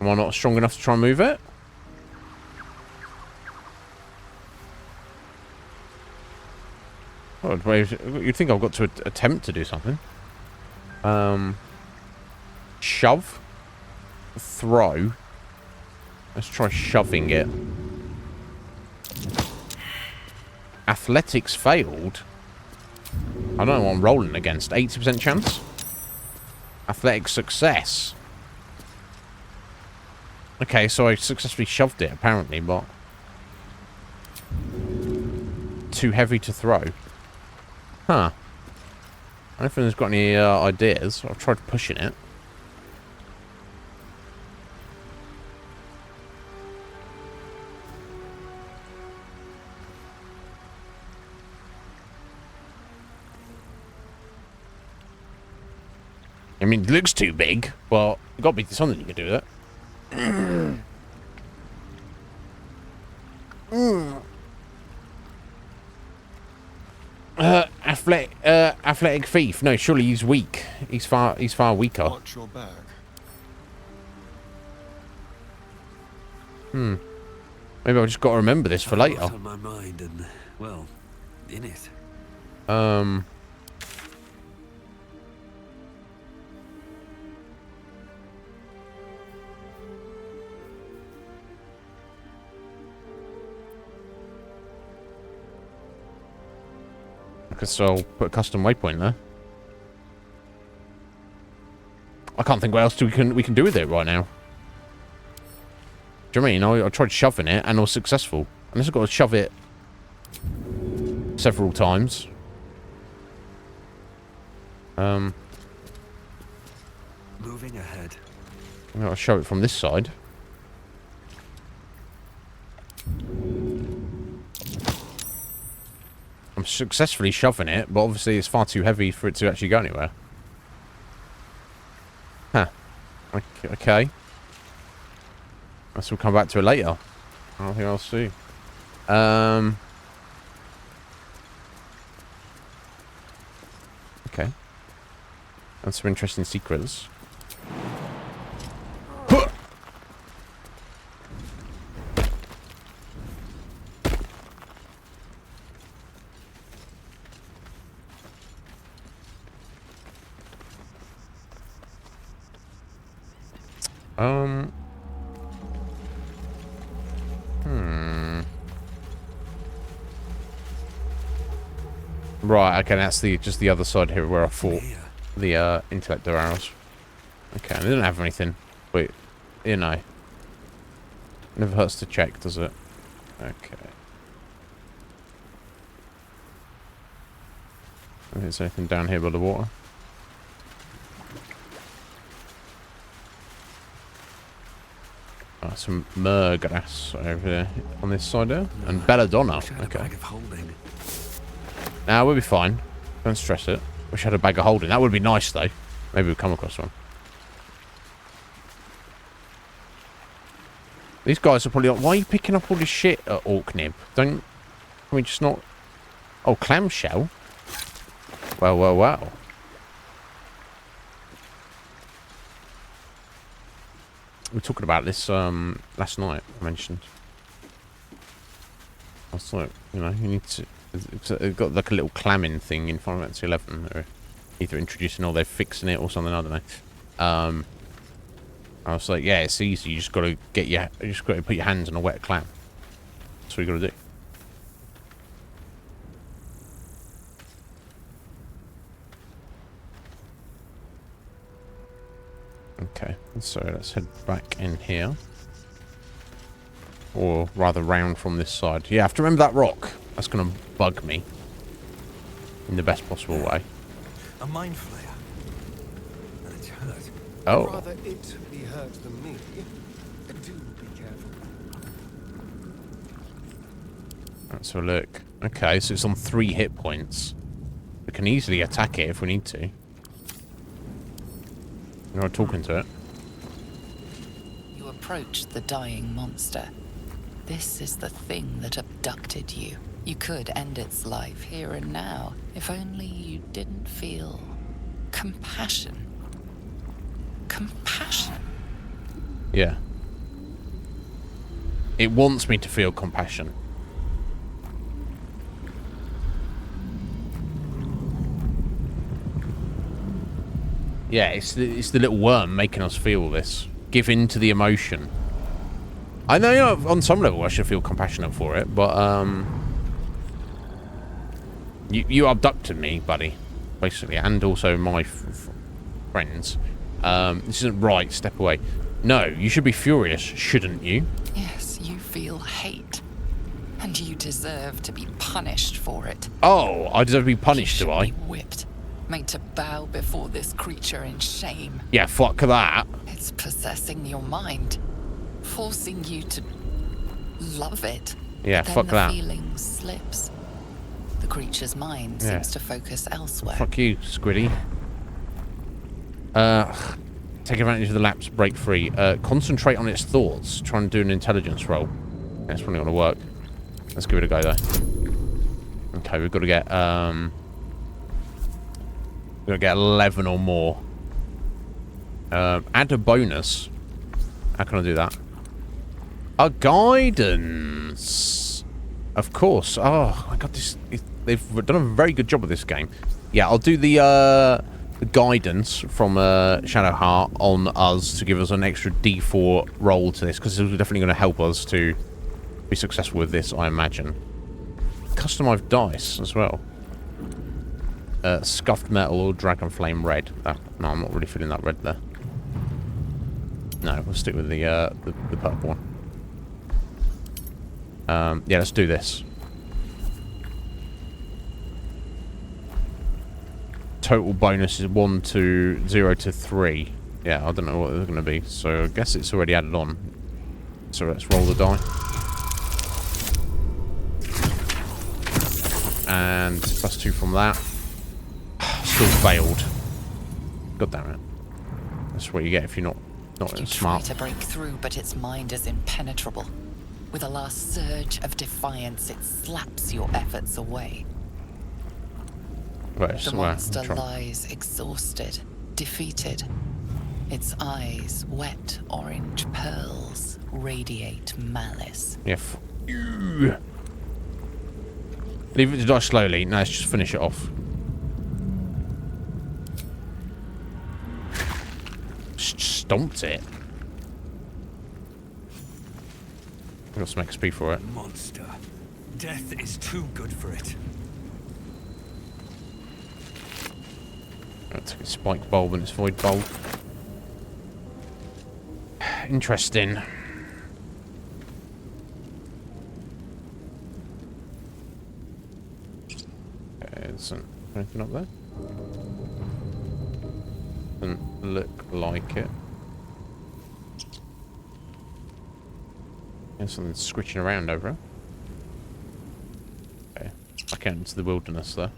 Am I not strong enough to try and move it? Oh, you'd think I've got to attempt to do something. Shove. Throw. Let's try shoving it. Athletics failed. I don't know what I'm rolling against. 80% chance? Athletic success. Okay, so I successfully shoved it, apparently, but... too heavy to throw. Huh. I don't think there's got any ideas. I've tried pushing it. I mean, it looks too big, but there's got to be something you can do with it. Athletic thief. No, surely he's weak. He's far weaker. Watch your back. Maybe I've just got to remember this for later. On my mind and, well, in it. So I'll put a custom waypoint there. I can't think what else we can do with it right now. Do you know what I mean? I tried shoving it and I was successful. Unless I've got to shove it several times. Moving ahead. I'm going to shove it from this side. I'm successfully shoving it, but obviously it's far too heavy for it to actually go anywhere. Huh. Okay. Guess we'll come back to it later. I don't think I'll see. Okay. That's some interesting secrets. Right, okay, that's just the other side here where I fought the intellect arrows. Okay, they didn't have anything. But, you know. Never hurts to check, does it? Okay. Is there anything down here by the water? Some murgrass over there on this side there. And belladonna. Okay. Nah, we'll be fine. Don't stress it. Wish I had a bag of holding. That would be nice, though. Maybe we'll come across one. These guys are probably like, why are you picking up all this shit at Orknib? Can we just not... Oh, clamshell? Well, well, well. We were talking about this last night, I mentioned. I was like, you know, you need to... It's got like a little clamming thing in Final Fantasy 11. They're either introducing or they're fixing it or something. I don't know. I was like, yeah, it's easy. You just got to put your hands on a wet clam. That's what you got to do. Okay, so let's head back in here. Or rather round from this side. Yeah, I have to remember that rock. That's going to bug me. In the best possible way. A mind flayer. And it's hurt. Oh. Rather it be hurt than me. Do be careful. Let's have a look. Okay, so it's on 3 hit points. We can easily attack it if we need to. You're not talking to it. You approach the dying monster. This is the thing that abducted you. You could end its life here and now, if only you didn't feel compassion. Compassion? Yeah. It wants me to feel compassion. Yeah, it's the little worm making us feel this. Give in to the emotion. I know, you know, on some level I should feel compassionate for it, but you abducted me, buddy. basically, and also my friends. This isn't right. Step away. No, you should be furious, shouldn't you? Yes, you feel hate. And you deserve to be punished for it. Oh, I deserve to be punished, do I? Be whipped, made to bow before this creature in shame. Yeah, fuck that. It's possessing your mind, forcing you to love it. Yeah, Then fuck the that. feeling slips. The creature's mind seems to focus elsewhere. Fuck you, Squiddy. Take advantage of the lapse, break free. Concentrate on its thoughts. Try and do an intelligence roll. That's probably gonna work. Let's give it a go though. Okay, we've got to get 11 or more. Add a bonus. How can I do that? A guidance. Of course. Oh, I got this. They've done a very good job of this game. Yeah, I'll do the guidance from Shadowheart on us to give us an extra D4 roll to this, because it's definitely going to help us to be successful with this, I imagine. Customized dice as well. Scuffed metal or dragon flame red. No, I'm not really feeling that red there. No, we'll stick with the purple one. Yeah, let's do this. Total bonus is 1 to 0 to 3. Yeah, I don't know what it's going to be, so I guess it's already added on. So let's roll the die. And +2 from that. Still failed. God damn it. That's what you get if you're not smart. Try to break through, but its mind is impenetrable. With a last surge of defiance, it slaps your efforts away. Right, The monster lies exhausted, defeated. Its eyes, wet orange pearls, radiate malice. Yeah. Leave it to die slowly. No, let's just finish it off. Stomped it. I got some XP for it. Monster. Death is too good for it. Took its spike bulb and its void bulb. Interesting. Isn't anything up there? Doesn't look like it. There's something scritching around over it. Okay, back out into the wilderness there.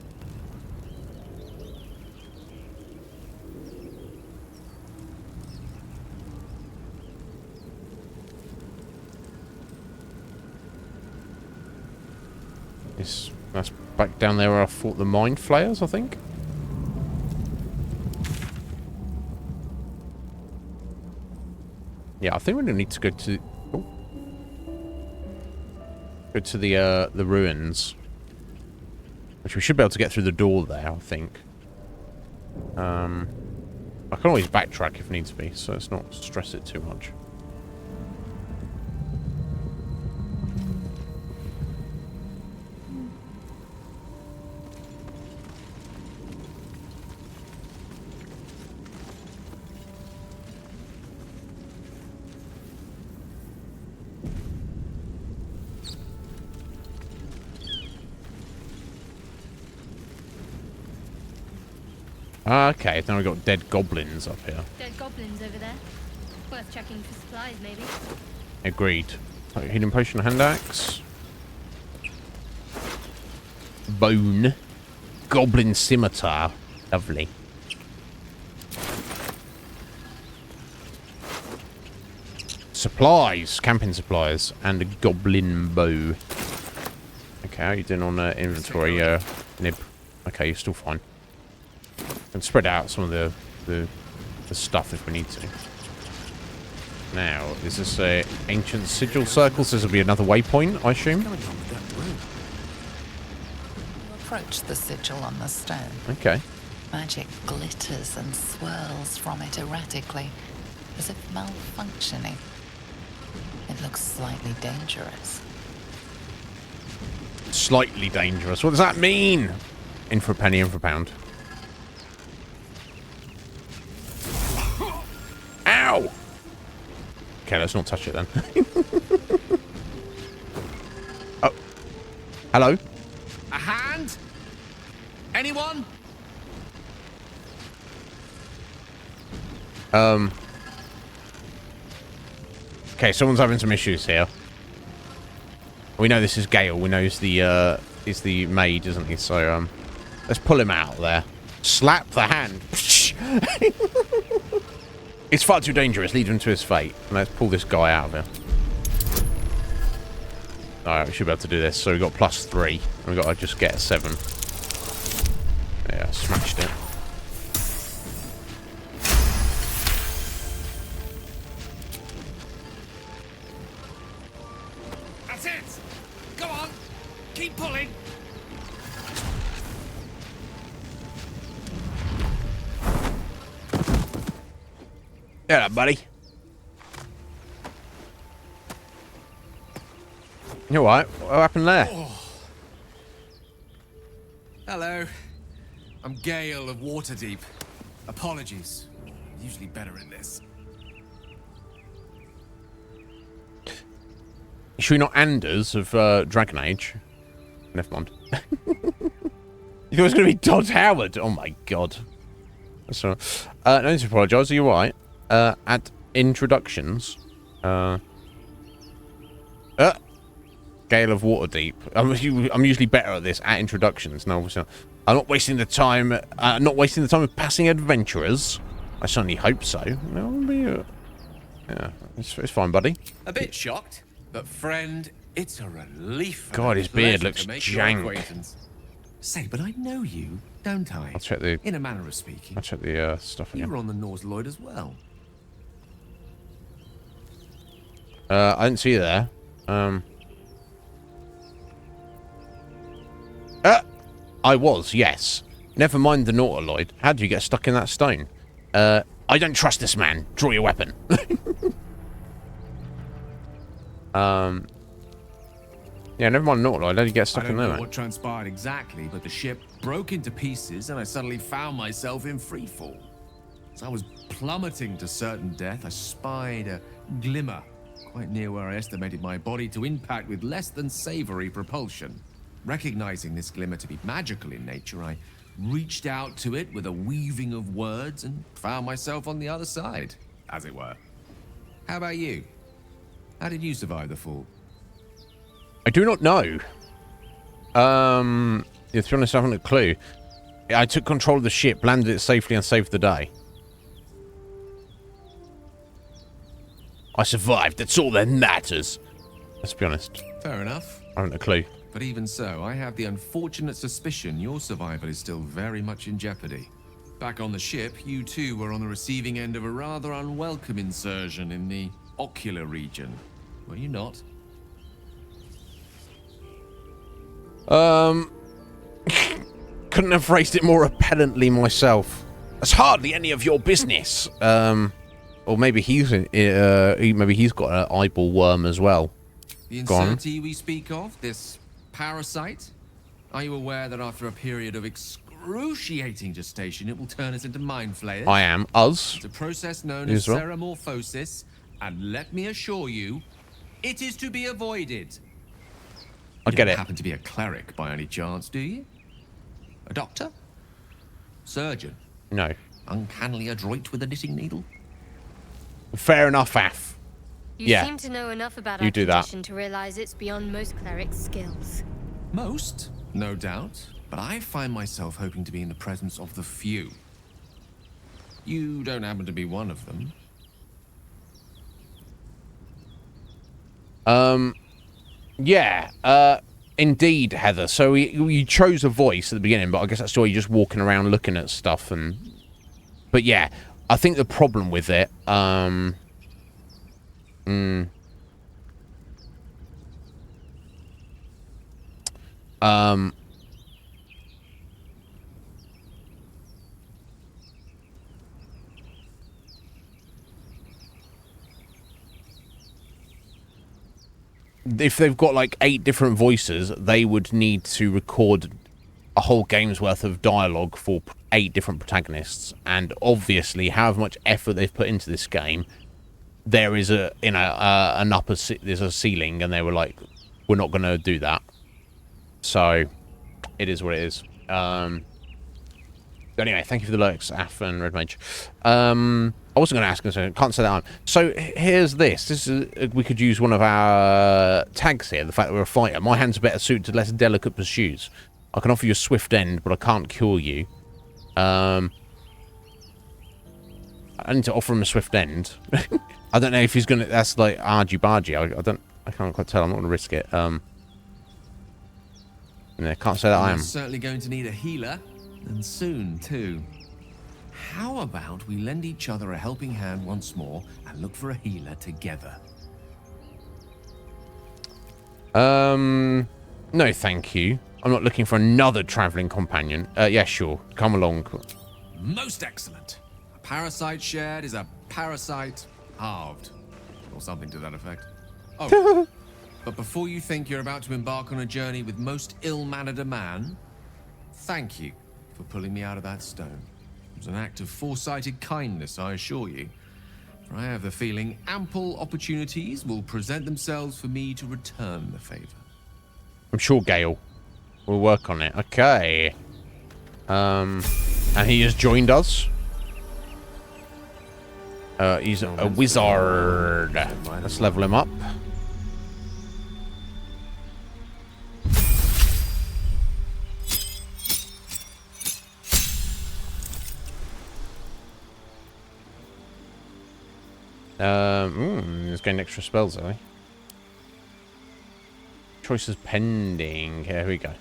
That's back down there where I fought the mind flayers, I think. Yeah, I think we're gonna need to go to the ruins, which we should be able to get through the door there, I think. I can always backtrack if needs be, so let's not stress it too much. Okay, then we've got dead goblins up here. Dead goblins over there. Worth checking for supplies, maybe. Agreed. Healing potion, hand axe. Bone. Goblin scimitar. Lovely. Supplies. Camping supplies. And a goblin bow. Okay, how are you doing on inventory, Nib? Okay, you're still fine. And spread out some of the stuff if we need to. Now, is this a ancient sigil circles? This will be another waypoint, I assume. You approach the sigil on the stone. Okay. Magic glitters and swirls from it erratically, as if malfunctioning. It looks slightly dangerous. Slightly dangerous. What does that mean? In for a penny, in for a pound. Ow! Okay, let's not touch it then. Oh. Hello? A hand? Anyone? Okay, someone's having some issues here. We know this is Gale. We know he's the maid, isn't he? So, let's pull him out there. Slap the hand. It's far too dangerous. Lead him to his fate. Let's pull this guy out of here. Alright, we should be able to do this. So we've got +3. And we've got to just get a 7. Yeah, smashed it. That's it! Go on! Keep pulling! Yeah, buddy. You alright? What happened there? Oh. Hello. I'm Gale of Waterdeep. Apologies. I'm usually better at this. Should we not Anders of Dragon Age? Never mind. You thought it was going to be Todd Howard? Oh my god. So, no need to apologise. Are you alright? At introductions. Gale of Waterdeep. I'm usually better at this at introductions. No, obviously not. I'm not wasting the time. Not wasting the time of passing adventurers. I certainly hope so. No, yeah, it's fine, buddy. A bit shocked, but friend, it's a relief. God, his beard looks jank. Say, but I know you, don't I? I'll check the. In a manner of speaking. I'll check the stuff again. You were on the Norse Lloyd as well. I didn't see you there. I was, yes. Never mind the Nautiloid. How did you get stuck in that stone? I don't trust this man. Draw your weapon. Yeah, never mind Nautiloid. How did you get stuck in there? I don't know what transpired exactly, but the ship broke into pieces and I suddenly found myself in freefall. As I was plummeting to certain death, I spied a glimmer quite near where I estimated my body to impact with less than savory propulsion. Recognizing this glimmer to be magical in nature, I reached out to it with a weaving of words and found myself on the other side, as it were. How about you? How did you survive the fall? I do not know. To be honest, I haven't a clue. I took control of the ship, landed it safely, and saved the day. I survived. That's all that matters. Let's be honest. Fair enough. I haven't a clue. But even so, I have the unfortunate suspicion your survival is still very much in jeopardy. Back on the ship, you too were on the receiving end of a rather unwelcome insertion in the ocular region. Were you not? Couldn't have phrased it more repellently myself. That's hardly any of your business. Or maybe he's got an eyeball worm as well. The insertee we speak of, this parasite. Are you aware that after a period of excruciating gestation, it will turn us into mind flayers? I am. Us. It's a process known as seromorphosis, and let me assure you, it is to be avoided. I get it. You don't happen to be a cleric by any chance, do you? A doctor? Surgeon? No. Uncannily adroit with a knitting needle? Fair enough, Af. You seem to know enough about you our do that. condition to realize it's beyond most clerics' skills. Most, no doubt, but I find myself hoping to be in the presence of the few. You don't happen to be one of them. Yeah, indeed, Heather. So you chose a voice at the beginning, but I guess that's why you're just walking around looking at stuff and... But yeah, I think the problem with it, if they've got like 8 different voices, they would need to record a whole game's worth of dialogue for 8 different protagonists. And obviously, however much effort they've put into this game, there is a there's a ceiling, and they were like, we're not going to do that. So it is what it is. Anyway, thank you for the lurks, Af and Red Mage. I wasn't going to ask, so I can't say that on. So here's this. This is we could use one of our tags here. The fact that we're a fighter. My hands are better suited to less delicate pursuits. I can offer you a swift end, but I can't cure you. I need to offer him a swift end. I don't know if he's gonna. That's like argy bargy. I can't quite tell. I'm not gonna risk it. Yeah, can't say that I am. Certainly going to need a healer, and soon too. How about we lend each other a helping hand once more and look for a healer together? No, thank you. I'm not looking for another traveling companion. Yeah, sure. Come along. Most excellent. A parasite shared is a parasite halved. Or something to that effect. Oh, but before you think you're about to embark on a journey with most ill-mannered a man, thank you for pulling me out of that stone. It was an act of foresighted kindness, I assure you. For I have the feeling ample opportunities will present themselves for me to return the favor. I'm sure Gale will work on it. Okay. And he has joined us. He's a wizard. Let's level him up. He's getting extra spells, are they? Choices pending. Here we go.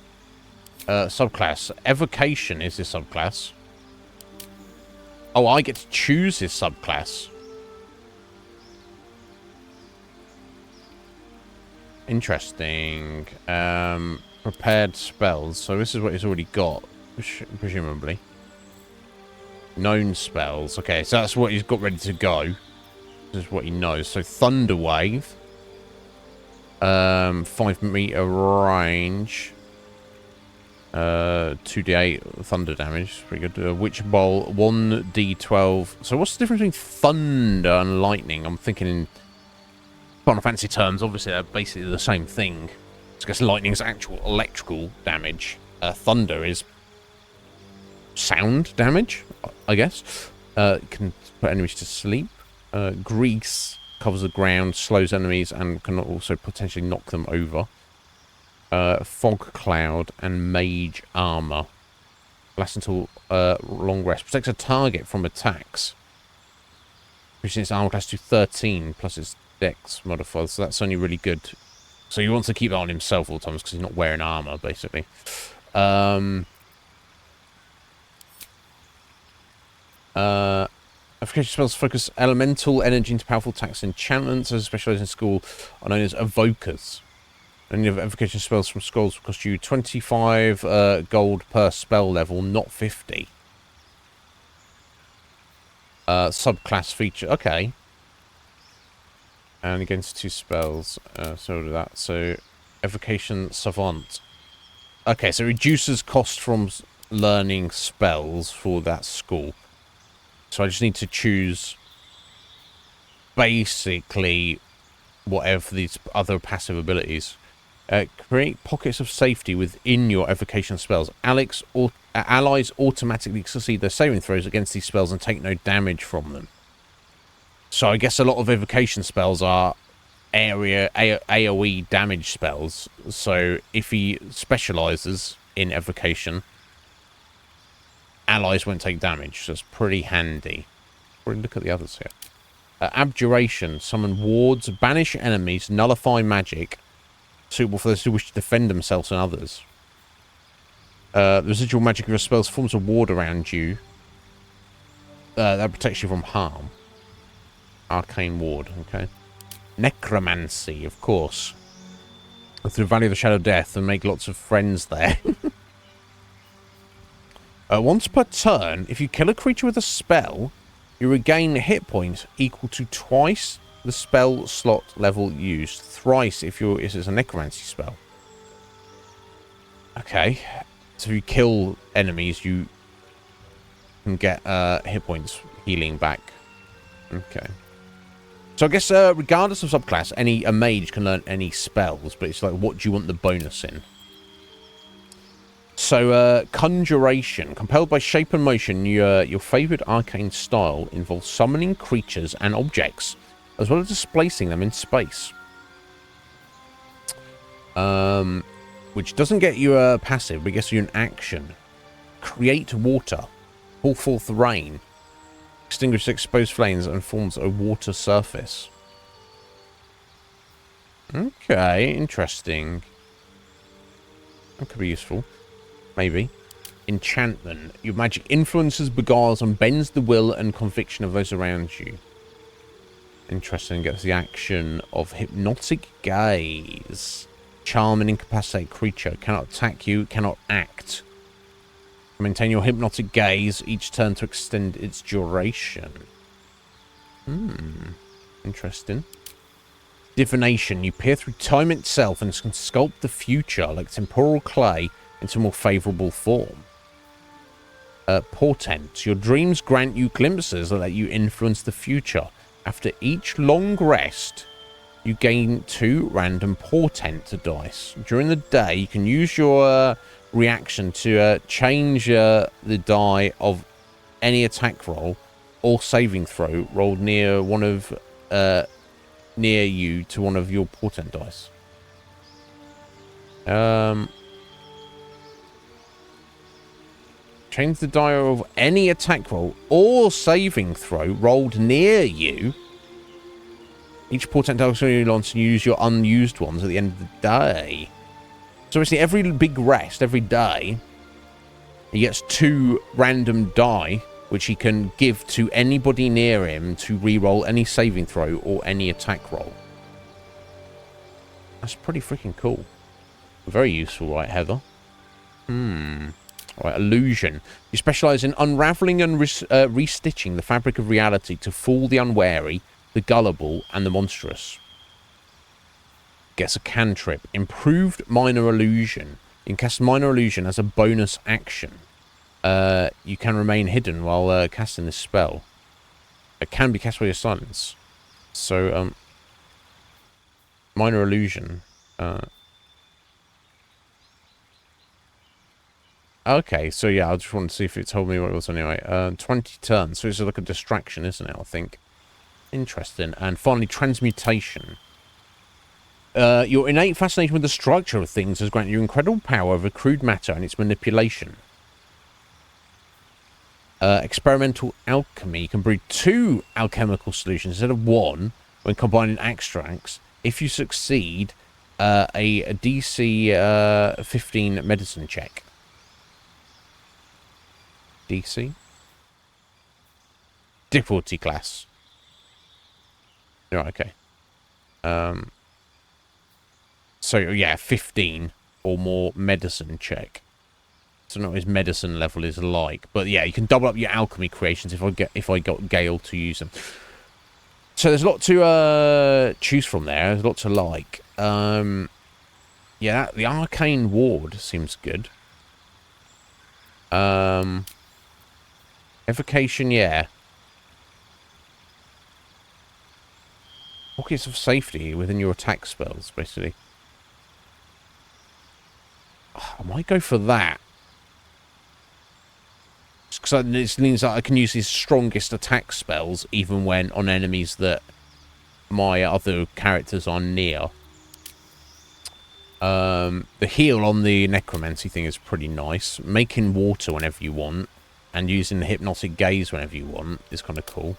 Subclass. Evocation is his subclass. Oh, I get to choose his subclass. Interesting. Prepared spells. So this is what he's already got, presumably. Known spells. Okay, so that's what he's got ready to go. This is what he knows. So Thunder Wave. 5-meter range. 2d8 thunder damage. Pretty good. Witch Bolt. 1d12. So what's the difference between thunder and lightning? I'm thinking in Final Fantasy terms. Obviously, they're basically the same thing. I guess lightning's actual electrical damage. Thunder is sound damage, I guess. Can put enemies to sleep. Grease covers the ground, slows enemies, and can also potentially knock them over. Fog Cloud and Mage Armor. Lasts until long rest. Protects a target from attacks. Increasing its armor class to 13 plus its dex modifier, so that's only really good. So he wants to keep that on himself all the times because he's not wearing armor, basically. Evocation spells focus elemental energy into powerful attacks and enchantments. As a specialized in school are known as evokers. Any of evocation spells from scrolls will cost you 25 gold per spell level, not 50. Subclass feature. Okay. And against 2 spells. So do that. So evocation savant. Okay, so it reduces cost from learning spells for that school. So I just need to choose basically whatever these other passive abilities. Create pockets of safety within your evocation spells. Allies automatically succeed their saving throws against these spells and take no damage from them. So I guess a lot of evocation spells are area AoE damage spells. So if he specializes in evocation, allies won't take damage, so it's pretty handy. Look at the others here. Abjuration. Summon wards, banish enemies, nullify magic. Suitable for those who wish to defend themselves and others. The residual magic of your spells forms a ward around you. That protects you from harm. Arcane ward, okay. Necromancy, of course. Go through the Valley of the Shadow of Death and make lots of friends there. Once per turn, if you kill a creature with a spell, you regain hit points equal to twice the spell slot level used. Thrice if it's a necromancy spell. Okay. So if you kill enemies, you can get hit points healing back. Okay. So I guess regardless of subclass, a mage can learn any spells, but it's like, what do you want the bonus in? So, Conjuration. Compelled by shape and motion, your favourite arcane style involves summoning creatures and objects, as well as displacing them in space. Which doesn't get you a passive, but gets you an action. Create water. Call forth rain. Extinguish exposed flames and forms a water surface. Okay, interesting. That could be useful. Maybe. Enchantment. Your magic influences, beguiles, and bends the will and conviction of those around you. Interesting. Gets the action of Hypnotic Gaze. Charm and incapacitate creature. Cannot attack you. Cannot act. Maintain your hypnotic gaze each turn to extend its duration. Interesting. Divination. You peer through time itself and can sculpt the future like temporal clay into more favourable form. Portent. Your dreams grant you glimpses that let you influence the future. After each long rest, you gain 2 random portent dice. During the day, you can use your reaction to change the die of any attack roll or saving throw rolled near you to one of your portent dice. Change the die of any attack roll or saving throw rolled near you. Each portent dice you launch and use your unused ones at the end of the day. So basically every big rest, every day, he gets 2 random die, which he can give to anybody near him to re-roll any saving throw or any attack roll. That's pretty freaking cool. Very useful, right, Heather? Right, illusion. You specialize in unraveling and restitching the fabric of reality to fool the unwary, the gullible, and the monstrous. Gets a cantrip. Improved minor illusion. You can cast minor illusion as a bonus action. You can remain hidden while casting this spell. It can be cast by your silence. So, minor illusion. Okay, so yeah, I just wanted to see if it told me what it was anyway. 20 turns, so it's like a distraction, isn't it, I think? Interesting. And finally, transmutation. Your innate fascination with the structure of things has granted you incredible power over crude matter and its manipulation. Experimental alchemy. You can brew 2 alchemical solutions instead of 1 when combining extracts. If you succeed, a DC 15 medicine check. DC? Difficulty class. Right, okay. So, yeah, 15 or more medicine check. So not his medicine level is like. But, yeah, you can double up your alchemy creations if I got Gale to use them. So there's a lot to choose from there. There's a lot to like. Yeah, the Arcane Ward seems good. Evocation, yeah. Pockets of safety within your attack spells, basically. I might go for that. Because it means that I can use his strongest attack spells even when on enemies that my other characters are near. The heal on the necromancy thing is pretty nice. Making water whenever you want and using the hypnotic gaze whenever you want is kind of cool.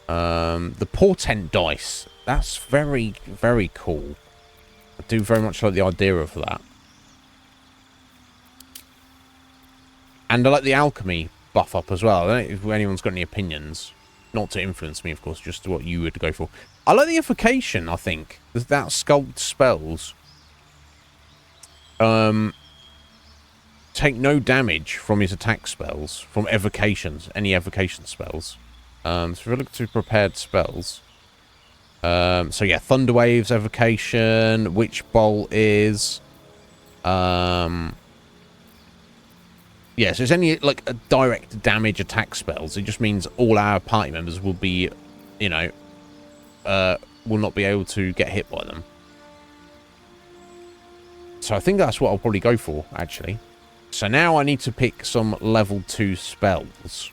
The portent dice, that's very, very cool. I do very much like the idea of that. And I like the alchemy buff up as well. I don't know if anyone's got any opinions. Not to influence me, of course, just what you would go for. I like the evocation, I think. That sculpt spells. Take no damage from his attack spells. From evocations. Any evocation spells. So if we look to prepared spells. So yeah, Thunder Waves, evocation. Witch Bolt is... yeah, so it's only like a direct damage attack spells. It just means all our party members will be, you know, will not be able to get hit by them. So I think that's what I'll probably go for, actually. So now I need to pick some level 2 spells.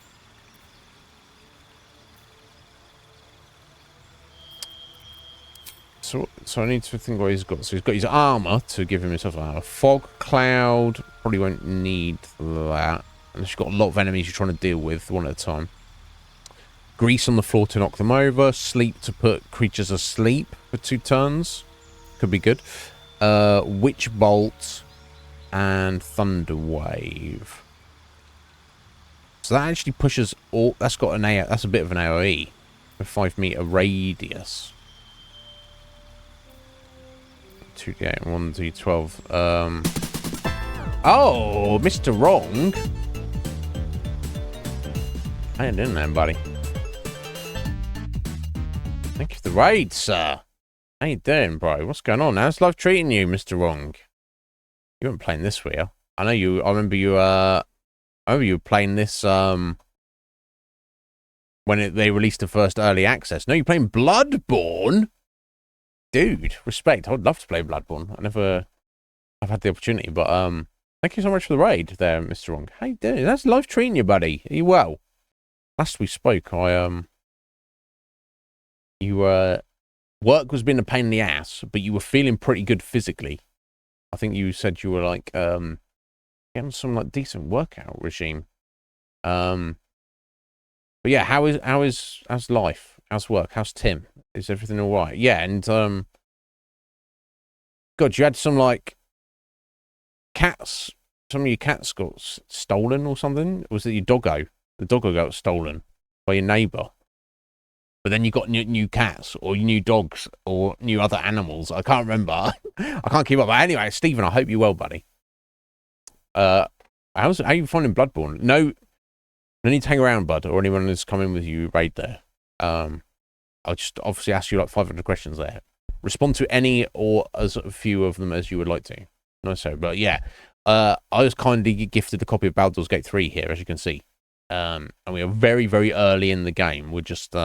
So I need to think what he's got. So he's got his armor to give himself armor. Fog, cloud, probably won't need that. Unless you've got a lot of enemies you're trying to deal with one at a time. Grease on the floor to knock them over. Sleep to put creatures asleep for 2 turns. Could be good. Witch Bolt and Thunder Wave. So that actually pushes all. That's got an AoE. That's a bit of an AoE. A 5-meter radius. 2d8 and 1d12. Oh, Mr. Wrong. How you doing, man, buddy? Thank you for the raid, sir. How you doing, bro? What's going on? How's life treating you, Mr. Wrong? You weren't playing this, were you? I know you. I remember you. I remember you were playing this. When they released the first early access. No, you're playing Bloodborne. Dude, respect. I would love to play Bloodborne. I've had the opportunity, but thank you so much for the raid there, Mr. Wrong. How you doing? How's life treating you, buddy? Are you well? Last we spoke, work was being a pain in the ass, but you were feeling pretty good physically. I think you said you were like getting some like decent workout regime. But yeah, how's life? How's work? How's Tim? Is everything all right? Yeah, and God, you had some like cats. Some of your cats got stolen or something. Was it your doggo? The doggo got stolen by your neighbour. But then you got new cats or new dogs or new other animals. I can't remember. I can't keep up. But anyway, Stephen, I hope you're well, buddy. How you finding Bloodborne? No need to hang around, bud, or anyone who's coming with you raid there. I'll just obviously ask you like 500 questions there. Respond to any or as few of them as you would like to. No, so, but yeah, I was kindly gifted a copy of Baldur's Gate 3 here, as you can see. And we are very, very early in the game. We're just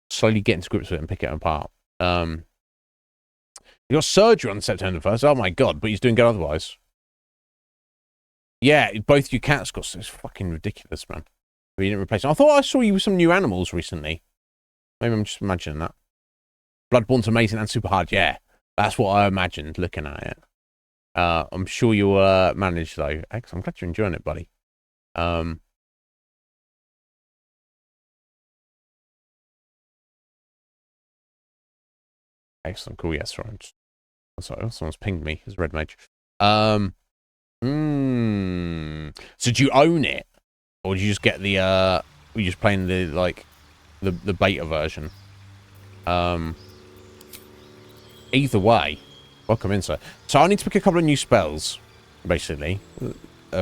slowly getting to grips with it and picking it apart. You got surgery on September 1st. Oh my god, but he's doing good otherwise. Yeah, both your cats got. It's fucking ridiculous, man. But you didn't replace them. I thought I saw you with some new animals recently. Maybe I'm just imagining that. Bloodborne's amazing and super hard. Yeah, that's what I imagined looking at it. I'm sure you'll manage though. I'm glad you're enjoying it, buddy. Excellent, cool. Yes, right. Sorry, someone's pinged me. It's Red Mage. So do you own it, or do you just get the? Were you just playing the like, the beta version? Either way, welcome in, sir. So I need to pick a couple of new spells, basically,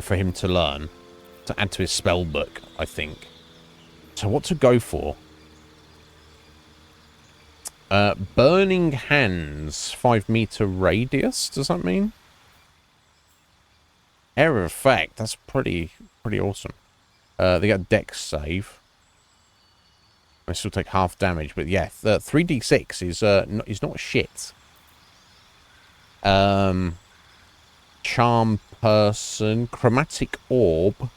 for him to learn, to add to his spell book, I think. So what to go for? Burning Hands, 5-meter radius. Does that mean? Area effect. That's pretty awesome. They got Dex save. I still take half damage, but yeah, 3d6 is not shit. Charm Person, Chromatic Orb,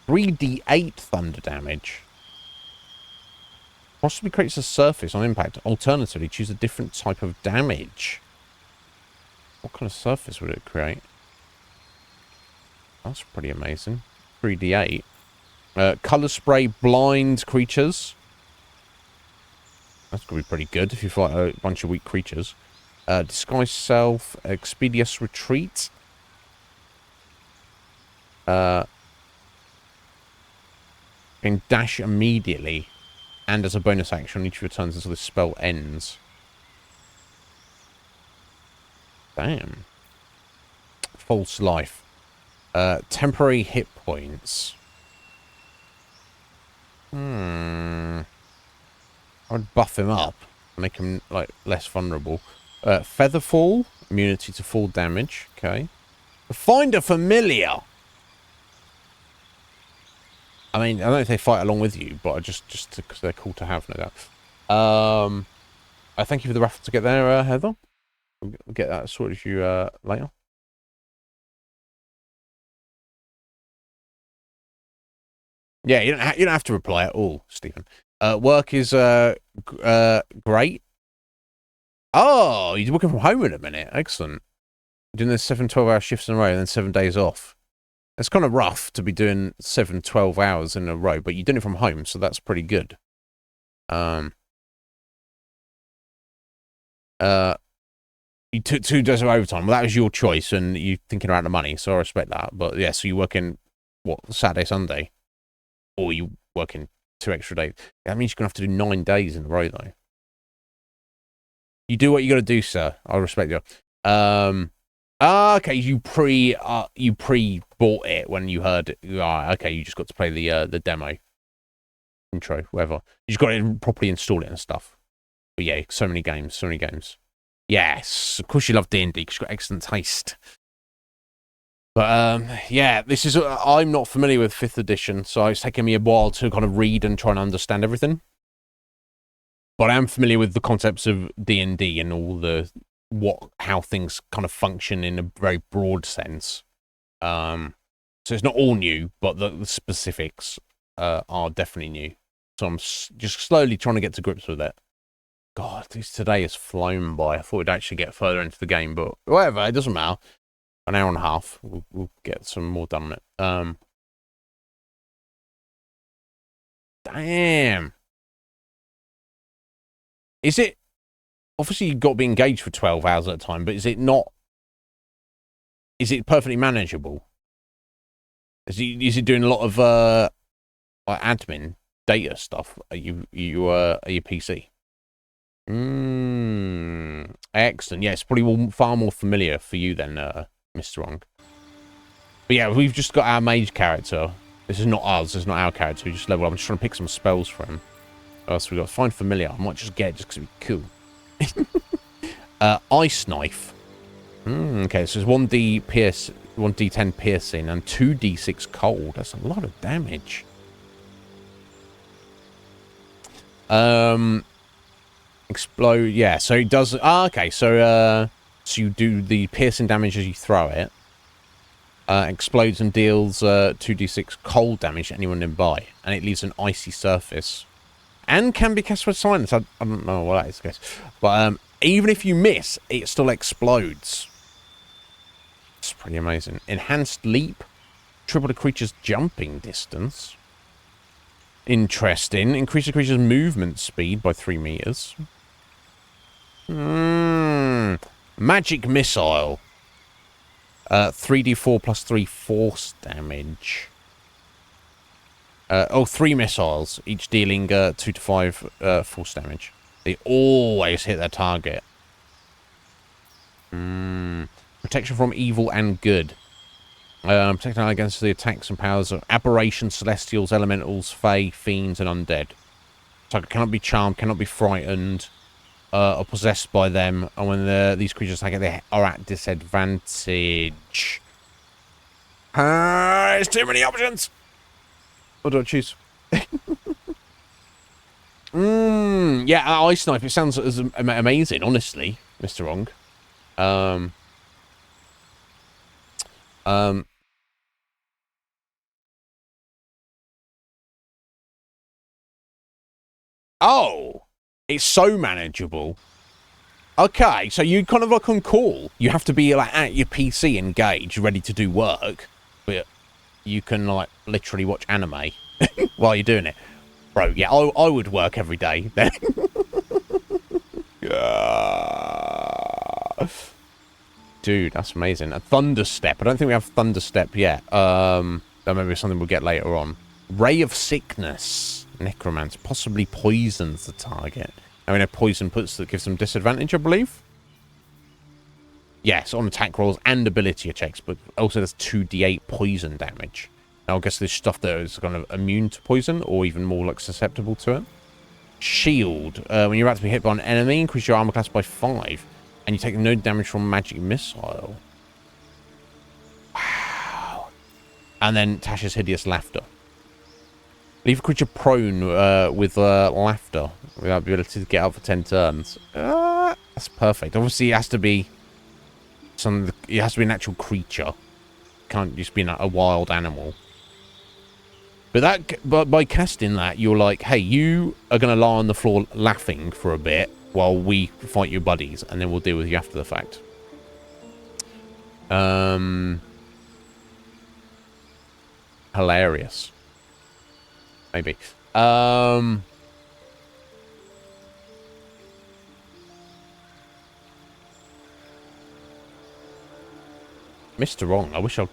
3d8 thunder damage. Possibly creates a surface on impact. Alternatively, choose a different type of damage. What kind of surface would it create? That's pretty amazing. 3d8. Color spray blind creatures. That's going to be pretty good if you fight a bunch of weak creatures. Disguise self. Expeditious retreat. Can dash immediately. And as a bonus action, each returns until this spell ends. Damn. False life. Temporary hit points. I'd buff him up. Make him, like, less vulnerable. Featherfall. Immunity to fall damage. Okay. Find a familiar. I mean, I don't know if they fight along with you, but just because they're cool to have, no doubt. Thank you for the raffle to get there, Heather. We'll get that sorted for you later. Yeah, you don't have to reply at all, Stephen. Work is great. Oh, you're working from home in a minute. Excellent. Doing the 7 12-hour shifts in a row and then 7 days off. It's kind of rough to be doing 7 12 hours in a row, but you're doing it from home, so that's pretty good. You took 2 days of overtime. Well, that was your choice, and you're thinking about the money, so I respect that. But yeah, so you're working, what, Saturday, Sunday? Or you working 2 extra days? That means you're going to have to do 9 days in a row, though. You do what you got to do, sir. I respect you. Okay, you pre-bought it when you heard it. Okay, you just got to play the demo. Intro, whatever. You just got to properly install it and stuff. But yeah, so many games. Yes, of course you love D&D because you've got excellent taste. But yeah, this is I'm not familiar with 5th edition, so it's taken me a while to kind of read and try and understand everything. But I am familiar with the concepts of D&D and all the how things kind of function in a very broad sense. So it's not all new, but the specifics are definitely new. So I'm just slowly trying to get to grips with it. God, today has flown by. I thought we'd actually get further into the game, but whatever, it doesn't matter. An hour and a half, we'll get some more done on it. Damn. Is it... Obviously, you've got to be engaged for 12 hours at a time, but is it not... Is it perfectly manageable? Is it doing a lot of like admin, data stuff? Are you PC? Excellent. Yeah, it's probably far more familiar for you than Mr. Wrong. But yeah, we've just got our mage character. This is not ours. This is not our character. We just level up. I'm just trying to pick some spells for him. What else we got? Find familiar. I might just get it just because it'd be cool. Ice knife. Okay, so it's 1d10 piercing and 2d6 cold. That's a lot of damage. Explode. Yeah, so it does. Okay, so you do the piercing damage as you throw it. Explodes and deals 2d6 cold damage to anyone nearby, and it leaves an icy surface. And can be cast with silence. I don't know what that is, guys. But even if you miss, it still explodes. It's pretty amazing. Enhanced leap. Triple the creature's jumping distance. Interesting. Increase the creature's movement speed by 3 meters. Magic missile. 3d4 plus 3 force damage. 3 missiles, each dealing 2 to 5 force damage. They always hit their target. Protection from evil and good. Protecting against the attacks and powers of aberrations, celestials, elementals, fae, fiends, and undead. Target cannot be charmed, cannot be frightened, or possessed by them. And when these creatures attack it, they are at disadvantage. There's too many options. What do I choose? Yeah, ice knife. It sounds amazing, honestly, Mr. Wrong. Oh, it's so manageable. Okay, so you kind of like on call. You have to be like at your PC engaged, ready to do work, but you can like literally watch anime while you're doing it. Bro, yeah, I would work every day then. Dude, that's amazing. A Thunderstep. I don't think we have Thunderstep yet. That may be something we'll get later on. Ray of Sickness. Necromancer. Possibly poisons the target. I mean, a poison gives them disadvantage, I believe. Yes, on attack rolls and ability checks, but also there's 2d8 poison damage. Now, I guess there's stuff that is kind of immune to poison, or even more like susceptible to it. Shield. When you're about to be hit by an enemy, increase your armor class by 5, and you take no damage from magic missile. Wow. And then Tasha's hideous laughter. Leave a creature prone with laughter without the ability to get up for 10 turns. That's perfect. Obviously, it has to be it has to be an actual creature. Can't just be a wild animal. But by casting that, you're like, hey, you are going to lie on the floor laughing for a bit while we fight your buddies, and then we'll deal with you after the fact. Hilarious. Maybe. Mr. Wrong, I wish you'd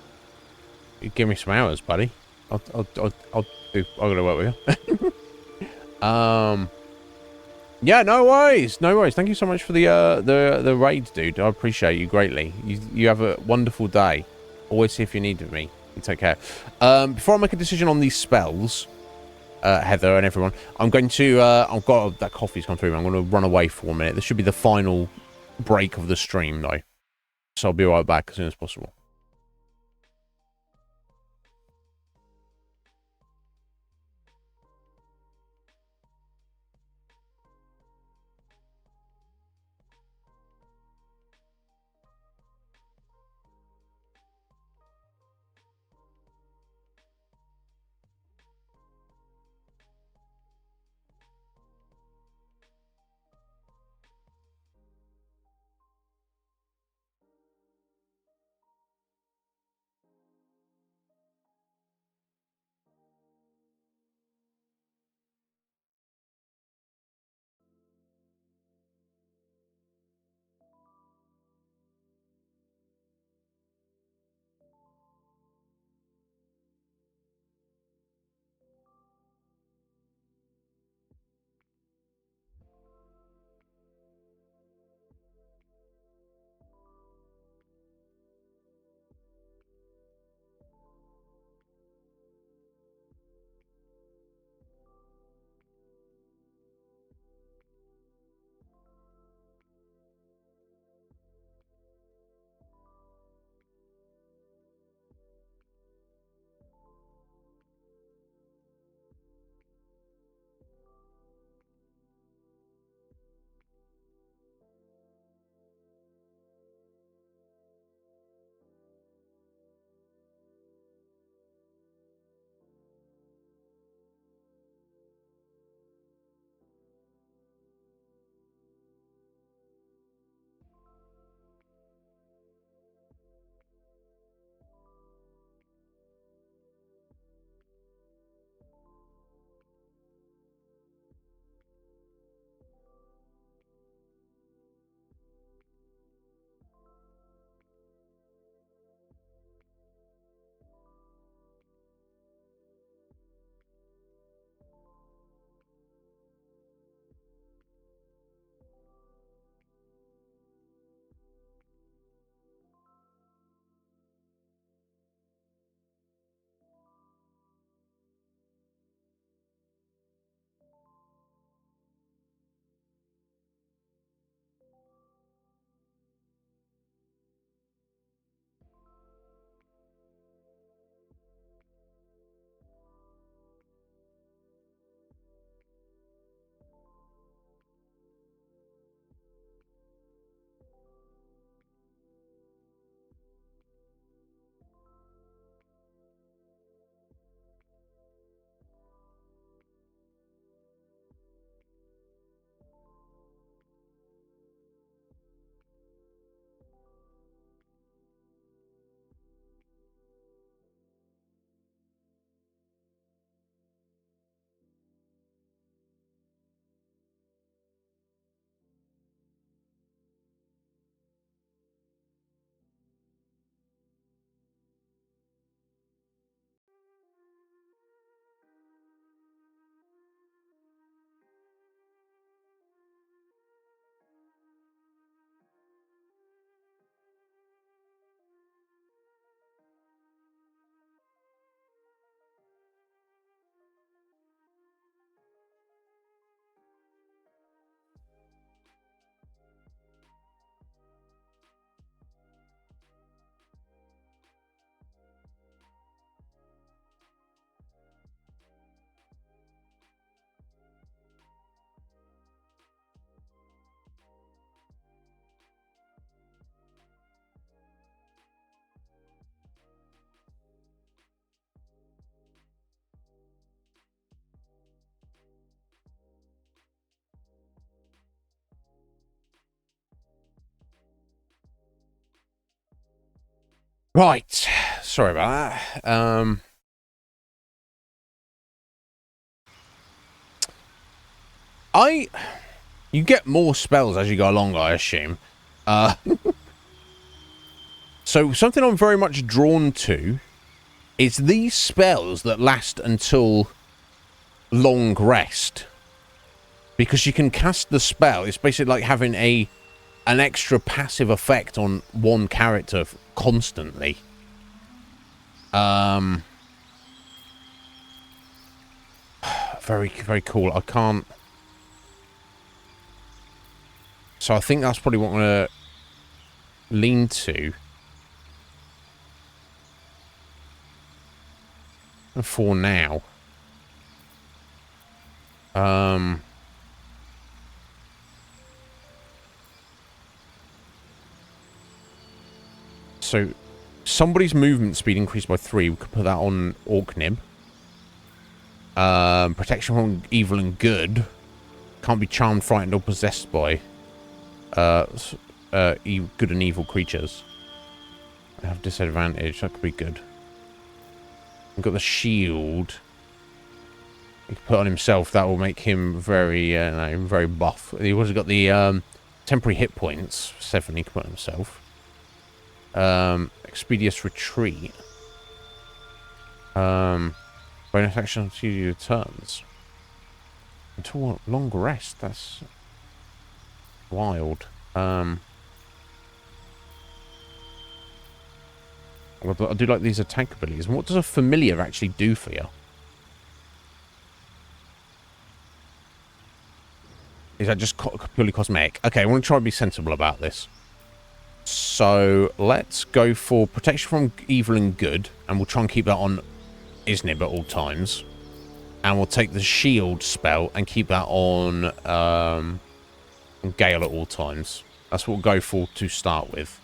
give me some hours, buddy. I'm gonna work with you. Yeah, no worries, no worries. Thank you so much for the raid, dude. I appreciate you greatly. You have a wonderful day. Always here if you need me. You take care. Before I make a decision on these spells, Heather and everyone, I'm going to I've got that coffee's come through. I'm going to run away for a minute. This should be the final break of the stream, though, so I'll be right back as soon as possible. Right. Sorry about that. You get more spells as you go along, I assume. So something I'm very much drawn to is these spells that last until long rest. Because you can cast the spell. It's basically like having an extra passive effect on one character constantly. Very, very cool. I can't... So I think that's probably what I'm going to lean to. For now. So somebody's movement speed increased by 3. We could put that on Orknib. Protection from evil and good. Can't be charmed, frightened, or possessed by good and evil creatures. I have disadvantage. That could be good. We've got the shield. He can put on himself. That will make him very, very buff. He also got the temporary hit points. 7 he can put on himself. Expeditious retreat. Bonus action until he returns. Until long rest. That's wild. I do like these attack abilities. And what does a familiar actually do for you? Is that just purely cosmetic? Okay, I want to try and be sensible about this. So let's go for protection from evil and good, and we'll try and keep that on Iznib at all times. And we'll take the shield spell and keep that on Gale at all times. That's what we'll go for to start with.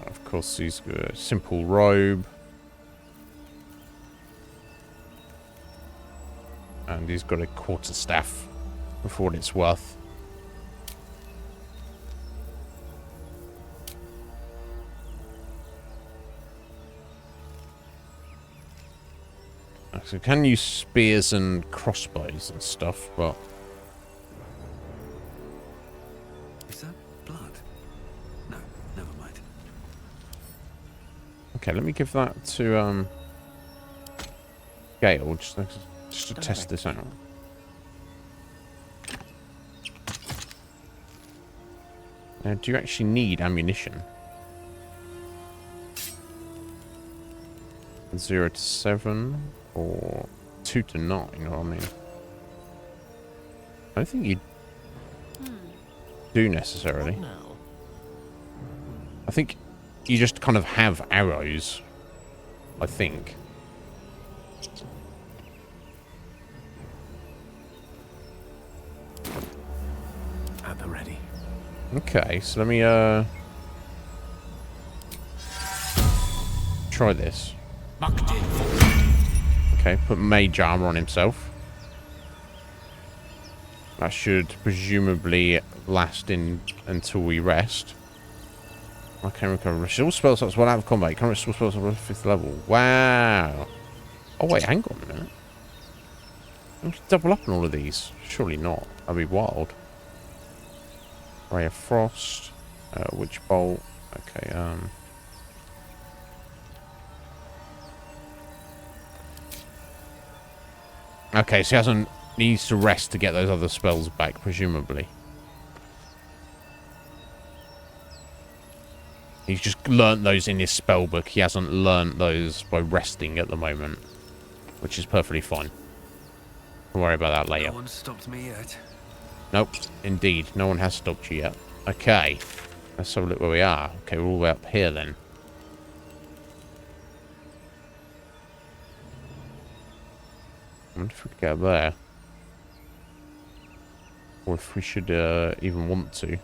Of course, he's got a simple robe. And he's got a quarterstaff for what it's worth. So we can use spears and crossbows and stuff, but... Is that blood? No, never mind. Okay, let me give that to Gale, just to test this out. Now, do you actually need ammunition? 0 to 7 or 2 to 9, you know what I mean? I don't think you do necessarily. I think you just kind of have arrows, I think. At the ready. Okay, so let me try this. Okay, put mage armor on himself. That should presumably last until we rest. I can recover. Restore spell slots while out of combat. You can restore spell slots at 5th level. Wow. Oh wait, hang on a minute. We can double up on all of these. Surely not. That'd be wild. Ray of Frost. Witch Bolt. Okay, okay, so he needs to rest to get those other spells back, presumably. He's just learnt those in his spell book. He hasn't learnt those by resting at the moment, which is perfectly fine. Don't worry about that later. No one stopped me yet. Nope, indeed. No one has stopped you yet. Okay, let's have a look where we are. Okay, we're all the way up here then. I wonder if we could get up there. Or if we should even want to.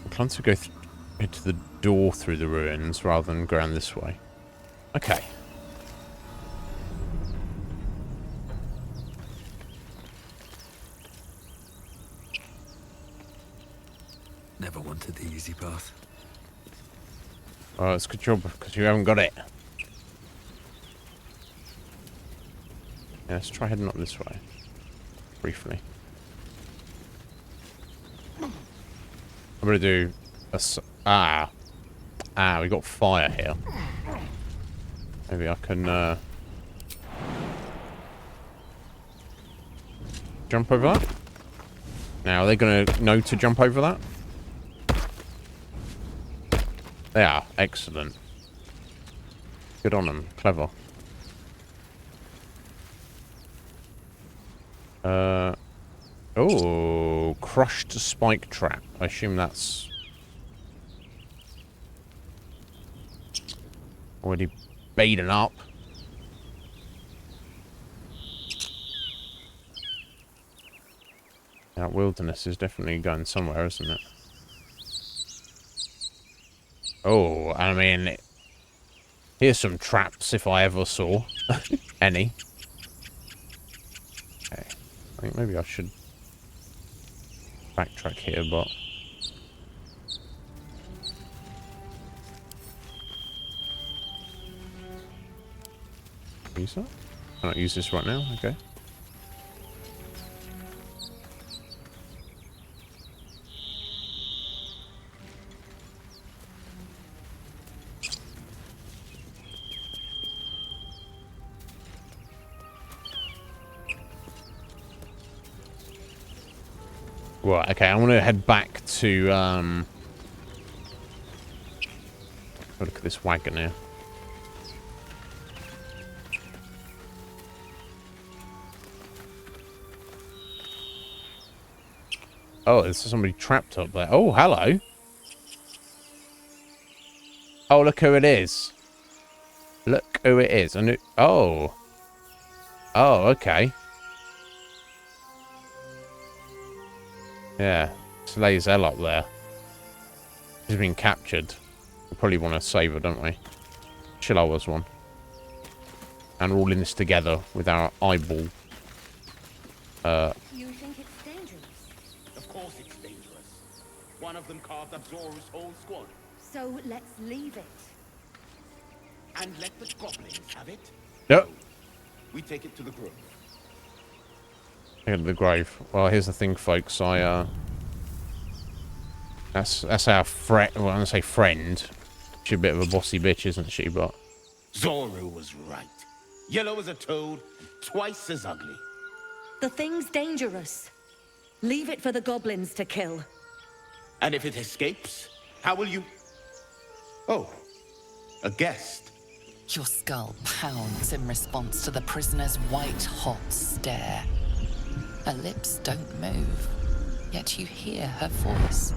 I'm trying to go to the door through the ruins rather than go around this way. Okay. Never wanted the easy path. Oh, it's good job because you haven't got it. Yeah, let's try heading up this way. Briefly. I'm gonna do a... we got fire here. Maybe I can, jump over that? Now, are they gonna know to jump over that? They are. Excellent. Good on them. Clever. Oh, crushed spike trap. I assume that's already baiten up. That wilderness is definitely going somewhere, isn't it? Oh, I mean, here's some traps if I ever saw any. Okay, I think maybe I should backtrack here, but use that? I don't use this right now. Okay. Right, okay, I want to head back to, look at this wagon here. Oh, there's somebody trapped up there. Oh, hello. Oh, look who it is. Look who it is. Oh. Oh, okay. Yeah, Slay's hell up there. She's been captured. We probably want to save her, don't we? Chihuahua's one. And we're all in this together with our eyeball. You think it's dangerous? Of course it's dangerous. One of them carved up Zor's whole squad. So let's leave it. And let the goblins have it? Yep. We take it to the grove. Take it to the grave. Well, here's the thing, folks. That's our friend. Well, I'm gonna say friend. She's a bit of a bossy bitch, isn't she? But Zoru was right. Yellow as a toad, twice as ugly. The thing's dangerous. Leave it for the goblins to kill. And if it escapes, how will you... Oh, a guest. Your skull pounds in response to the prisoner's white-hot stare. Her lips don't move, yet you hear her voice.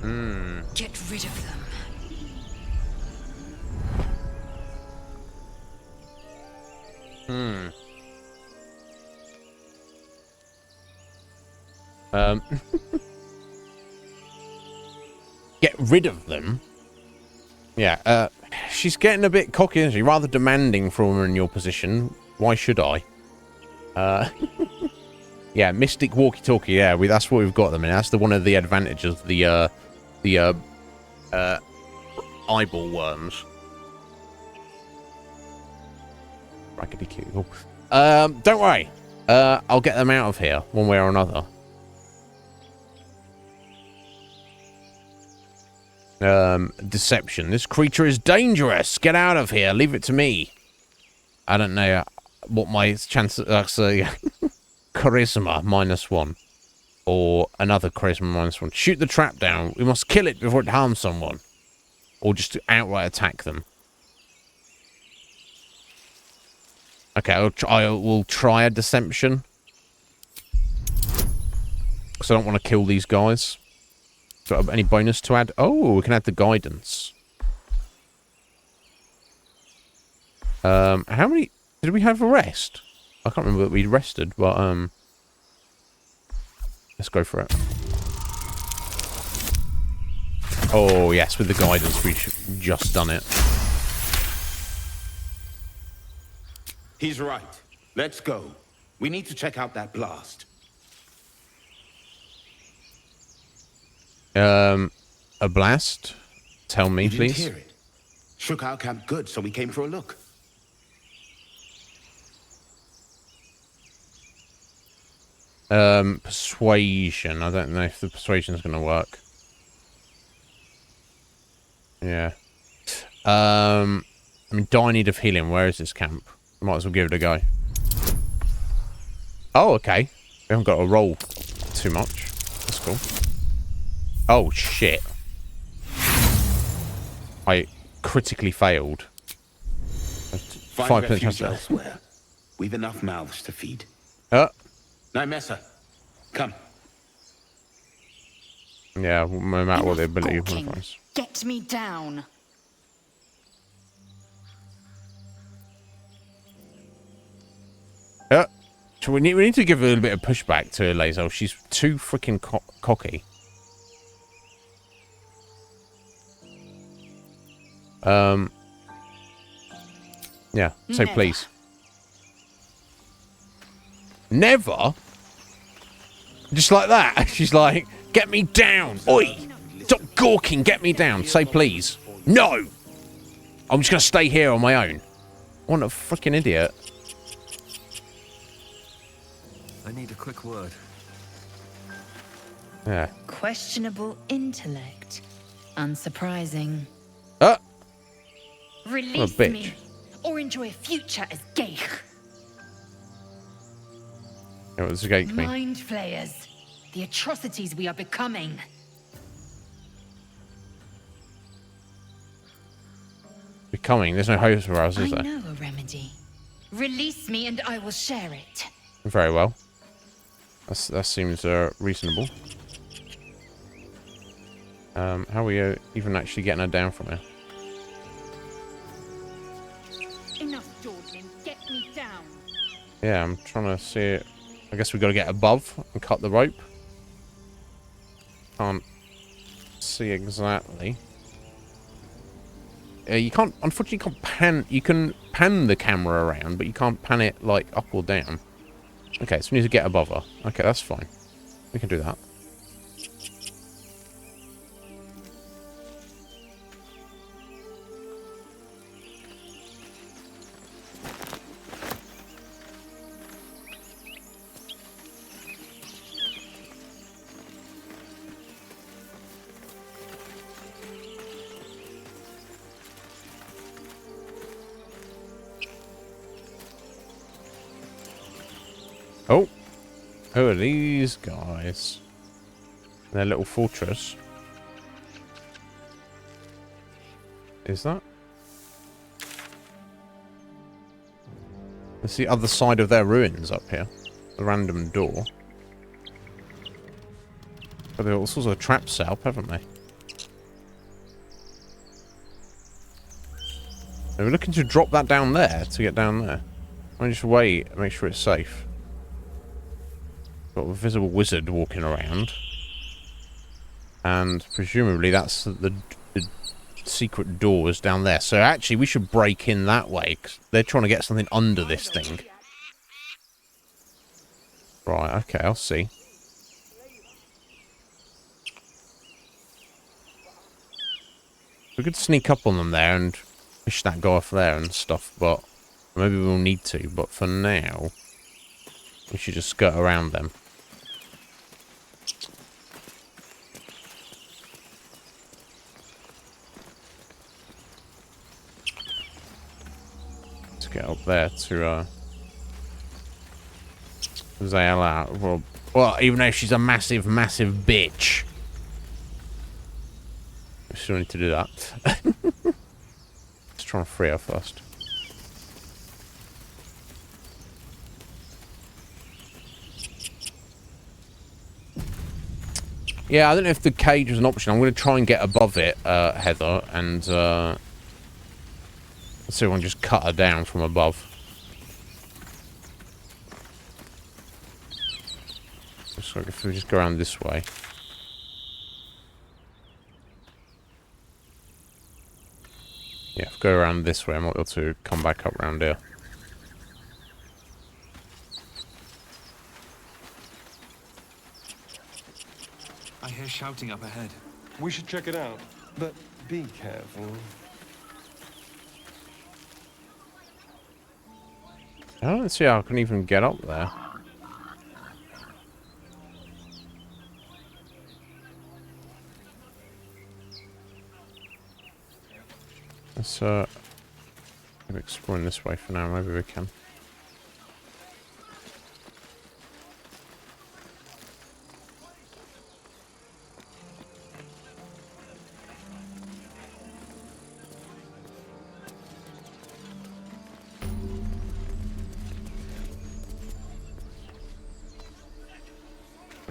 Get rid of them. Get rid of them? Yeah, she's getting a bit cocky, isn't she? Rather demanding from her in your position. Why should I? Yeah, Mystic Walkie-Talkie, yeah, that's what we've got at the minute. That's one of the advantages of the eyeball worms. Raggedy cute. Don't worry. I'll get them out of here, one way or another. Deception. This creature is dangerous. Get out of here. Leave it to me. I don't know what my chances are. Charisma -1. Or another charisma -1. Shoot the trap down. We must kill it before it harms someone. Or just outright attack them. Okay, I will try a deception. Because I don't want to kill these guys. Got any bonus to add? Oh, we can add the guidance. How many... Did we have a rest? I can't remember that we rested, but, let's go for it. Oh, yes, with the guidance, we've just done it. He's right. Let's go. We need to check out that blast. a blast? Tell me, You didn't please. hear it. Shook our camp good, so we came for a look. Persuasion. I don't know if the persuasion's going to work. Yeah. I mean, die need of healing. Where is this camp? Might as well give it a go. Oh, okay. We haven't got to roll too much. That's cool. Oh, shit. I critically failed. Find refuge elsewhere. We've enough mouths to feed. Nymessa, come. Yeah, no matter what the ability was. Get me down. So we need to give a little bit of pushback to Lae'zel. She's too freaking cocky. Yeah, so Never. please. Never? Just like that. She's like, get me down. Oi! Stop gawking, get me down. Say please. No! I'm just going to stay here on my own. What a freaking idiot. I need a quick word. Yeah. Questionable intellect. Unsurprising. Release bitch. me, or enjoy a future as gay. It was escaped me. Mind flayers. The atrocities we are becoming. Becoming. There's no hope for us, is I there? know a remedy. Release me and I will share it. Very well. That seems reasonable. How are we even actually getting her down from here? Enough dawdling. Get me down. Yeah, I'm trying to see it. I guess we've got to get above and cut the rope. Can't see exactly. You can't, unfortunately, you can't pan. You can pan the camera around, but you can't pan it like up or down. Okay, so we need to get above her. Okay, that's fine. We can do that. Oh, who are these guys? Their little fortress. Is that? It's the other side of their ruins up here. The random door. But they've all sorts of traps set up, haven't they? Are we looking to drop that down there to get down there? Why don't you just wait and make sure it's safe? Got a visible wizard walking around. And presumably that's the secret doors down there. So actually we should break in that way, 'cause they're trying to get something under this thing. Right, okay, I'll see. We could sneak up on them there and push that guy off there and stuff, but maybe we'll need to. But for now, we should just skirt around them. Let's get up there to Zayala. Well, even though she's a massive, massive bitch. We still need to do that. Let's try and free her first. Yeah, I don't know if the cage was an option. I'm going to try and get above it, Heather, and let's see if I can just cut her down from above. So if we just go around this way. Yeah, if we go around this way, I might be able to come back up around here. I hear shouting up ahead. We should check it out, but be careful. I don't see how I can even get up there. Let's keep exploring this way for now. Maybe we can.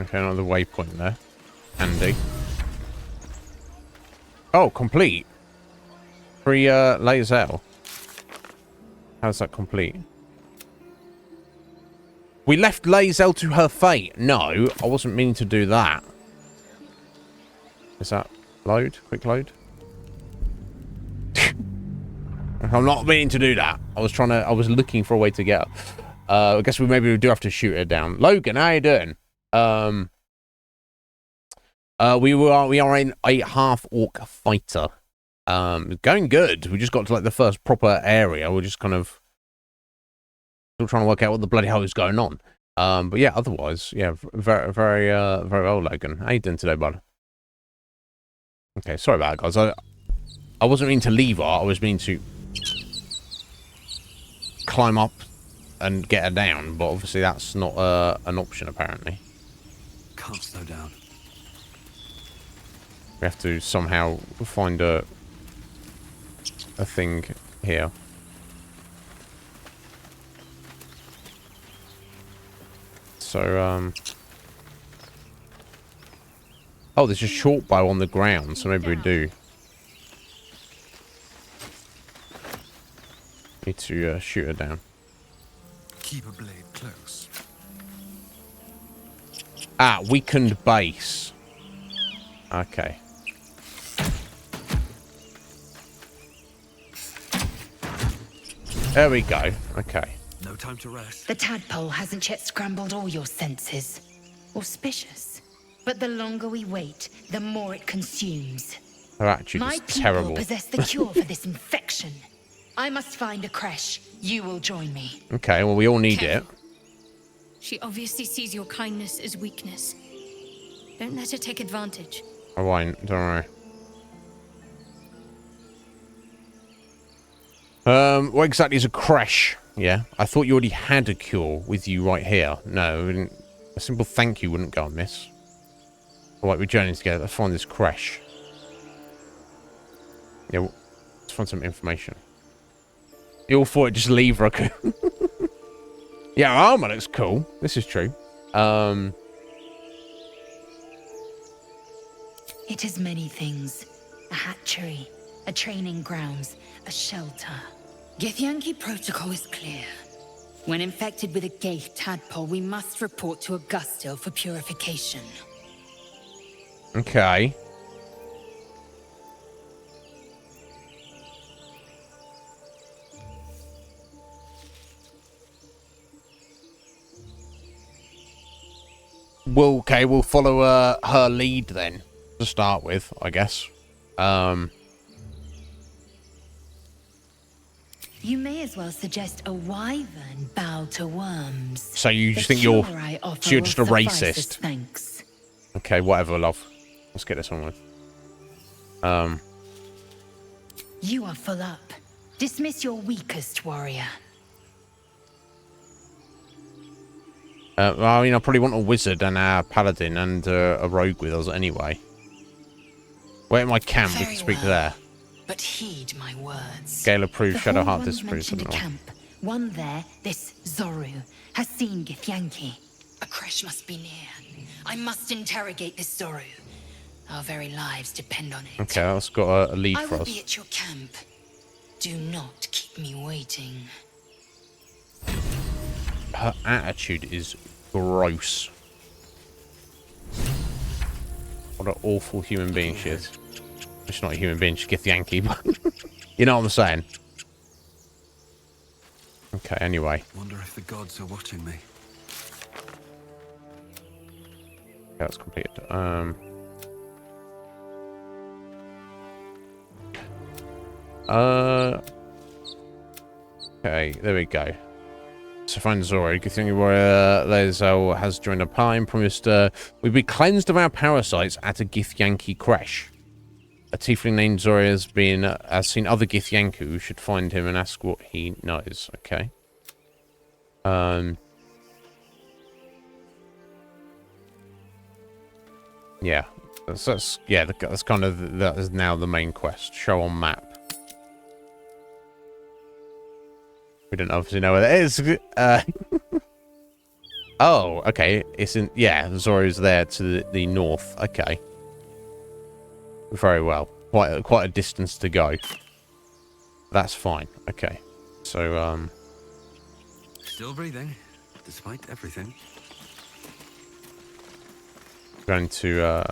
Okay, another waypoint there. Handy. Oh, complete. Free Lazel. How's that complete? We left Lazel to her fate. No, I wasn't meaning to do that. Is that load? Quick load? I'm not meaning to do that. I was looking for a way to get her. I guess we do have to shoot her down. Logan, how you doing? We are in a half-orc fighter. Going good. We just got to like the first proper area. We're just kind of still trying to work out what the bloody hell is going on. But yeah, otherwise, yeah, very well, Logan. How you doing today, bud? Okay, sorry about that, guys. I wasn't meaning to leave her. I was meaning to climb up and get her down, but obviously that's not an option apparently. Can't slow down. We have to somehow find a thing here. So, oh, there's a short bow on the ground, so maybe we do. Need to shoot her down. Keep a blade close. Ah, weakened base. Okay. There we go. Okay. No time to rest. The tadpole hasn't yet scrambled all your senses. Auspicious. But the longer we wait, the more it consumes. Her attitude My is people terrible. possess the cure for this infection. I must find a creche. You will join me. Okay, well, we all need it. She obviously sees your kindness as weakness. Don't let her take advantage. I won't, don't worry. What exactly is a creche? Yeah, I thought you already had a cure with you right here. No, we didn't. A simple thank you wouldn't go amiss. Alright, we're journeying together. Let's find this creche. Yeah, let's find some information. You all thought I'd just leave her. Yeah, our armor looks cool. This is true. It is many things. A hatchery, a training grounds, a shelter. Githyanki protocol is clear. When infected with a Gaith tadpole, we must report to Augustil for purification. Okay. Well, okay, we'll follow her lead then, to start with, I guess. You may as well suggest a wyvern bow to worms. So you just think you're just a racist? Thanks. Okay, whatever, love. Let's get this on with. You are full up. Dismiss your weakest warrior. Well, I mean, I probably want a wizard and a paladin and a rogue with us anyway. Where am I camp? We can speak there. But heed my words. Gale approved, Shadowheart disapproves. Camp. One there, this Zoru, has seen Githyanki. A creche must be near. I must interrogate this Zoru. Our very lives depend on it. Okay, that's got a lead I for will us. be at your camp. Do not keep me waiting. Her attitude is gross. What an awful human being she is. She's not a human being, she's Githyanki, but you know what I'm saying. Okay, anyway. Wonder if the gods are watching me. Okay, that's completed. Okay, there we go. So find Zora. Good thing where Lae'zel has joined a party and promised we'd be cleansed of our parasites at a Githyanki crash. A tiefling named Zora has seen other Githyanku who should find him and ask what he knows. Okay. Yeah. That's kind of that is now the main quest. Show on map. We don't obviously know where that is. Oh, okay. It's in... Yeah, Zora's there to the north. Okay. Very well. Quite a distance to go. That's fine. Okay. So, Still breathing, despite everything. Going to,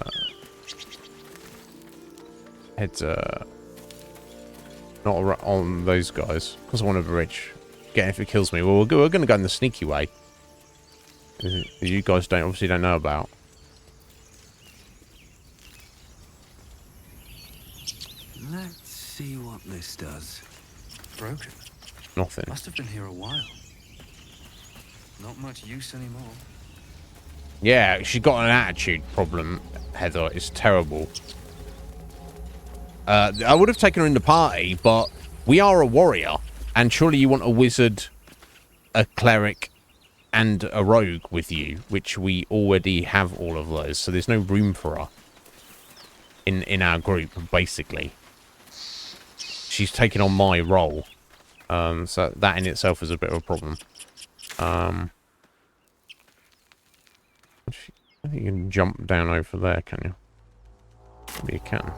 head, not on those guys. Because I want to reach... Get if it kills me. Well, we're going to go in the sneaky way. You guys obviously don't know about. Let's see what this does. Broken. Nothing. Must have been here a while. Not much use anymore. Yeah, she's got an attitude problem, Heather. It's terrible. I would have taken her in the party, but we are a warrior. And surely you want a wizard, a cleric, and a rogue with you, which we already have all of those. So there's no room for her in our group, basically. She's taken on my role. So that in itself is a bit of a problem. I think you can jump down over there, can you? Maybe you can.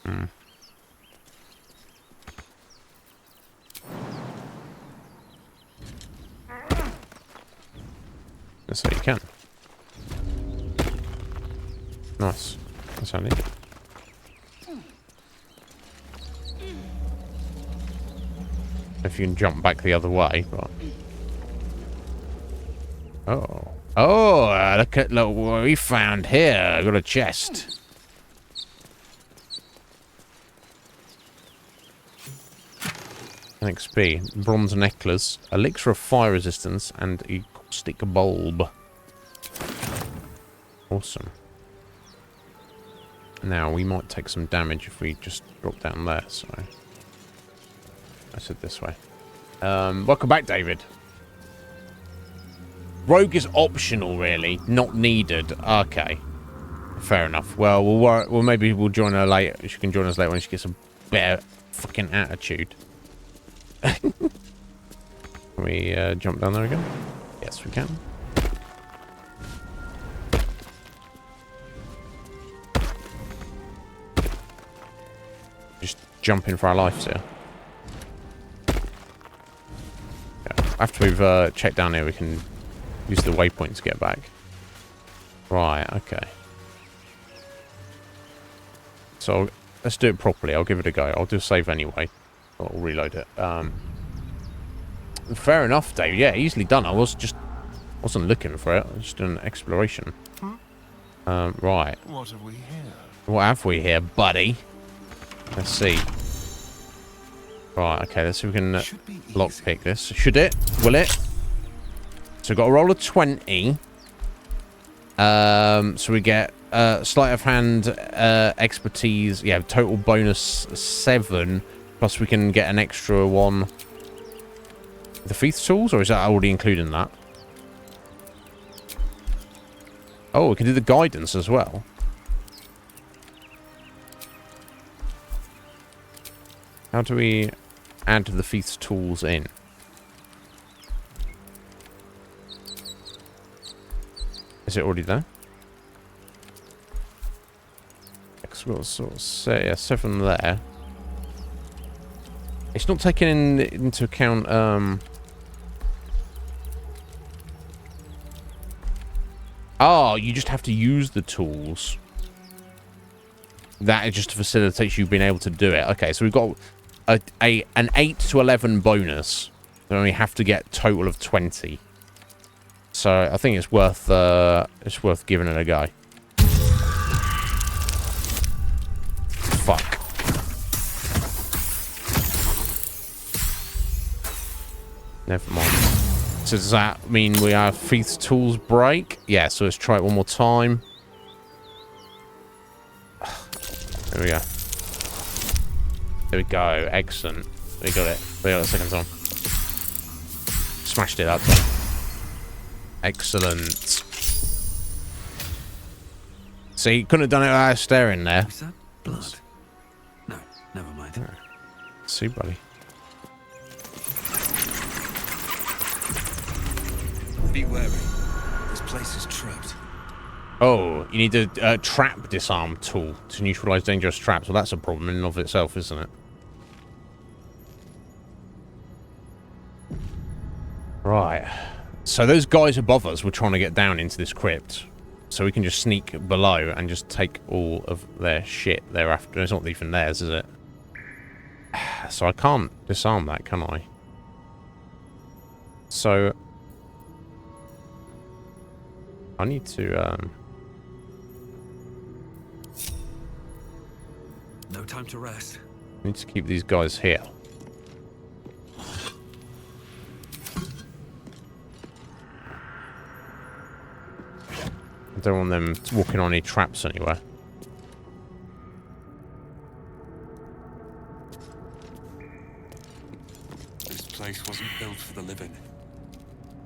Hmm. That's how you can. Nice. That's handy. If you can jump back the other way, but... Oh. Oh, look what we found here. I got a chest. XP, bronze necklace, elixir of fire resistance, and a caustic bulb. Awesome. Now, we might take some damage if we just drop down there, so... I said this way. Welcome back, David. Rogue is optional, really. Not needed. Okay. Fair enough. Well, maybe we'll join her later. She can join us later when she gets a better fucking attitude. Can we jump down there again? Yes, we can. Just jumping for our lives here. Yeah. After we've checked down here, we can use the waypoint to get back. Right, okay. So, let's do it properly. I'll give it a go. I'll do a save anyway. I'll reload it. Fair enough, Dave. Yeah, easily done. I wasn't looking for it. I was just doing an exploration. Right. What have we here? What have we here, buddy? Let's see. Right, okay, let's see if we can lockpick this. Should it? Will it? So we've got a roll of 20. So we get sleight of hand, expertise. Yeah, total bonus 7. Plus we can get an extra one. The Thief's Tools, or is that already included in that? Oh, we can do the guidance as well. How do we add the Thief's Tools in? Is it already there? We'll sort of say, yeah, 7 there. It's not taking into account, Oh, you just have to use the tools. That just facilitates you being able to do it. Okay, so we've got an 8 to 11 bonus. Then we have to get a total of 20. So I think it's worth giving it a go. fuck. Never mind. So does that mean we have Thief's Tools break? Yeah, so let's try it one more time. There we go. There we go. Excellent. We got it. We got it the second time. Smashed it that time. Excellent. See, you couldn't have done it without staring there. Is that blood? No, never mind. See, buddy. Be wary. This place is trapped. Oh, you need a trap disarm tool to neutralize dangerous traps. Well, that's a problem in and of itself, isn't it? Right. So those guys above us were trying to get down into this crypt. So we can just sneak below and just take all of their shit thereafter. It's not even theirs, is it? So I can't disarm that, can I? So I need to No time to rest. I need to keep these guys here. I don't want them walking on any traps anywhere. This place wasn't built for the living.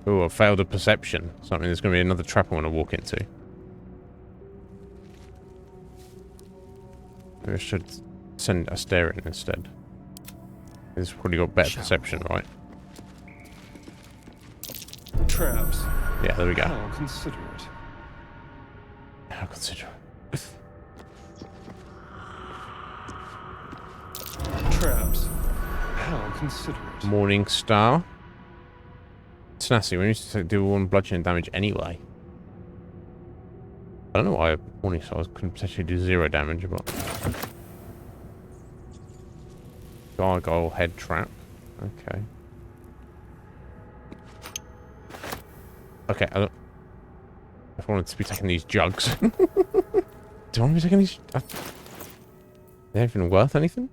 Oh, I failed a perception. Something there's going to be another trap I want to walk into. Maybe I should send a stare in instead. It's probably got better perception, right? Traps. Yeah, there we go. How considerate. How considerate. Traps. How considerate. Morning Star. Tenacity, we need to do 1 bludgeoning damage anyway. I don't know why Morning Star can potentially do 0 damage, but... Gargoyle head trap. Okay. Okay, I don't... If I wanted to be taking these jugs. Do I want to be taking these... They're even worth anything?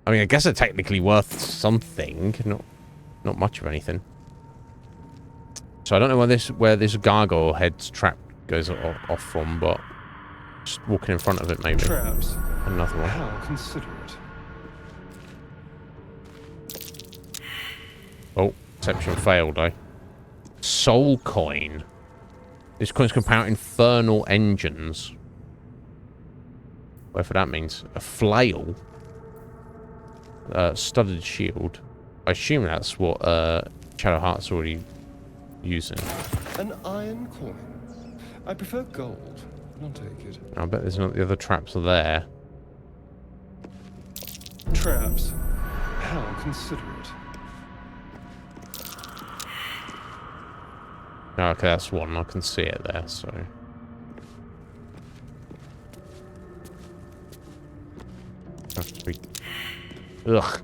I mean, I guess they're technically worth something. Not much of anything. So I don't know where this gargoyle head's trap goes off from, but just walking in front of it maybe. Traps. Another one. How considerate. Oh, perception failed, eh? Soul coin. This coin's can power infernal engines. Whatever that means. A flail. Studded shield. I assume that's what Shadowheart's already using. An iron coin. I prefer gold. I'll take it. I bet there's not the other traps are there. Traps. How considerate. Okay, that's one. I can see it there, so... Have to be... Ugh.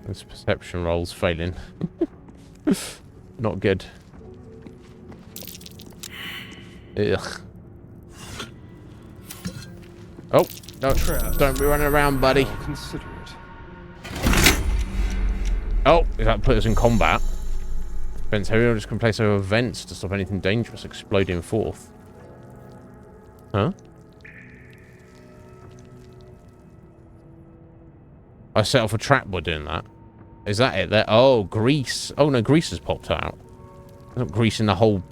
This perception roll's failing. Not good. Ugh. Oh, no, don't be running around, buddy. Oh, is that put us in combat? Vents heavy just can place over vents to stop anything dangerous exploding forth. Huh? I set off a trap by doing that. Is that it there? Oh, grease. Oh no, grease has popped out. There's not grease in the whole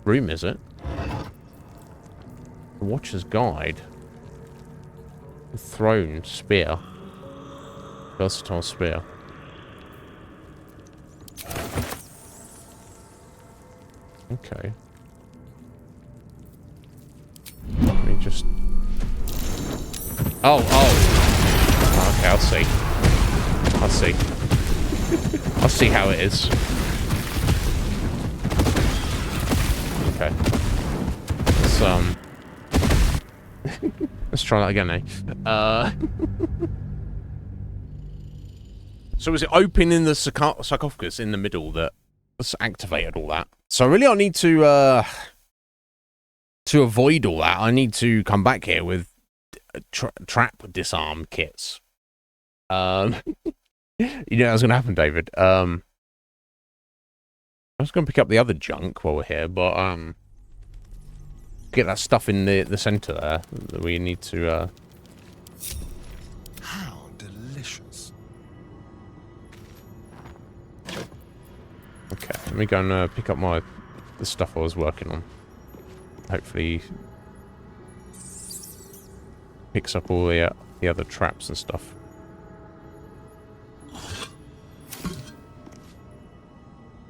room, is it? The Watcher's Guide. Throne, spear. Versatile spear. Okay. Let me just... Oh. Okay, I'll see. I'll see how it is. Okay. Let's try that again, eh? So was it opening the sarcophagus in the middle that activated all that? So really I need to avoid all that, I need to come back here with trap disarm kits. You know what's going to happen, David. I was going to pick up the other junk while we're here, but get that stuff in the center there that we need to. How delicious. Okay, let me go and pick up the stuff I was working on. Hopefully, picks up all the other traps and stuff.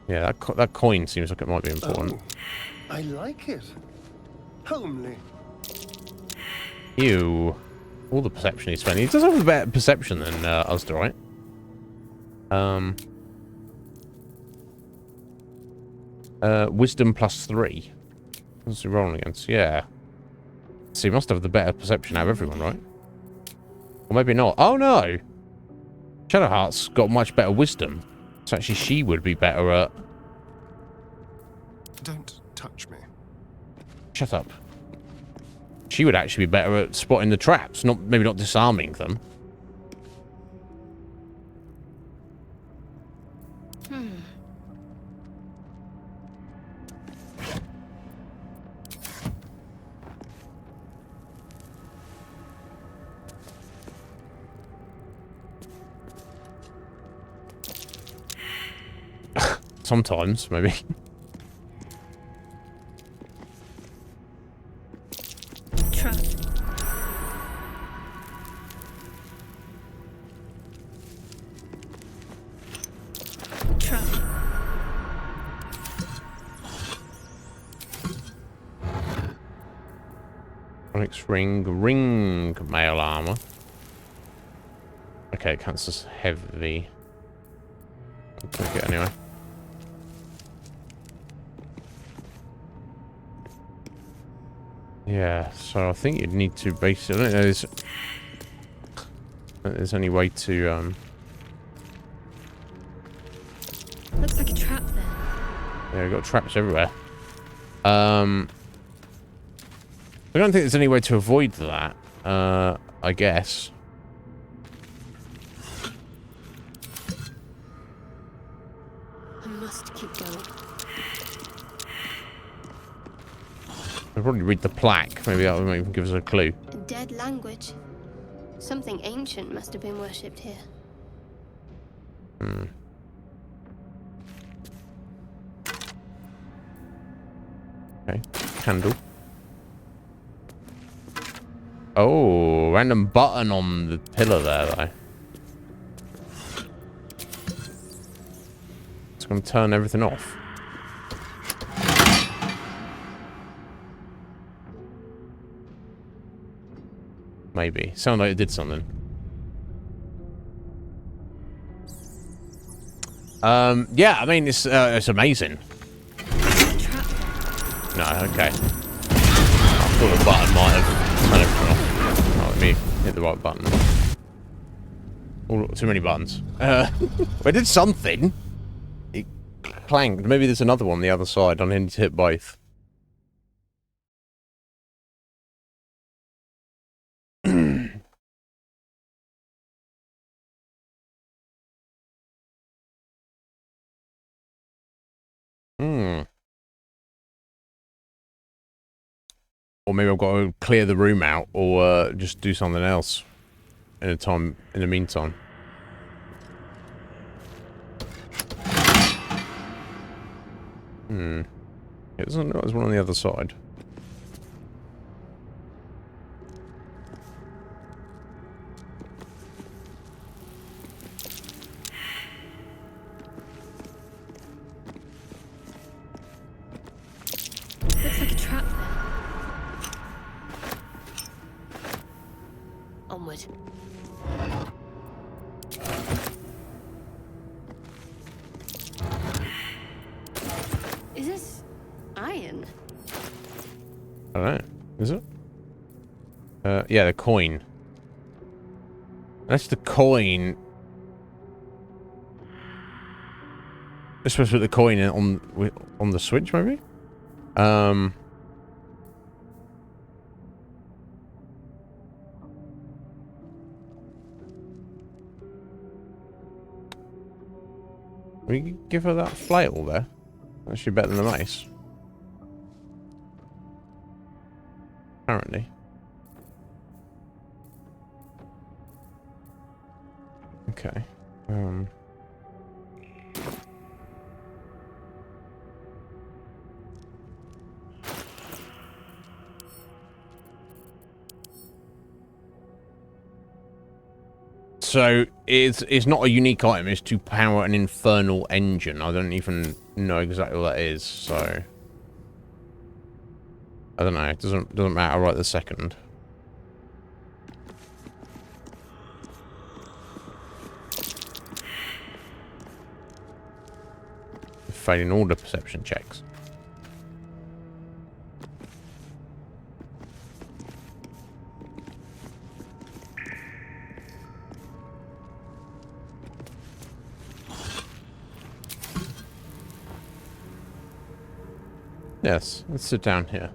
Yeah, that coin seems like it might be important. Oh, I like it. Homely. Ew. All the perception he's spending. He does have a better perception than Usda, right? Wisdom +3. What's he rolling against? Yeah. So he must have the better perception out of everyone, right? Or maybe not. Oh no! Shadowheart's got much better wisdom. So actually she would be better at... Don't touch me. Shut up. She would actually be better at spotting the traps, maybe not disarming them. Sometimes, maybe. Onyx ring mail armor. Okay, it counts as heavy. I'll take it anyway. Yeah, so I think you'd need to basically... I don't know there's any way to... Looks like a trap there. Yeah, we've got traps everywhere. I don't think there's any way to avoid that, I guess. I must keep going. I'll probably read the plaque. Maybe that will even give us a clue. A dead language. Something ancient must have been worshipped here. Okay, candle. Oh, random button on the pillar there, though. It's going to turn everything off. Maybe. Sounded like it did something. Yeah, I mean, it's amazing. No, okay. I thought the button might have turned everything off. Oh, let me hit the right button. Oh, too many buttons. I did something. It clanged. Maybe there's another one on the other side. I need to hit both. Or maybe I've got to clear the room out, or just do something else in the meantime. There's one on the other side. Looks like a trap there. Onward. Is this iron? I don't know. Is it? Yeah, the coin. That's the coin. We're supposed to put the coin on the switch, maybe? We give her that flail there. Actually better than the mace. Apparently. Okay. So it's not a unique item. It's to power an infernal engine. I don't even know exactly what that is. So I don't know. It doesn't matter right this second. Failing all the perception checks. Yes, let's sit down here.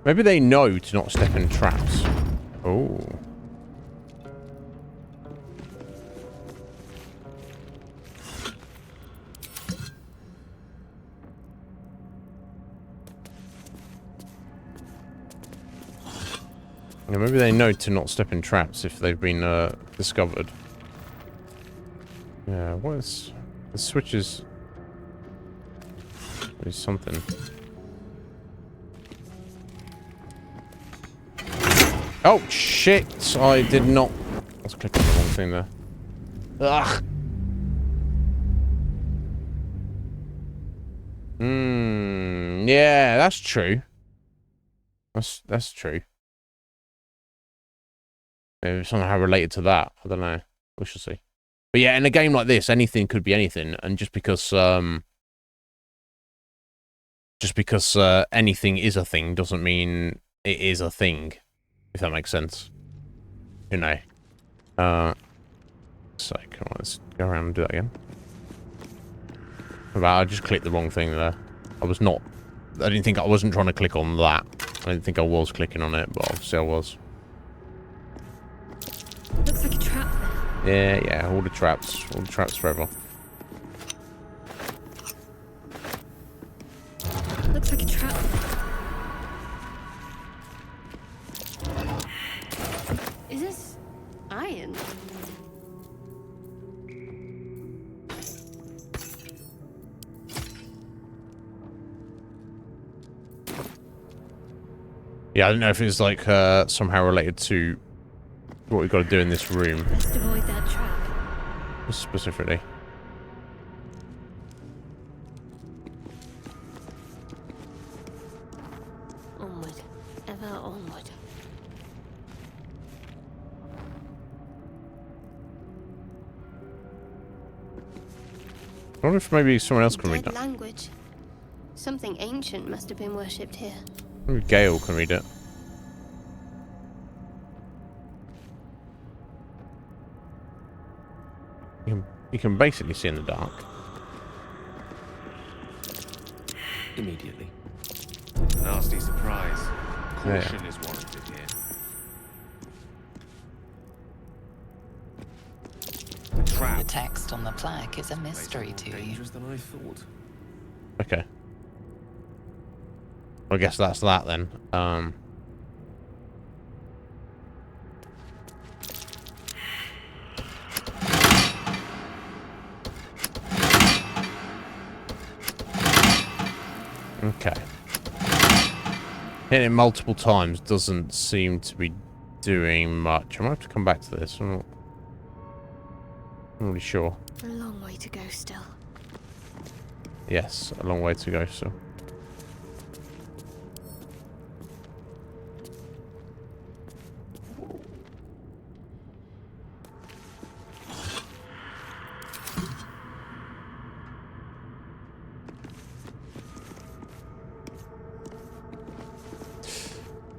Maybe they know to not step in traps. Oh. Yeah, maybe they know to not step in traps if they've been discovered. Yeah, what is... The switch is something. Oh, shit! I did not... I was clicking the wrong thing there. Ugh! Yeah, that's true. That's true. Maybe somehow related to that. I don't know. We shall see. But yeah, in a game like this, anything could be anything, and just because anything is a thing doesn't mean it is a thing. If that makes sense. You know. So, come on, let's go around and do that again. I just clicked the wrong thing there. I wasn't trying to click on that. I didn't think I was clicking on it, but obviously I was. Looks like a trap there. Yeah, all the traps forever. Looks like a trap. Is this iron? Yeah, I don't know if it's like somehow related to what we've got to do in this room. Let's avoid that trap. Specifically. Onward. Ever onward. I wonder if maybe someone else can read Dead that. language. Something ancient must have been worshipped here. Maybe Gale can read it. You can basically see in the dark. Immediately. Nasty surprise. Caution Yeah. is warranted here. Trap. The text on the plaque is a mystery to you. Dangerous than I thought. Okay. I guess that's that then. Okay. Hitting it multiple times doesn't seem to be doing much. I might have to come back to this. I'm not really sure. A long way to go still. Yes, a long way to go still.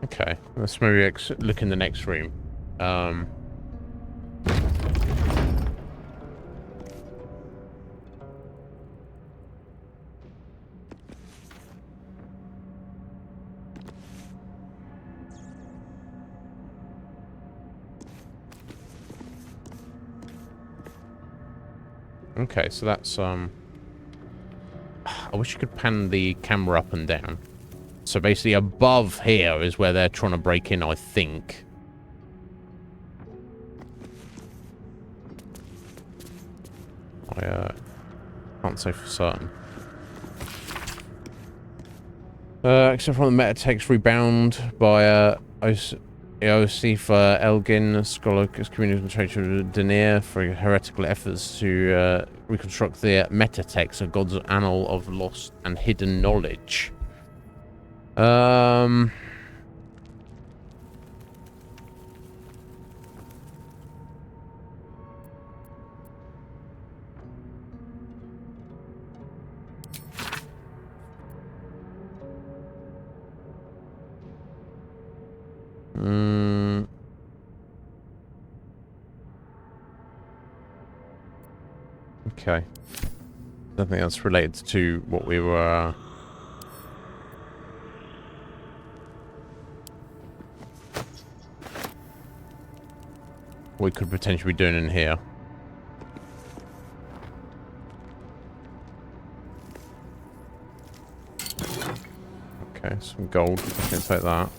Okay, let's maybe look in the next room. Okay, so that's I wish you could pan the camera up and down. So basically above here is where they're trying to break in, I think. I can't say for certain. Except from the meta text rebound by OC for Elgin, scholar communicator Denier for heretical efforts to reconstruct the meta text of God's Annal of Lost and Hidden Knowledge. Okay. I don't think that's related to what we were... we could potentially be doing in here. Okay, some gold. Can take that.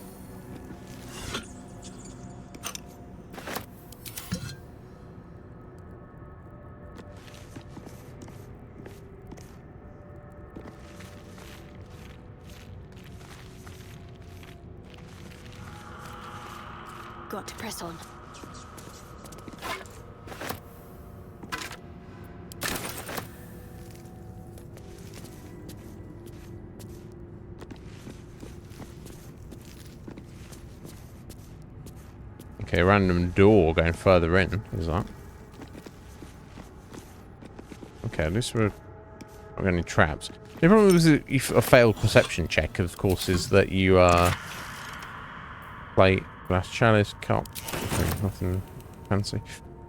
Got to press on. Okay, random door going further in, is that? Okay, at least we're not got any traps. The problem with a failed perception check, of course, is that you plate, glass chalice, cup, okay, nothing fancy.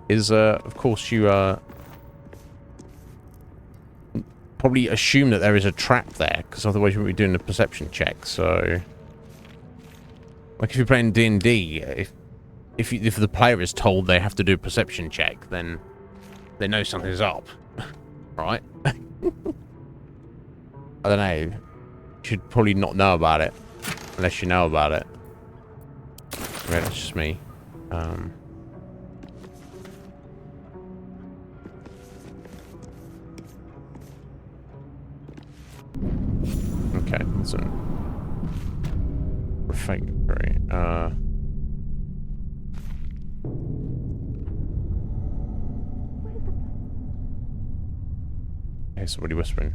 Is of course you probably assume that there is a trap there, because otherwise you wouldn't be doing a perception check. So, like if you're playing D&D, if the player is told they have to do a perception check, then they know something's up, right? I don't know. You should probably not know about it, unless you know about it. Right, that's just me. Okay, listen. Refractory. Hey, somebody whispering.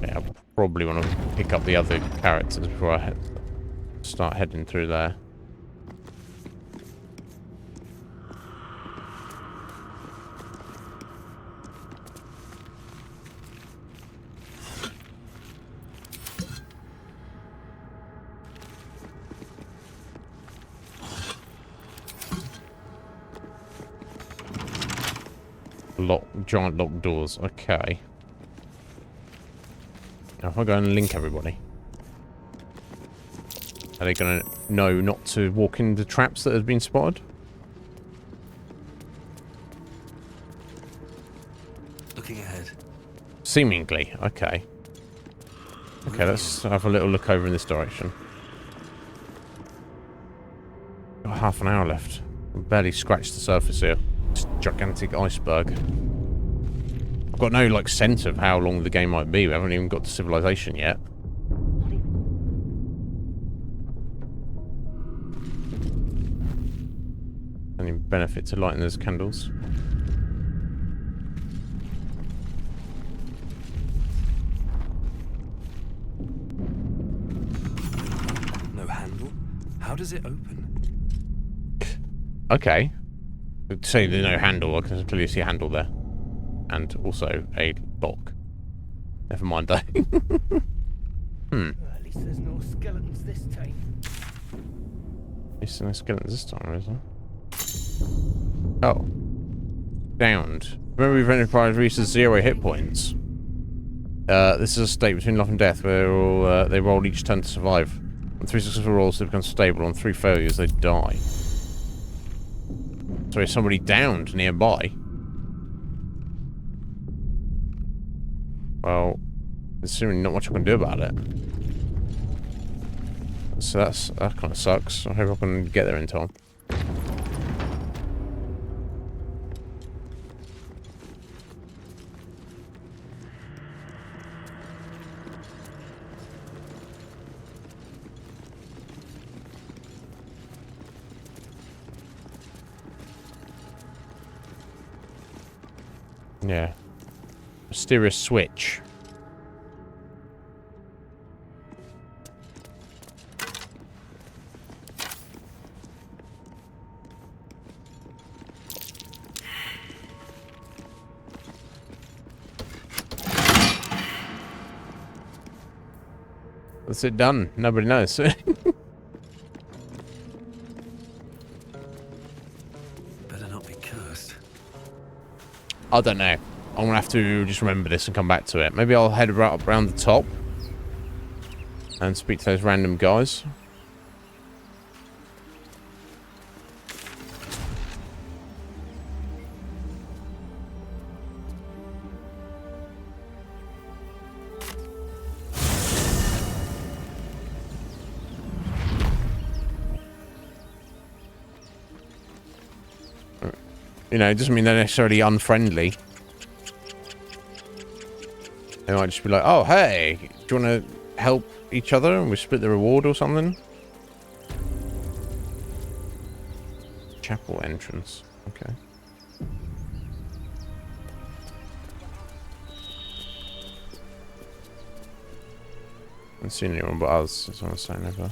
Yeah, I probably want to pick up the other characters before I start heading through there. Giant locked doors. Okay. Now if I go and link everybody, are they going to know not to walk into traps that have been spotted? Looking ahead. Seemingly. Okay. Okay, let's have a little look over in this direction. Got half an hour left. I've barely scratched the surface here. It's a gigantic iceberg. I've got no, like, sense of how long the game might be. We haven't even got to civilization yet. Any benefit to lighting those candles? No handle? How does it open? Okay. Say there's no handle. I can clearly see a handle there. And also a lock. Never mind that. At least there's no skeletons this time. At least there's no skeletons this time, is there? Oh. Downed. Remember we've identified reached 0 hit points. This is a state between life and death where they roll each turn to survive. On 3 successful rolls they become stable. On 3 failures they die. So is somebody downed nearby? Well, there's certainly not much I can do about it. So that kind of sucks. I hope I can get there in time. Yeah. Mysterious switch. What's it done? Nobody knows. Better not be cursed. I don't know. I'm gonna have to just remember this and come back to it. Maybe I'll head up around the top and speak to those random guys. You know, it doesn't mean they're necessarily unfriendly. They might just be like, oh, hey, do you want to help each other and we split the reward or something? Chapel entrance. Okay. I haven't seen anyone but us, as I was saying ever.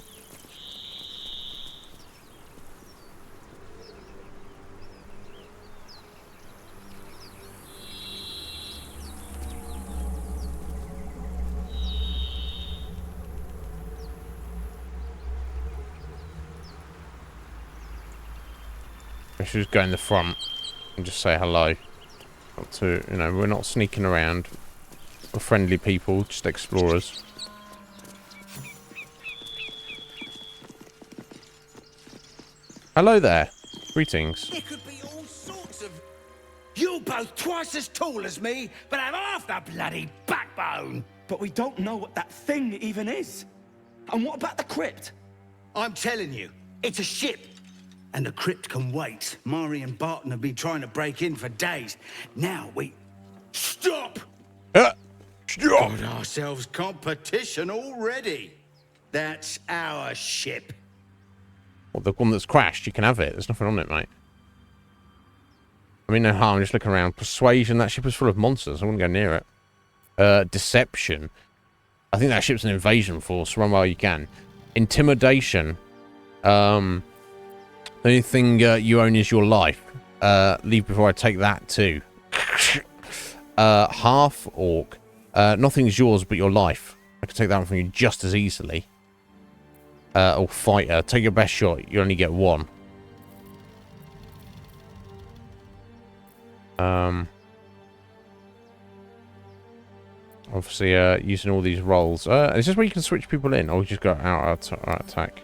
I should just go in the front and just say hello. Not to, you know, we're not sneaking around. We're friendly people, just explorers. Hello there. Greetings. It could be all sorts of... You both twice as tall as me, but have half the bloody backbone. But we don't know what that thing even is. And what about the crypt? I'm telling you, it's a ship. And the crypt can wait. Mari and Barton have been trying to break in for days. Now we... Stop! Stop! Got ourselves competition already. That's our ship. Well, the one that's crashed, you can have it. There's nothing on it, mate. I mean, no harm, just looking around. Persuasion, that ship is full of monsters. I wouldn't go near it. Deception. I think that ship's an invasion force. Run while you can. Intimidation. The only thing you own is your life. Leave before I take that too. Half orc. Nothing's yours but your life. I can take that one from you just as easily. Or fighter. Take your best shot. You only get one. Obviously, using all these roles. Is this where you can switch people in? Or we just go out attack?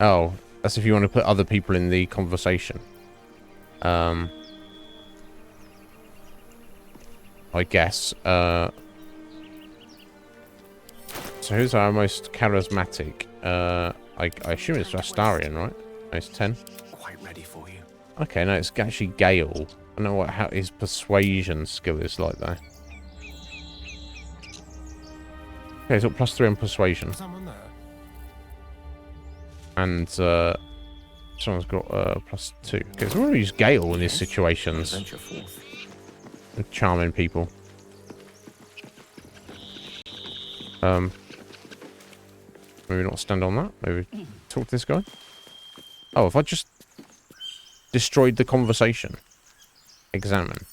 Oh, that's if you want to put other people in the conversation. I guess. So who's our most charismatic? I assume it's Astarion, right? No, it's 10. Quite ready for you. Okay, no, it's actually Gale. I don't know how his persuasion skill is like there. Okay, he's got +3 on persuasion. Someone there? And someone's got +2. Okay, so we're going to use Gale in these situations. They're charming people. Maybe not stand on that. Maybe talk to this guy. Oh, if I just destroyed the conversation. Examine.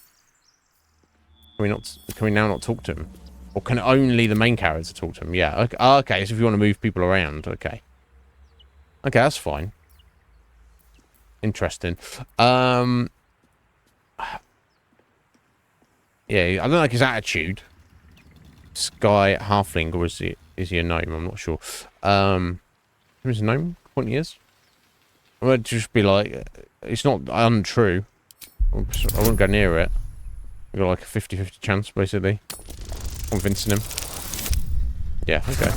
Can we now not talk to him? Or can only the main character talk to him? Yeah. Okay, okay, so if you want to move people around, okay. Okay, that's fine. Interesting. Yeah, I don't like his attitude. Sky halfling, or is he a gnome? I'm not sure. Who's a gnome? Pointy ears? I would just be like, it's not untrue. I wouldn't go near it. I got like a 50-50 chance, basically. Convincing him. Yeah, okay.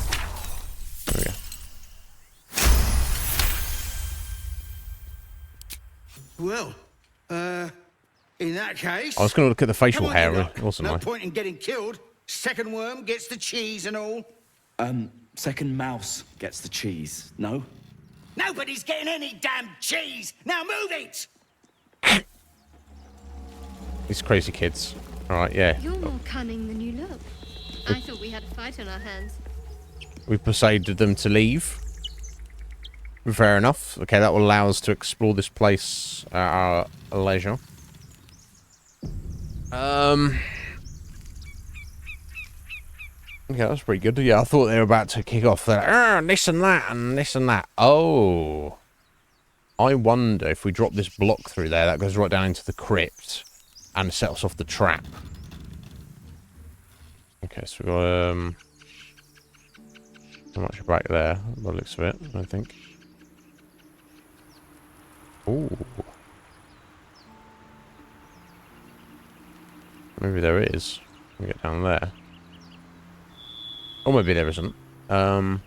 There we go. Well, in that case... I was going to look at the facial come on, hair, you lot. wasn't I? No point in getting killed. Second worm gets the cheese and all. Second mouse gets the cheese, no? Nobody's getting any damn cheese! Now move it! These crazy kids. Alright, yeah. You're more cunning than you look. I thought we had a fight on our hands. We persuaded them to leave. Fair enough. Okay, that will allow us to explore this place at our leisure. Okay, that's pretty good. Yeah, I thought they were about to kick off. They're like, this and that and this and that. Oh. I wonder if we drop this block through there, that goes right down into the crypt and sets off the trap. Okay, so we've got, not much back there, by the looks of it, I think. Ooh. Maybe there is. We get down there. Or maybe there isn't. There's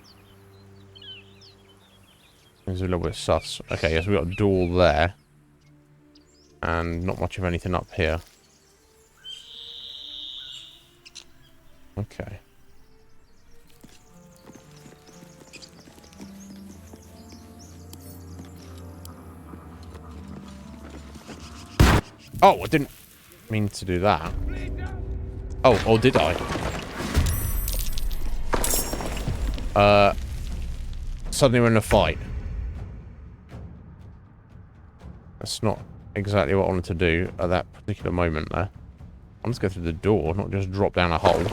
a little bit sus. Okay, yes, we've got a door there. And not much of anything up here. Okay. Oh, I didn't mean to do that. Oh, or did I? Suddenly we're in a fight. That's not exactly what I wanted to do at that particular moment there. I'll just go through the door, not just drop down a hole.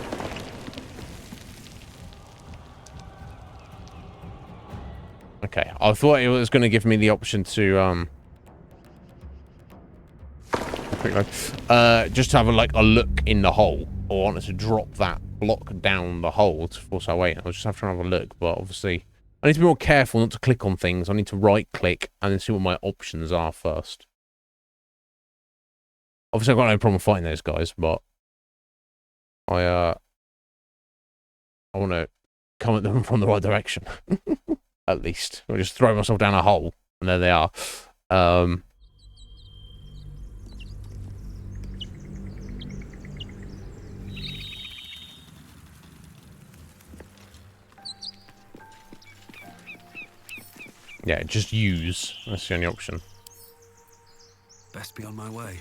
Okay, I thought it was going to give me the option to, just to have a look in the hole. Or I wanted to drop that block down the hole to force our way in. I was just have to have a look, but obviously I need to be more careful not to click on things. I need to right click and then see what my options are first. Obviously I've got no problem fighting those guys, but I want to come at them from the right direction. At least. I'll just throw myself down a hole and there they are. Yeah, just use. That's the only option. Best be on my way.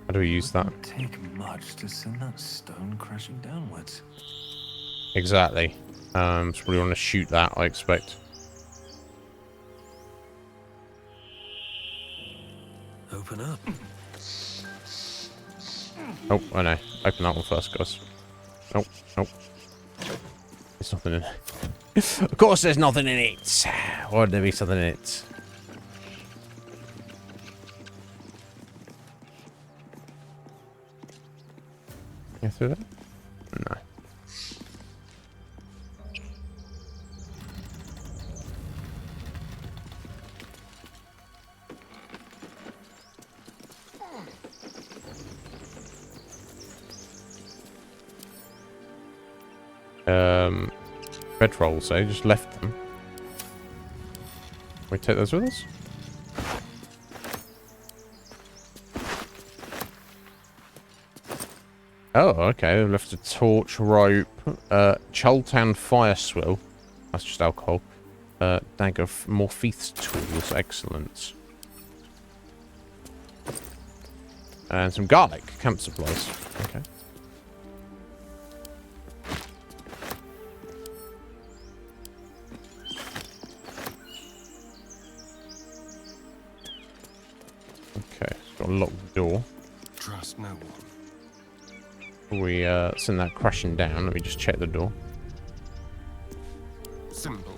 How do we use that? It wouldn't take much to send that stone crashing downwards. Exactly. So we want to shoot that, I expect. Open up. Oh, I know. Open that one first, guys. Nope, nope. There's nothing in it. Of course there's nothing in it. Why would there be something in it? Get through that? No. Bedrolls, eh? Just left them. We take those with us? Oh, okay. They've left a torch, rope, Choltan fire swill. That's just alcohol. Dagger, more Feith's tools. Excellent. And some garlic. Camp supplies. Okay. Okay, got a locked door. Trust no one. We send that crashing down. Let me just check the door. Simple.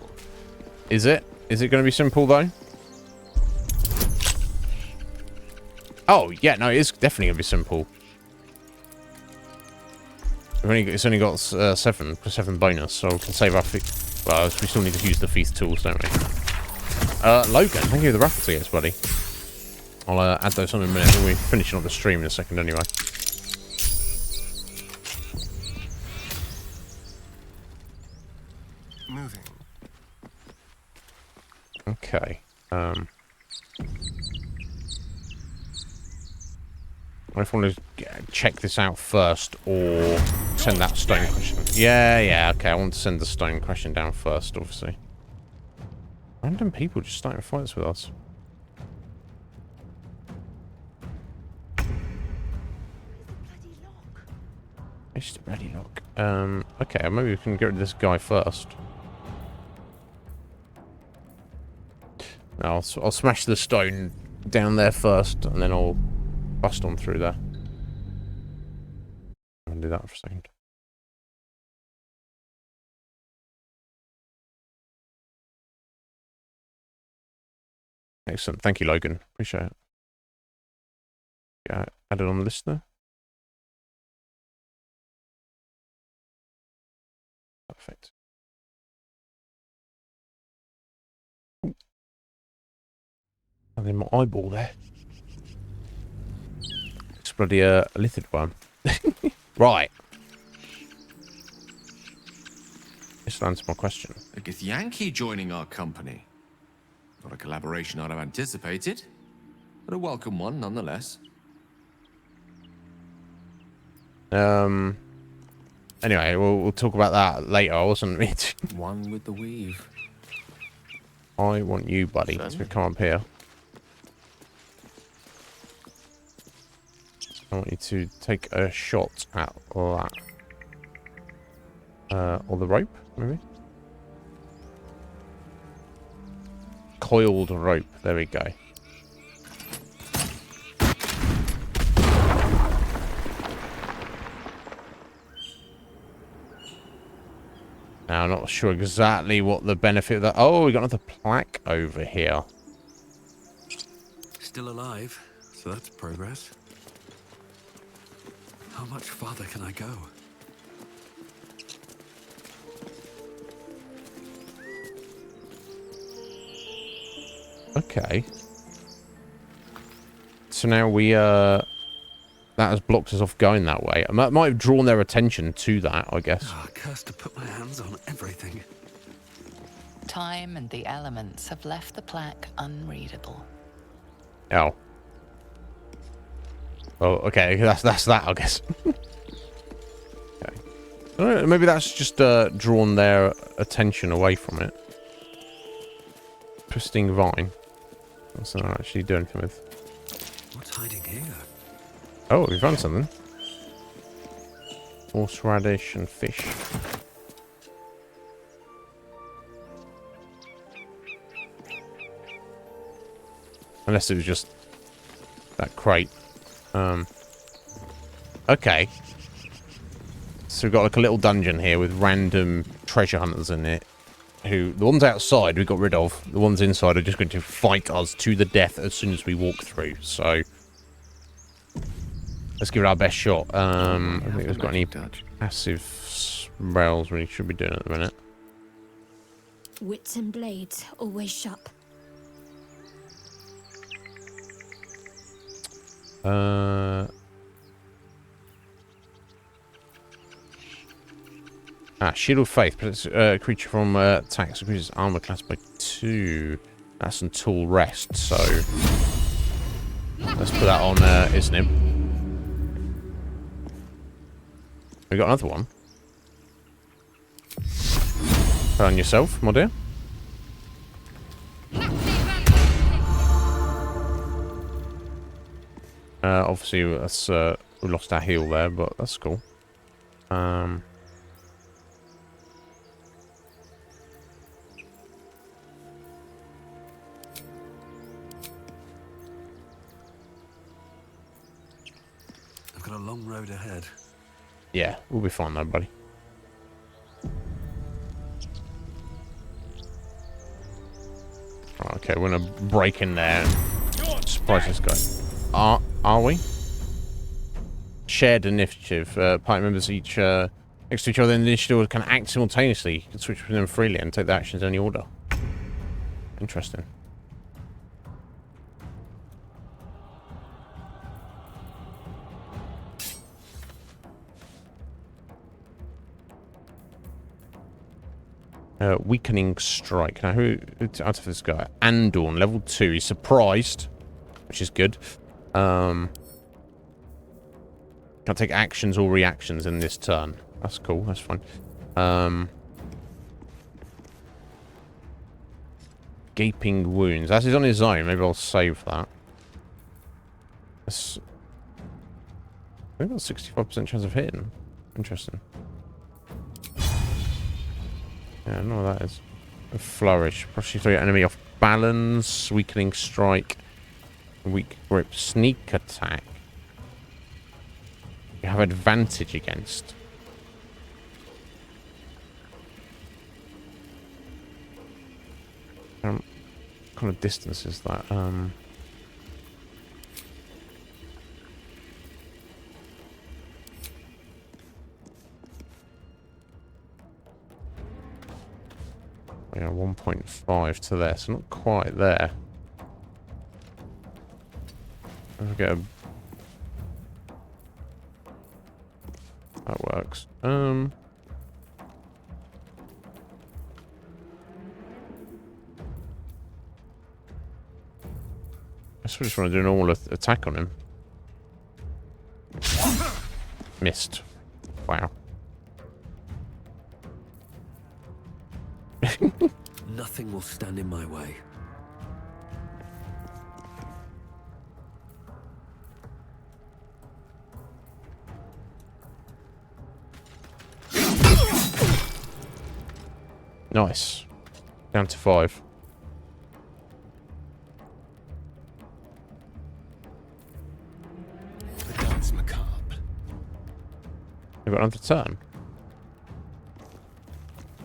Is it? Is it going to be simple though? Oh, yeah, no, it's definitely going to be simple. It's only got 7 bonus, so we can save our feet. Well, we still need to use the feast tools, don't we? Logan, thank you for the raffle tickets, buddy. I'll add those on in a minute. We'll be finishing up the stream in a second anyway. Moving. Okay. I just want to check this out first, or send that stone question. Yeah, okay. I want to send the stone question down first, obviously. Random people just starting fights with us. It's the bloody lock. Okay, maybe we can get rid of this guy first. No, I'll smash the stone down there first, and then I'll bust on through there. I'll do that for a second. Excellent. Thank you, Logan. Appreciate it. Yeah, add it on the list there. Perfect. And then my eyeball there. It's bloody a lithid one. Right. This will answer my question. A Githyanki joining our company. Not a collaboration I'd have anticipated, but a welcome one nonetheless. Anyway, we'll talk about that later. I wasn't meant to. One with the weave. I want you, buddy. Let's come up here. I want you to take a shot at that. Or the rope, maybe? Coiled rope. There we go. Now, I'm not sure exactly what the benefit of that... Oh, we got another plaque over here. Still alive, so that's progress. How much farther can I go? Okay. So now we, that has blocked us off going that way. I might have drawn their attention to that, I guess. Oh, cursed to put my hands on everything. Time and the elements have left the plaque unreadable. Oh. Oh, okay. That's that, I guess. Okay. Maybe that's just drawn their attention away from it. Pristine vine. That's not actually do anything with. What's hiding here? Oh, we found something. Horseradish and fish. Unless it was just that crate. Okay. So we've got like a little dungeon here with random treasure hunters in it. Who, the ones outside we got rid of. The ones inside are just going to fight us to the death as soon as we walk through. So let's give it our best shot. I don't think we've got any passive spells we should be doing at the minute. Wits and blades, always sharp. Shield of Faith protects a creature from attacks. Increases armor class by 2. That's until rest, so let's put that on Iznib. We got another one. Put on yourself, my dear. Obviously, that's we lost our heal there, but that's cool. I've got a long road ahead. Yeah, we'll be fine though, buddy. Right, okay, we're gonna break in there and surprise this guy. Are we? Shared initiative. Party members each next to each other in the initiative can act simultaneously. You can switch between them freely and take the actions in any order. Interesting. Weakening strike. Now, who out of this guy? Andorn, level 2. He's surprised, which is good. Can take actions or reactions in this turn. That's cool. That's fine. Gaping wounds. As he's on his own, maybe I'll save that. That's, I think that's 65% chance of hitting. Interesting. Yeah, I don't know what that is. A flourish. Pushing through your enemy off balance. Weakening strike. Weak grip. Sneak attack. You have advantage against. What kind of distance is that? Yeah, 1.5 to there, so not quite there. I'll get a... That works. I just want to do a normal attack on him. Missed. Wow. Nothing will stand in my way. Nice. Down to 5. The dance macabre. We've got another turn.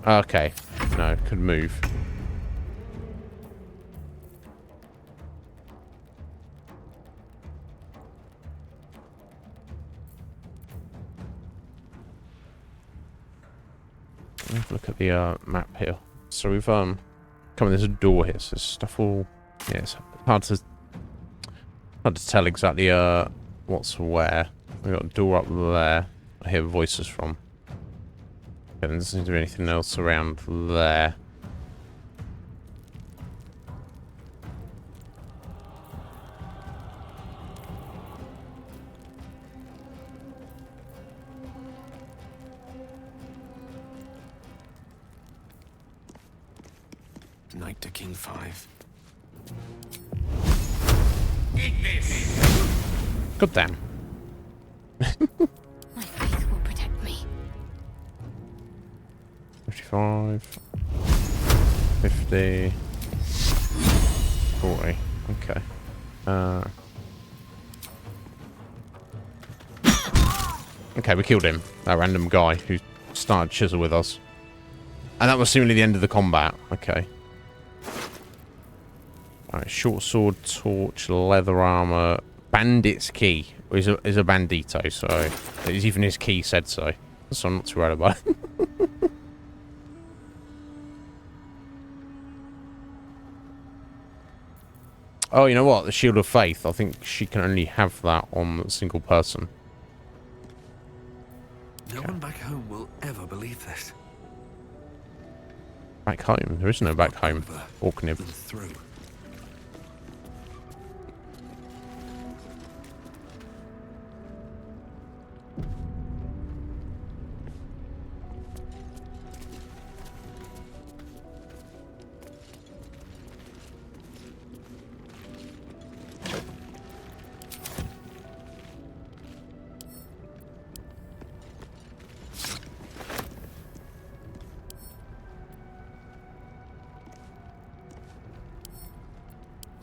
Okay. No, could move. Have a look at the map here. So we've come on, there's a door here, so there's stuff all, yeah, it's hard to tell exactly what's where. We've got a door up there I hear voices from. Okay, there doesn't seem to be anything else around there. Knight to King 5. God damn. My faith will protect me. 55. 50. 40. Okay. Okay, we killed him. That random guy who started chisel with us. And that was seemingly the end of the combat. Okay. Alright, short sword, torch, leather armor, bandit's key. Is a bandito, so even his key said so. So I'm not too worried about it. Oh, you know what? The Shield of Faith. I think she can only have that on a single person. No one back home will ever believe this. Back home? There is no back home. Orkney. Through.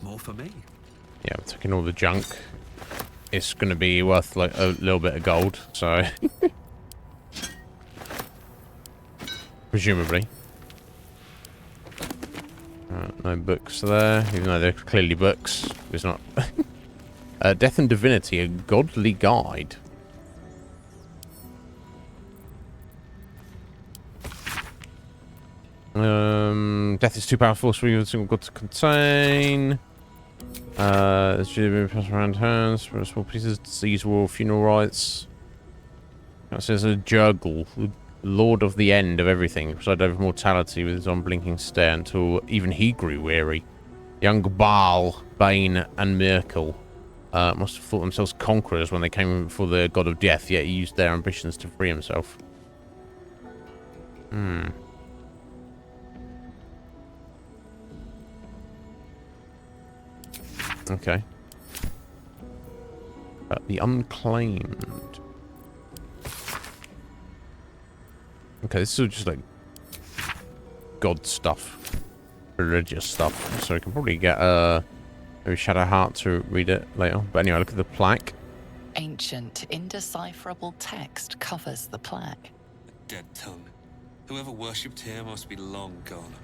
More for me. Yeah, I'm taking all the junk. It's going to be worth like a little bit of gold, so presumably. No books there, even though they're clearly books. There's not Death and Divinity, a godly guide. Death is too powerful for a single god to contain. It's usually passed around hands for small pieces. Disease, war, funeral rites. That says a Jurgle, lord of the end of everything, presided over mortality with his unblinking stare until even he grew weary. Young Baal, Bane, and Myrkul must have thought themselves conquerors when they came before the god of death, yet he used their ambitions to free himself. Okay. The Unclaimed. Okay, this is all just like god stuff, religious stuff. So we can probably get maybe Shadowheart to read it later. But anyway, look at the plaque. Ancient, indecipherable text covers the plaque. Dead tongue. Whoever worshipped here must be long gone.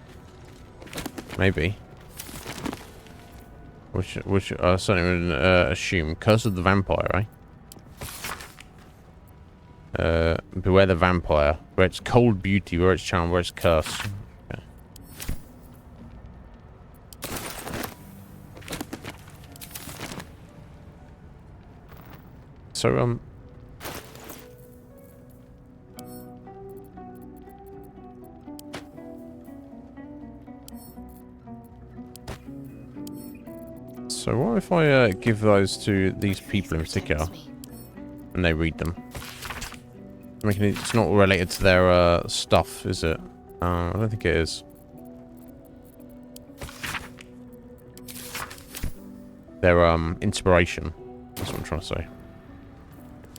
Maybe. Which I certainly would assume. Curse of the Vampire, eh? Beware the vampire. Where its cold beauty, where its charm, where its curse. Okay. So, So what if I give those to these people in particular, and they read them? I mean, it's not related to their stuff, is it? I don't think it is. Their inspiration. That's what I'm trying to say.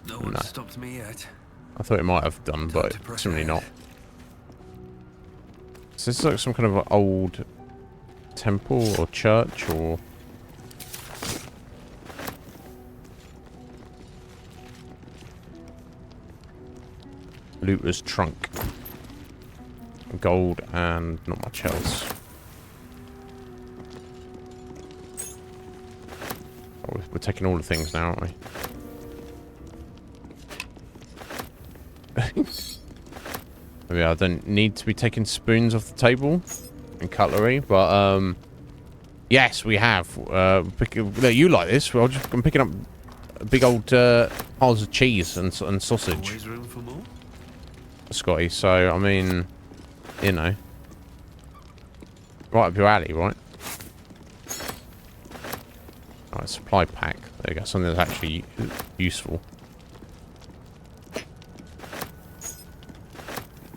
No one stopped me yet. I thought it might have done, but it's really not. So this is like some kind of old temple or church or... Looter's trunk. Gold and not much else. Oh, we're taking all the things now, aren't we? Maybe I don't need to be taking spoons off the table and cutlery, but yes, we have. You like this? Well, I'm picking up big old piles of cheese and sausage. Always room for more? Scotty, so I mean, you know, right up your alley, right? Alright, supply pack. There you go, something that's actually useful.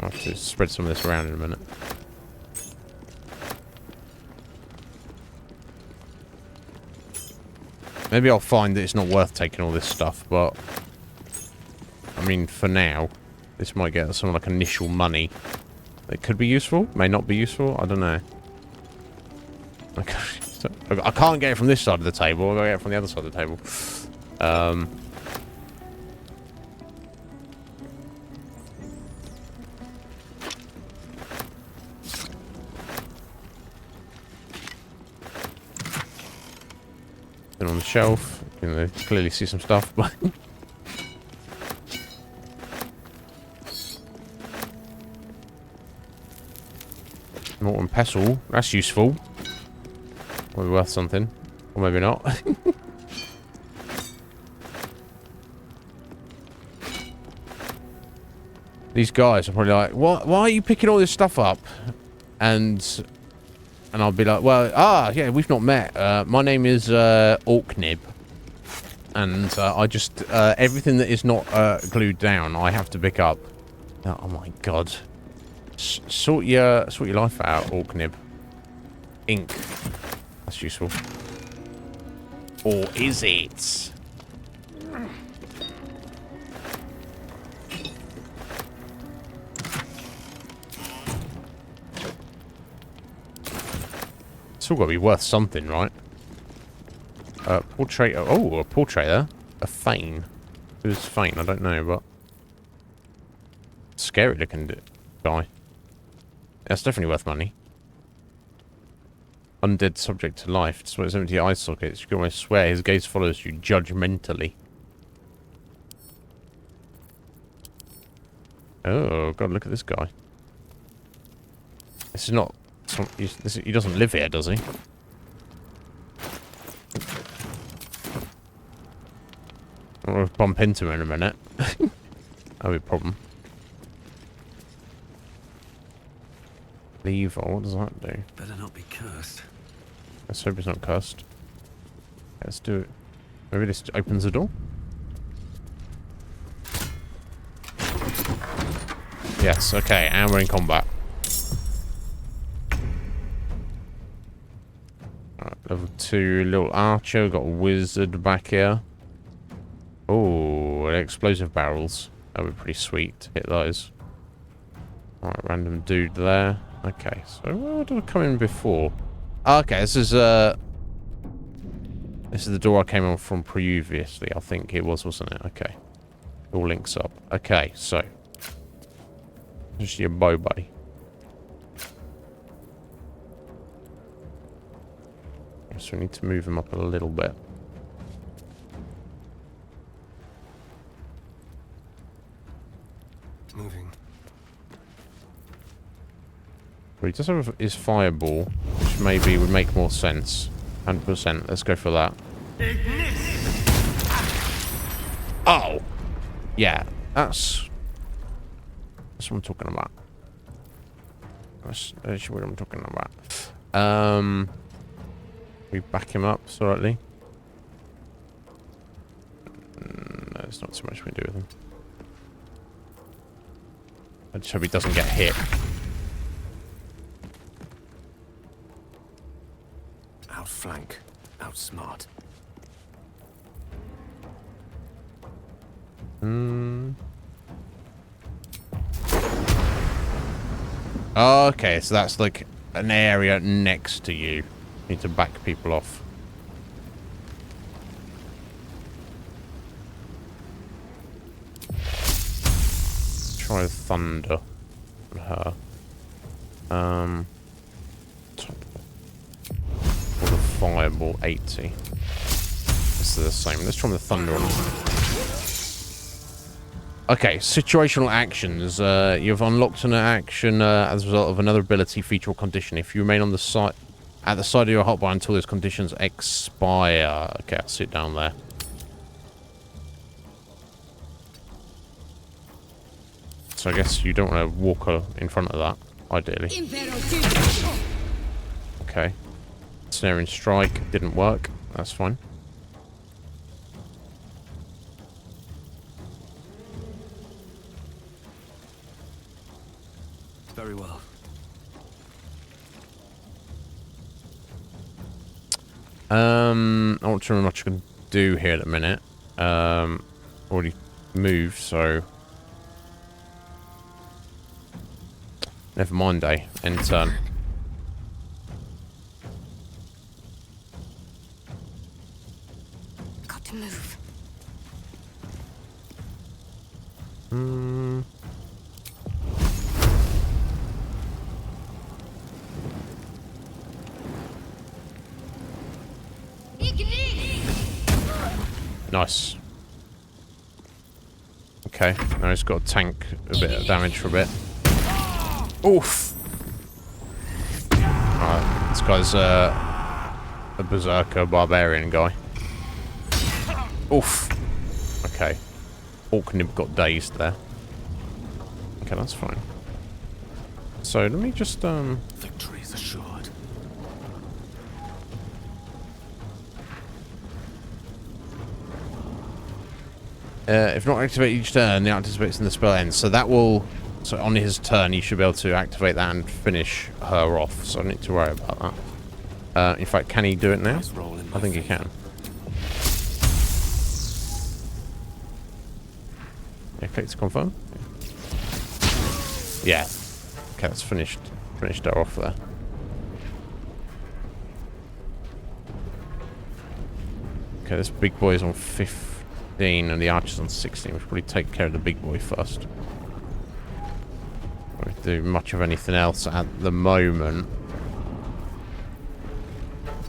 I'll have to spread some of this around in a minute. Maybe I'll find that it's not worth taking all this stuff, but I mean, for now. This might get some like initial money. It could be useful, may not be useful. I don't know. Okay. So, I can't get it from this side of the table. I'll get it from the other side of the table. Then on the shelf, you can clearly see some stuff, but. Mortar and pestle, that's useful. Might be worth something. Or maybe not. These guys are probably like, "What? Why are you picking all this stuff up?" And I'll be like, "Well, yeah, we've not met. My name is Iznib, and I just everything that is not glued down, I have to pick up." Oh my god. Sort your life out, Iznib. Ink. That's useful. Or is it? It's all got to be worth something, right? Portrait. Oh, a portrait there. A Fane. Who's Fane? I don't know, but scary looking guy. That's definitely worth money. Undead subject to life. Despite his empty eye sockets, you can almost swear his gaze follows you judgmentally. Oh, God, look at this guy. This is not... he doesn't live here, does he? I'll bump into him in a minute. That'll be a problem. Lever, what does that do? Better not be cursed. Let's hope it's not cursed. Let's do it. Maybe this opens the door? Yes, okay, and we're in combat. Alright, level 2, little archer, got a wizard back here. Oh, explosive barrels. That would be pretty sweet. Hit those. Alright, random dude there. Okay, so where did I come in before? Okay, this is the door I came on from previously. I think it was, wasn't it? Okay. It all links up. Okay, so. Just your bow buddy. So we need to move him up a little bit. Moving. Well, he does have his fireball, which maybe would make more sense. 100%. Let's go for that. Oh! Yeah, that's what I'm talking about. That's what I'm talking about. We back him up slightly. No, there's not so much we can do with him. I just hope he doesn't get hit. Outflank, outsmart. Okay, so that's like an area next to you. You need to back people off. Try thunder on her. Or the fireball 80. This is the same. Let's try the thunder on. Okay, situational actions. You've unlocked an action as a result of another ability, feature, or condition. If you remain on the side at the side of your hotbar until those conditions expire. Okay, I'll sit down there. So I guess you don't want to walk in front of that, ideally. Okay. Snaring strike didn't work. That's fine. Very well. I'm not sure how much I can do here at the minute. Already moved, so never mind. End turn. Got to move. Nice. Okay, now he's got to tank a bit of damage for a bit. Oof! Alright, this guy's a berserker barbarian guy. Oof! Okay. Orknib got dazed there. Okay, that's fine. So, let me just, Victory is assured. if not activate each turn, the activates and the spell ends. So that will... So on his turn, you should be able to activate that and finish her off. So I don't need to worry about that. In fact, can he do it now? I think he can. Yeah, click to confirm. Yeah. Okay, that's finished. Finished her off there. Okay, this big boy is on 15 and the archer's on 16. We should probably take care of the big boy first. Don't do much of anything else at the moment.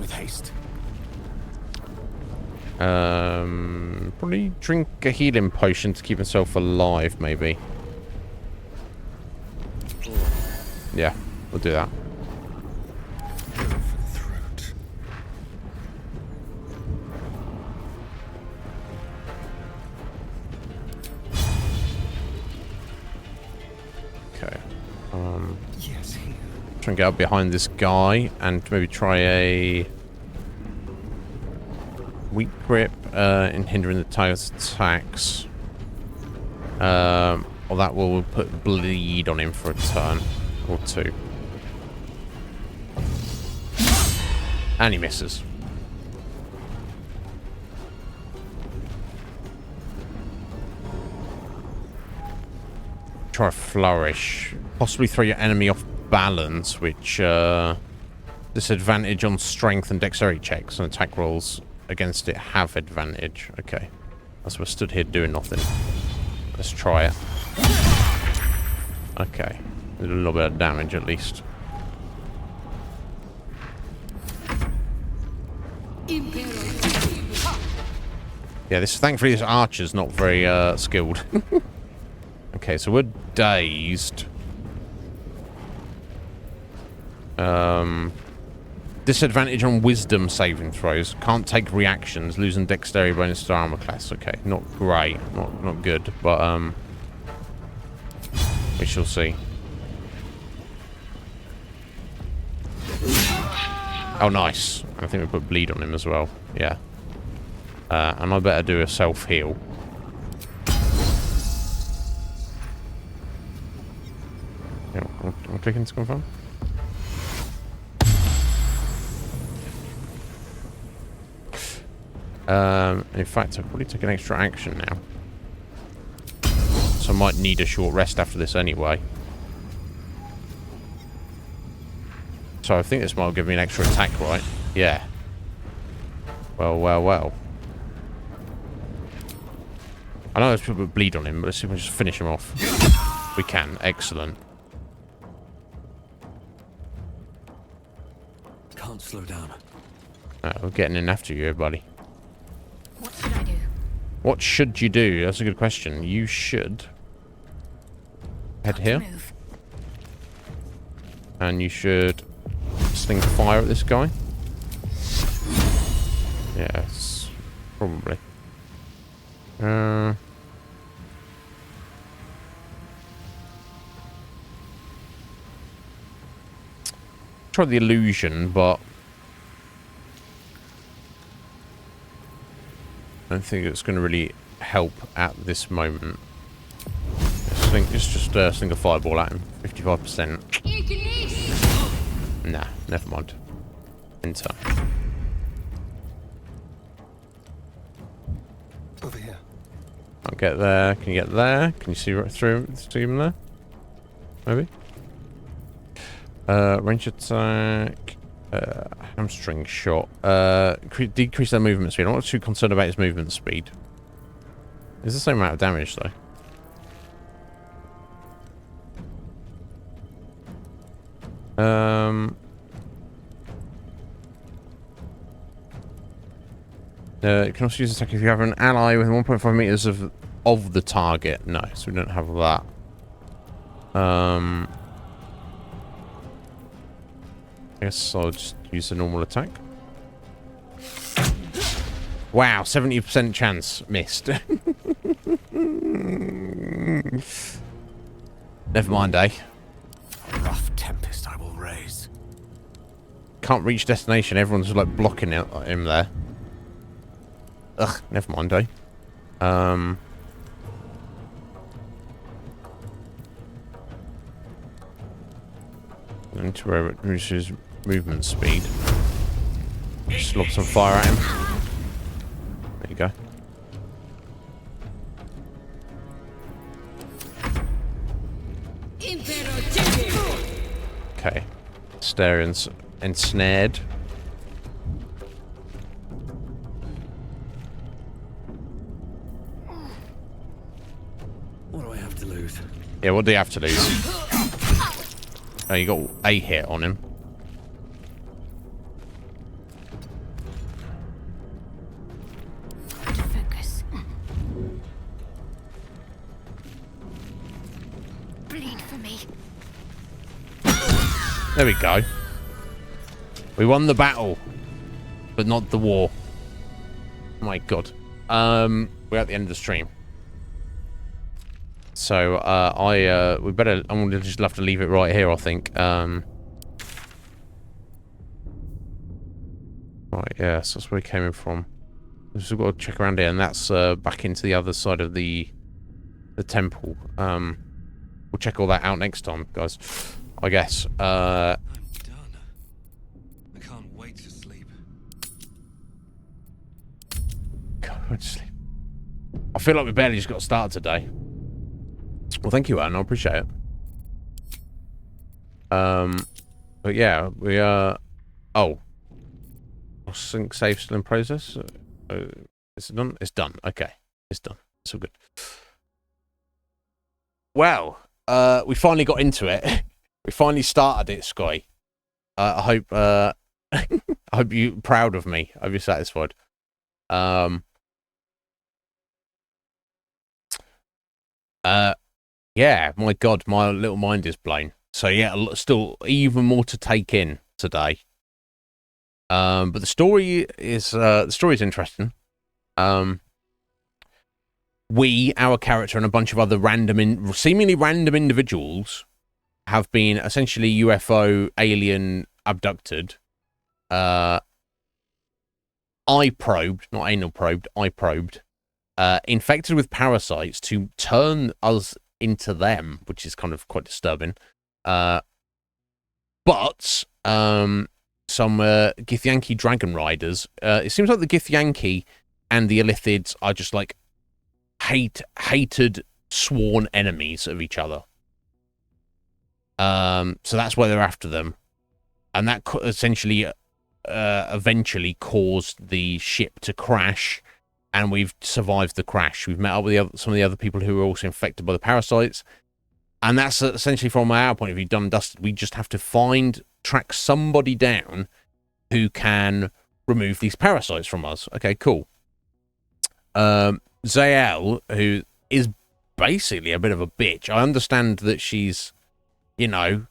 with haste. Probably drink a healing potion to keep himself alive, maybe. Yeah, we'll do that. Okay. Yes, here. Try and get up behind this guy and maybe try a weak grip in hindering the tiger's attacks. Or that will put bleed on him for a turn or two. And he misses. Try a flourish. Possibly throw your enemy off balance, which disadvantage on strength and dexterity checks, and attack rolls against it have advantage. Okay. That's we're stood here doing nothing. Let's try it. Okay. A little bit of damage at least. Yeah, thankfully this archer's not very skilled. Okay, so we're dazed. Disadvantage on wisdom saving throws. Can't take reactions. Losing dexterity bonus to armor class. Okay, not great. Not good, but we shall see. Oh, nice. I think we put bleed on him as well. Yeah. And I better do a self-heal. Yeah, I'm clicking to confirm. In fact, I'll probably take an extra action now. So I might need a short rest after this anyway. So I think this might give me an extra attack, right? Yeah. Well, well, well. I know there's people with bleed on him, but let's see if we can just finish him off. We can. Excellent. Can't slow down. We're getting in after you, buddy. What should I do? What should you do? That's a good question. You should head here. And you should sling fire at this guy. Yes. Probably. Try the illusion, but I don't think it's going to really help at this moment. Let's just sling a fireball at him. 55%. Nah, never mind. Enter. Over here. I'll get there. Can you get there? Can you see right through him there? Maybe. Range attack. Hamstring shot. Decrease their movement speed. I'm not too concerned about his movement speed. It's the same amount of damage though. You can also use attack if you have an ally within 1.5 meters of the target. No, so we don't have that. I guess I'll just use the normal attack. Wow, 70% chance. Missed. Never mind, eh? A rough tempest I will raise. Can't reach destination. Everyone's like blocking him there. Ugh, never mind, eh? Going to reduce his movement speed. Just lob some fire at him. There you go. Okay. Asterian's ensnared. What do I have to lose? Yeah, what do you have to lose? Oh, you got a hit on him. for me. There we go. We won the battle, but not the war. Oh my god. We're at the end of the stream. So, I'm gonna just have to leave it right here, I think. Right, yeah, so that's where we came in from. We've just got to check around here, and that's back into the other side of the temple. We'll check all that out next time, guys. I guess. I'm done. I can't wait to sleep. Can't wait to sleep. I feel like we barely just got started today. Well, thank you, Anne. I appreciate it. But yeah, we are. Oh, sync save still in process. Is it done? It's done. Okay, it's done. It's all good. Well, we finally got into it. We finally started it, Sky. I hope. I hope you're proud of me. I hope you're satisfied. Yeah, my god, my little mind is blown. So yeah, still even more to take in today. But the story is interesting. Our character, and a bunch of other seemingly random individuals have been essentially UFO alien abducted. I probed, not anal probed, I probed. Infected with parasites to turn us into them, which is kind of quite disturbing. But some Githyanki dragon riders. It seems like the Githyanki and the Illithids are just like hated sworn enemies of each other. So that's why they're after them, and that essentially eventually caused the ship to crash. And we've survived the crash. We've met up with some of the other people who were also infected by the parasites. And that's essentially, from our point of view, done and dusted. We just have to track somebody down who can remove these parasites from us. Okay, cool. Zael, who is basically a bit of a bitch. I understand that she's, you know,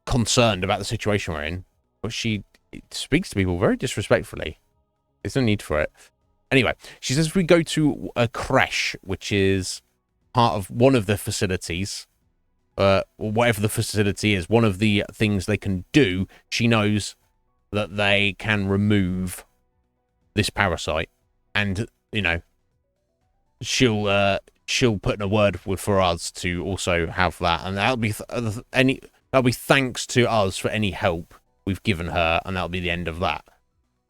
concerned about the situation we're in. But she speaks to people very disrespectfully. There's no need for it. Anyway, she says if we go to a creche, which is part of one of the facilities, or whatever the facility is, one of the things they can do, she knows that they can remove this parasite. And, you know, she'll put in a word for us to also have that. And that'll be thanks to us for any help we've given her, and that'll be the end of that.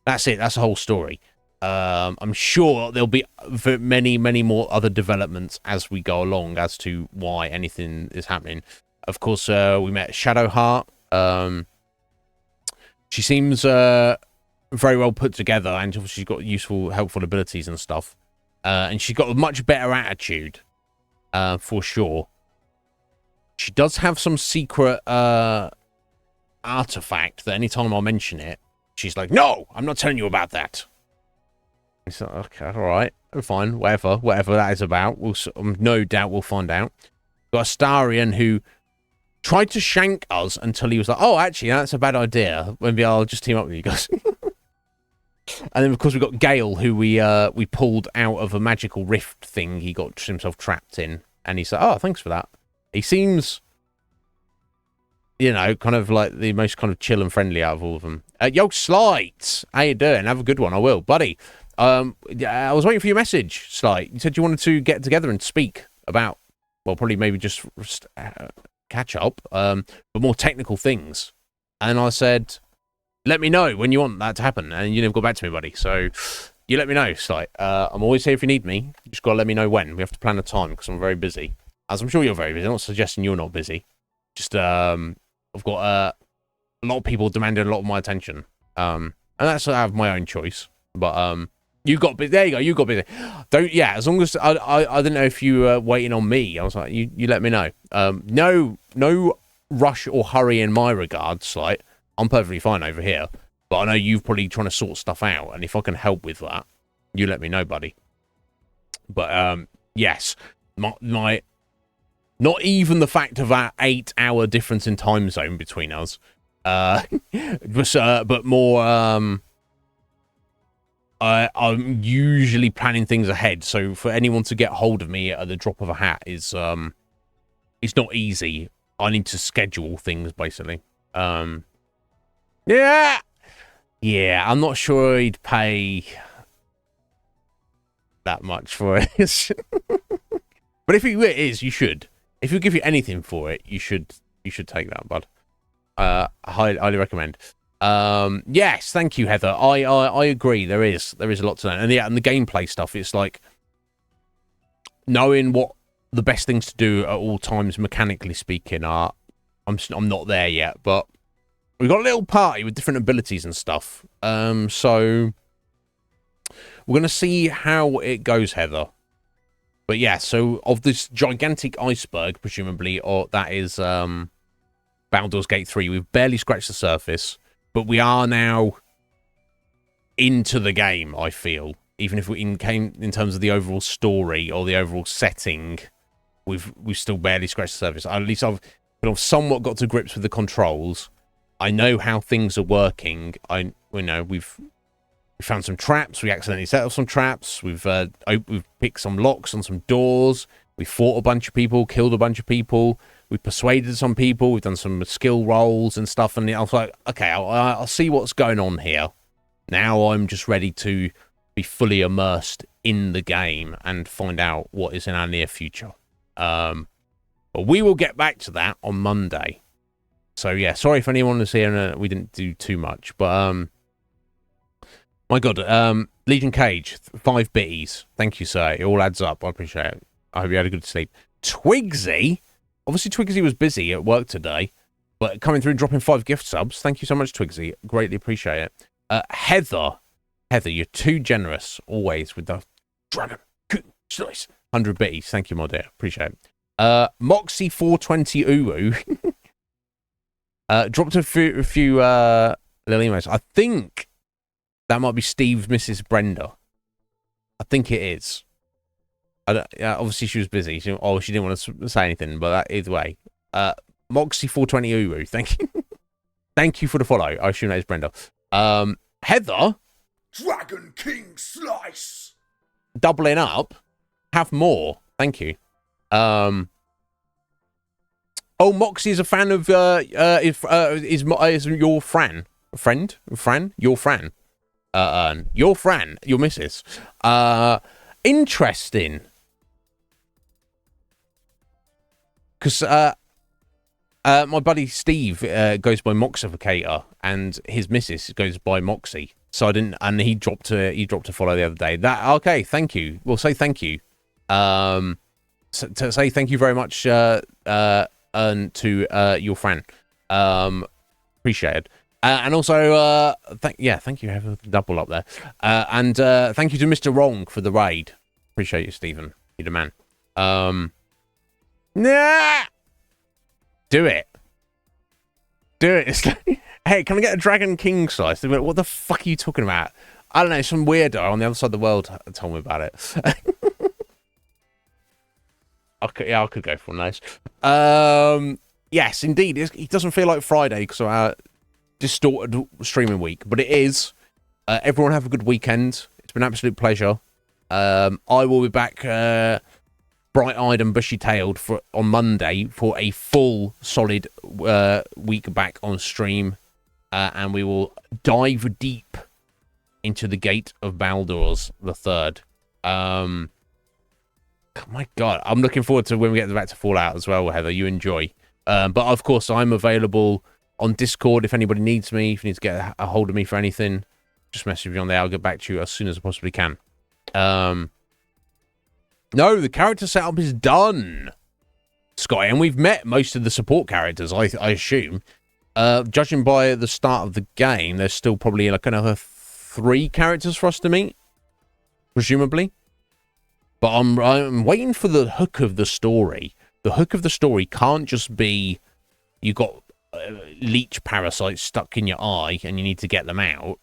That's it. That's the whole story. I'm sure there'll be many, many more other developments as we go along as to why anything is happening. Of course, we met Shadowheart. She seems very well put together, and she's got useful, helpful abilities and stuff. And she's got a much better attitude, for sure. She does have some secret artifact that anytime I mention it, she's like, no, I'm not telling you about that. It's like, okay, all right, fine, whatever that is about. No doubt we'll find out. Got a Starian who tried to shank us until he was like, oh, actually, that's a bad idea. Maybe I'll just team up with you guys. And then, of course, we've got Gale, who we pulled out of a magical rift thing he got himself trapped in. And he's like, oh, thanks for that. He seems, you know, kind of like the most kind of chill and friendly out of all of them. Yo, Slight, how you doing? Have a good one. I will, buddy. I was waiting for your message, Slight. You said you wanted to get together and speak about, well, probably maybe just catch up, but more technical things. And I said, let me know when you want that to happen. And you never got back to me, buddy. So you let me know, Slight. I'm always here if you need me. You just got to let me know when. We have to plan a time because I'm very busy. As I'm sure you're very busy. I'm not suggesting you're not busy. Just, I've got a lot of people demanding a lot of my attention. And that's I have my own choice. But you got busy. There you go. You got busy. As long as I didn't know if you were waiting on me. I was like, you let me know. No rush or hurry in my regards. Like, I'm perfectly fine over here. But I know you've probably trying to sort stuff out. And if I can help with that, you let me know, buddy. But yes, my Not even the fact of our 8-hour difference in time zone between us. But more, I'm usually planning things ahead. So for anyone to get hold of me at the drop of a hat is, it's not easy. I need to schedule things, basically. Yeah, I'm not sure he'd pay that much for it. But if it is, you should. If he'll give you anything for it, you should take that, bud. Highly recommend. Yes, thank you, Heather. I agree. There is a lot to learn, and yeah, and the gameplay stuff. It's like knowing what the best things to do at all times, mechanically speaking. I'm not there yet, but we've got a little party with different abilities and stuff. So we're gonna see how it goes, Heather. But yeah, so of this gigantic iceberg, presumably, or that is Baldur's Gate 3, we've barely scratched the surface, but we are now into the game, I feel. Even if we came in terms of the overall story or the overall setting, we've still barely scratched the surface. At least I've somewhat got to grips with the controls. I know how things are working. We've found some traps. We accidentally set up some traps. We've picked some locks on some doors. We fought a bunch of people, killed a bunch of people. We persuaded some people. We've done some skill rolls and stuff. And I was like, okay, I'll see what's going on here. Now I'm just ready to be fully immersed in the game and find out what is in our near future. But we will get back to that on Monday. So yeah, sorry if anyone was here and we didn't do too much, but my God, Legion Cage, 5 bitties. Thank you, sir. It all adds up. I appreciate it. I hope you had a good sleep. Twigsy, obviously Twigsy was busy at work today, but coming through and dropping 5 gift subs. Thank you so much, Twigsy. Greatly appreciate it. Heather, you're too generous always with the dragon. Nice. 100 bitties. Thank you, my dear. Appreciate it. Moxie 420 Uru dropped a few little emails. I think that might be Steve's Mrs. Brenda. I think it is. Obviously, she was busy. She didn't want to say anything, but either way. Moxie 420 Uru, thank you. Thank you for the follow. I assume that is Brenda. Heather. Dragon King Slice. Doubling up. Have more. Thank you. Moxie is a fan of is your Fran. Your Fran. Your Fran, your missus. Interesting. Because my buddy Steve goes by Moxificator, and his missus goes by Moxie. So I didn't, and he dropped a follow the other day. Okay, thank you. We'll say thank you. To say thank you very much to your friend. Appreciate it. And also, thank you. Have a double up there. And thank you to Mr. Wrong for the raid. Appreciate you, Stephen. You're the man. Nah! Do it. It's like, hey, can I get a Dragon King slice? They're like, what the fuck are you talking about? I don't know. Some weirdo on the other side of the world told me about it. I could go for one of those. Yes, indeed. It doesn't feel like Friday because of our distorted streaming week, but it is. Everyone have a good weekend. It's been an absolute pleasure. I will be back bright-eyed and bushy-tailed on Monday for a full, solid week back on stream, and we will dive deep into the Gate of Baldur's the Third. Oh my God, I'm looking forward to when we get back to Fallout as well, Heather. You enjoy. But of course, I'm available on Discord if anybody needs me. If you need to get a hold of me for anything, just message me on there. I'll get back to you as soon as I possibly can. No, the character setup is done, Sky, and we've met most of the support characters, I assume. Judging by the start of the game, there's still probably like another 3 characters for us to meet, presumably. But I'm waiting for the hook of the story. The hook of the story can't just be you got leech parasites stuck in your eye and you need to get them out.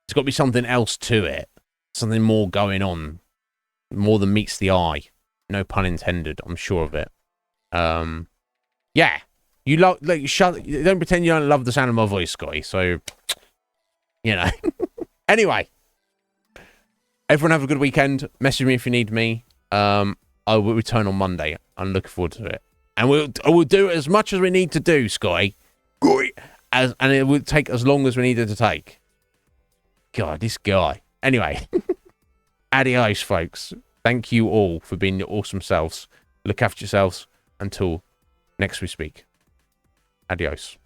There's got to be something else to it. Something more going on. More than meets the eye. No pun intended, I'm sure of it. Yeah. You love, like, don't pretend you don't love the sound of my voice, Scotty. So, you know. Anyway, everyone have a good weekend. Message me if you need me. I will return on Monday. I'm looking forward to it, and we'll do as much as we need to do, Scotty. And it will take as long as we need it to take. God, this guy. Anyway, adios, folks. Thank you all for being your awesome selves. Look after yourselves until next we speak. Adios.